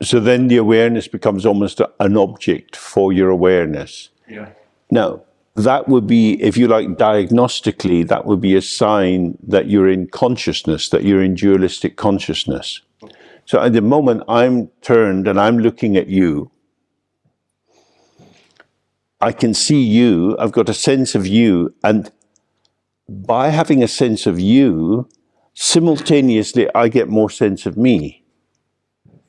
So then the awareness becomes almost an object for your awareness. Yeah. Now, that would be, if you like, diagnostically, that would be a sign that you're in consciousness, that you're in dualistic consciousness. Okay. So at the moment I'm turned and I'm looking at you, I can see you, I've got a sense of you, and by having a sense of you, simultaneously I get more sense of me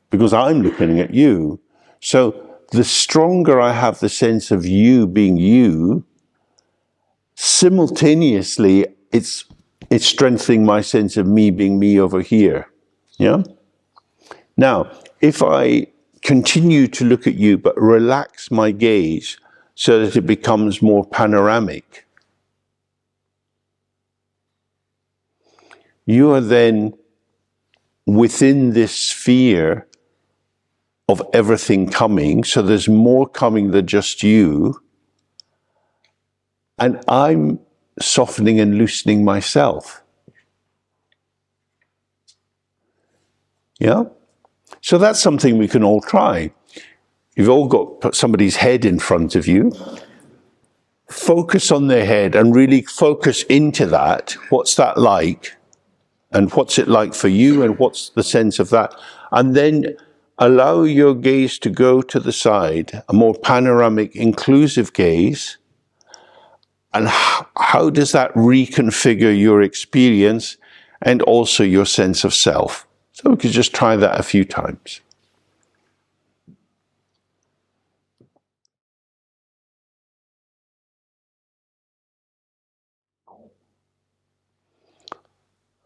because I'm looking at you. So the stronger I have the sense of you being you, simultaneously it's strengthening my sense of me being me over here. Yeah? Now, if I continue to look at you but relax my gaze so that it becomes more panoramic, you are then within this sphere of everything coming, so there's more coming than just you, and I'm softening and loosening myself. Yeah? So that's something we can all try. You've all got somebody's head in front of you. Focus on their head and really focus into that. What's that like? And what's it like for you? And what's the sense of that? And then allow your gaze to go to the side, a more panoramic, inclusive gaze. And how does that reconfigure your experience and also your sense of self? So we could just try that a few times.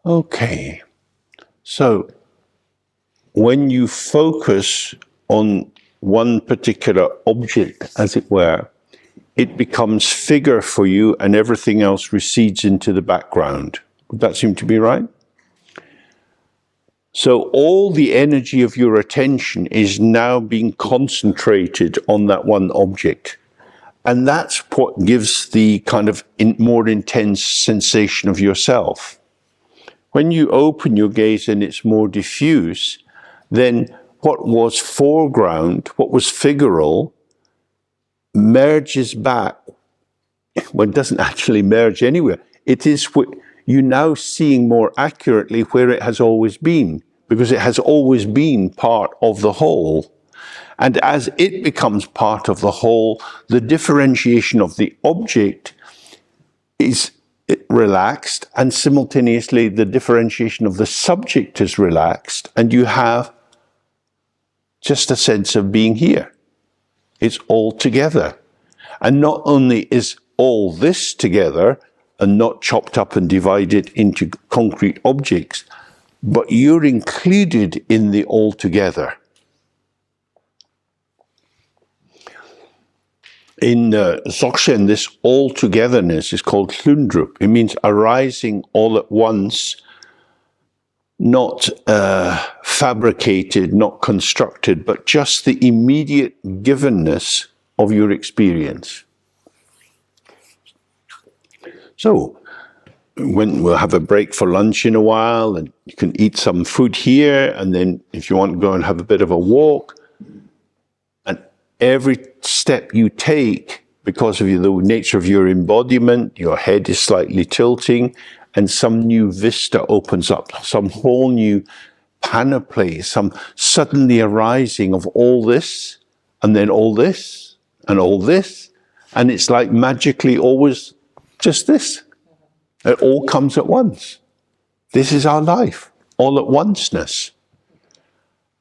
Okay, so when you focus on one particular object, as it were, it becomes figure for you and everything else recedes into the background. Would that seem to be right? So all the energy of your attention is now being concentrated on that one object. And that's what gives the kind of more intense sensation of yourself. When you open your gaze and it's more diffuse, then what was foreground, what was figural, merges back. Well, it doesn't actually merge anywhere. It is what you're now seeing more accurately where it has always been, because it has always been part of the whole. And as it becomes part of the whole, the differentiation of the object is relaxed, and simultaneously the differentiation of the subject is relaxed, and you have just a sense of being here. It's all together. And not only is all this together and not chopped up and divided into concrete objects, but you're included in the all together. In Dzogchen, this all-togetherness is called Hlundrup. It means arising all at once, not fabricated, not constructed, but just the immediate givenness of your experience. So, when we'll have a break for lunch in a while, and you can eat some food here, and then if you want to go and have a bit of a walk, and every step you take, because of the nature of your embodiment, your head is slightly tilting, and some new vista opens up, some whole new panoply, some suddenly arising of all this, and then all this, and all this, and it's like magically always just this. It all comes at once. This is our life, all at onceness.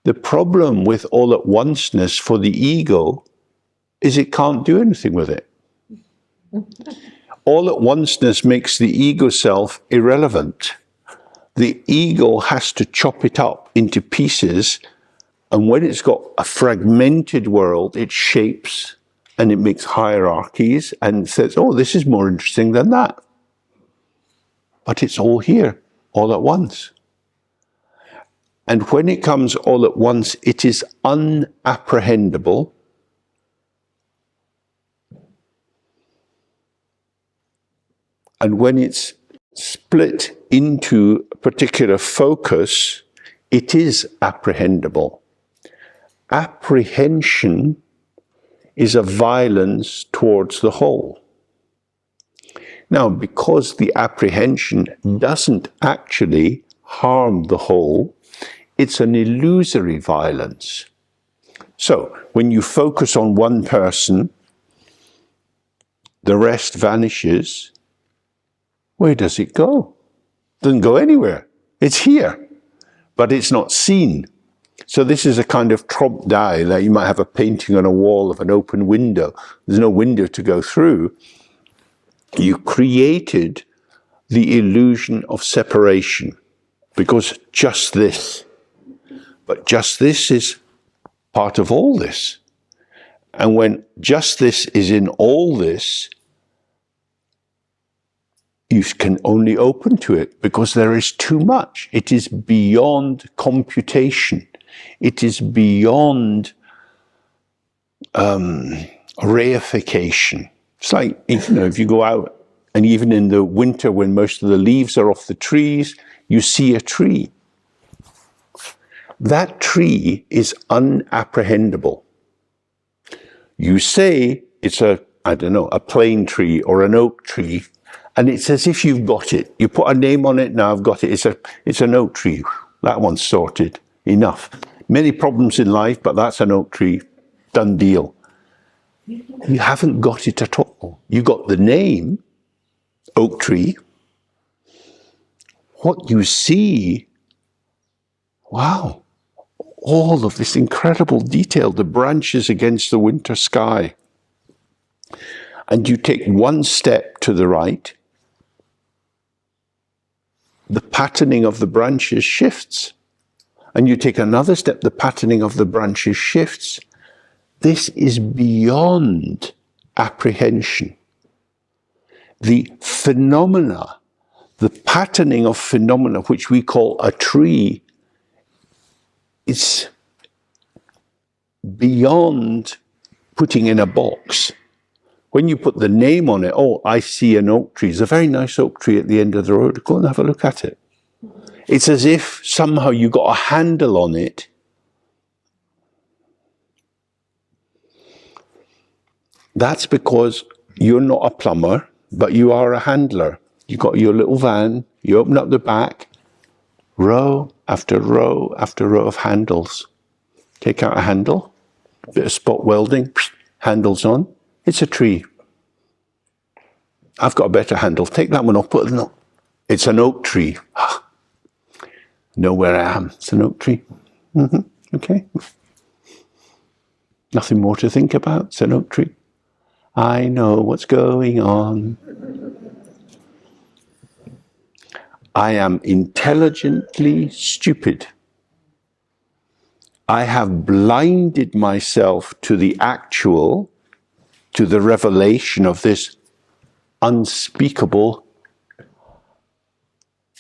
The problem with all at onceness for the ego is it can't do anything with it. All at onceness makes the ego self irrelevant. The ego has to chop it up into pieces, and when it's got a fragmented world, it shapes and it makes hierarchies and says, oh, this is more interesting than that. But it's all here, all at once. And when it comes all at once, it is unapprehendable. And when it's split into a particular focus, it is apprehendable. Apprehension is a violence towards the whole. Now, because the apprehension doesn't actually harm the whole, it's an illusory violence. So, when you focus on one person, the rest vanishes. Where does it go? It doesn't go anywhere. It's here, but it's not seen. So this is a kind of trompe l'oeil, that you might have a painting on a wall of an open window. There's no window to go through. You created the illusion of separation because just this. But just this is part of all this. And when just this is in all this, you can only open to it because there is too much. It is beyond computation. It is beyond reification. It's like, if you go out and even in the winter when most of the leaves are off the trees, you see a tree. That tree is unapprehendable. You say it's a plane tree or an oak tree, and it's as if you've got it. You put a name on it, now I've got it. It's an oak tree. That one's sorted. Enough. Many problems in life, but that's an oak tree. Done deal. You haven't got it at all. You got the name, oak tree. What you see, wow, all of this incredible detail, the branches against the winter sky. And you take one step to the right, the patterning of the branches shifts. And you take another step, the patterning of the branches shifts. This is beyond apprehension. The phenomena, the patterning of phenomena, which we call a tree, is beyond putting in a box. When you put the name on it, oh, I see an oak tree. It's a very nice oak tree at the end of the road. Go and have a look at it. It's as if somehow you got a handle on it. That's because you're not a plumber, but you are a handler. You got your little van, you open up the back, row after row after row of handles. Take out a handle, bit of spot welding, handles on. It's a tree. I've got a better handle. Take that one off, put it on. It's an oak tree. Know where I am. It's an oak tree. Okay. Nothing more to think about. It's an oak tree. I know what's going on. I am intelligently stupid. I have blinded myself to the actual, to the revelation of this unspeakable,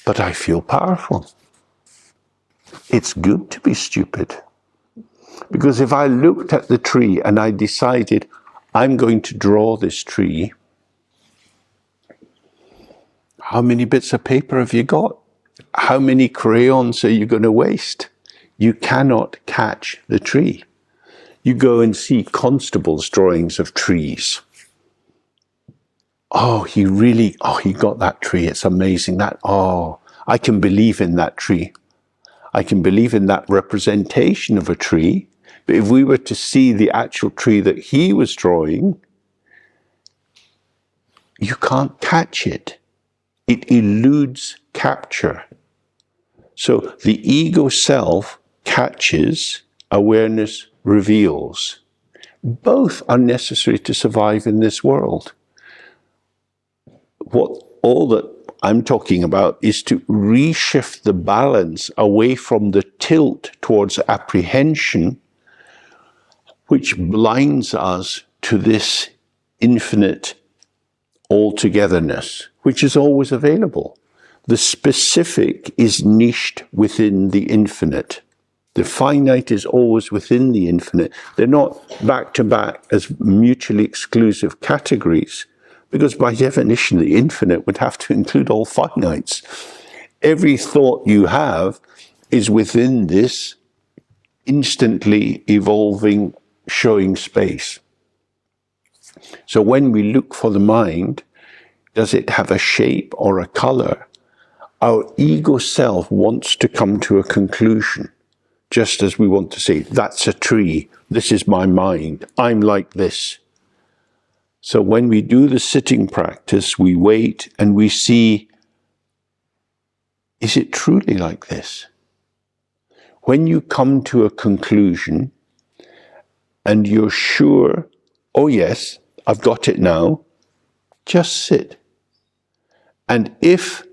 but I feel powerful. It's good to be stupid. Because if I looked at the tree and I decided I'm going to draw this tree, how many bits of paper have you got? How many crayons are you going to waste? You cannot catch the tree. You go and see Constable's drawings of trees. Oh, he got that tree. It's amazing. I can believe in that tree. I can believe in that representation of a tree. But if we were to see the actual tree that he was drawing, you can't catch it. It eludes capture. So the ego self catches, awareness reveals. Both are necessary to survive in this world. All that I'm talking about is to reshift the balance away from the tilt towards apprehension, which blinds us to this infinite altogether-ness, which is always available. The specific is niched within the infinite. The finite is always within the infinite. They're not back to back as mutually exclusive categories, because by definition, the infinite would have to include all finites. Every thought you have is within this instantly evolving, showing space. So when we look for the mind, does it have a shape or a color? Our ego self wants to come to a conclusion, just as we want to say, that's a tree, this is my mind, I'm like this. So when we do the sitting practice, we wait and we see, is it truly like this? When you come to a conclusion and you're sure, oh yes, I've got it now, just sit. And if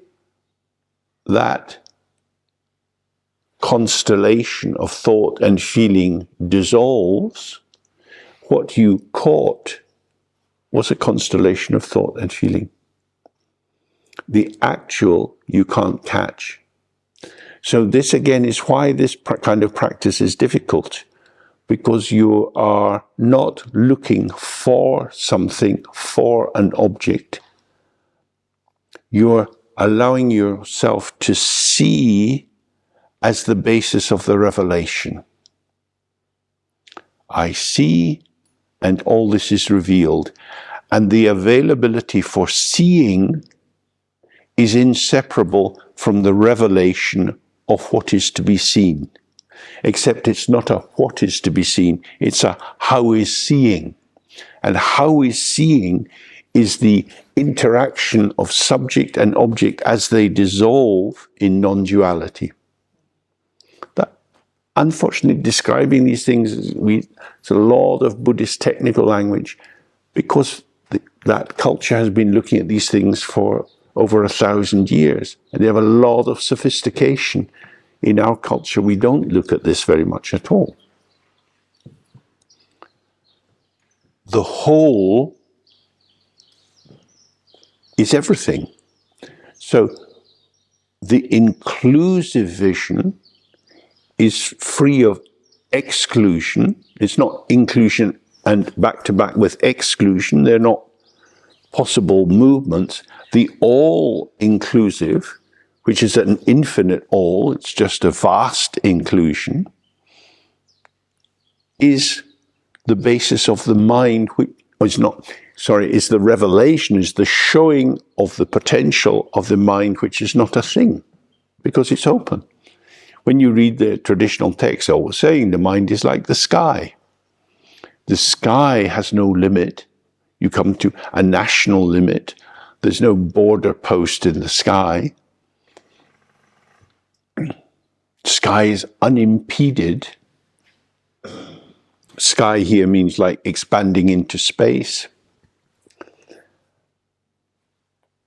that constellation of thought and feeling dissolves, what you caught was a constellation of thought and feeling. The actual you can't catch. So this again is why this kind of practice is difficult, because you are not looking for something, for an object. You're allowing yourself to see as the basis of the revelation. I see, and all this is revealed. And the availability for seeing is inseparable from the revelation of what is to be seen. Except it's not a what is to be seen, it's a how is seeing. And how is seeing is the interaction of subject and object as they dissolve in non-duality. That, unfortunately, describing these things, it's a lot of Buddhist technical language, because that culture has been looking at these things for over 1,000 years. And they have a lot of sophistication. In our culture, we don't look at this very much at all. The whole is everything. So the inclusive vision is free of exclusion. It's not inclusion and back to back with exclusion. They're not possible movements. The all-inclusive, which is an infinite all, it's just a vast inclusion, is the basis of the mind, which is is the revelation, is the showing of the potential of the mind, which is not a thing, because it's open. When you read the traditional texts, they're always saying the mind is like the sky. The sky has no limit. You come to a national limit. There's no border post in the sky. Sky is unimpeded. Sky here means like expanding into space.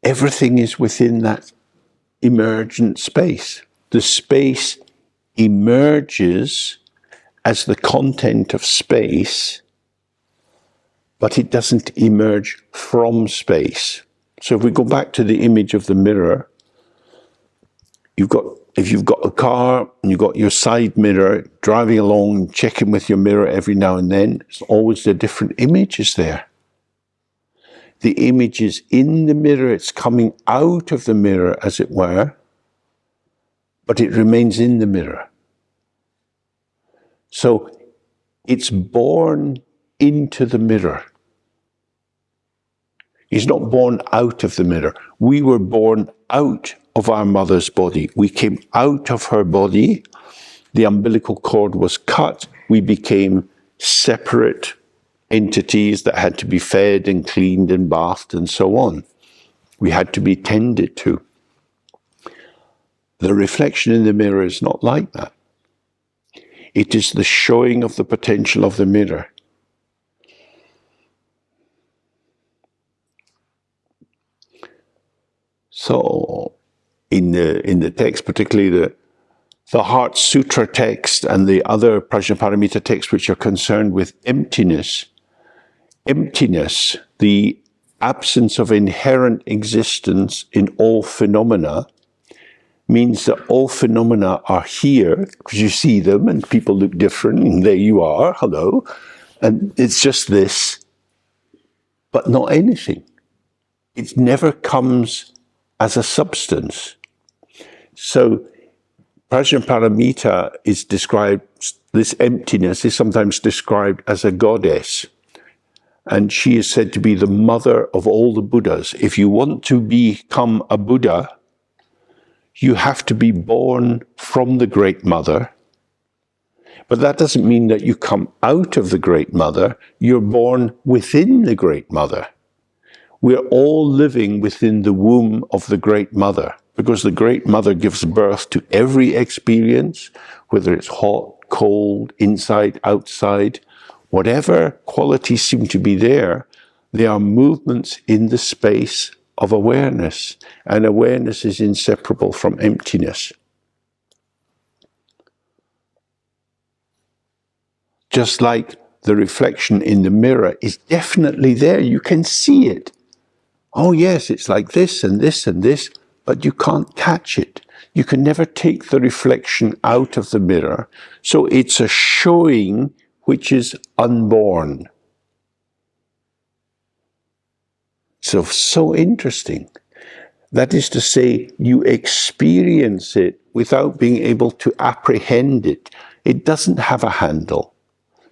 Everything is within that emergent space. The space emerges as the content of space, but it doesn't emerge from space. So if we go back to the image of the mirror, if you've got a car and you've got your side mirror, driving along, checking with your mirror every now and then, it's always a different image is there. The image is in the mirror, it's coming out of the mirror, as it were, but it remains in the mirror. So it's born into the mirror. It's not born out of the mirror. We were born out of our mother's body. We came out of her body. The umbilical cord was cut. We became separate entities that had to be fed and cleaned and bathed and so on. We had to be tended to. The reflection in the mirror is not like that. It is the showing of the potential of the mirror. So, in the text, particularly the Heart Sutra text and the other Prajnaparamita texts which are concerned with emptiness, the absence of inherent existence in all phenomena, means that all phenomena are here, because you see them and people look different, and there you are, hello, and it's just this, but not anything. It never comes as a substance. So Prajnaparamita is described, this emptiness is sometimes described as a goddess, and she is said to be the mother of all the Buddhas. If you want to become a Buddha, you have to be born from the Great Mother. But that doesn't mean that you come out of the Great Mother. You're born within the Great Mother. We're all living within the womb of the Great Mother, because the Great Mother gives birth to every experience, whether it's hot, cold, inside, outside, whatever qualities seem to be there, they are movements in the space of awareness, and awareness is inseparable from emptiness. Just like the reflection in the mirror is definitely there, you can see it. Oh yes, it's like this and this and this, but you can't catch it. You can never take the reflection out of the mirror, so it's a showing which is unborn. So interesting. That is to say, you experience it without being able to apprehend it. It doesn't have a handle.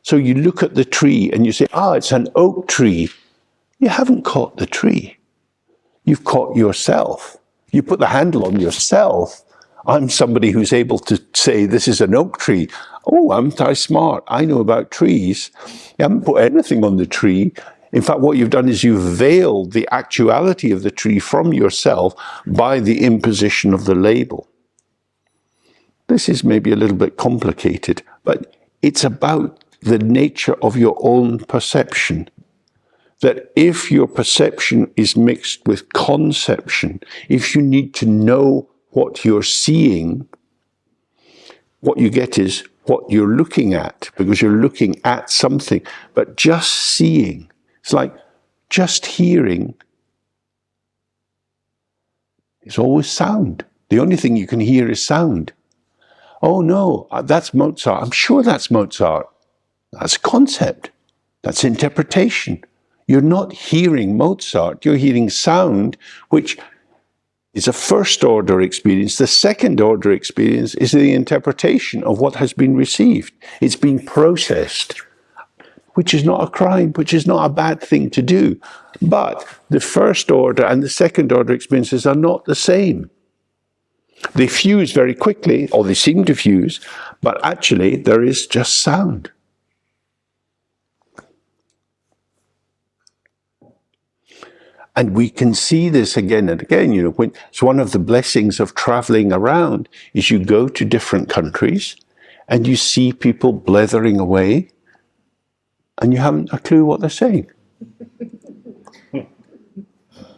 So you look at the tree and you say, it's an oak tree. You haven't caught the tree. You've caught yourself. You put the handle on yourself. I'm somebody who's able to say this is an oak tree. Oh, aren't I smart? I know about trees. You haven't put anything on the tree. In fact, what you've done is you've veiled the actuality of the tree from yourself by the imposition of the label. This is maybe a little bit complicated, but it's about the nature of your own perception. that if your perception is mixed with conception, if you need to know what you're seeing, what you get is what you're looking at, because you're looking at something. But just seeing, it's like just hearing is always sound. The only thing you can hear is sound. Oh no, that's Mozart. I'm sure that's Mozart. That's a concept. That's interpretation. You're not hearing Mozart. You're hearing sound, which is a first-order experience. The second-order experience is the interpretation of what has been received. It's been processed, which is not a crime, which is not a bad thing to do. But the first-order and the second-order experiences are not the same. They fuse very quickly, or they seem to fuse, but actually there is just sound. And we can see this again and again. You know, when it's one of the blessings of traveling around is you go to different countries and you see people blethering away and you haven't a clue what they're saying.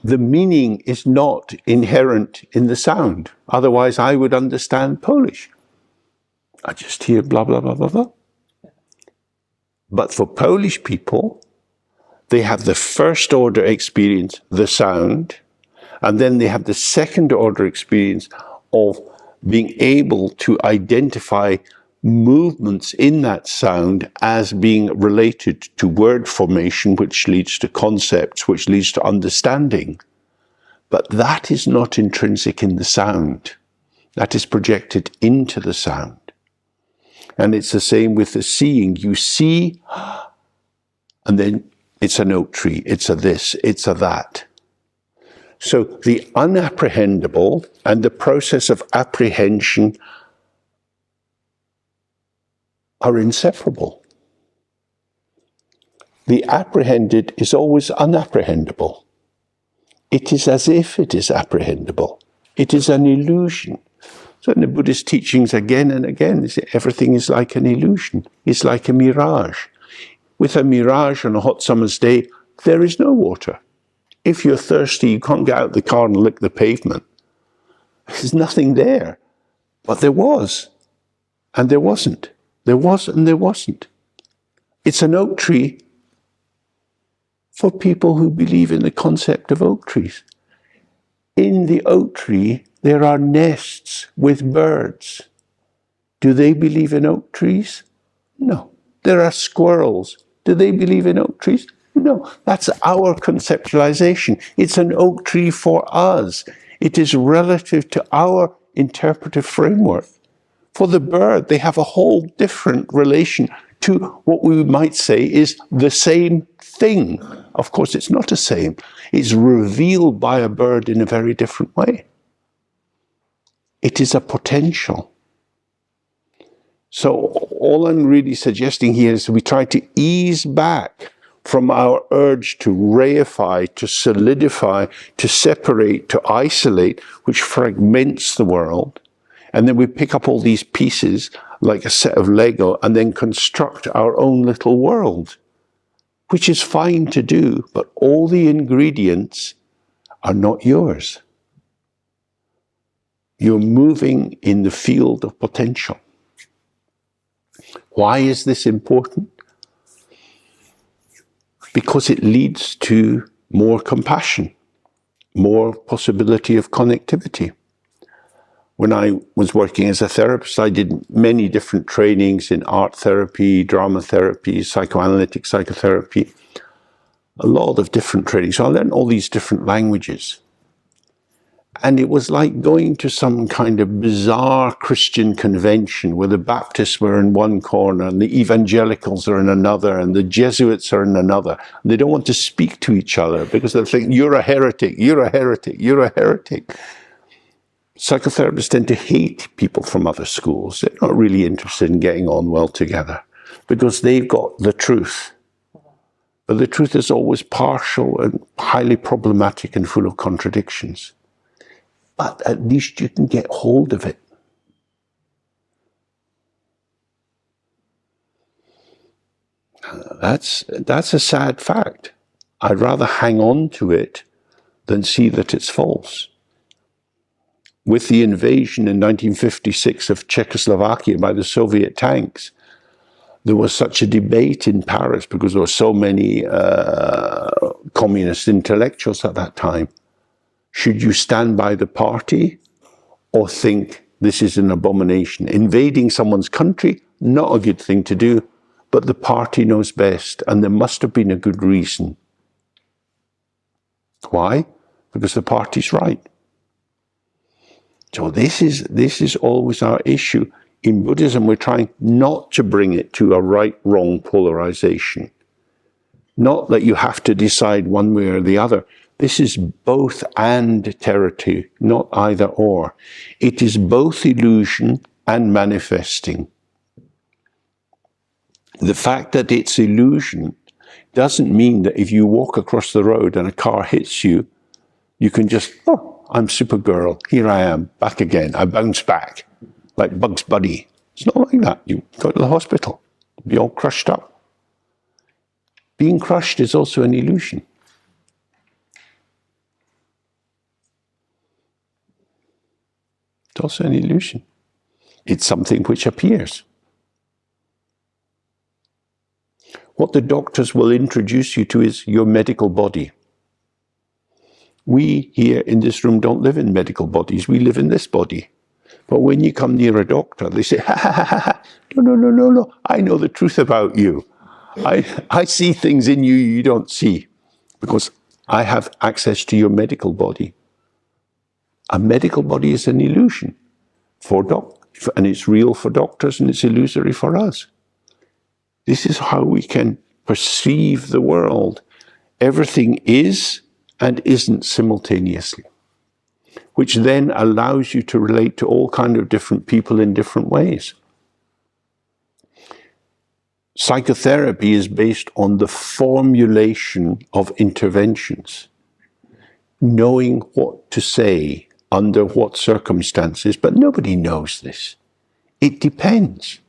The meaning is not inherent in the sound. Otherwise, I would understand Polish. I just hear blah, blah, blah, blah, blah. But for Polish people, they have the first order experience, the sound, and then they have the second order experience of being able to identify movements in that sound as being related to word formation, which leads to concepts, which leads to understanding. But that is not intrinsic in the sound. That is projected into the sound. And it's the same with the seeing. You see, and then it's an oak tree, it's a this, it's a that. So the unapprehendable and the process of apprehension are inseparable. The apprehended is always unapprehendable. It is as if it is apprehendable. It is an illusion. So in the Buddhist teachings again and again, everything is like an illusion. It's like a mirage. With a mirage on a hot summer's day, there is no water. If you're thirsty, you can't get out the car and lick the pavement. There's nothing there. But there was, and there wasn't. There was and there wasn't. It's an oak tree for people who believe in the concept of oak trees. In the oak tree, there are nests with birds. Do they believe in oak trees? No. There are squirrels. Do they believe in oak trees? No. That's our conceptualization. It's an oak tree for us. It is relative to our interpretive framework. For the bird, they have a whole different relation to what we might say is the same thing. Of course, it's not the same. It's revealed by a bird in a very different way. It is a potential. So all I'm really suggesting here is we try to ease back from our urge to reify, to solidify, to separate, to isolate, which fragments the world. And then we pick up all these pieces like a set of Lego and then construct our own little world, which is fine to do, but all the ingredients are not yours. You're moving in the field of potential. Why is this important? Because it leads to more compassion, more possibility of connectivity. When I was working as a therapist, I did many different trainings in art therapy, drama therapy, psychoanalytic psychotherapy, a lot of different trainings. So I learned all these different languages. And it was like going to some kind of bizarre Christian convention where the Baptists were in one corner and the evangelicals are in another and the Jesuits are in another. And they don't want to speak to each other because they think, you're a heretic, you're a heretic, you're a heretic. Psychotherapists tend to hate people from other schools. They're not really interested in getting on well together because they've got the truth. But the truth is always partial and highly problematic and full of contradictions. But at least you can get hold of it. That's a sad fact. I'd rather hang on to it than see that it's false. With the invasion in 1956 of Czechoslovakia by the Soviet tanks, there was such a debate in Paris because there were so many communist intellectuals at that time. Should you stand by the party or think this is an abomination? Invading someone's country, not a good thing to do, but the party knows best, and there must have been a good reason. Why? Because the party's right. So this is always our issue. In Buddhism, we're trying not to bring it to a right-wrong polarization. Not that you have to decide one way or the other. This is both and territory, not either or. It is both illusion and manifesting. The fact that it's illusion doesn't mean that if you walk across the road and a car hits you, you can just, oh, I'm Supergirl, here I am, back again, I bounce back, like Bugs Bunny. It's not like that. You go to the hospital, be all crushed up. Being crushed is also an illusion. It's also an illusion. It's something which appears. What the doctors will introduce you to is your medical body. We here in this room don't live in medical bodies, we live in this body. But when you come near a doctor, they say, ha ha ha ha, no, I know the truth about you. I see things in you you don't see, because I have access to your medical body. A medical body is an illusion and it's real for doctors and it's illusory for us. This is how we can perceive the world. Everything is and isn't simultaneously, which then allows you to relate to all kinds of different people in different ways. Psychotherapy is based on the formulation of interventions, knowing what to say under what circumstances, but nobody knows this. It depends.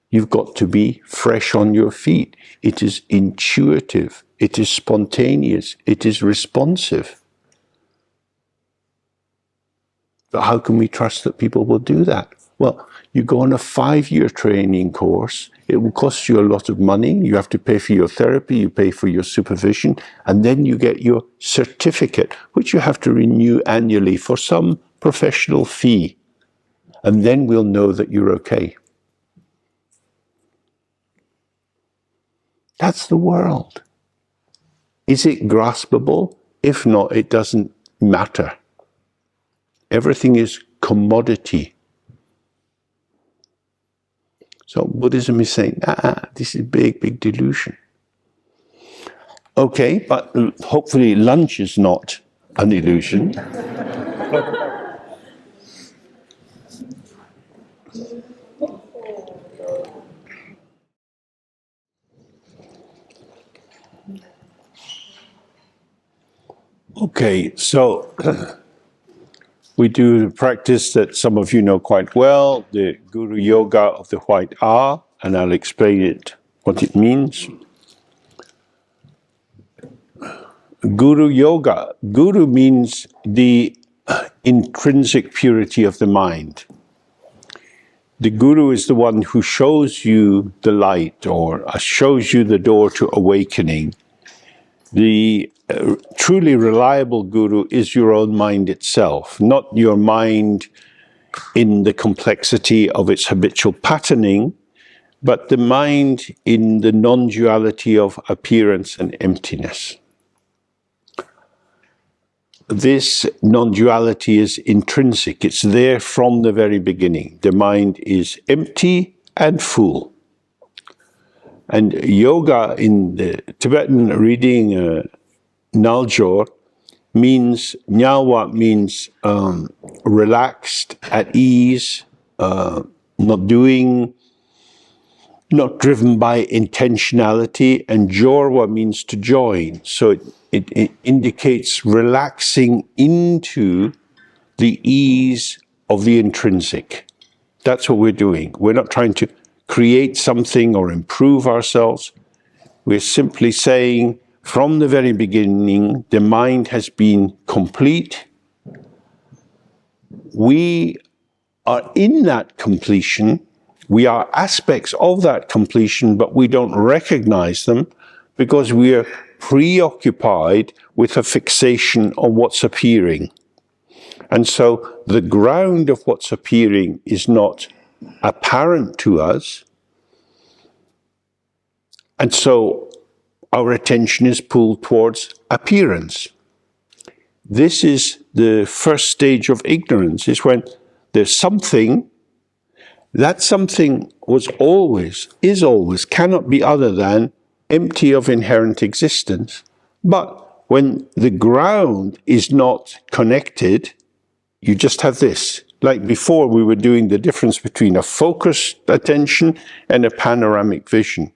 You've got to be fresh on your feet. It is intuitive. It is spontaneous. It is responsive. But how can we trust that people will do that? Well, you go on a 5-year training course. It will cost you a lot of money. You have to pay for your therapy. You pay for your supervision. And then you get your certificate, which you have to renew annually for some professional fee. And then we'll know that you're okay. That's the world. Is it graspable? If not, it doesn't matter. Everything is commodity. So Buddhism is saying, this is big delusion. Okay, but hopefully lunch is not an illusion. Okay, so we do the practice that some of you know quite well, the Guru Yoga of the White R, and I'll explain it, what it means. Guru Yoga. Guru means the intrinsic purity of the mind. The Guru is the one who shows you the light or shows you the door to awakening. The truly reliable Guru is your own mind itself, not your mind in the complexity of its habitual patterning, but the mind in the non-duality of appearance and emptiness. This non-duality is intrinsic. It's there from the very beginning. The mind is empty and full. And yoga in the Tibetan reading, Naljor, means, Nyawa means relaxed, at ease, not doing, not driven by intentionality, and Jorwa means to join. So it indicates relaxing into the ease of the intrinsic. That's what we're doing. We're not trying to create something or improve ourselves. We're simply saying, From the very beginning, the mind has been complete. We are in that completion. We are aspects of that completion, but we don't recognize them because we are preoccupied with a fixation on what's appearing. And so the ground of what's appearing is not apparent to us. And so our attention is pulled towards appearance. This is the first stage of ignorance, is when there's something, that something was always, is always, cannot be other than empty of inherent existence. But when the ground is not connected, you just have this. Like before, we were doing the difference between a focused attention and a panoramic vision.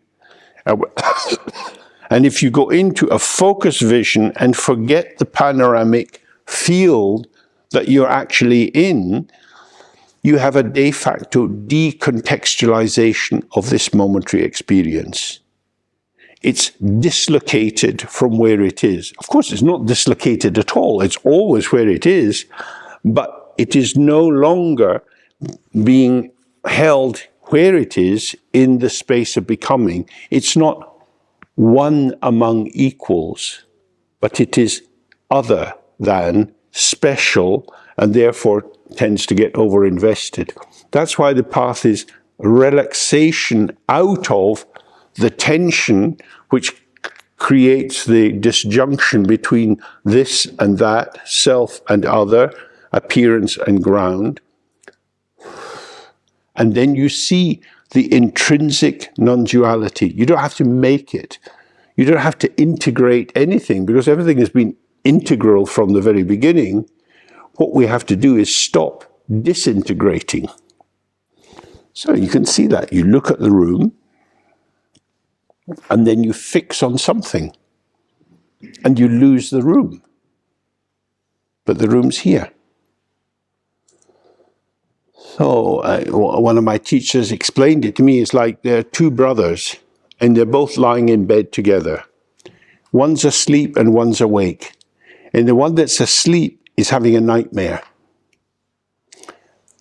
And if you go into a focused vision and forget the panoramic field that you're actually in, you have a de facto decontextualization of this momentary experience. It's dislocated from where it is. Of course, it's not dislocated at all. It's always where it is, but it is no longer being held where it is in the space of becoming. It's not one among equals, but it is other than, special, and therefore tends to get overinvested. That's why the path is relaxation out of the tension which creates the disjunction between this and that, self and other, appearance and ground. And then you see the intrinsic non-duality. You don't have to make it. You don't have to integrate anything because everything has been integral from the very beginning. What we have to do is stop disintegrating. So you can see that. You look at the room and then you fix on something and you lose the room. But the room's here. So one of my teachers explained it to me. It's like there are two brothers and they're both lying in bed together. One's asleep and one's awake. And the one that's asleep is having a nightmare.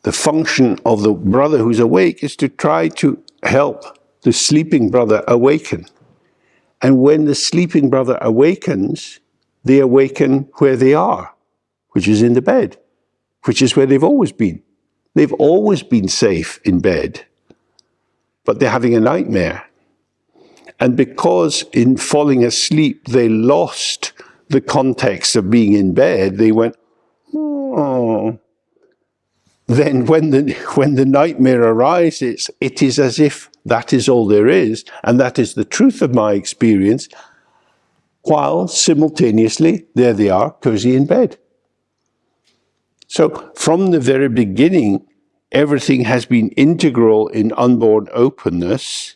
The function of the brother who's awake is to try to help the sleeping brother awaken. And when the sleeping brother awakens, they awaken where they are, which is in the bed, which is where they've always been. They've always been safe in bed, but they're having a nightmare. And because in falling asleep, they lost the context of being in bed, they went, oh. Then when the nightmare arises, it is as if that is all there is, and that is the truth of my experience, while simultaneously, there they are, cozy in bed. So from the very beginning, everything has been integral in unborn openness,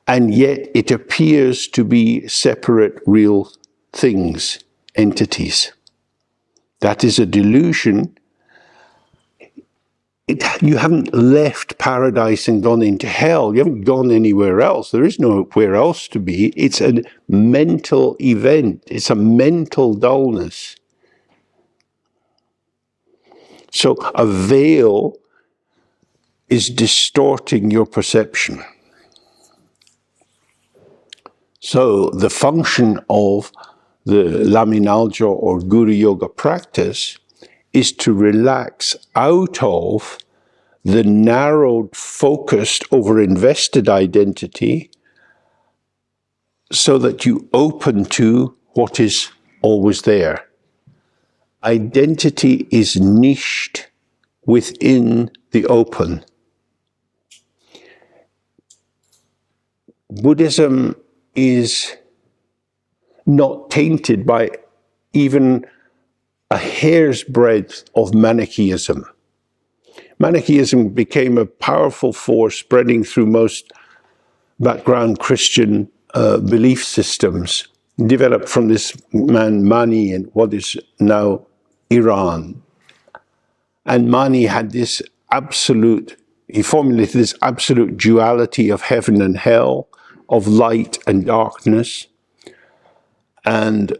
and yet it appears to be separate real things, entities. That is a delusion. You haven't left paradise and gone into hell. You haven't gone anywhere else. There is nowhere else to be. It's a mental event. It's a mental dullness. So a veil is distorting your perception. So the function of the Laminalja or Guru Yoga practice is to relax out of the narrowed, focused, over-invested identity so that you open to what is always there. Identity is niched within the open. Buddhism is not tainted by even a hair's breadth of Manichaeism. Manichaeism became a powerful force spreading through most background Christian belief systems, developed from this man Mani in what is now Iran. And Mani had this absolute, he formulated this absolute duality of heaven and hell, of light and darkness. And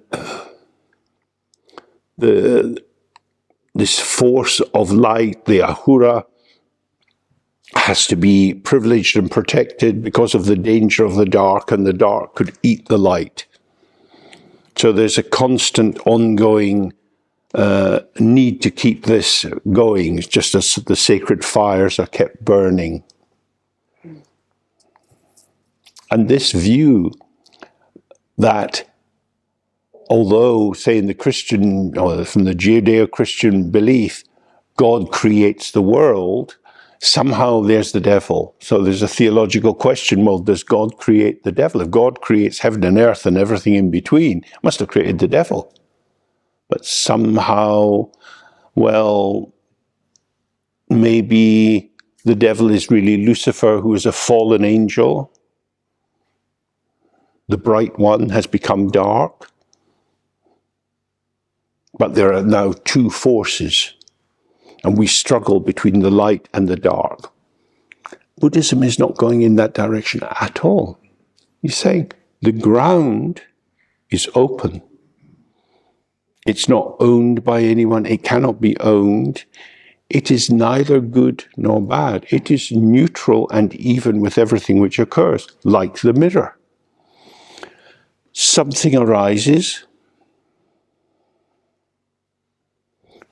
this force of light, the ahura, has to be privileged and protected because of the danger of the dark, and the dark could eat the light. So there's a constant ongoing need to keep this going, just as the sacred fires are kept burning. And this view that although, say, in the Christian, or from the Judeo-Christian belief, God creates the world, somehow there's the devil. So there's a theological question, well, does God create the devil? If God creates heaven and earth and everything in between, he must have created the devil. But somehow, well, maybe the devil is really Lucifer, who is a fallen angel. The bright one has become dark. But there are now two forces, and we struggle between the light and the dark. Buddhism is not going in that direction at all. He's saying the ground is open. It's not owned by anyone. It cannot be owned. It is neither good nor bad. It is neutral and even with everything which occurs, like the mirror. Something arises.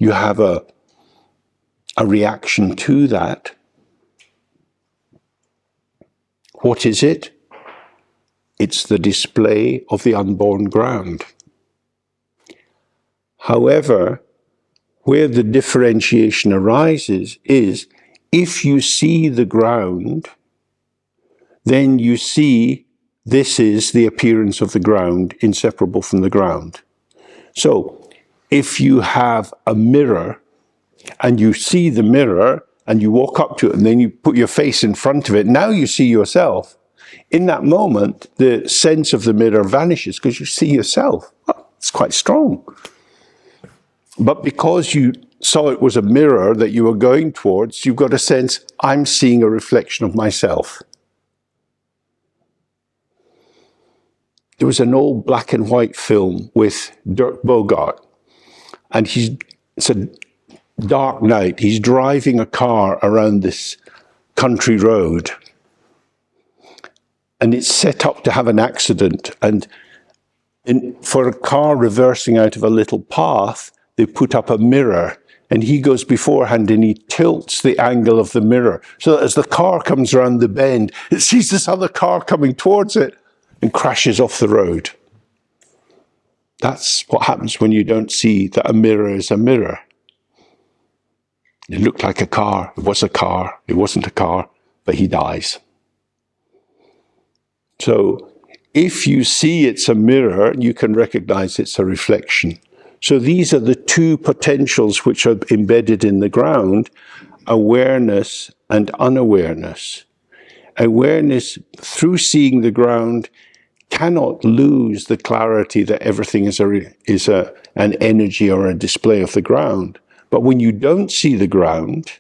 You have a reaction to that. What is it? It's the display of the unborn ground. However, where the differentiation arises is, if you see the ground, then you see this is the appearance of the ground, inseparable from the ground. So, if you have a mirror, and you see the mirror, and you walk up to it, and then you put your face in front of it, now you see yourself. In that moment, the sense of the mirror vanishes, because you see yourself. Oh, it's quite strong. But because you saw it was a mirror that you were going towards, you've got a sense, I'm seeing a reflection of myself. There was an old black and white film with Dirk Bogarde, and it's a dark night. He's driving a car around this country road, and it's set up to have an accident. And for a car reversing out of a little path, they put up a mirror, and he goes beforehand and he tilts the angle of the mirror so that as the car comes around the bend, it sees this other car coming towards it and crashes off the road. That's what happens when you don't see that a mirror is a mirror. It looked like a car, it was a car, it wasn't a car, but he dies. So if you see it's a mirror, you can recognize it's a reflection. So these are the two potentials which are embedded in the ground, awareness and unawareness. Awareness, through seeing the ground, cannot lose the clarity that everything is an energy or a display of the ground. But when you don't see the ground,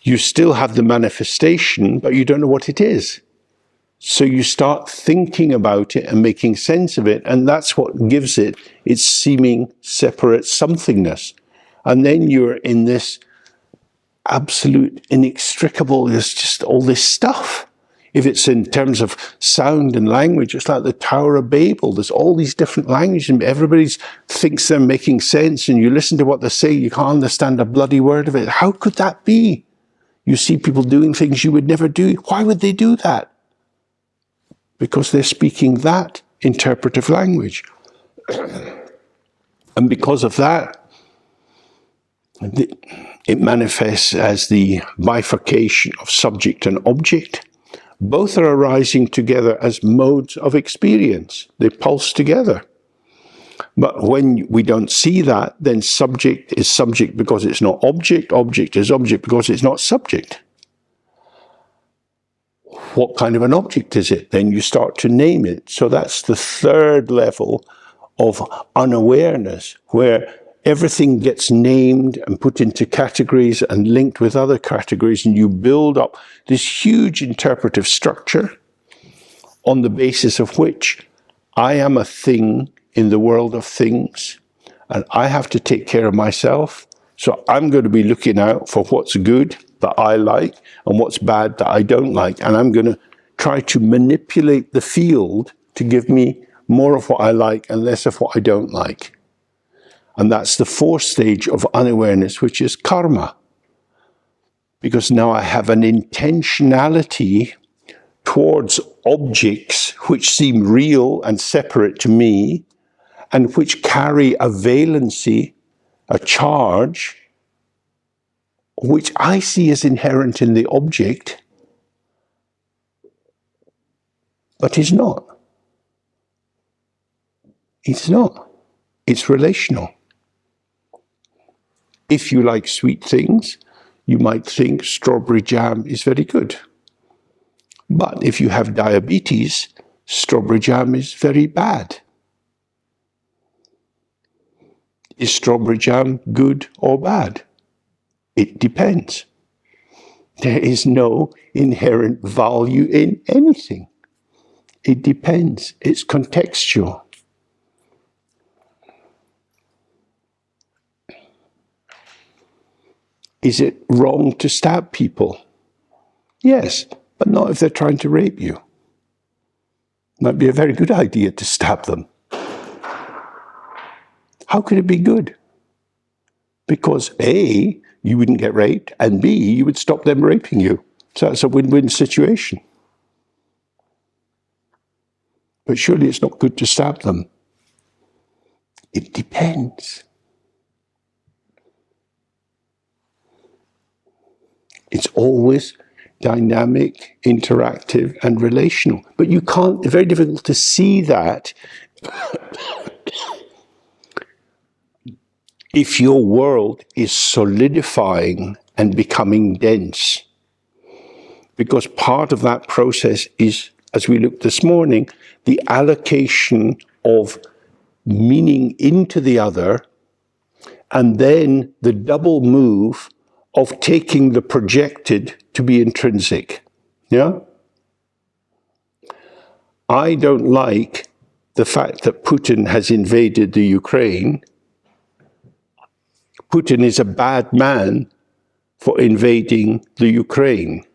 you still have the manifestation, but you don't know what it is. So you start thinking about it and making sense of it, and that's what gives it its seeming separate somethingness. And then you're in this absolute inextricable, there's just all this stuff. If it's in terms of sound and language, it's like the Tower of Babel. There's all these different languages, and everybody thinks they're making sense, and you listen to what they say, you can't understand a bloody word of it. How could that be? You see people doing things you would never do. Why would they do that? Because they're speaking that interpretive language. And because of that, it manifests as the bifurcation of subject and object. Both are arising together as modes of experience. They pulse together. But when we don't see that, then subject is subject because it's not object. Object is object because it's not subject. What kind of an object is it? Then you start to name it. So that's the third level of unawareness, where everything gets named and put into categories and linked with other categories, and you build up this huge interpretive structure on the basis of which I am a thing in the world of things, and I have to take care of myself. So I'm going to be looking out for what's good that I like and what's bad that I don't like. And I'm going to try to manipulate the field to give me more of what I like and less of what I don't like. And that's the fourth stage of unawareness, which is karma. Because now I have an intentionality towards objects which seem real and separate to me, and which carry a valency, a charge, which I see as inherent in the object, but is not. It's not. It's relational. If you like sweet things, you might think strawberry jam is very good. But if you have diabetes, strawberry jam is very bad. Is strawberry jam good or bad? It depends. There is no inherent value in anything. It depends. It's contextual. Is it wrong to stab people? Yes, but not if they're trying to rape you. Might be a very good idea to stab them. How could it be good? Because A, you wouldn't get raped, and B, you would stop them raping you. So that's a win-win situation. But surely it's not good to stab them. It depends. It's always dynamic, interactive, and relational. But you can't, it's very difficult to see that if your world is solidifying and becoming dense. Because part of that process is, as we looked this morning, the allocation of meaning into the other, and then the double move of taking the projected to be intrinsic. Yeah? I don't like the fact that Putin has invaded the Ukraine. Putin is a bad man for invading the Ukraine.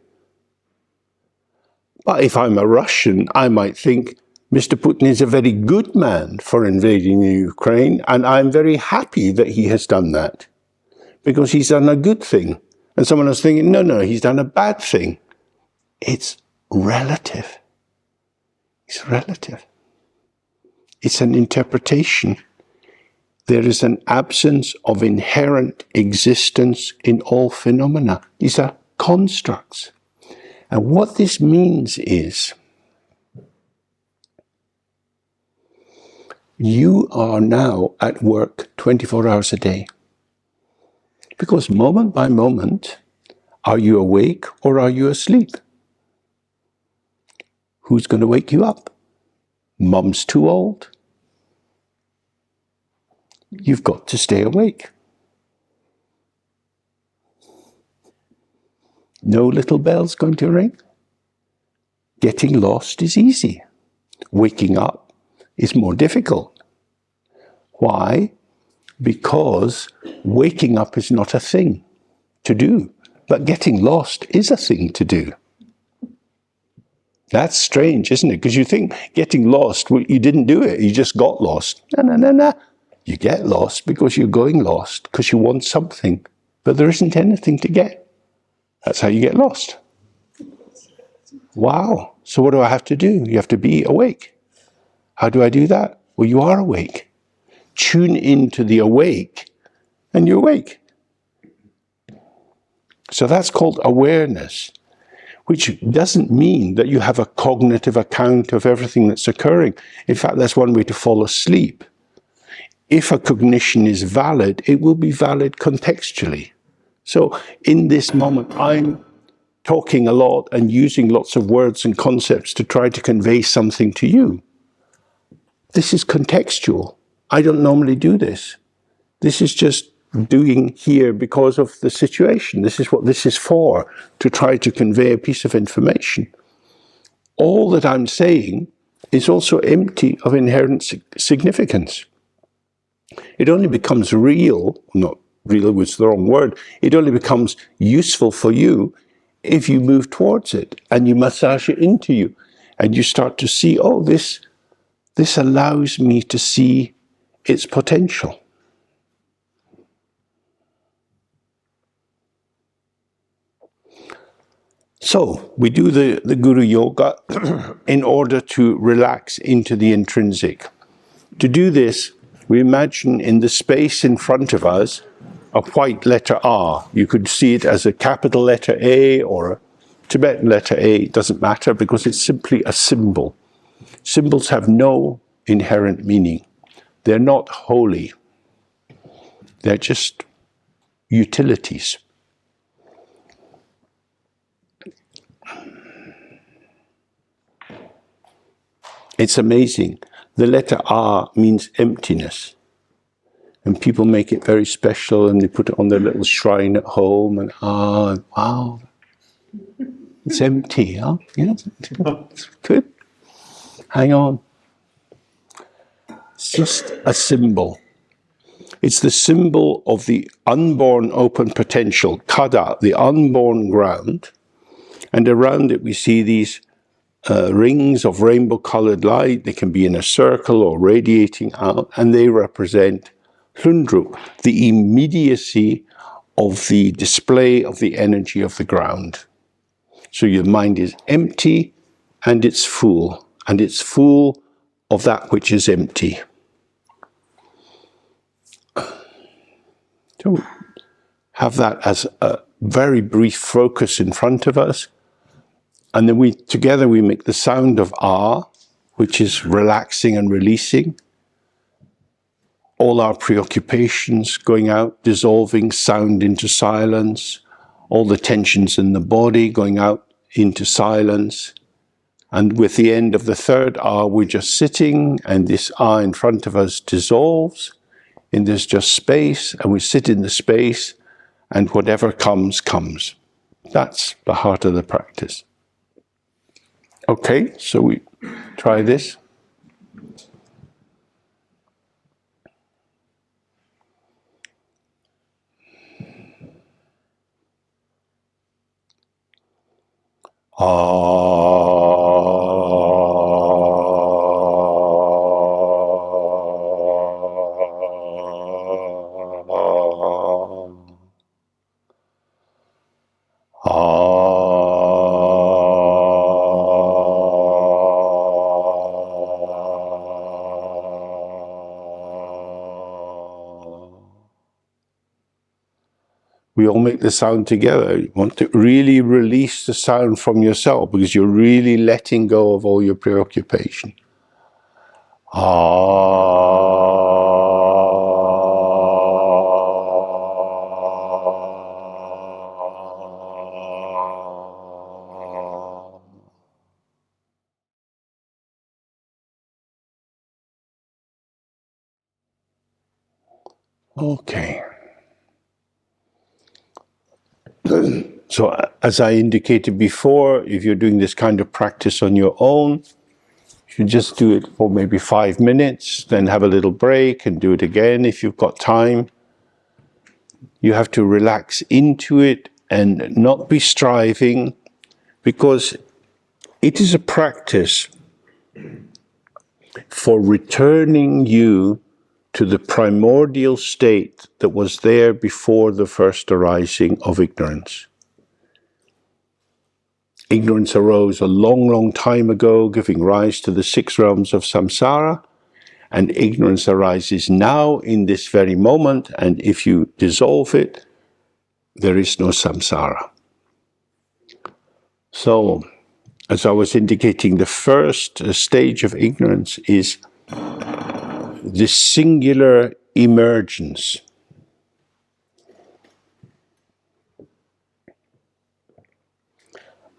But if I'm a Russian, I might think Mr. Putin is a very good man for invading the Ukraine, and I'm very happy that he has done that, because he's done a good thing. And someone else thinking, no, he's done a bad thing. It's relative. It's relative. It's an interpretation. There is an absence of inherent existence in all phenomena. These are constructs. And what this means is, you are now at work 24 hours a day. Because moment by moment, are you awake or are you asleep? Who's going to wake you up? Mum's too old. You've got to stay awake. No little bell's going to ring. Getting lost is easy. Waking up is more difficult. Why? Because waking up is not a thing to do, but getting lost is a thing to do. That's strange, isn't it? Because you think getting lost, well, you didn't do it, you just got lost. No. You get lost because you're going lost, because you want something, but there isn't anything to get. That's how you get lost. Wow. So what do I have to do? You have to be awake. How do I do that? Well, you are awake. Tune into the awake, and you're awake. So that's called awareness, which doesn't mean that you have a cognitive account of everything that's occurring. In fact, that's one way to fall asleep. If a cognition is valid, it will be valid contextually. So in this moment, I'm talking a lot and using lots of words and concepts to try to convey something to you. This is contextual. I don't normally do this. This is just doing here because of the situation. This is what this is for, to try to convey a piece of information. All that I'm saying is also empty of inherent significance. It only becomes real, not real was the wrong word, it only becomes useful for you if you move towards it and you massage it into you and you start to see, oh, this allows me to see its potential. So we do the Guru Yoga in order to relax into the intrinsic. To do this, we imagine in the space in front of us a white letter R. You could see it as a capital letter A or a Tibetan letter A. It doesn't matter because it's simply a symbol. Symbols have no inherent meaning. They're not holy. They're just utilities. It's amazing. The letter R means emptiness. And people make it very special and they put it on their little shrine at home and wow, it's empty, huh? Yeah, it's good. Hang on. It's just a symbol. It's the symbol of the unborn open potential, kada, the unborn ground. And around it we see these rings of rainbow-colored light. They can be in a circle or radiating out, and they represent Hlundrup, the immediacy of the display of the energy of the ground. So your mind is empty and it's full of that which is empty. So have that as a very brief focus in front of us. And then together we make the sound of R, which is relaxing and releasing. All our preoccupations going out, dissolving sound into silence. All the tensions in the body going out into silence. And with the end of the third R, we're just sitting, and this R in front of us dissolves, and there's just space, and we sit in the space, and whatever comes, comes. That's the heart of the practice. Okay, so we try this. We all make the sound together. You want to really release the sound from yourself because you're really letting go of all your preoccupation. Okay. So as I indicated before, if you're doing this kind of practice on your own, you should just do it for maybe 5 minutes, then have a little break and do it again if you've got time. You have to relax into it and not be striving, because it is a practice for returning you to the primordial state that was there before the first arising of ignorance. Ignorance arose a long, long time ago, giving rise to the 6 realms of samsara, and ignorance arises now in this very moment, and if you dissolve it, there is no samsara. So, as I was indicating, the first stage of ignorance is this singular emergence.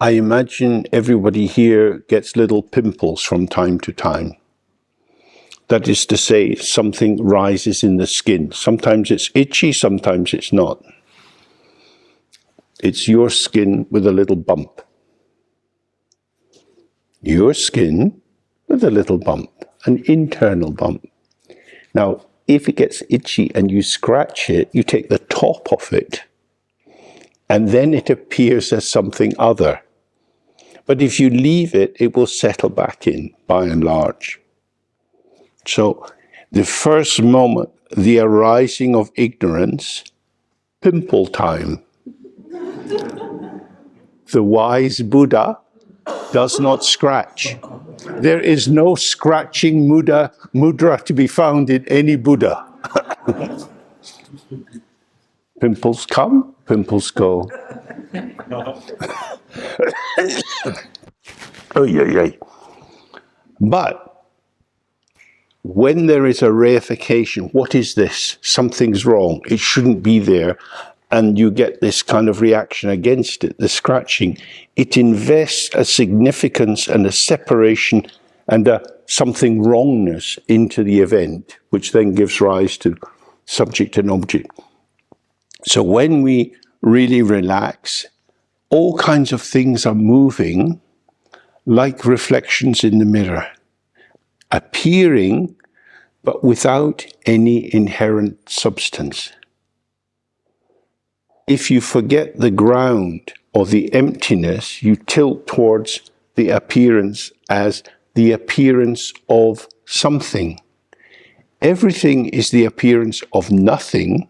I imagine everybody here gets little pimples from time to time. That is to say, something rises in the skin. Sometimes it's itchy, sometimes it's not. It's your skin with a little bump. Your skin with a little bump, an internal bump. Now, if it gets itchy and you scratch it, you take the top off it, and then it appears as something other. But if you leave it, it will settle back in, by and large. So, the first moment, the arising of ignorance, pimple time. The wise Buddha does not scratch. There is no scratching mudra to be found in any Buddha. Pimples come, pimples go. Oh, yeah. But when there is a reification, what is this? Something's wrong. It shouldn't be there. And you get this kind of reaction against it, the scratching. It invests a significance and a separation and a something wrongness into the event, which then gives rise to subject and object. So when we really relax, all kinds of things are moving like reflections in the mirror, appearing but without any inherent substance. If you forget the ground or the emptiness, you tilt towards the appearance as the appearance of something. Everything is the appearance of nothing.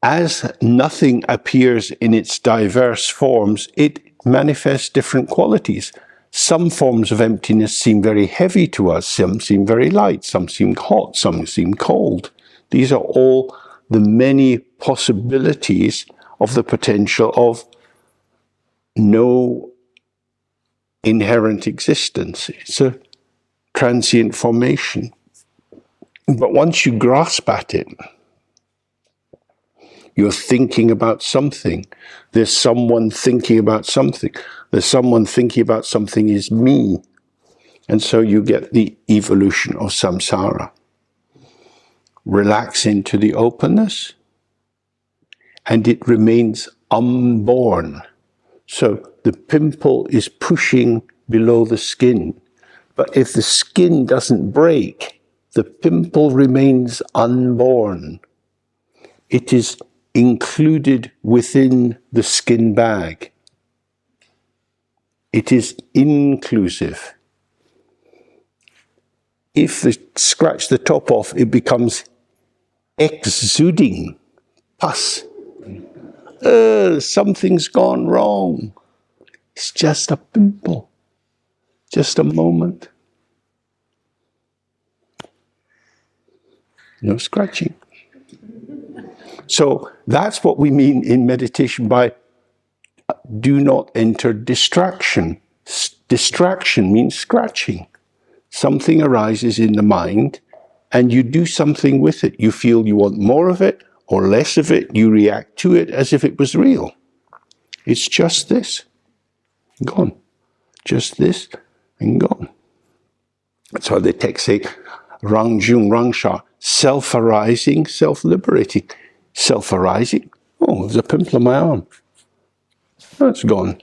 As nothing appears in its diverse forms, it manifests different qualities. Some forms of emptiness seem very heavy to us, some seem very light, some seem hot, some seem cold. These are all the many possibilities of the potential of no inherent existence. It's a transient formation. But once you grasp at it, you're thinking about something. There's someone thinking about something. There's someone thinking about something is me. And so you get the evolution of samsara. Relax into the openness, and it remains unborn. So the pimple is pushing below the skin. But if the skin doesn't break, the pimple remains unborn. It is included within the skin bag. It is inclusive. If they scratch the top off, it becomes exuding pus. Something's gone wrong. It's just a pimple, just a moment. No scratching. So that's what we mean in meditation by do not enter distraction. Distraction means scratching. Something arises in the mind and you do something with it. You feel you want more of it or less of it. You react to it as if it was real. It's just this. Gone. Just this and gone. That's why the text say, Rang Jung Rang Sha, self-arising, self-liberating. Self-arising. Oh, there's a pimple on my arm. That's gone.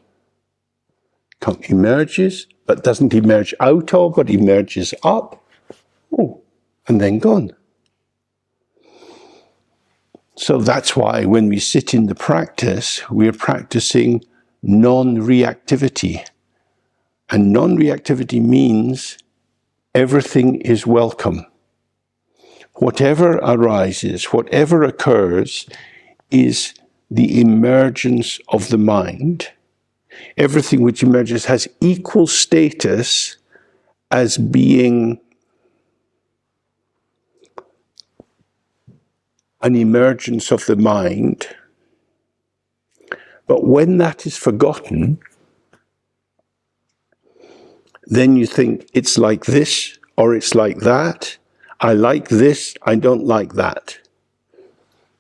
Emerges, but doesn't emerge out of, but emerges up. Oh, and then gone. So that's why when we sit in the practice, we're practicing non-reactivity. And non-reactivity means everything is welcome. Whatever arises, whatever occurs, is the emergence of the mind. Everything which emerges has equal status as being an emergence of the mind. But when that is forgotten, then you think it's like this or it's like that. I like this, I don't like that.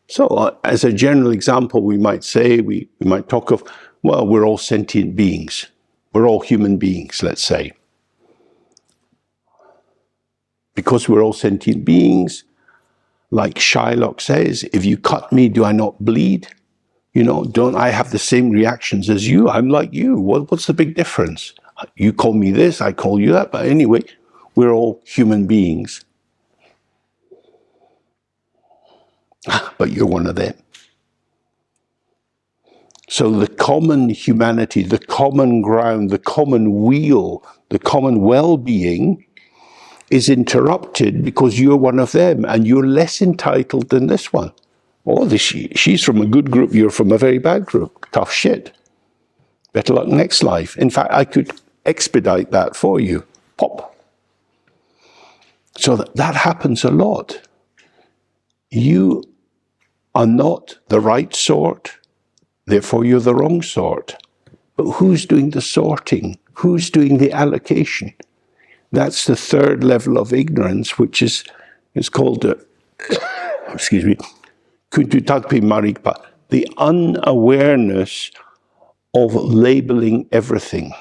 So as a general example, we might say, we might talk of, well, we're all sentient beings. We're all human beings, let's say. Because we're all sentient beings, like Shylock says, if you cut me, do I not bleed? You know, don't I have the same reactions as you? I'm like you. What's the big difference? You call me this, I call you that, but anyway, we're all human beings. But you're one of them. So the common humanity, the common ground, the common weal, the common well-being is interrupted because you're one of them and you're less entitled than this one. Oh, she's from a good group, you're from a very bad group. Tough shit. Better luck next life. In fact, I could expedite that for you. Pop. So that happens a lot. You are not the right sort, therefore you're the wrong sort. But who's doing the sorting? Who's doing the allocation? That's the third level of ignorance, which is called, excuse me, Kuntutagpi Marikpa, the unawareness of labeling everything.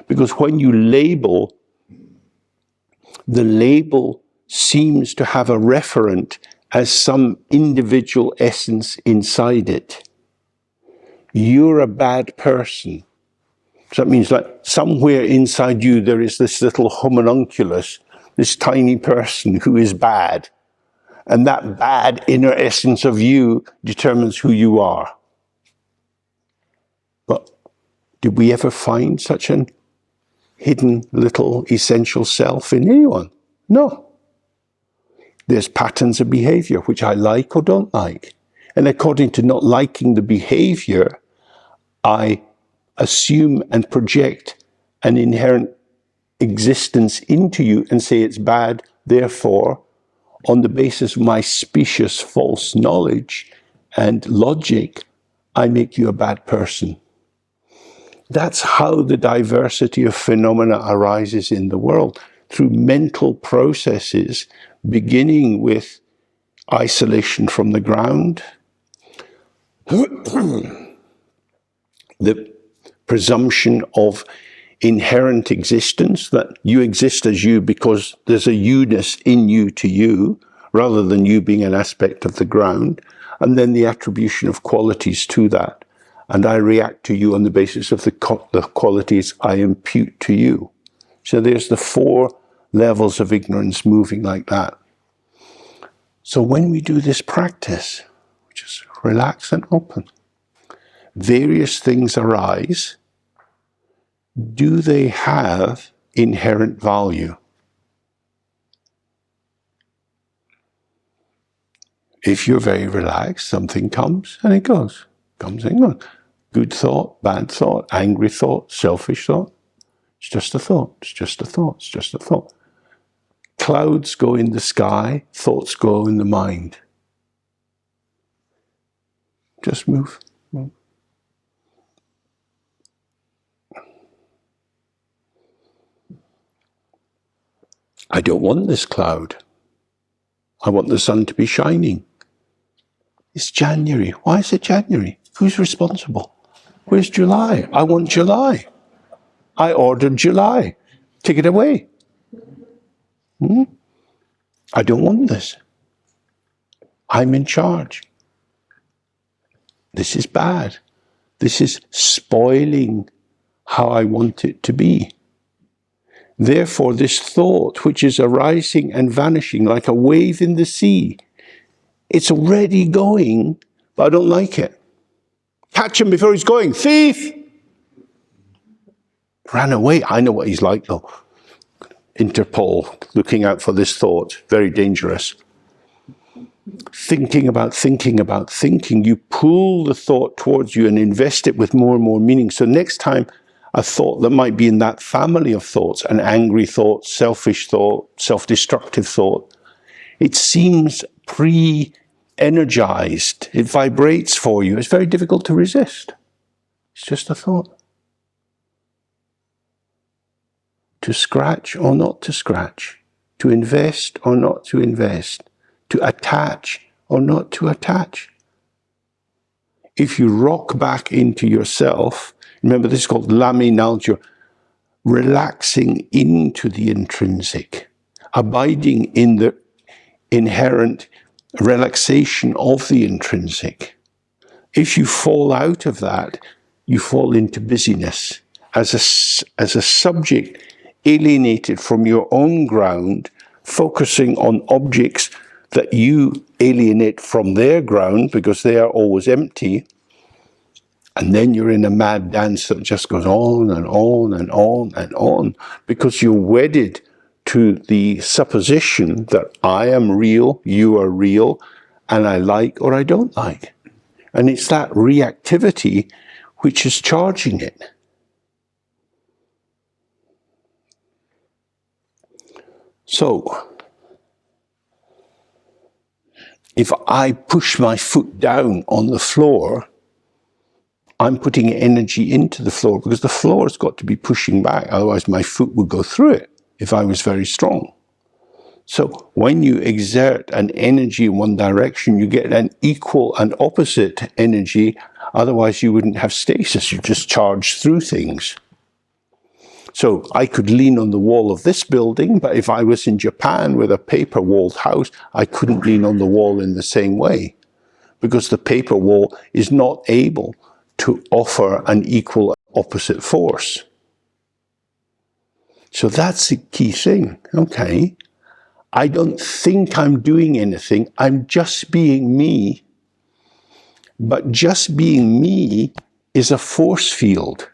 Because when you label, the label seems to have a referent as some individual essence inside it. You're a bad person. So that means that somewhere inside you there is this little homunculus, this tiny person who is bad. And that bad inner essence of you determines who you are. But did we ever find such an hidden little essential self in anyone? No. There's patterns of behavior which I like or don't like. And according to not liking the behavior, I assume and project an inherent existence into you and say it's bad. Therefore, on the basis of my specious false knowledge and logic, I make you a bad person. That's how the diversity of phenomena arises in the world, through mental processes, beginning with isolation from the ground, the presumption of inherent existence, that you exist as you because there's a you-ness in you to you, rather than you being an aspect of the ground, and then the attribution of qualities to that. And I react to you on the basis of the qualities I impute to you. So there's the 4 levels of ignorance moving like that. So when we do this practice, just relax and open, various things arise. Do they have inherent value? If you're very relaxed, something comes and it goes. Comes and goes. Good thought, bad thought, angry thought, selfish thought. It's just a thought. It's just a thought. It's just a thought. Clouds go in the sky, thoughts go in the mind. Just move. I don't want this cloud. I want the sun to be shining. It's January. Why is it January? Who's responsible? Where's July? I want July. I ordered July. Take it away. I don't want this. I'm in charge. This is bad. This is spoiling how I want it to be. Therefore, this thought, which is arising and vanishing like a wave in the sea, it's already going, but I don't like it. Catch him before he's going. Thief! Ran away. I know what he's like, though. Interpol, looking out for this thought. Very dangerous. Thinking about thinking. You pull the thought towards you and invest it with more and more meaning. So next time, a thought that might be in that family of thoughts, an angry thought, selfish thought, self-destructive thought, it seems pre-energized. It vibrates for you. It's very difficult to resist. It's just a thought. To scratch or not to scratch, to invest or not to invest, to attach or not to attach. If you rock back into yourself, remember this is called laminalgia, relaxing into the intrinsic, abiding in the inherent relaxation of the intrinsic. If you fall out of that, you fall into busyness. as a subject alienated from your own ground, focusing on objects that you alienate from their ground because they are always empty. And then you're in a mad dance that just goes on and on and on and on because you're wedded to the supposition that I am real, you are real, and I like or I don't like. And it's that reactivity which is charging it. So, if I push my foot down on the floor, I'm putting energy into the floor because the floor has got to be pushing back. Otherwise, my foot would go through it if I was very strong. So when you exert an energy in one direction, you get an equal and opposite energy. Otherwise, you wouldn't have stasis. You just charge through things. So I could lean on the wall of this building, but if I was in Japan with a paper-walled house, I couldn't lean on the wall in the same way because the paper wall is not able to offer an equal opposite force. So that's the key thing. Okay, I don't think I'm doing anything. I'm just being me. But just being me is a force field.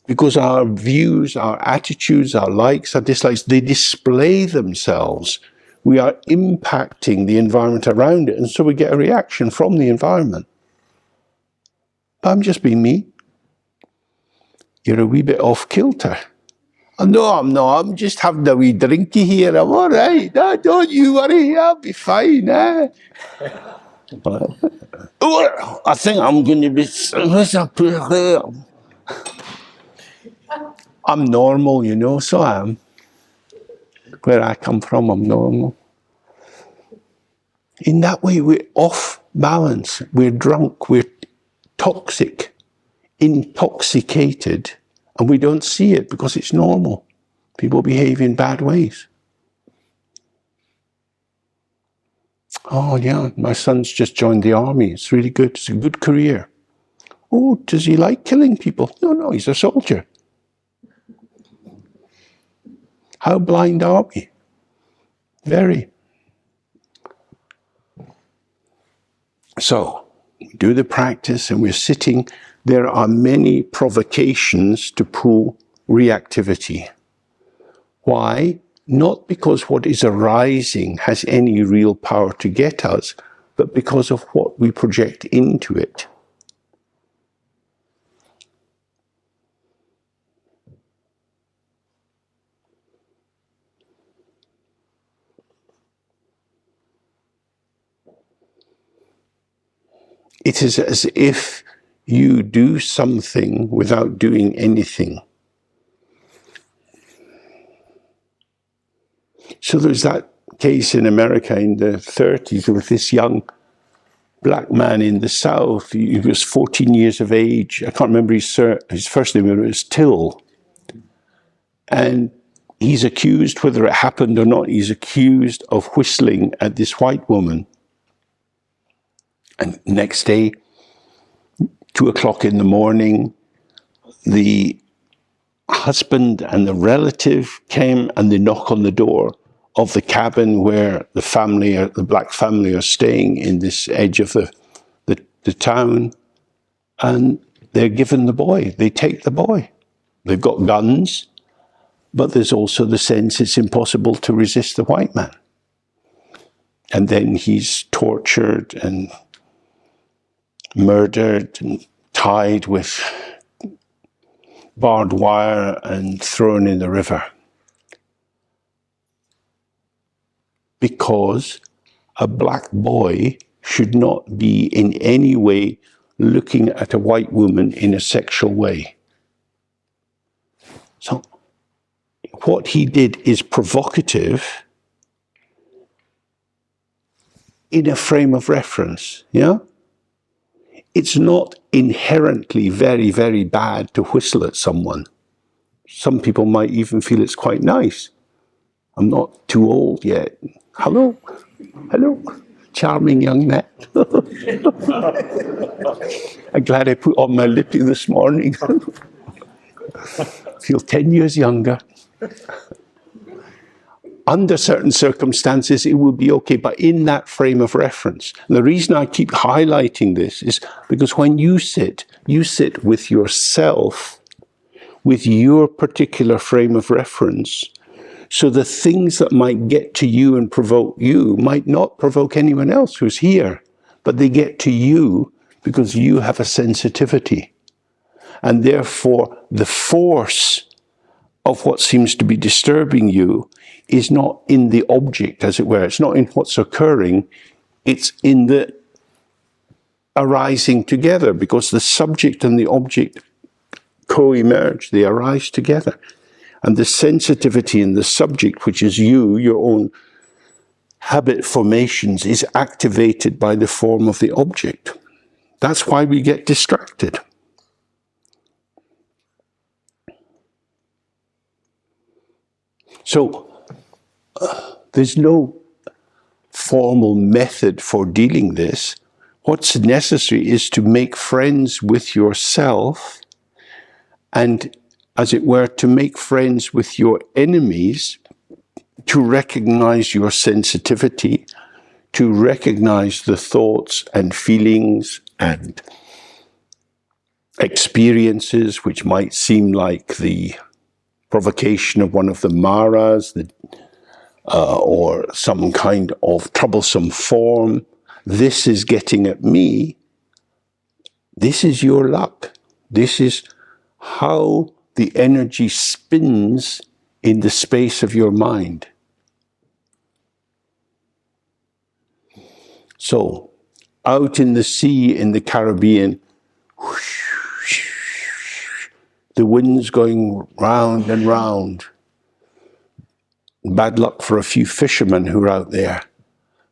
Because our views, our attitudes, our likes, our dislikes, they display themselves. We are impacting the environment around it, and so we get a reaction from the environment. But I'm just being me. You're a wee bit off kilter. Oh, no, I'm not. I'm just having a wee drinky here. I'm all right. No, don't you worry. I'll be fine. Eh? Oh, I think I'm going to be... I'm normal, you know, so I am. Where I come from, I'm normal. In that way, we're off balance. We're drunk. We're toxic, intoxicated, and we don't see it because it's normal. People behave in bad ways. Oh, yeah, my son's just joined the army. It's really good. It's a good career. Oh, does he like killing people? No, he's a soldier. How blind are we? Very. So, we do the practice and we're sitting. There are many provocations to pull reactivity. Why? Not because what is arising has any real power to get us, but because of what we project into it. It is as if you do something without doing anything. So there's that case in America in the 30s with this young black man in the South. He was 14 years of age. I can't remember his first name, but it was Till. And he's accused, whether it happened or not, he's accused of whistling at this white woman. And next day, 2:00 in the morning, the husband and the relative came and they knock on the door of the cabin where the family, the black family, are staying in this edge of the town, and they're given the boy. They take the boy. They've got guns, but there's also the sense it's impossible to resist the white man. And then he's tortured and murdered and tied with barbed wire and thrown in the river. Because a black boy should not be in any way looking at a white woman in a sexual way. So what he did is provocative in a frame of reference, yeah? It's not inherently very, very bad to whistle at someone. Some people might even feel it's quite nice. I'm not too old yet. Hello, hello. Charming young man. I'm glad I put on my lippy this morning. Feel 10 years younger. Under certain circumstances, it will be okay, but in that frame of reference. And the reason I keep highlighting this is because when you sit with yourself, with your particular frame of reference. So the things that might get to you and provoke you might not provoke anyone else who's here, but they get to you because you have a sensitivity. And therefore, the force of what seems to be disturbing you is not in the object, as it were. It's not in what's occurring. It's in the arising together, because the subject and the object co-emerge. They arise together. And the sensitivity in the subject, which is you, your own habit formations, is activated by the form of the object. That's why we get distracted. So, there's no formal method for dealing this. What's necessary is to make friends with yourself and, as it were, to make friends with your enemies, to recognize your sensitivity, to recognize the thoughts and feelings and experiences which might seem like the provocation of one of the maras, or some kind of troublesome form. This is getting at me. This is your luck. This is how the energy spins in the space of your mind. So, out in the sea in the Caribbean, the wind's going round and round. Bad luck for a few fishermen who are out there.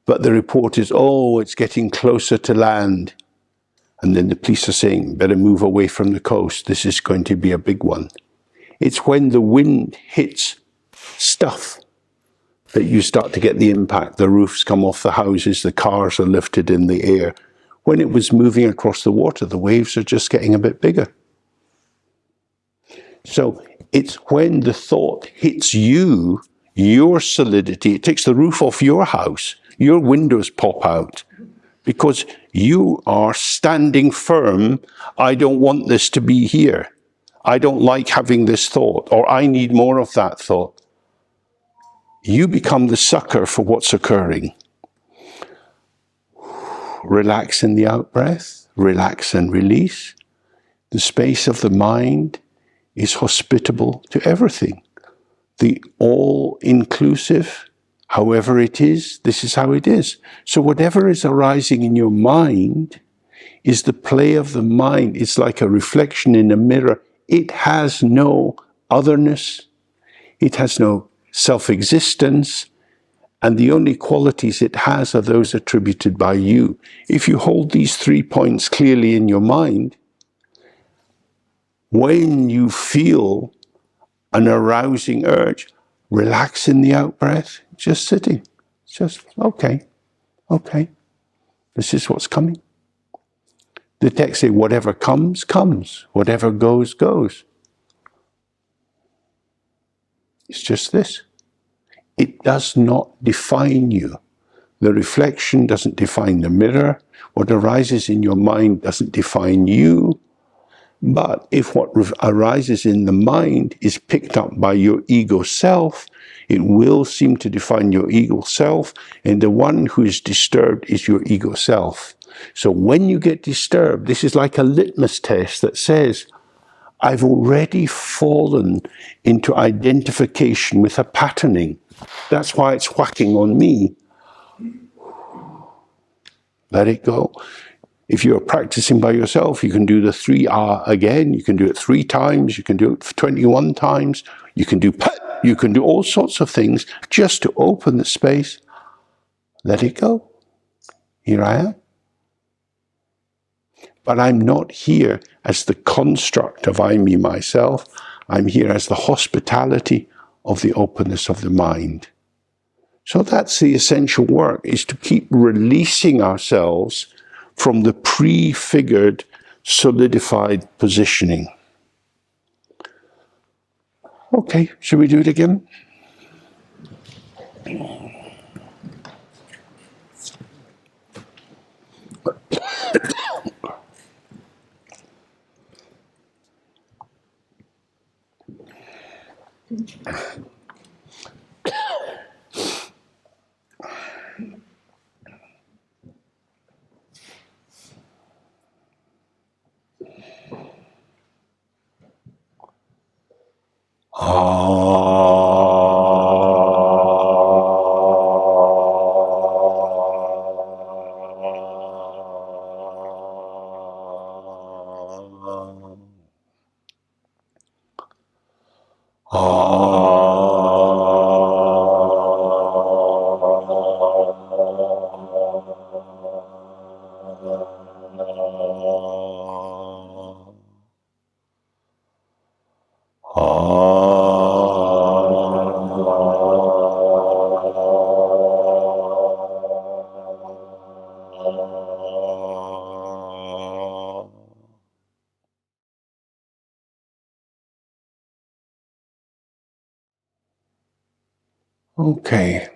But the report is, oh, it's getting closer to land. And then the police are saying, better move away from the coast. This is going to be a big one. It's when the wind hits stuff that you start to get the impact. The roofs come off the houses, the cars are lifted in the air. When it was moving across the water, the waves are just getting a bit bigger. So it's when the thought hits you, your solidity, it takes the roof off your house, your windows pop out, because you are standing firm. I don't want this to be here. I don't like having this thought, or I need more of that thought. You become the sucker for what's occurring. Relax in the out-breath, relax and release. The space of the mind is hospitable to everything. The all-inclusive, however it is, this is how it is. So whatever is arising in your mind is the play of the mind. It's like a reflection in a mirror. It has no otherness. It has no self-existence. And the only qualities it has are those attributed by you. If you hold these 3 points clearly in your mind, when you feel an arousing urge, relax in the out-breath, just sitting. Just, okay, this is what's coming. The text says, whatever comes, comes. Whatever goes, goes. It's just this. It does not define you. The reflection doesn't define the mirror. What arises in your mind doesn't define you. But if what arises in the mind is picked up by your ego self, it will seem to define your ego self, and the one who is disturbed is your ego self. So when you get disturbed, this is like a litmus test that says, I've already fallen into identification with a patterning. That's why it's whacking on me. Let it go. If you're practicing by yourself, you can do the 3R again. You can do it 3 times. You can do it 21 times. You can do all sorts of things just to open the space. Let it go. Here I am. But I'm not here as the construct of I, me, myself. I'm here as the hospitality of the openness of the mind. So that's the essential work, is to keep releasing ourselves from the prefigured, solidified positioning. Okay, should we do it again? Okay.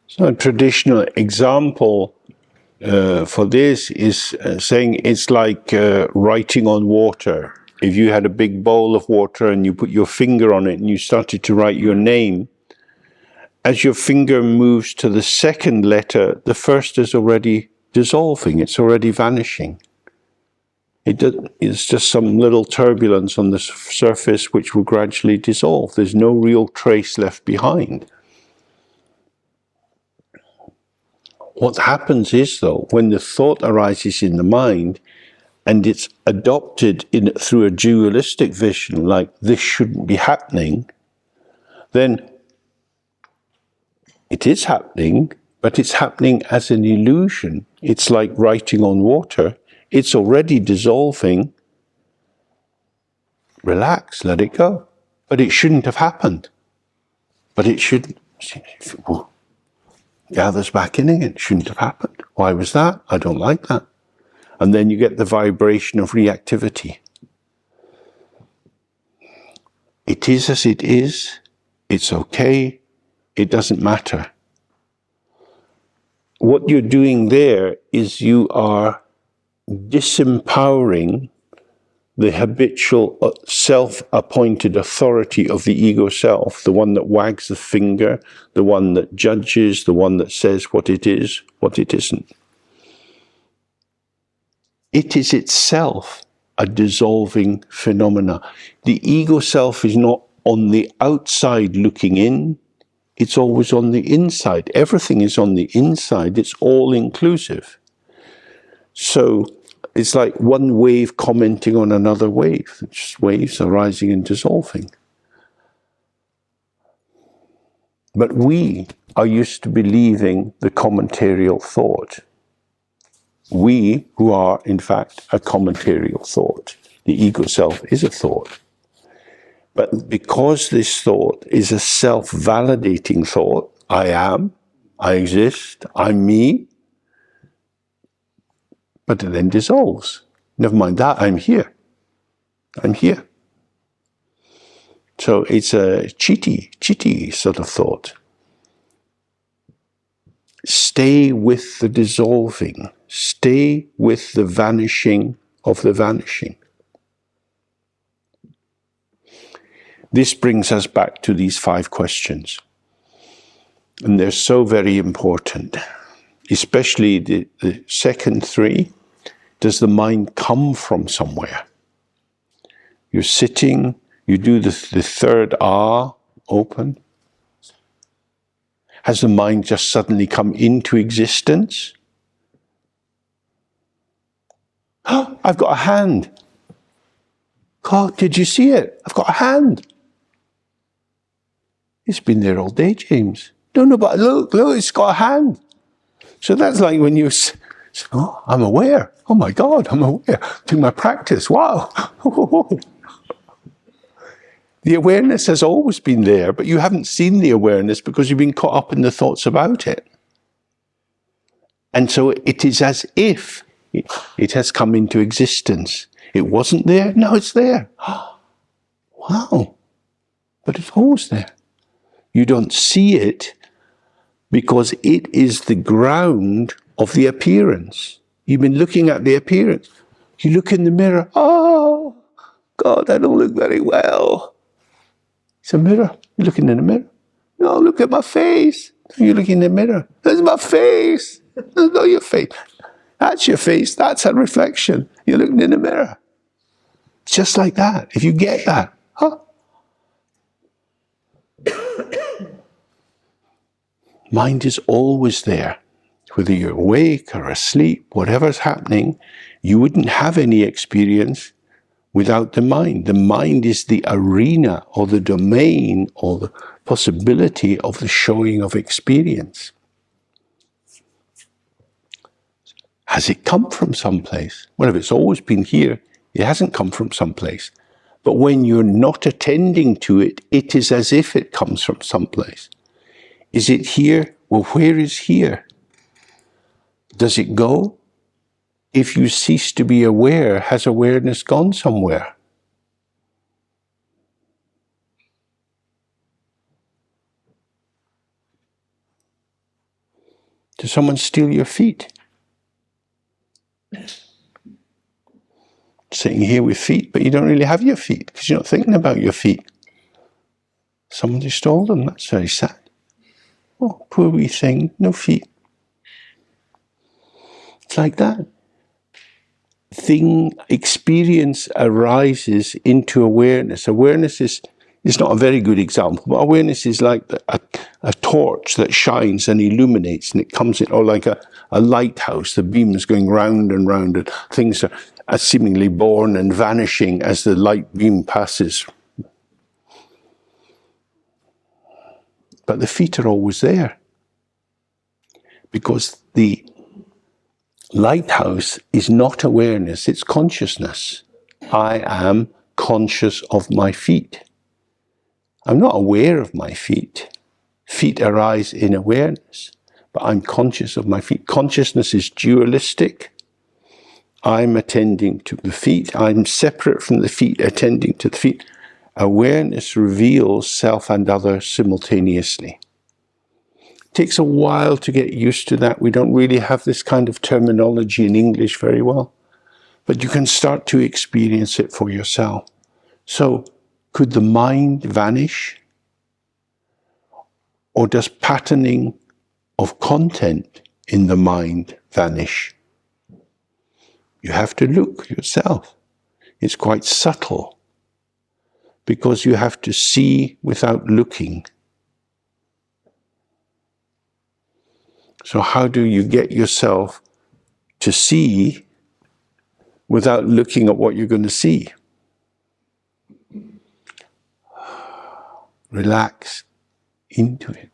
So a traditional example for this is saying it's like writing on water. If you had a big bowl of water and you put your finger on it and you started to write your name, as your finger moves to the second letter, the first is already dissolving, it's already vanishing. It's just some little turbulence on the surface which will gradually dissolve. There's no real trace left behind. What happens is, though, when the thought arises in the mind and it's adopted through a dualistic vision, like this shouldn't be happening, then it is happening, but it's happening as an illusion. It's like writing on water. It's already dissolving. Relax, let it go. But it shouldn't have happened. But it shouldn't. Gathers back in again. It shouldn't have happened. Why was that? I don't like that. And then you get the vibration of reactivity. It is as it is. It's okay. It doesn't matter. What you're doing there is you are disempowering the habitual self-appointed authority of the ego self, the one that wags the finger, the one that judges, the one that says what it is, what it isn't. It is itself a dissolving phenomena. The ego self is not on the outside looking in, it's always on the inside. Everything is on the inside, it's all inclusive. So it's like one wave commenting on another wave. Just waves arising and dissolving. But we are used to believing the commentarial thought. We, who are in fact a commentarial thought. The ego self is a thought. But because this thought is a self-validating thought, I am, I exist, I'm me, but it then dissolves. Never mind that, I'm here. I'm here. So it's a chitty sort of thought. Stay with the dissolving. Stay with the vanishing of the vanishing. This brings us back to these 5 questions. And they're so very important. Especially the second 3. Does the mind come from somewhere? You're sitting, you do the third R, open. Has the mind just suddenly come into existence? Oh, I've got a hand. God, did you see it? I've got a hand. It's been there all day, James. No, but look, it's got a hand. So that's like when you say, oh, I'm aware. Oh my God, I'm aware. Do my practice. Wow. The awareness has always been there, but you haven't seen the awareness because you've been caught up in the thoughts about it. And so it is as if it has come into existence. It wasn't there. Now it's there. Wow. But it's always there. You don't see it because it is the ground of the appearance. You've been looking at the appearance. You look in the mirror. Oh, God, I don't look very well. It's a mirror. You're looking in the mirror. No, look at my face. You're looking in the mirror. That's my face. That's not your face. That's your face. That's a reflection. You're looking in the mirror. It's just like that. If you get that, mind is always there. Whether you're awake or asleep, whatever's happening, you wouldn't have any experience without the mind. The mind is the arena or the domain or the possibility of the showing of experience. Has it come from someplace? Well, if it's always been here, it hasn't come from someplace. But when you're not attending to it, it is as if it comes from someplace. Is it here? Well, where is here? Does it go? If you cease to be aware, has awareness gone somewhere? Does someone steal your feet? Sitting here with feet, but you don't really have your feet because you're not thinking about your feet. Somebody stole them. That's very sad. Oh, poor wee thing, no feet. It's like that. Experience arises into awareness. Awareness is not a very good example, but awareness is like a torch that shines and illuminates, and it comes in, or like a lighthouse. The beam is going round and round, and things are seemingly born and vanishing as the light beam passes. But the feet are always there, because the lighthouse is not awareness, it's consciousness. I am conscious of my feet. I'm not aware of my feet. Feet arise in awareness, but I'm conscious of my feet. Consciousness is dualistic. I'm attending to the feet. I'm separate from the feet, attending to the feet. Awareness reveals self and other simultaneously. It takes a while to get used to that. We don't really have this kind of terminology in English very well, but you can start to experience it for yourself. So, could the mind vanish? Or does patterning of content in the mind vanish? You have to look yourself. It's quite subtle, because you have to see without looking. So how do you get yourself to see without looking at what you're going to see? Relax into it.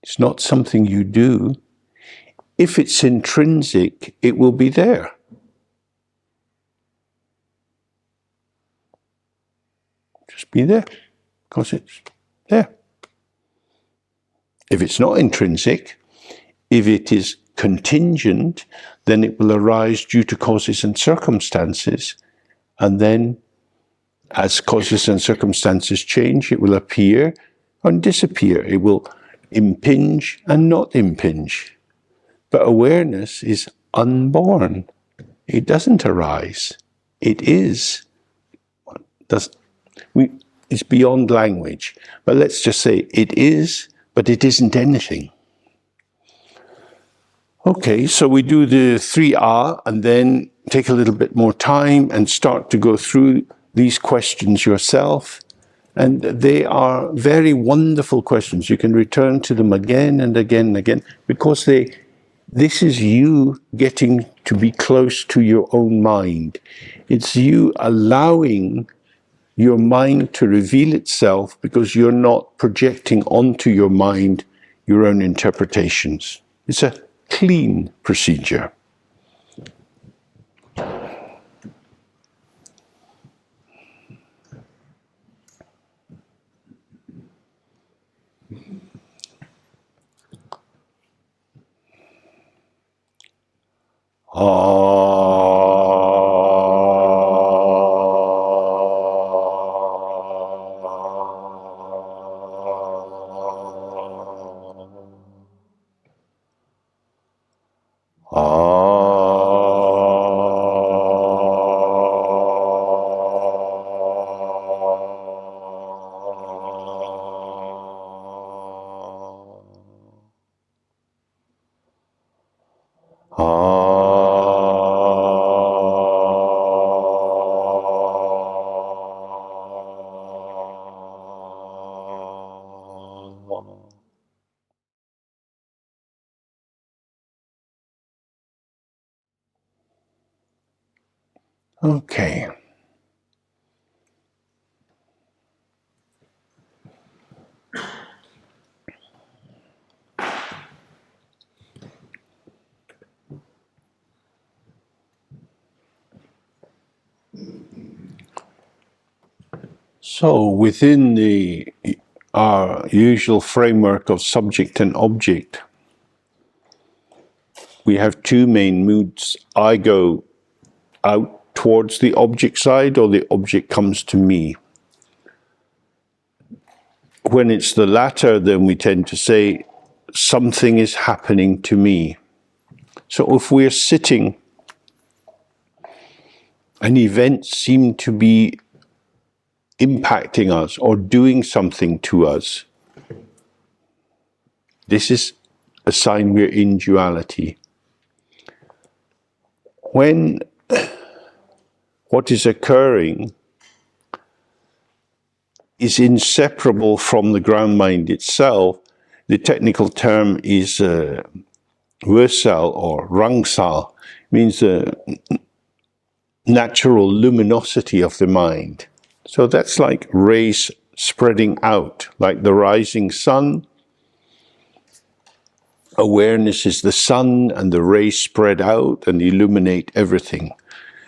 It's not something you do. If it's intrinsic, it will be there. Just be there, because it's there. If it's not intrinsic, if it is contingent, then it will arise due to causes and circumstances, and then as causes and circumstances change, it will appear and disappear. It will impinge and not impinge. But awareness is unborn. It doesn't arise. It is. It's beyond language. But let's just say it is, but it isn't anything. Okay, so we do the 3R and then take a little bit more time and start to go through these questions yourself. And they are very wonderful questions. You can return to them again and again and again, because this is you getting to be close to your own mind. It's you allowing your mind to reveal itself, because you're not projecting onto your mind your own interpretations. It's a clean procedure. Okay. So within our usual framework of subject and object, we have two main moods. I go out towards the object side, or the object comes to me. When it's the latter, then we tend to say, something is happening to me. So if we're sitting and events seem to be impacting us or doing something to us, this is a sign we're in duality. When what is occurring is inseparable from the ground mind itself, the technical term is Wursal or Rangsal, means the natural luminosity of the mind. So that's like rays spreading out, like the rising sun. Awareness is the sun, and the rays spread out and illuminate everything.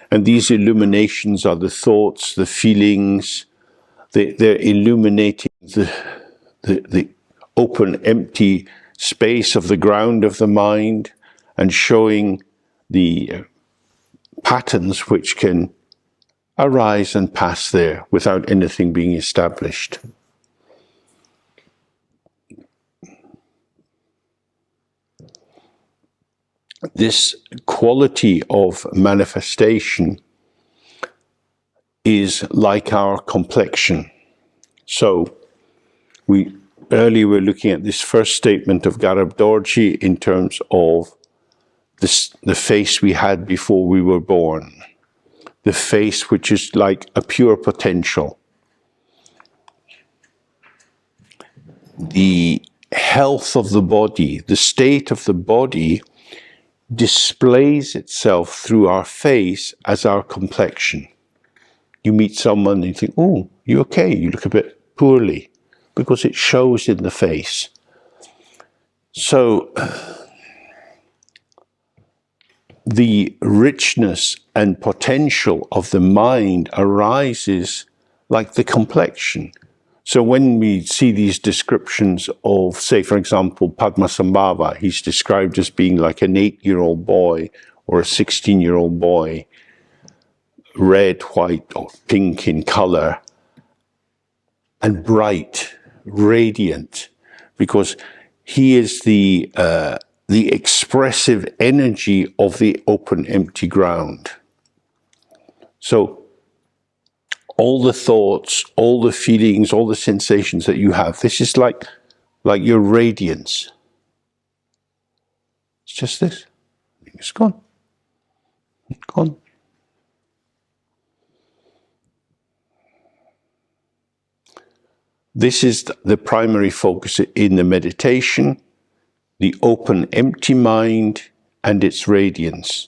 And these illuminations are the thoughts, the feelings. They're illuminating the open, empty space of the ground of the mind, and showing the patterns which can arise and pass there without anything being established. This quality of manifestation is like our complexion. So earlier we were looking at this first statement of Garab Dorji in terms of the face we had before we were born. The face which is like a pure potential. The health of the body, the state of the body displays itself through our face as our complexion. You meet someone and you think, oh, you okay? You look a bit poorly, because it shows in the face. So the richness and potential of the mind arises like the complexion. So when we see these descriptions of, say, for example, Padmasambhava, he's described as being like an 8-year-old boy or a 16-year-old boy, red, white, or pink in color, and bright, radiant, because he is the expressive energy of the open, empty ground. So all the thoughts, all the feelings, all the sensations that you have, this is like your radiance. It's just this. It's gone. It's gone. This is the primary focus in the meditation, the open, empty mind and its radiance.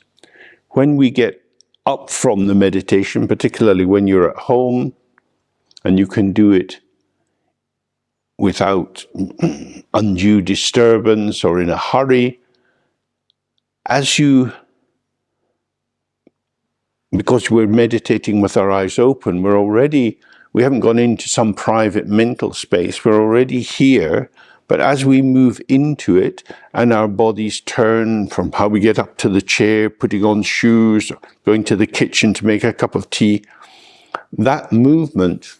When we get up from the meditation, particularly when you're at home, and you can do it without undue disturbance or in a hurry, because we're meditating with our eyes open, we haven't gone into some private mental space, we're already here, but as we move into it and our bodies turn from how we get up to the chair, putting on shoes, going to the kitchen to make a cup of tea, that movement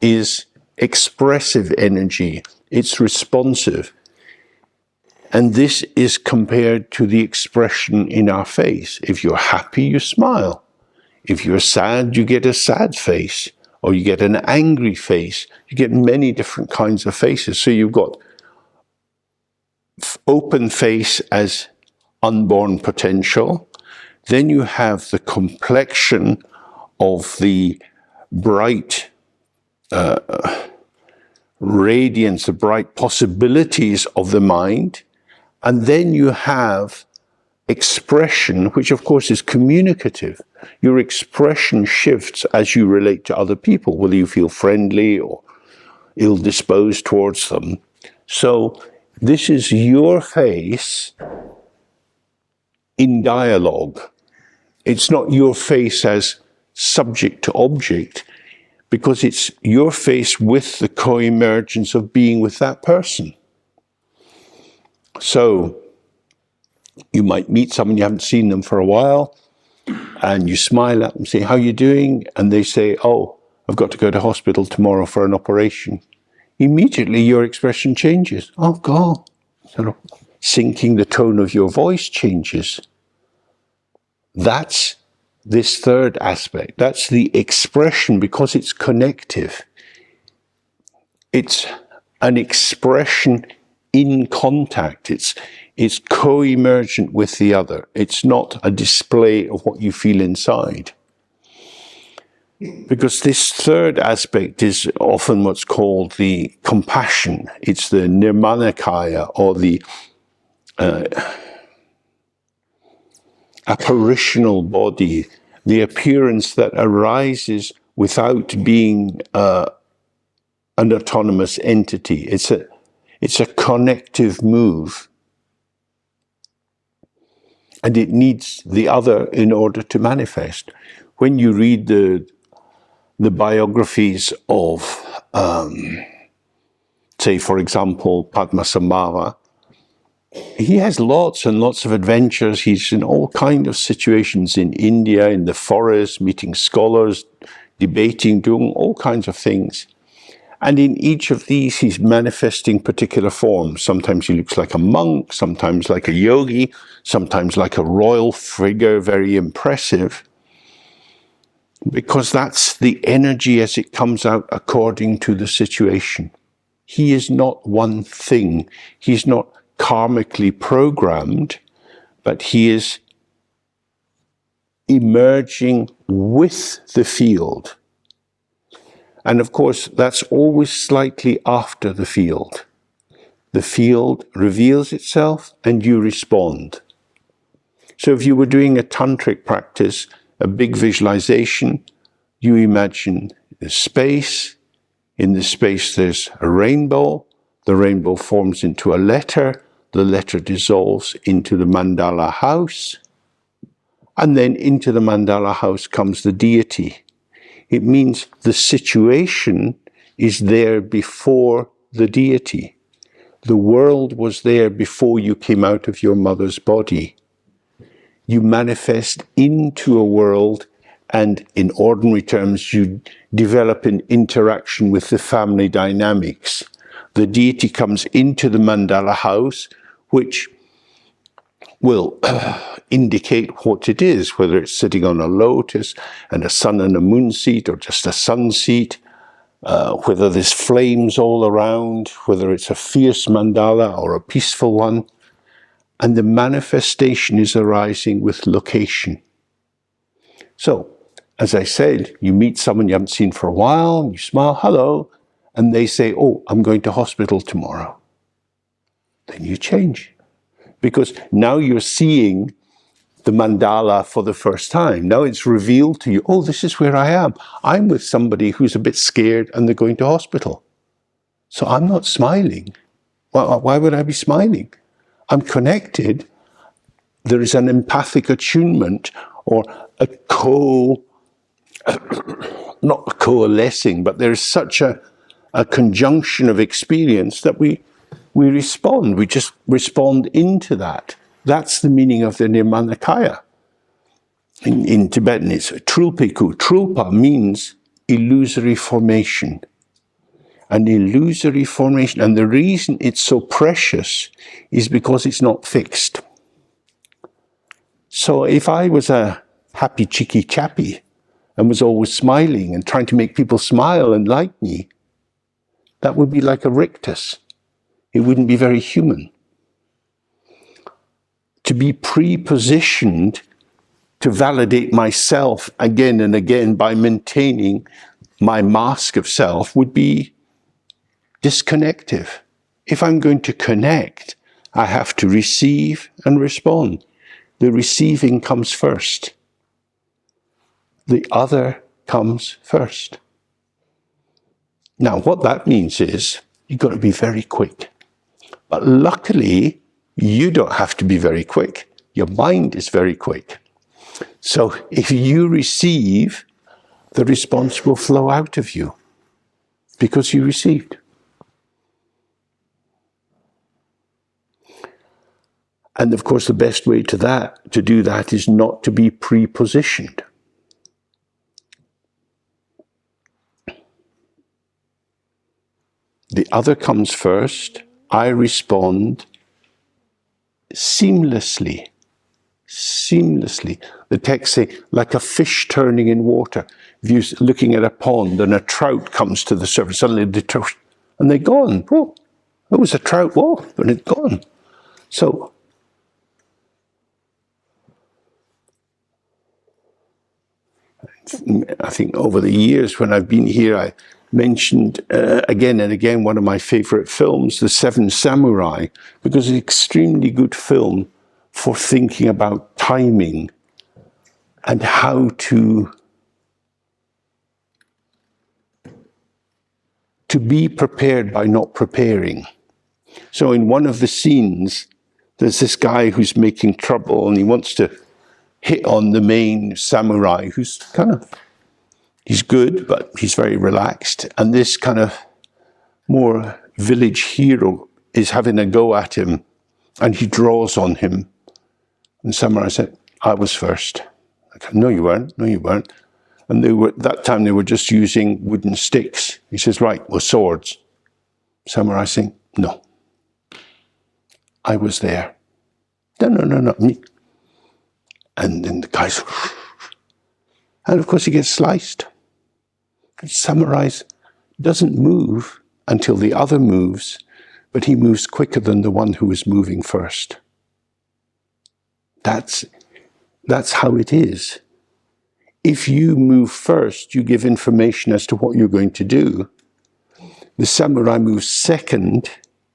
is expressive energy, it's responsive. And this is compared to the expression in our face. If you're happy, you smile. If you're sad, you get a sad face, or you get an angry face. You get many different kinds of faces. So you've got open face as unborn potential. Then you have the complexion of the bright radiance, the bright possibilities of the mind. And then you have expression, which of course is communicative. Your expression shifts as you relate to other people, whether you feel friendly or ill-disposed towards them. So this is your face in dialogue. It's not your face as subject to object, because it's your face with the co-emergence of being with that person. So you might meet someone, you haven't seen them for a while, and you smile at them, say, how are you doing? And they say, oh, I've got to go to hospital tomorrow for an operation. Immediately your expression changes. Oh God, sort of sinking, the tone of your voice changes. That's this third aspect. That's the expression, because it's connective. It's an expression in contact. It's co-emergent with the other. It's not a display of what you feel inside. Because this third aspect is often what's called the compassion. It's the nirmanakaya, or the apparitional body, the appearance that arises without being an autonomous entity. It's a connective move. And it needs the other in order to manifest. When you read the biographies of, say, for example, Padmasambhava, he has lots and lots of adventures. He's in all kinds of situations in India, in the forest, meeting scholars, debating, doing all kinds of things. And in each of these, he's manifesting particular forms. Sometimes he looks like a monk, sometimes like a yogi, sometimes like a royal figure, very impressive. Because that's the energy as it comes out according to the situation. He is not one thing. He's not karmically programmed, but he is emerging with the field. And of course, that's always slightly after the field. The field reveals itself and you respond. So if you were doing a tantric practice, a big visualization, you imagine the space. In the space there's a rainbow. The rainbow forms into a letter. The letter dissolves into the mandala house. And then into the mandala house comes the deity. It means the situation is there before the deity. The world was there before you came out of your mother's body. You manifest into a world, and in ordinary terms, you develop an interaction with the family dynamics. The deity comes into the mandala house, which will indicate what it is, whether it's sitting on a lotus and a sun and a moon seat, or just a sun seat, whether there's flames all around, whether it's a fierce mandala or a peaceful one. And the manifestation is arising with location. So, as I said, you meet someone you haven't seen for a while, you smile, hello, and they say, oh, I'm going to hospital tomorrow. Then you change. Because now you're seeing the mandala for the first time. Now it's revealed to you, oh, this is where I am. I'm with somebody who's a bit scared and they're going to hospital. So I'm not smiling. Why would I be smiling? I'm connected. there is an empathic attunement or a not coalescing, but there is such a conjunction of experience that we respond. We just respond into that. That's the meaning of the Nirmanakaya. In Tibetan, it's Trulpeku. Trulpa means illusory formation. An illusory formation. And the reason it's so precious is because it's not fixed. So if I was a happy cheeky chappy and was always smiling and trying to make people smile and like me, that would be like a rictus. It wouldn't be very human. To be pre-positioned to validate myself again and again by maintaining my mask of self would be disconnective. If I'm going to connect, I have to receive and respond. The receiving comes first. The other comes first. Now, what that means is you've got to be very quick. But luckily, you don't have to be very quick. Your mind is very quick. So if you receive, the response will flow out of you because you received. And of course, the best way to do that is not to be pre-positioned. The other comes first. I respond seamlessly. Seamlessly. The text say, like a fish turning in water. If you're looking at a pond and a trout comes to the surface, suddenly the trout, and they're gone. Oh, it was a trout, oh, and it's gone. So, I think over the years when I've been here, I mentioned again and again one of my favorite films, The Seven Samurai, because it's an extremely good film for thinking about timing and how to be prepared by not preparing. So in one of the scenes, there's this guy who's making trouble and he wants to hit on the main samurai who's he's good, but he's very relaxed. And this kind of more village hero is having a go at him and he draws on him. And samurai said, I was first. I said, no, you weren't. No, you weren't. And that time they were just using wooden sticks. He says, right, well, swords. Samurai saying, no. I was there. No, me. And then the guy's, and of course he gets sliced. And samurai doesn't move until the other moves, but he moves quicker than the one who was moving first. That's how it is. If you move first, you give information as to what you're going to do. The samurai moves second,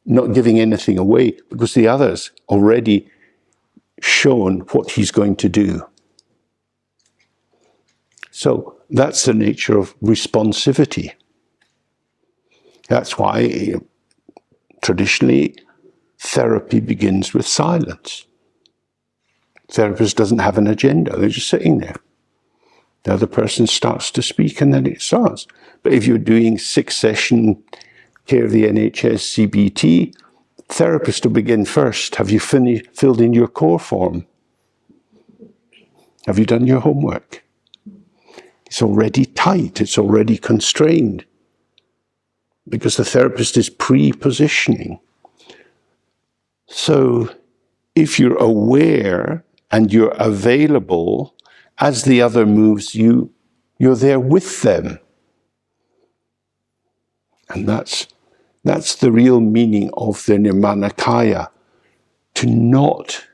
not giving anything away, because the other's already shown what he's going to do. So that's the nature of responsivity. That's why traditionally therapy begins with silence. Therapist doesn't have an agenda, they're just sitting there. The other person starts to speak and then it starts. But if you're doing 6-session care of the NHS CBT, therapist will begin first. Have you filled in your core form? Have you done your homework? It's already tight, it's already constrained. Because the therapist is pre-positioning. So if you're aware and you're available, as the other moves, you're there with them. And that's the real meaning of the Nirmanakaya. To not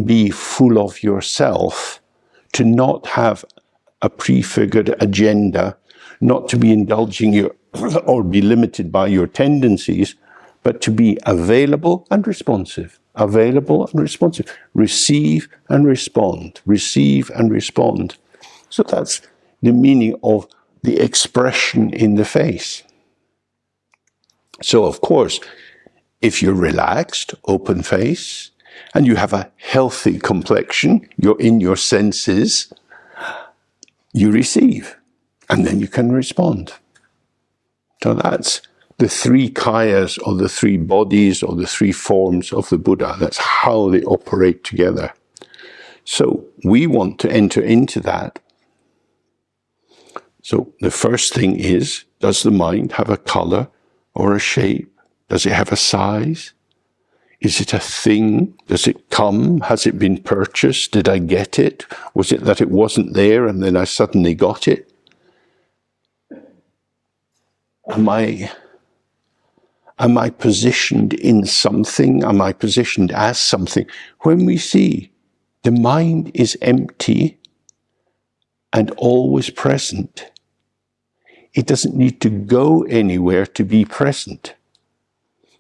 be full of yourself, to not have a prefigured agenda, not to be indulging your or be limited by your tendencies, but to be available and responsive. Available and responsive. Receive and respond. Receive and respond. So that's the meaning of the expression in the face. So of course, if you're relaxed, open face, and you have a healthy complexion, you're in your senses, you receive, and then you can respond. So that's the three kayas, or the three bodies, or the three forms of the Buddha. That's how they operate together. So we want to enter into that. So the first thing is, does the mind have a color or a shape? Does it have a size? Is it a thing? Does it come? Has it been purchased? Did I get it? Was it that it wasn't there and then I suddenly got it? Am I positioned in something? Am I positioned as something? When we see the mind is empty and always present, it doesn't need to go anywhere to be present.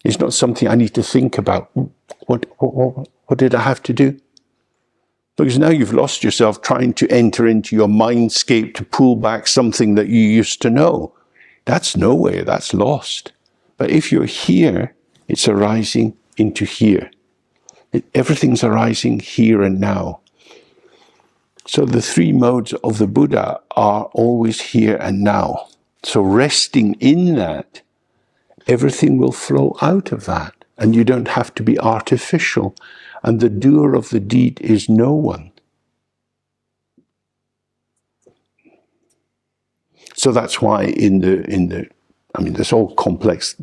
It's not something I need to think about. What did I have to do? Because now you've lost yourself trying to enter into your mindscape to pull back something that you used to know. That's nowhere, that's lost. But if you're here, it's arising into here. Everything's arising here and now. So the three modes of the Buddha are always here and now. So resting in that, everything will flow out of that. And you don't have to be artificial. And the doer of the deed is no one. So that's why there's all complex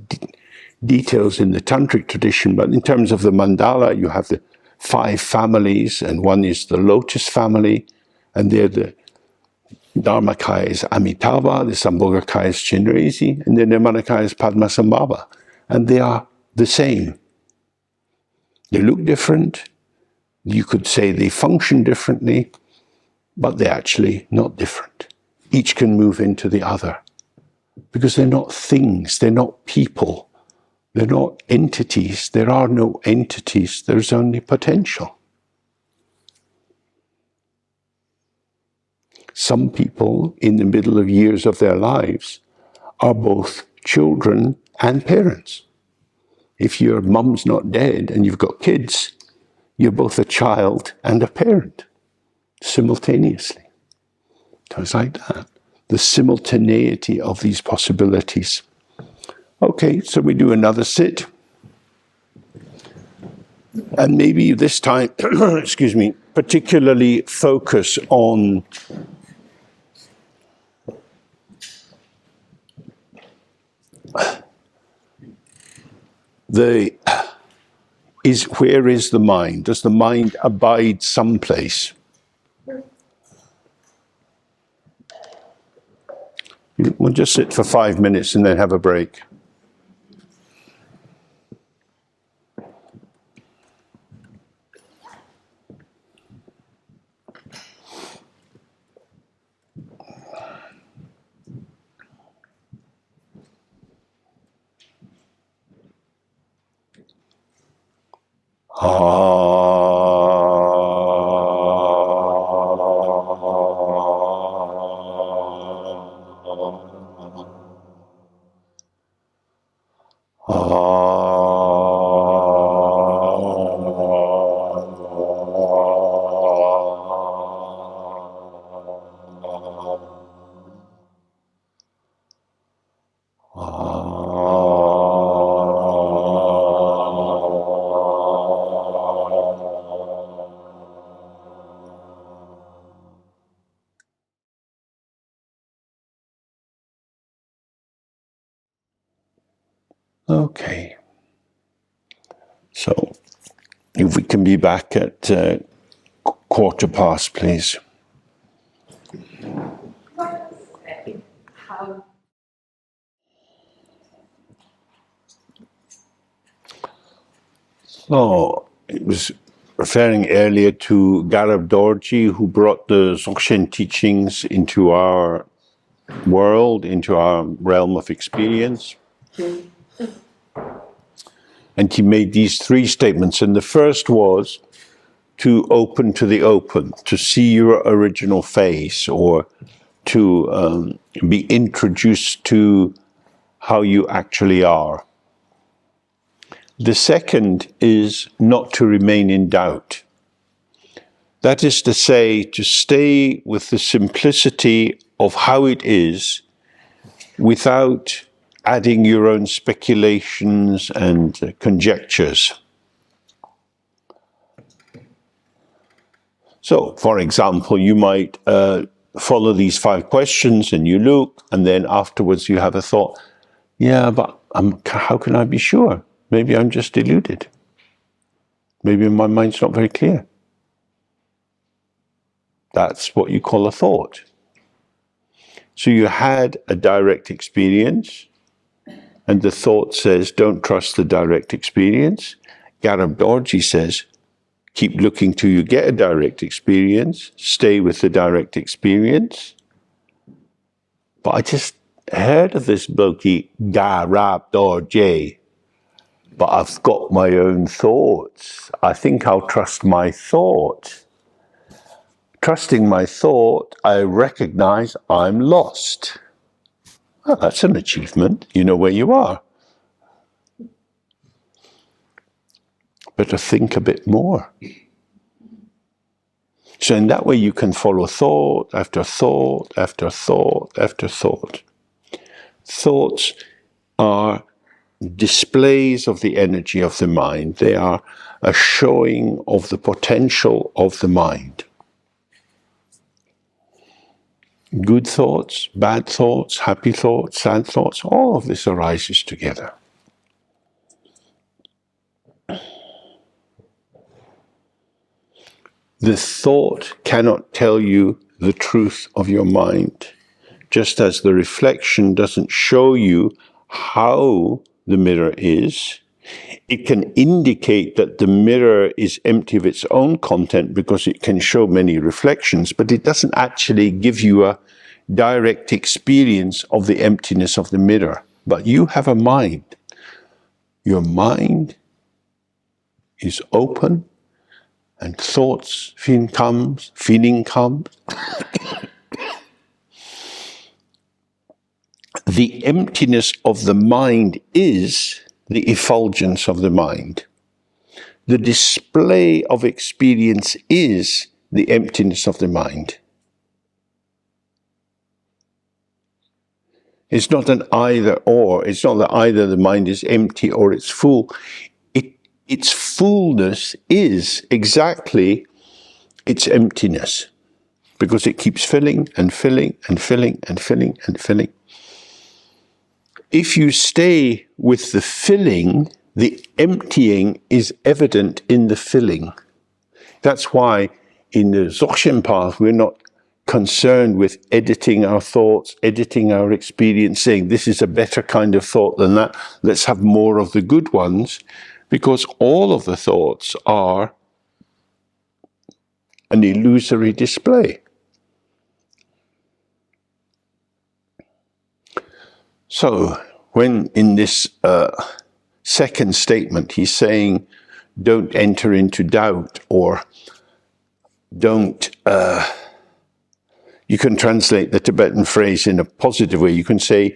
details in the tantric tradition, but in terms of the mandala, you have the 5 families, and one is the lotus family, and they're the Dharmakaya is Amitabha, the Sambhogakaya is Chenrezig, and the Nirmanakaya is Padmasambhava. And they are the same. They look different. You could say they function differently, but they're actually not different. Each can move into the other. Because they're not things, they're not people, they're not entities. There are no entities, there's only potential. Some people in the middle of years of their lives are both children and parents. If your mum's not dead and you've got kids, you're both a child and a parent simultaneously. So it's like that. The simultaneity of these possibilities. Okay, so we do another sit. And maybe this time, excuse me, particularly focus on where is the mind? Does the mind abide someplace? We'll just sit for 5 minutes and then have a break. Okay. So, if we can be back at 1:15, please. So, it was referring earlier to Garab Dorji, who brought the Dzogchen teachings into our world, into our realm of experience. And he made these 3 statements. And the first was to open to the open, to see your original face, or to be introduced to how you actually are. The second is not to remain in doubt. That is to say, to stay with the simplicity of how it is without adding your own speculations and conjectures. So, for example, you might follow these 5 questions and you look, and then afterwards you have a thought, yeah, but how can I be sure? Maybe I'm just deluded. Maybe my mind's not very clear. That's what you call a thought. So you had a direct experience, and the thought says, don't trust the direct experience. Garab Dorji says, keep looking till you get a direct experience, stay with the direct experience. But I just heard of this blokey, Garab Dorji, but I've got my own thoughts. I think I'll trust my thought. Trusting my thought, I recognize I'm lost. Well, that's an achievement. You know where you are. Better think a bit more. So in that way you can follow thought after thought after thought after thought. Thoughts are displays of the energy of the mind. They are a showing of the potential of the mind. Good thoughts, bad thoughts, happy thoughts, sad thoughts, all of this arises together. The thought cannot tell you the truth of your mind, just as the reflection doesn't show you how the mirror is. It can indicate that the mirror is empty of its own content because it can show many reflections, but it doesn't actually give you a direct experience of the emptiness of the mirror. But you have a mind. Your mind is open, and feeling comes. The emptiness of the mind is the effulgence of the mind. The display of experience is the emptiness of the mind. It's not an either or. It's not that either the mind is empty or it's full. Its fullness is exactly its emptiness, because it keeps filling and filling and filling and filling and filling. If you stay with the filling, the emptying is evident in the filling. That's why in the Dzogchen path, we're not concerned with editing our thoughts, editing our experience, saying this is a better kind of thought than that, let's have more of the good ones, because all of the thoughts are an illusory display. So, when in this second statement he's saying, don't enter into doubt, or don't, you can translate the Tibetan phrase in a positive way. You can say,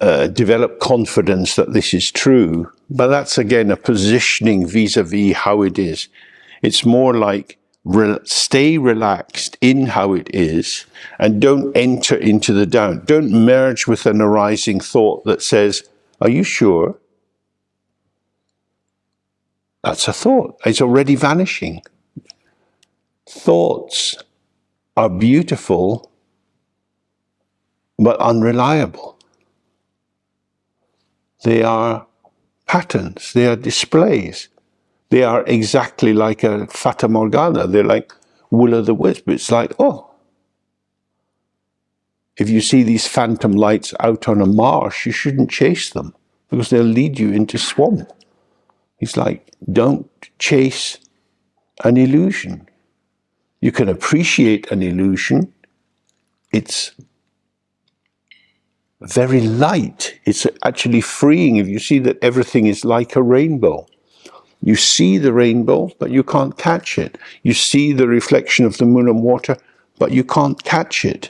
develop confidence that this is true. But that's again a positioning vis-a-vis how it is. It's more like stay relaxed in how it is and don't enter into the doubt. Don't merge with an arising thought that says, are you sure? That's a thought. It's already vanishing. Thoughts are beautiful but unreliable. They are patterns, they are displays. They are exactly like a Fata Morgana. They're like will-o'-the-wisp. It's like, oh, if you see these phantom lights out on a marsh, you shouldn't chase them because they'll lead you into swamp. It's like, don't chase an illusion. You can appreciate an illusion. It's very light. It's actually freeing if you see that everything is like a rainbow. You see the rainbow, but you can't catch it. You see the reflection of the moon and water, but you can't catch it.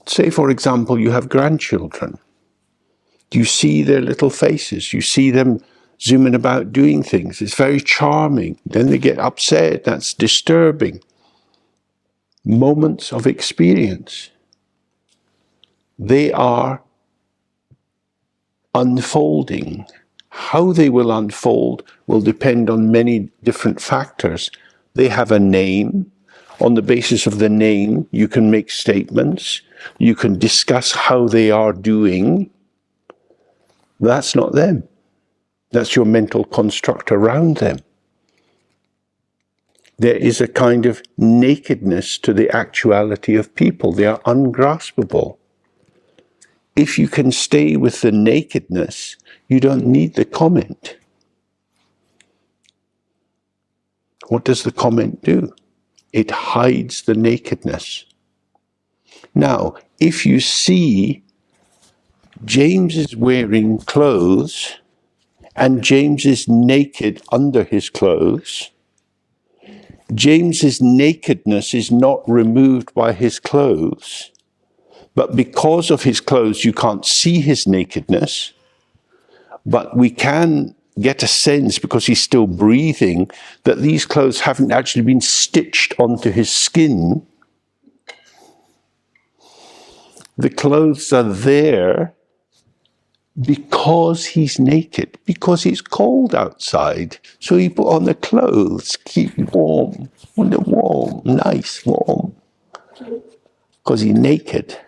Say, for example, you have grandchildren. You see their little faces. You see them zooming about doing things. It's very charming. Then they get upset. That's disturbing. Moments of experience. They are unfolding. How they will unfold will depend on many different factors. They have a name. On the basis of the name, you can make statements. You can discuss how they are doing. That's not them. That's your mental construct around them. There is a kind of nakedness to the actuality of people. They are ungraspable. If you can stay with the nakedness, you don't need the comment. What does the comment do? It hides the nakedness. Now, if you see James is wearing clothes and James is naked under his clothes, James's nakedness is not removed by his clothes, but because of his clothes you can't see his nakedness, but we can get a sense, because he's still breathing, that these clothes haven't actually been stitched onto his skin. The clothes are there because he's naked, because it's cold outside. So he put on the clothes, keep warm, nice warm, because he's naked.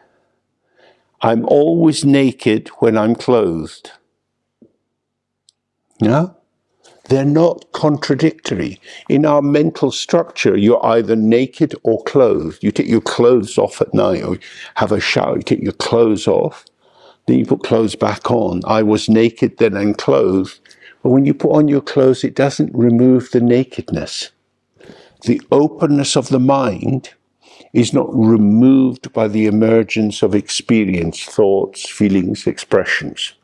I'm always naked when I'm clothed. Yeah? They're not contradictory. In our mental structure, you're either naked or clothed. You take your clothes off at night, or have a shower, you take your clothes off, then you put clothes back on. I was naked, then I'm clothed. But when you put on your clothes, it doesn't remove the nakedness. The openness of the mind is not removed by the emergence of experience, thoughts, feelings, expressions.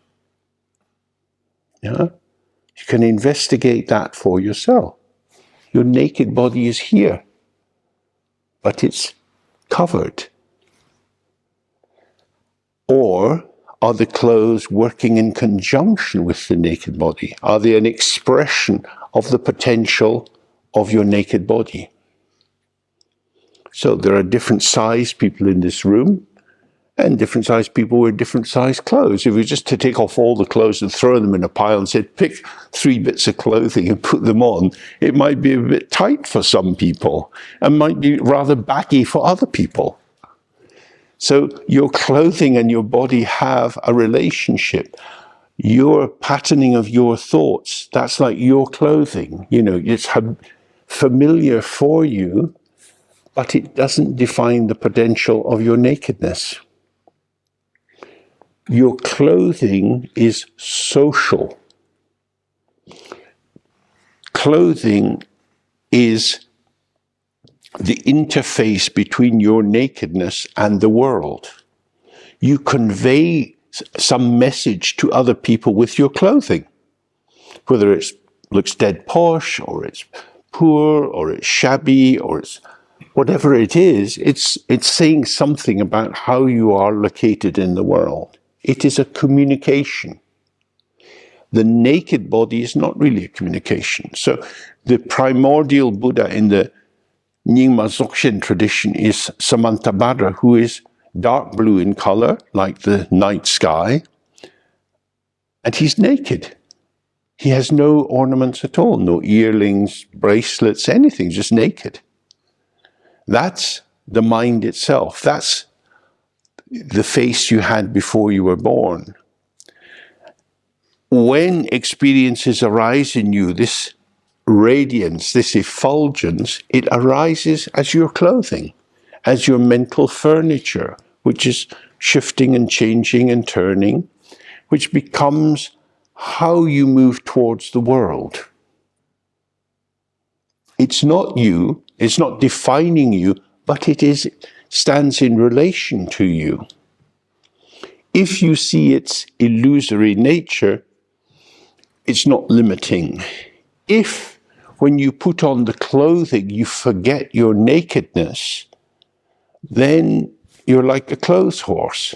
Yeah? You can investigate that for yourself. Your naked body is here, but it's covered. Or are the clothes working in conjunction with the naked body? Are they an expression of the potential of your naked body? So there are different sized people in this room, and different sized people wear different sized clothes. If we were just to take off all the clothes and throw them in a pile and said, pick 3 bits of clothing and put them on, it might be a bit tight for some people and might be rather baggy for other people. So your clothing and your body have a relationship. Your patterning of your thoughts, that's like your clothing. You know, it's familiar for you, but it doesn't define the potential of your nakedness. Your clothing is social. Clothing is the interface between your nakedness and the world. You convey some message to other people with your clothing, whether it looks dead posh, or it's poor, or it's shabby, or it's whatever it is, it's saying something about how you are located in the world. It is a communication. The naked body is not really a communication. So the primordial Buddha in the Nyingma Dzogchen tradition is Samantabhadra, who is dark blue in color, like the night sky, and he's naked. He has no ornaments at all, no earrings, bracelets, anything, just naked. That's the mind itself. That's the face you had before you were born. When experiences arise in you, this radiance, this effulgence, it arises as your clothing, as your mental furniture, which is shifting and changing and turning, which becomes how you move towards the world. It's not you, it's not defining you, but it stands in relation to you. If you see its illusory nature, it's not limiting. If, when you put on the clothing, you forget your nakedness, then you're like a clothes horse.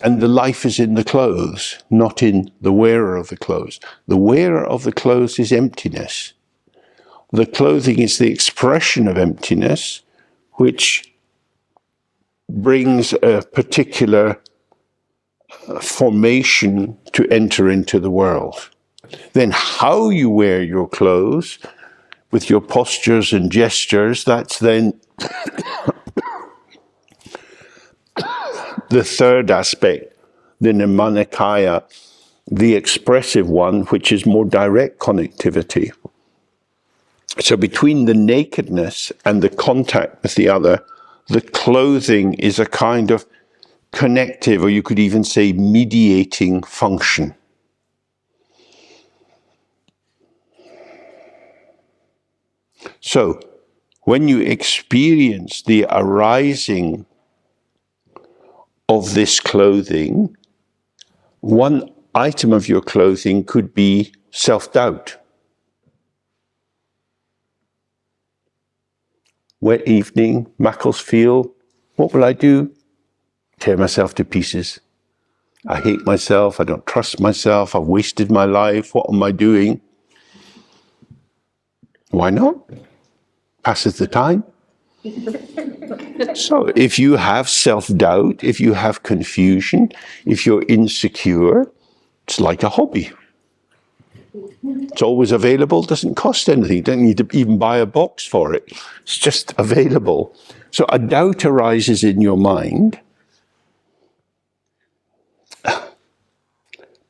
And the life is in the clothes, not in the wearer of the clothes. The wearer of the clothes is emptiness. The clothing is the expression of emptiness, which brings a particular formation to enter into the world. Then how you wear your clothes, with your postures and gestures, that's then the third aspect, the Nirmanakaya, the expressive one, which is more direct connectivity. So between the nakedness and the contact with the other, the clothing is a kind of connective, or you could even say mediating function. So when you experience the arising of this clothing, one item of your clothing could be self-doubt. Wet evening, Macclesfield, what will I do? Tear myself to pieces. I hate myself, I don't trust myself, I've wasted my life, what am I doing? Why not? Passes the time. So if you have self-doubt, if you have confusion, if you're insecure, it's like a hobby. It's always available, doesn't cost anything, you don't need to even buy a box for it. It's just available. So a doubt arises in your mind.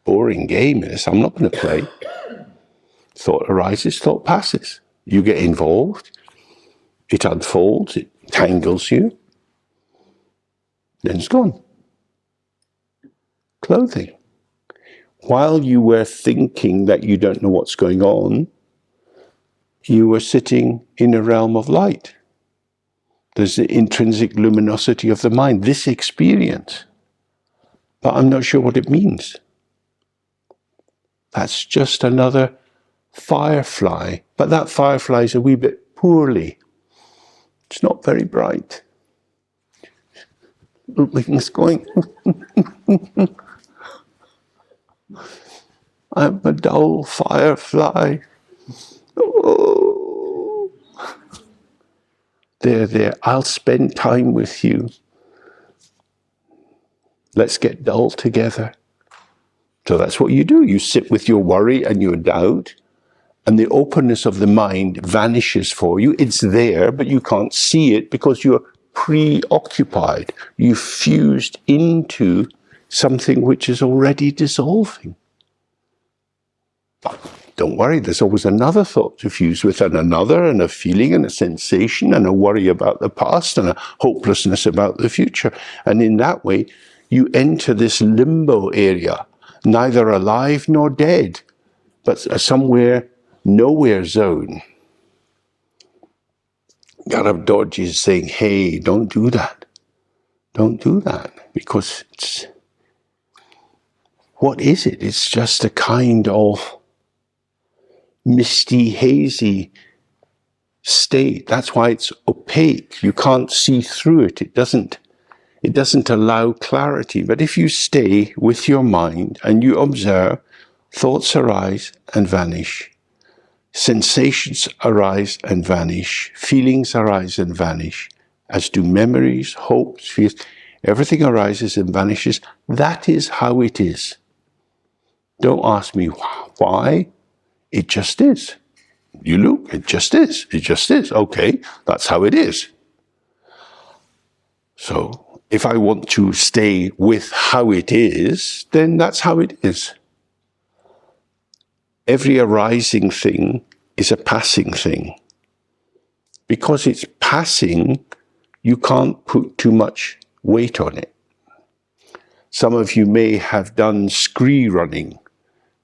Boring game this, I'm not going to play. Thought arises, thought passes. You get involved, it unfolds, it tangles you, then it's gone. Clothing. While you were thinking that you don't know what's going on, you were sitting in a realm of light. There's the intrinsic luminosity of the mind, this experience. But I'm not sure what it means. That's just another firefly. But that firefly is a wee bit poorly. It's not very bright. Little things going. I'm a dull firefly. Oh. There, I'll spend time with you. Let's get dull together. So that's what you do. You sit with your worry and your doubt, and the openness of the mind vanishes for you. It's there, but you can't see it because you're preoccupied. You've fused into something which is already dissolving. But don't worry, there's always another thought to fuse with, and another, and a feeling, and a sensation, and a worry about the past, and a hopelessness about the future. And in that way, you enter this limbo area, neither alive nor dead, but somewhere, nowhere zone. Garab Dorji is saying, hey, don't do that. Don't do that, because it's, what is it? It's just a kind of misty, hazy state. That's why it's opaque. You can't see through it. It doesn't allow clarity. But if you stay with your mind and you observe, thoughts arise and vanish. Sensations arise and vanish. Feelings arise and vanish. As do memories, hopes, fears. Everything arises and vanishes. That is how it is. Don't ask me why. It just is. You look, it just is. It just is. Okay, that's how it is. So if I want to stay with how it is, then that's how it is. Every arising thing is a passing thing. Because it's passing, you can't put too much weight on it. Some of you may have done scree running.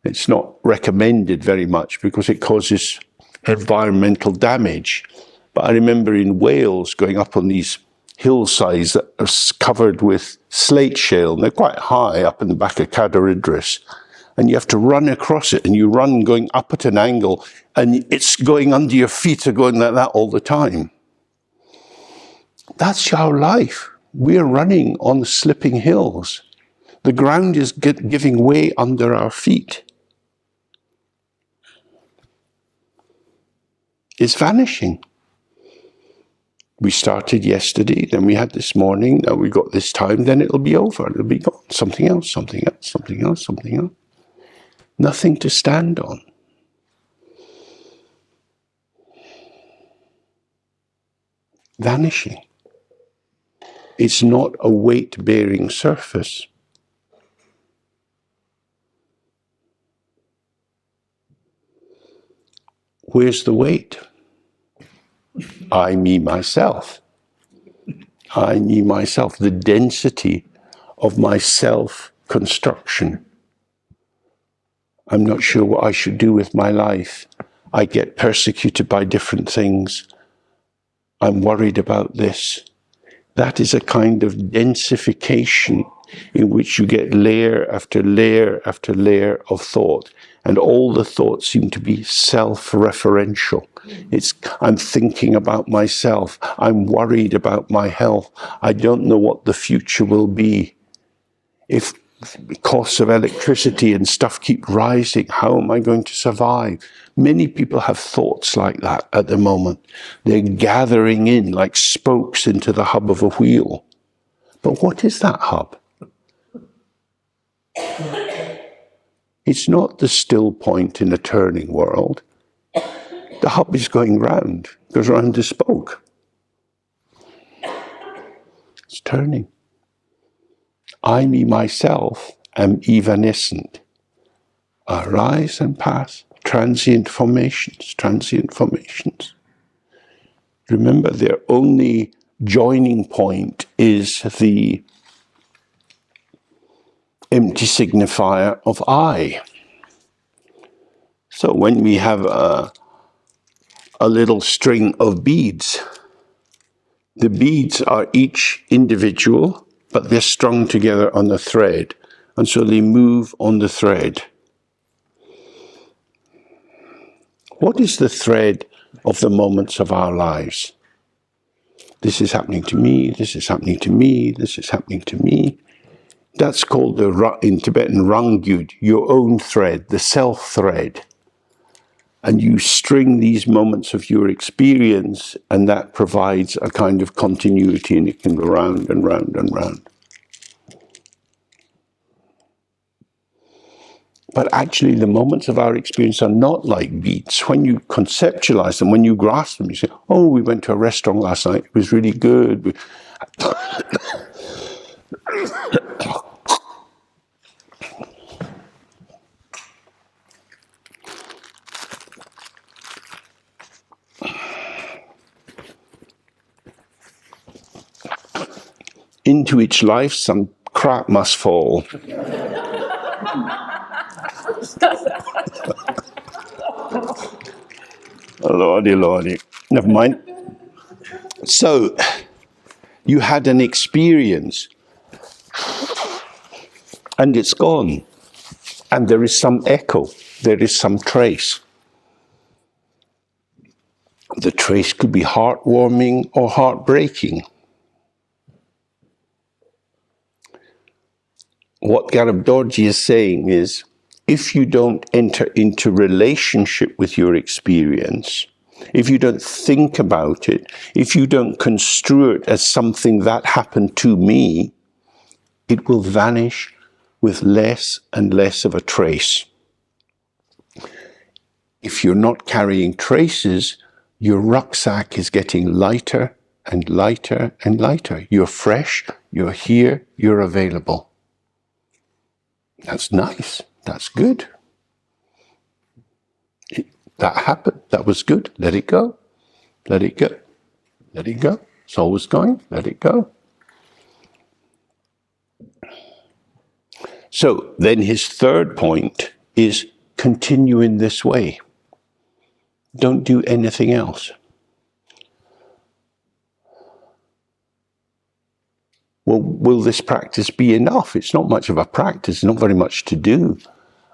It's not recommended very much because it causes environmental damage. But I remember in Wales going up on these hillsides that are covered with slate shale, and they're quite high up in the back of Cadair Idris. And you have to run across it, and you run going up at an angle, and it's going under your feet, are going like that all the time. That's our life. We're running on slipping hills. The ground is giving way under our feet. It's vanishing. We started yesterday, then we had this morning, now we got this time, then it'll be over. It'll be gone. Something else, something else, something else, something else. Nothing to stand on. Vanishing. It's not a weight-bearing surface. Where's the weight? I, me, myself. I, me, myself. The density of my self-construction. I'm not sure what I should do with my life. I get persecuted by different things. I'm worried about this. That is a kind of densification in which you get layer after layer after layer of thought. And all the thoughts seem to be self-referential. It's, I'm thinking about myself. I'm worried about my health. I don't know what the future will be. If costs of electricity and stuff keep rising, how am I going to survive? Many people have thoughts like that at the moment. They're gathering in like spokes into the hub of a wheel. But what is that hub? It's not the still point in a turning world. The hub is going round, goes round the spoke. It's turning. I, me, myself, am evanescent. Arise and pass. Transient formations, transient formations. Remember, their only joining point is the empty signifier of I. So when we have a little string of beads, the beads are each individual, but they're strung together on a thread, and so they move on the thread. What is the thread of the moments of our lives? This is happening to me, this is happening to me, this is happening to me. That's called, in Tibetan, rangyud, your own thread, the self thread. And you string these moments of your experience, and that provides a kind of continuity, and it can go round and round and round. But actually, the moments of our experience are not like beats. When you conceptualize them, when you grasp them, you say, oh, we went to a restaurant last night, it was really good. Into each life, some crap must fall. Lordy, lordy. Never mind. So, you had an experience, and it's gone. And there is some echo, there is some trace. The trace could be heartwarming or heartbreaking. What Garab Dorji is saying is, if you don't enter into relationship with your experience, if you don't think about it, if you don't construe it as something that happened to me, it will vanish with less and less of a trace. If you're not carrying traces, your rucksack is getting lighter and lighter and lighter. You're fresh, you're here, you're available. That's nice. That's good. That happened. That was good. Let it go. Let it go. Let it go. It's always going. Let it go. So then his third point is continue in this way. Don't do anything else. Well, will this practice be enough? It's not much of a practice, not very much to do.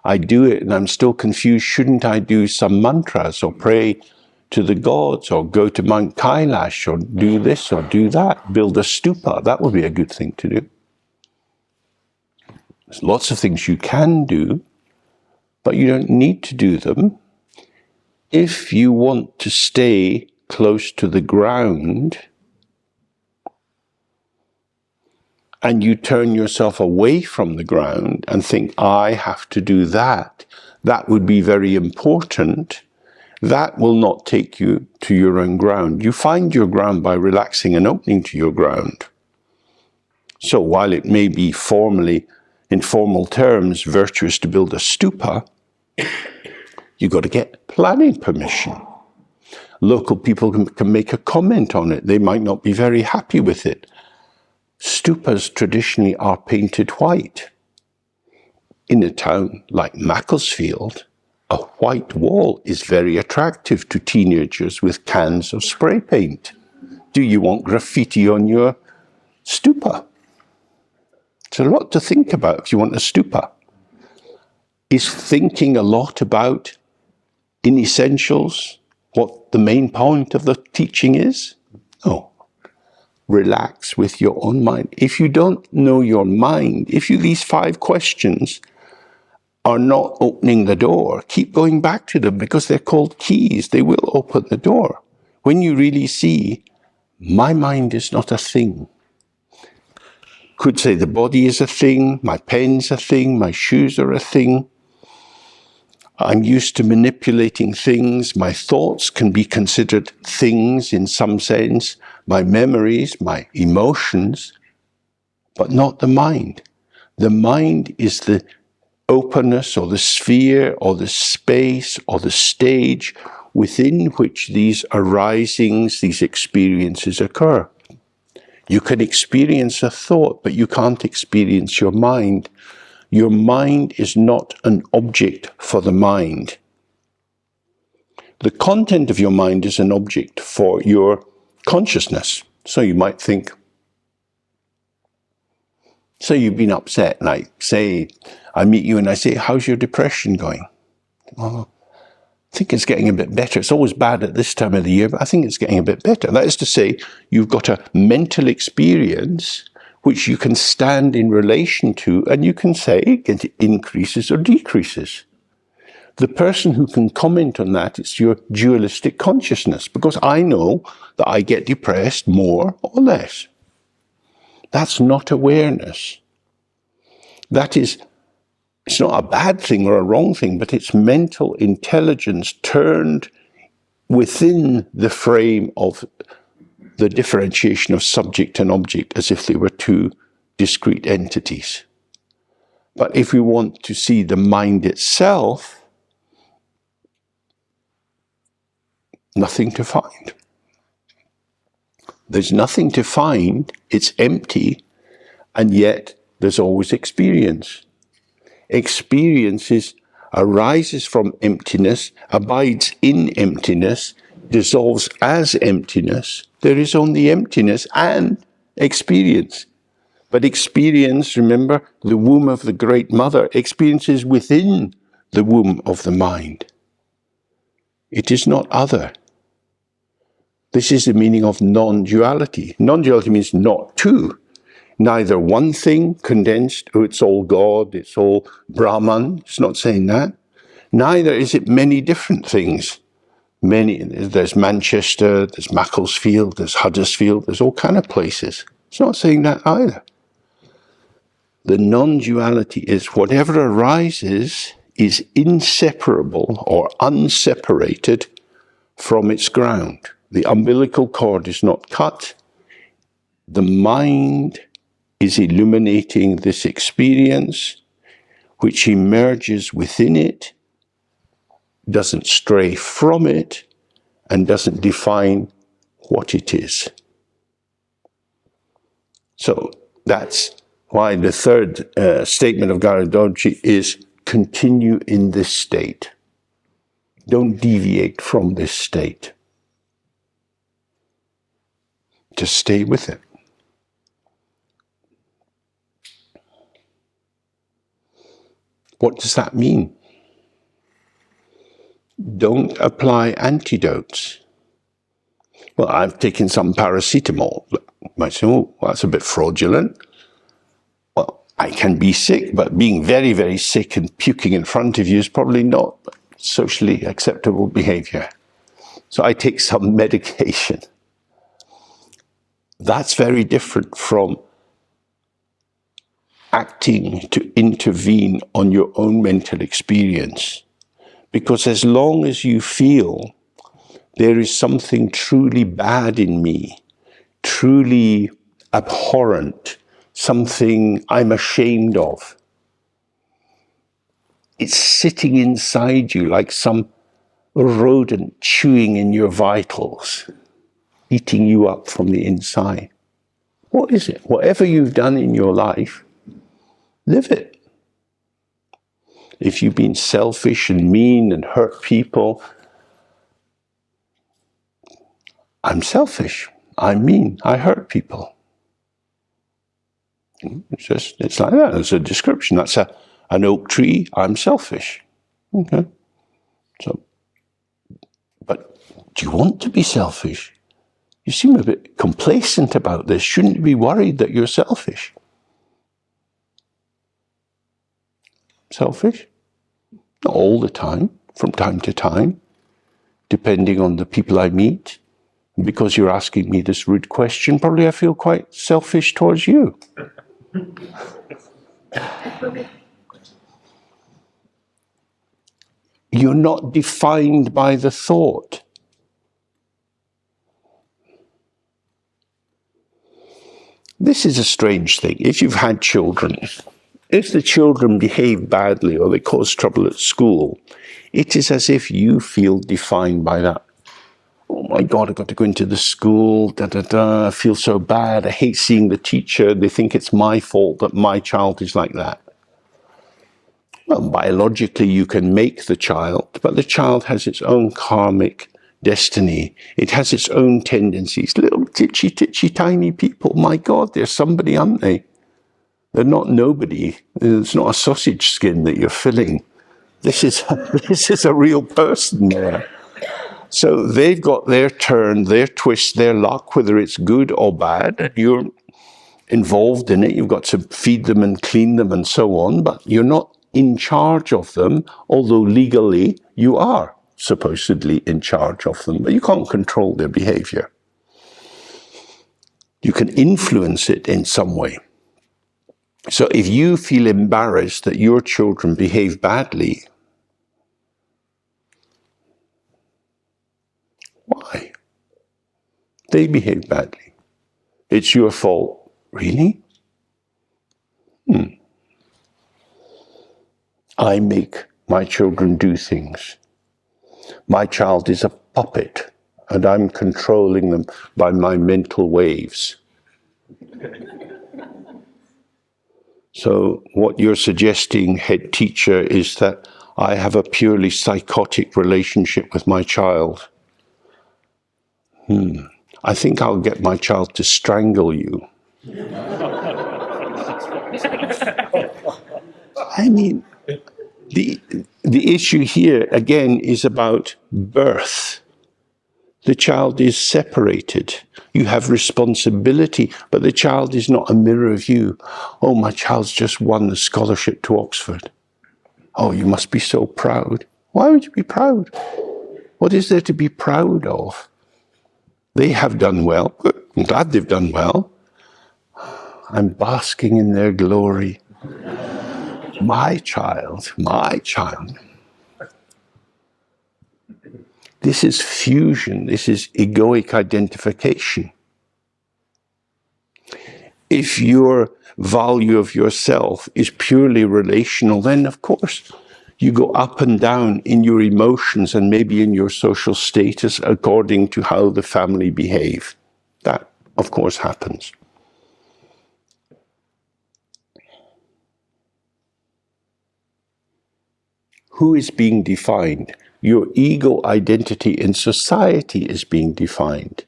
I do it and I'm still confused. Shouldn't I do some mantras or pray to the gods, or go to Mount Kailash, or do this or do that, build a stupa. That would be a good thing to do. There's lots of things you can do, but you don't need to do them. If you want to stay close to the ground and you turn yourself away from the ground and think, I have to do that, that would be very important. That will not take you to your own ground. You find your ground by relaxing and opening to your ground. So while it may be formally, in formal terms, virtuous to build a stupa, you've got to get planning permission. Local people can make a comment on it. They might not be very happy with it. Stupas traditionally are painted white. In a town like Macclesfield, a white wall is very attractive to teenagers with cans of spray paint. Do you want graffiti on your stupa? It's a lot to think about if you want a stupa. Is thinking a lot about, in essentials, what the main point of the teaching is? No. Relax with your own mind. If you don't know your mind, if these 5 questions are not opening the door, keep going back to them, because they're called keys. They will open the door. When you really see, my mind is not a thing. Could say the body is a thing, my pen's a thing, my shoes are a thing. I'm used to manipulating things. My thoughts can be considered things in some sense. My memories, my emotions, but not the mind. The mind is the openness or the sphere or the space or the stage within which these arisings, these experiences occur. You can experience a thought, but you can't experience your mind. Your mind is not an object for the mind. The content of your mind is an object for your consciousness. So you might think, so you've been upset, and I meet you and I say, how's your depression going? Well, I think it's getting a bit better. It's always bad at this time of the year, but I think it's getting a bit better. That is to say, you've got a mental experience which you can stand in relation to, and you can say it increases or decreases. The person who can comment on that is your dualistic consciousness, because I know that I get depressed more or less. That's not awareness. That is, it's not a bad thing or a wrong thing, but it's mental intelligence turned within the frame of the differentiation of subject and object as if they were 2 discrete entities. But if we want to see the mind itself, nothing to find. There's nothing to find, it's empty, and yet there's always experience. Experience arises from emptiness, abides in emptiness, dissolves as emptiness. There is only emptiness and experience. But experience, remember, the womb of the Great Mother, experience is within the womb of the mind. It is not other. This is the meaning of non-duality. Non-duality means not two. Neither one thing condensed, oh, it's all God, it's all Brahman. It's not saying that. Neither is it many different things. There's Manchester, there's Macclesfield, there's Huddersfield, there's all kind of places. It's not saying that either. The non-duality is whatever arises is inseparable or unseparated from its ground. The umbilical cord is not cut. The mind is illuminating this experience, which emerges within it, doesn't stray from it, and doesn't define what it is. So that's why the third statement of Garudoji is continue in this state. Don't deviate from this state. Just stay with it. What does that mean? Don't apply antidotes. Well, I've taken some paracetamol. You might say, oh, that's a bit fraudulent. Well, I can be sick, but being very, very sick and puking in front of you is probably not socially acceptable behavior. So I take some medication. That's very different from acting to intervene on your own mental experience. Because as long as you feel there is something truly bad in me, truly abhorrent, something I'm ashamed of, it's sitting inside you like some rodent chewing in your vitals, eating you up from the inside. What is it? Whatever you've done in your life, live it. If you've been selfish and mean and hurt people, I'm selfish, I'm mean, I hurt people. It's like that. It's a description. That's an oak tree, I'm selfish. Okay. So, but do you want to be selfish? You seem a bit complacent about this. Shouldn't you be worried that you're selfish? Selfish? Not all the time, from time to time, depending on the people I meet. And because you're asking me this rude question, probably I feel quite selfish towards you. You're not defined by the thought. This is a strange thing. If you've had children, if the children behave badly or they cause trouble at school, it is as if you feel defined by that. Oh my God, I've got to go into the school, I feel so bad, I hate seeing the teacher, they think it's my fault that my child is like that. Well, biologically you can make the child, but the child has its own karmic destiny. It has its own tendencies. Little titchy tiny people, my God, they're somebody, aren't they? They're not nobody. It's not a sausage skin that you're filling. This is a real person there. So they've got their turn, their twist, their luck, whether it's good or bad, and you're involved in it. You've got to feed them and clean them and so on, but you're not in charge of them, although legally you are supposedly in charge of them, but you can't control their behavior. You can influence it in some way. So if you feel embarrassed that your children behave badly, why? They behave badly. It's your fault. Really? I make my children do things. My child is a puppet, and I'm controlling them by my mental waves. So what you're suggesting, head teacher, is that I have a purely psychotic relationship with my child. I think I'll get my child to strangle you. I mean, the issue here, again, is about birth. The child is separated. You have responsibility, but the child is not a mirror of you. Oh, my child's just won the scholarship to Oxford. Oh, you must be so proud. Why would you be proud? What is there to be proud of? They have done well. Good. I'm glad they've done well. I'm basking in their glory. My child, my child. This is fusion. This is egoic identification. If your value of yourself is purely relational, then of course you go up and down in your emotions and maybe in your social status according to how the family behave. That, of course, happens. Who is being defined? Your ego identity in society is being defined.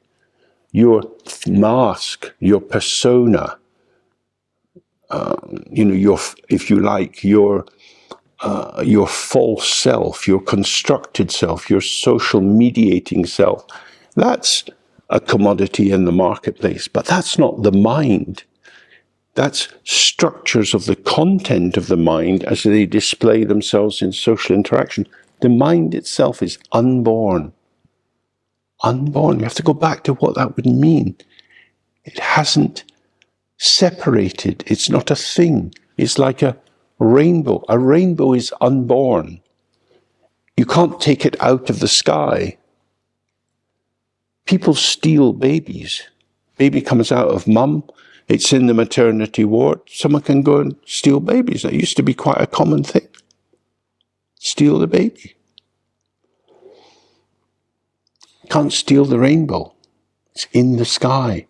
Your mask, your persona, your, if you like, your false self, your constructed self, your social mediating self, that's a commodity in the marketplace. But that's not the mind. That's structures of the content of the mind as they display themselves in social interaction. The mind itself is unborn. Unborn. You have to go back to what that would mean. It hasn't separated. It's not a thing. It's like a rainbow. A rainbow is unborn. You can't take it out of the sky. People steal babies. Baby comes out of mum. It's in the maternity ward. Someone can go and steal babies. That used to be quite a common thing. Steal the baby. Can't steal the rainbow. It's in the sky.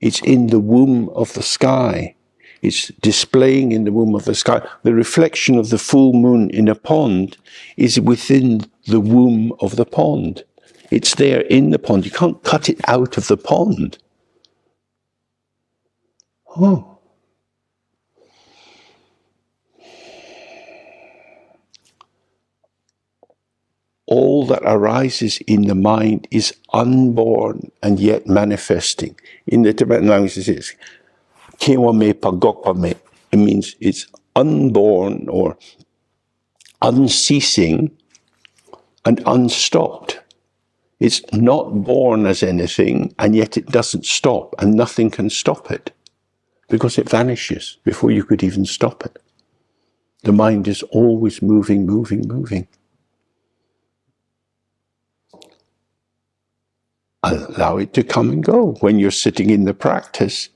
It's in the womb of the sky. It's displaying in the womb of the sky. The reflection of the full moon in a pond is within the womb of the pond. It's there in the pond. You can't cut it out of the pond. Oh. All that arises in the mind is unborn and yet manifesting. In the Tibetan language it says, Kewa me pagokpa me. It means it's unborn or unceasing and unstopped. It's not born as anything, and yet it doesn't stop, and nothing can stop it, because it vanishes before you could even stop it. The mind is always moving, moving, moving. Allow it to come and go. When you're sitting in the practice,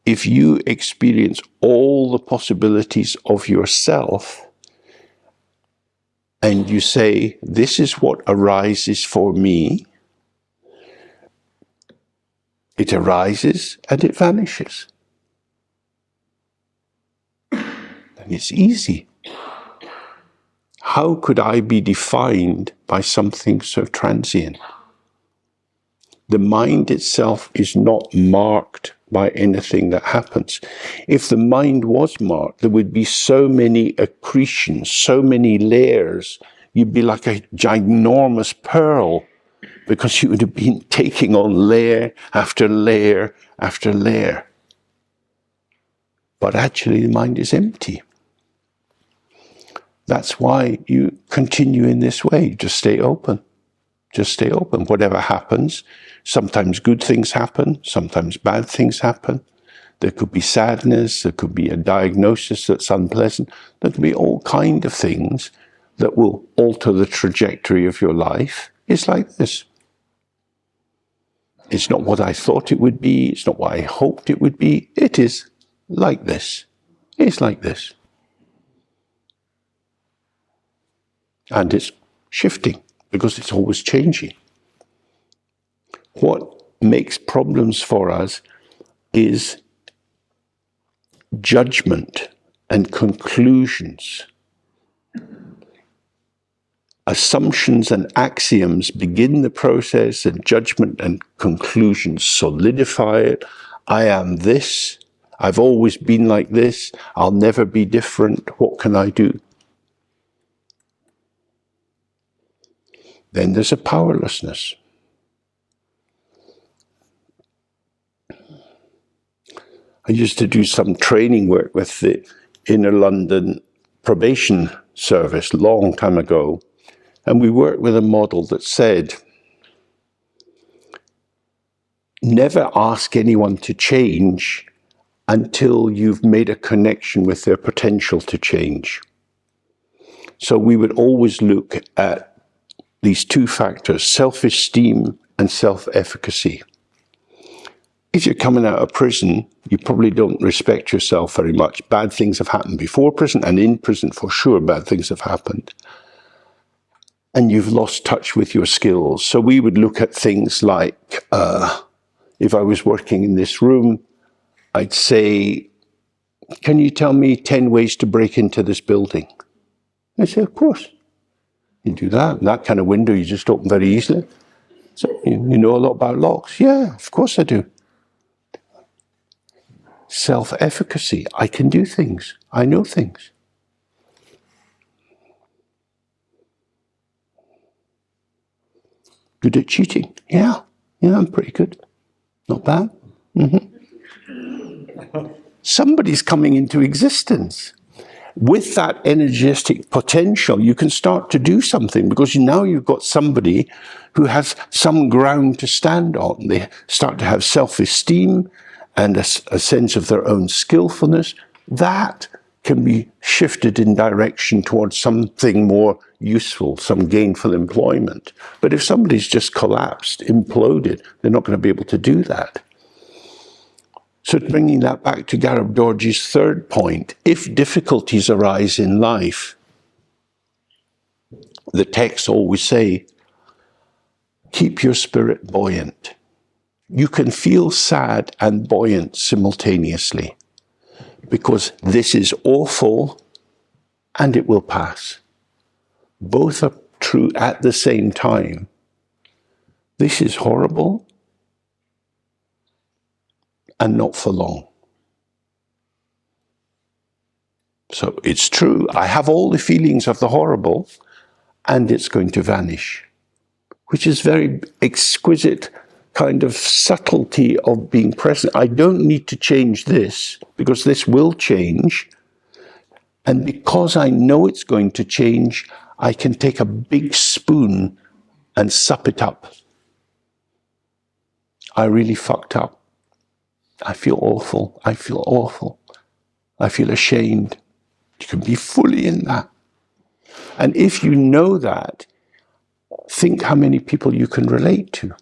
if you experience all the possibilities of yourself, and you say, this is what arises for me, it arises and it vanishes. And it's easy. How could I be defined by something so transient? The mind itself is not marked by anything that happens. If the mind was marked, there would be so many accretions, so many layers. You'd be like a ginormous pearl, because you would have been taking on layer after layer after layer. But actually the mind is empty. That's why you continue in this way. Just stay open. Just stay open. Whatever happens, sometimes good things happen, sometimes bad things happen. There could be sadness, there could be a diagnosis that's unpleasant. There could be all kinds of things that will alter the trajectory of your life. It's like this. It's not what I thought it would be. It's not what I hoped it would be. It is like this. It's like this. And it's shifting, because it's always changing. What makes problems for us is judgment and conclusions. Assumptions and axioms begin the process, and judgment and conclusions solidify it. I am this. I've always been like this. I'll never be different. What can I do? Then there's a powerlessness. I used to do some training work with the Inner London Probation Service a long time ago, and we worked with a model that said, never ask anyone to change until you've made a connection with their potential to change. So we would always look at these two factors, self-esteem and self-efficacy. If you're coming out of prison, you probably don't respect yourself very much. Bad things have happened before prison, and in prison for sure bad things have happened. And you've lost touch with your skills. So we would look at things like, if I was working in this room, I'd say, can you tell me 10 ways to break into this building? I'd say, of course. You do that. That kind of window you just open very easily. So you know a lot about locks. Yeah, of course I do. Self-efficacy. I can do things. I know things. Good at cheating. Yeah, Yeah, I'm pretty good. Not bad. Somebody's coming into existence. With that energetic potential, you can start to do something, because now you've got somebody who has some ground to stand on. They start to have self-esteem and a sense of their own skillfulness. That can be shifted in direction towards something more useful, some gainful employment. But if somebody's just collapsed, imploded, they're not going to be able to do that. So bringing that back to Garab Dorji's third point, if difficulties arise in life, the texts always say, keep your spirit buoyant. You can feel sad and buoyant simultaneously, because this is awful and it will pass. Both are true at the same time. This is horrible and not for long. So it's true, I have all the feelings of the horrible, and it's going to vanish, which is very exquisite kind of subtlety of being present. I don't need to change this, because this will change. And because I know it's going to change, I can take a big spoon and sup it up. I really fucked up. I feel awful. I feel awful. I feel ashamed. You can be fully in that. And if you know that, think how many people you can relate to.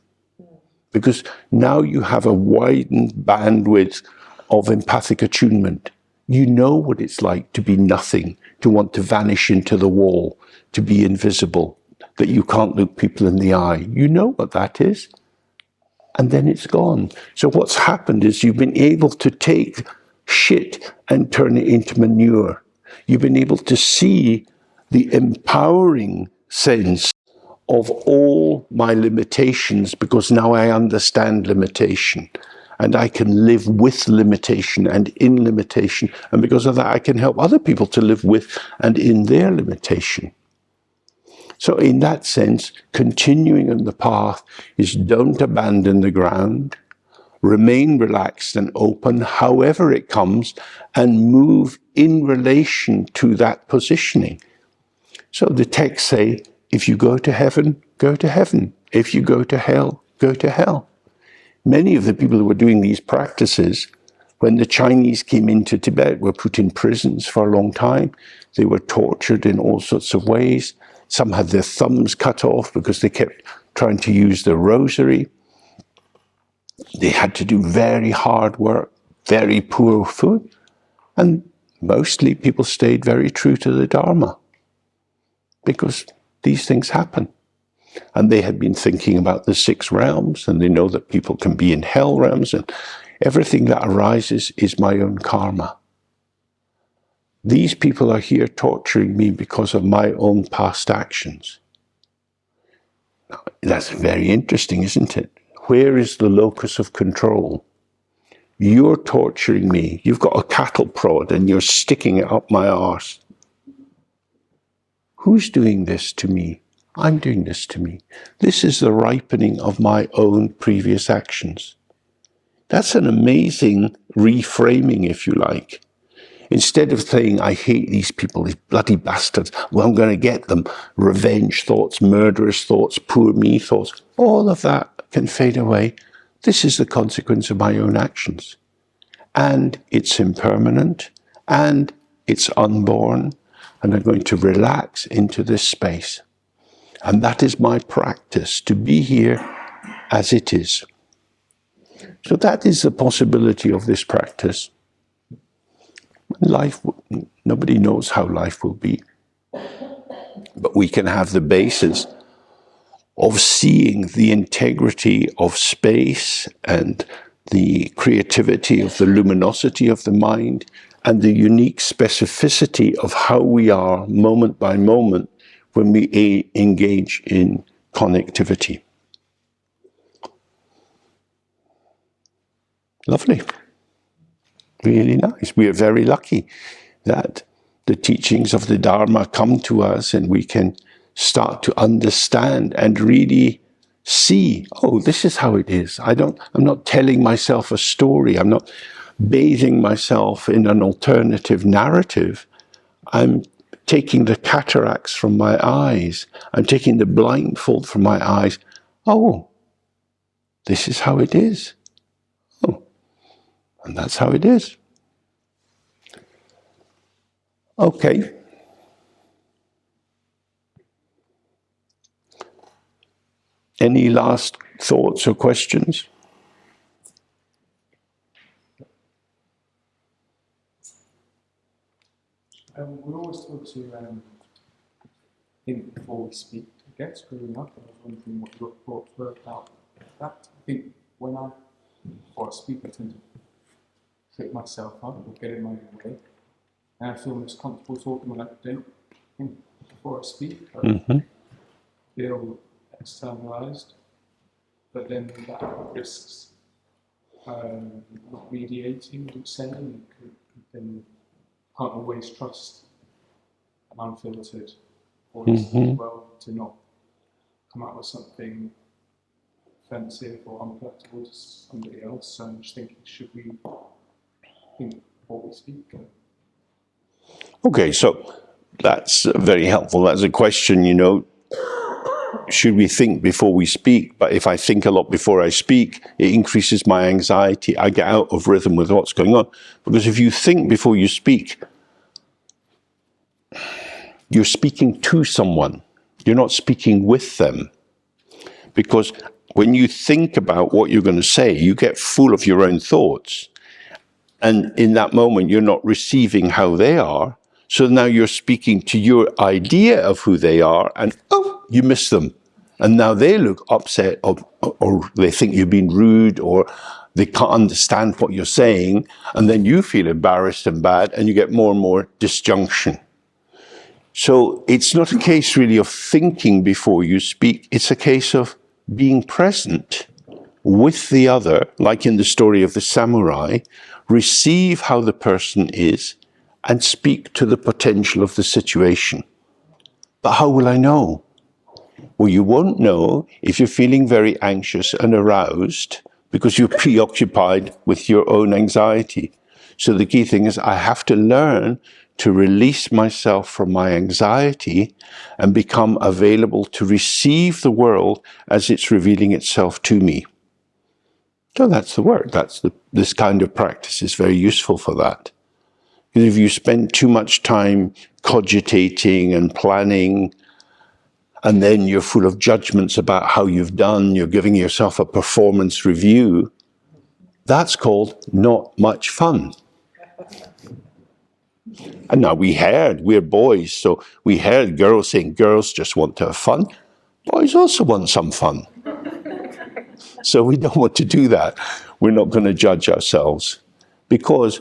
Because now you have a widened bandwidth of empathic attunement. You know what it's like to be nothing, to want to vanish into the wall, to be invisible, that you can't look people in the eye. You know what that is. And then it's gone. So what's happened is you've been able to take shit and turn it into manure. You've been able to see the empowering sense of all my limitations, because now I understand limitation, and I can live with limitation and in limitation. And because of that, I can help other people to live with and in their limitation. So in that sense, continuing on the path is don't abandon the ground, remain relaxed and open, however it comes, and move in relation to that positioning. So the texts say, if you go to heaven, go to heaven. If you go to hell, go to hell. Many of the people who were doing these practices, when the Chinese came into Tibet, were put in prisons for a long time. They were tortured in all sorts of ways. Some had their thumbs cut off because they kept trying to use the rosary. They had to do very hard work, very poor food. And mostly people stayed very true to the Dharma, because these things happen. And they had been thinking about the 6 realms, and they know that people can be in hell realms, and everything that arises is my own karma. These people are here torturing me because of my own past actions. Now, that's very interesting, isn't it? Where is the locus of control? You're torturing me. You've got a cattle prod and you're sticking it up my arse. Who's doing this to me? I'm doing this to me. This is the ripening of my own previous actions. That's an amazing reframing, if you like. Instead of saying, I hate these people, these bloody bastards, well, I'm going to get them, revenge thoughts, murderous thoughts, poor me thoughts, all of that can fade away. This is the consequence of my own actions. And it's impermanent, and it's unborn, and I'm going to relax into this space. And that is my practice, to be here as it is. So that is the possibility of this practice. Life, nobody knows how life will be. But we can have the basis of seeing the integrity of space and the creativity of the luminosity of the mind and the unique specificity of how we are moment by moment when we engage in connectivity. Lovely. Really nice. We are very lucky that the teachings of the Dharma come to us and we can start to understand and really see, oh, this is how it is. I'm not telling myself a story. I'm not bathing myself in an alternative narrative. I'm taking the cataracts from my eyes. I'm taking the blindfold from my eyes. Oh, this is how it is. Oh, and that's how it is. Okay. Any last thoughts or questions? We're always taught to think before we speak. I guess growing up, I was wondering what your thoughts were about that. I think before I speak, I tend to trip myself up or get in my own way, and I feel most comfortable talking when I don't think before I speak. I feel externalized, but then that risks not mediating what I'm saying, and then can't always trust an unfiltered voice as well to not come out with something offensive or unpalatable to somebody else. So I'm just thinking, should we think before we speak? Okay, so that's very helpful. That's a question, should we think before we speak? But if I think a lot before I speak, it increases my anxiety. I get out of rhythm with what's going on. Because if you think before you speak, you're speaking to someone. You're not speaking with them. Because when you think about what you're going to say, you get full of your own thoughts. And in that moment, you're not receiving how they are. So now you're speaking to your idea of who they are, and you miss them. And now they look upset, or they think you've been rude, or they can't understand what you're saying. And then you feel embarrassed and bad, and you get more and more disjunction. So it's not a case really of thinking before you speak. It's a case of being present with the other, like in the story of the samurai, receive how the person is, and speak to the potential of the situation. But how will I know? Well, you won't know if you're feeling very anxious and aroused because you're preoccupied with your own anxiety. So the key thing is I have to learn to release myself from my anxiety and become available to receive the world as it's revealing itself to me. So that's the work. This kind of practice is very useful for that. Because if you spend too much time cogitating and planning, and then you're full of judgments about how you've done, you're giving yourself a performance review, that's called not much fun. And now we're boys, so we heard girls saying girls just want to have fun. Boys also want some fun. So we don't want to do that. We're not going to judge ourselves, because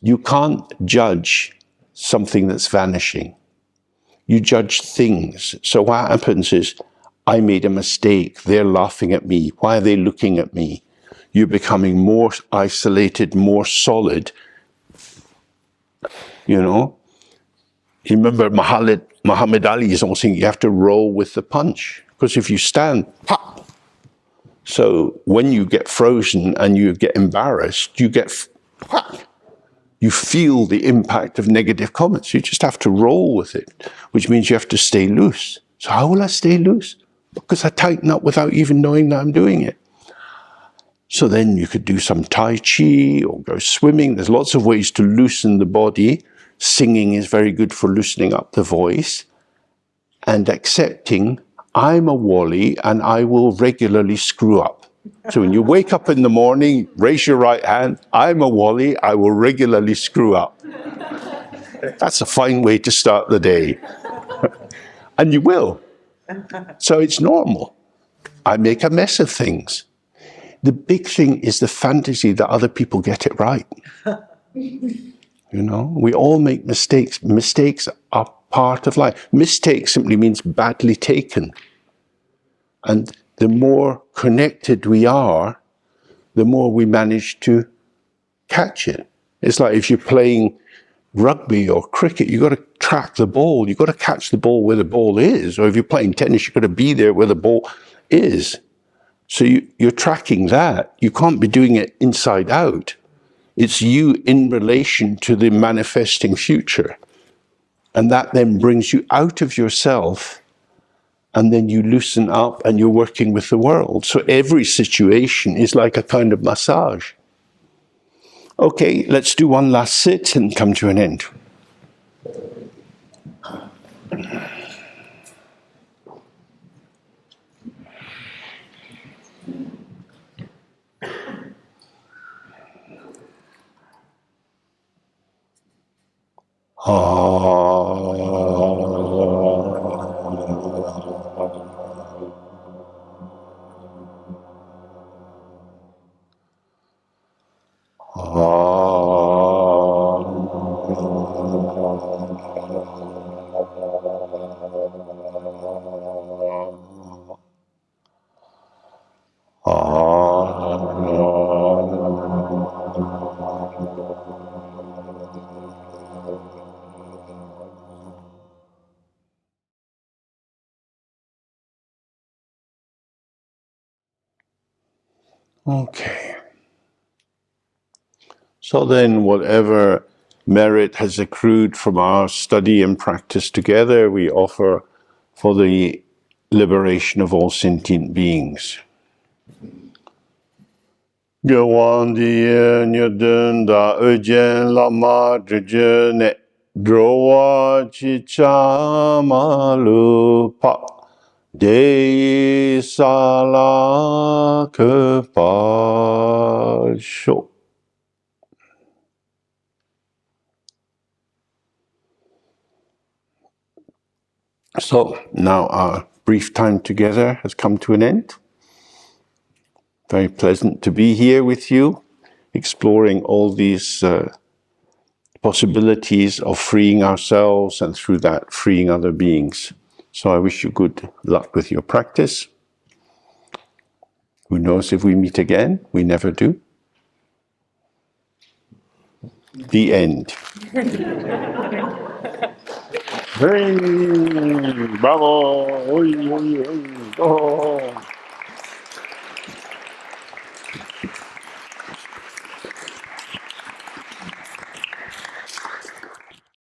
you can't judge something that's vanishing. You judge things. So what happens is, I made a mistake. They're laughing at me. Why are they looking at me? You're becoming more isolated, more solid. You remember Muhammad Ali is always saying you have to roll with the punch. Because if you stand, pop. So when you get frozen and you get embarrassed, you feel the impact of negative comments. You just have to roll with it, which means you have to stay loose. So how will I stay loose? Because I tighten up without even knowing that I'm doing it. So then you could do some Tai Chi or go swimming. There's lots of ways to loosen the body. Singing is very good for loosening up the voice. And accepting, I'm a Wally and I will regularly screw up. So when you wake up in the morning, raise your right hand, I'm a Wally, I will regularly screw up. That's a fine way to start the day. And you will. So it's normal. I make a mess of things. The big thing is the fantasy that other people get it right. We all make mistakes. Mistakes are part of life. Mistake simply means badly taken. And the more connected we are, the more we manage to catch it. It's like if you're playing rugby or cricket, you've got to track the ball. You've got to catch the ball where the ball is. Or if you're playing tennis, you've got to be there where the ball is. So you're tracking that. You can't be doing it inside out. It's you in relation to the manifesting future. And that then brings you out of yourself, and then you loosen up and you're working with the world. So every situation is like a kind of massage. Okay, let's do one last sit and come to an end. Okay. So then, whatever merit has accrued from our study and practice together, we offer for the liberation of all sentient beings. Gyawan diye nyodun da ujen lama drjene drowa chicha malu pa de sala kepa sho. So now our brief time together has come to an end. Very pleasant to be here with you, exploring all these possibilities of freeing ourselves and through that freeing other beings. So I wish you good luck with your practice. Who knows if we meet again? We never do. The end. Hey, bravo! Oi, oi, oi. Oh.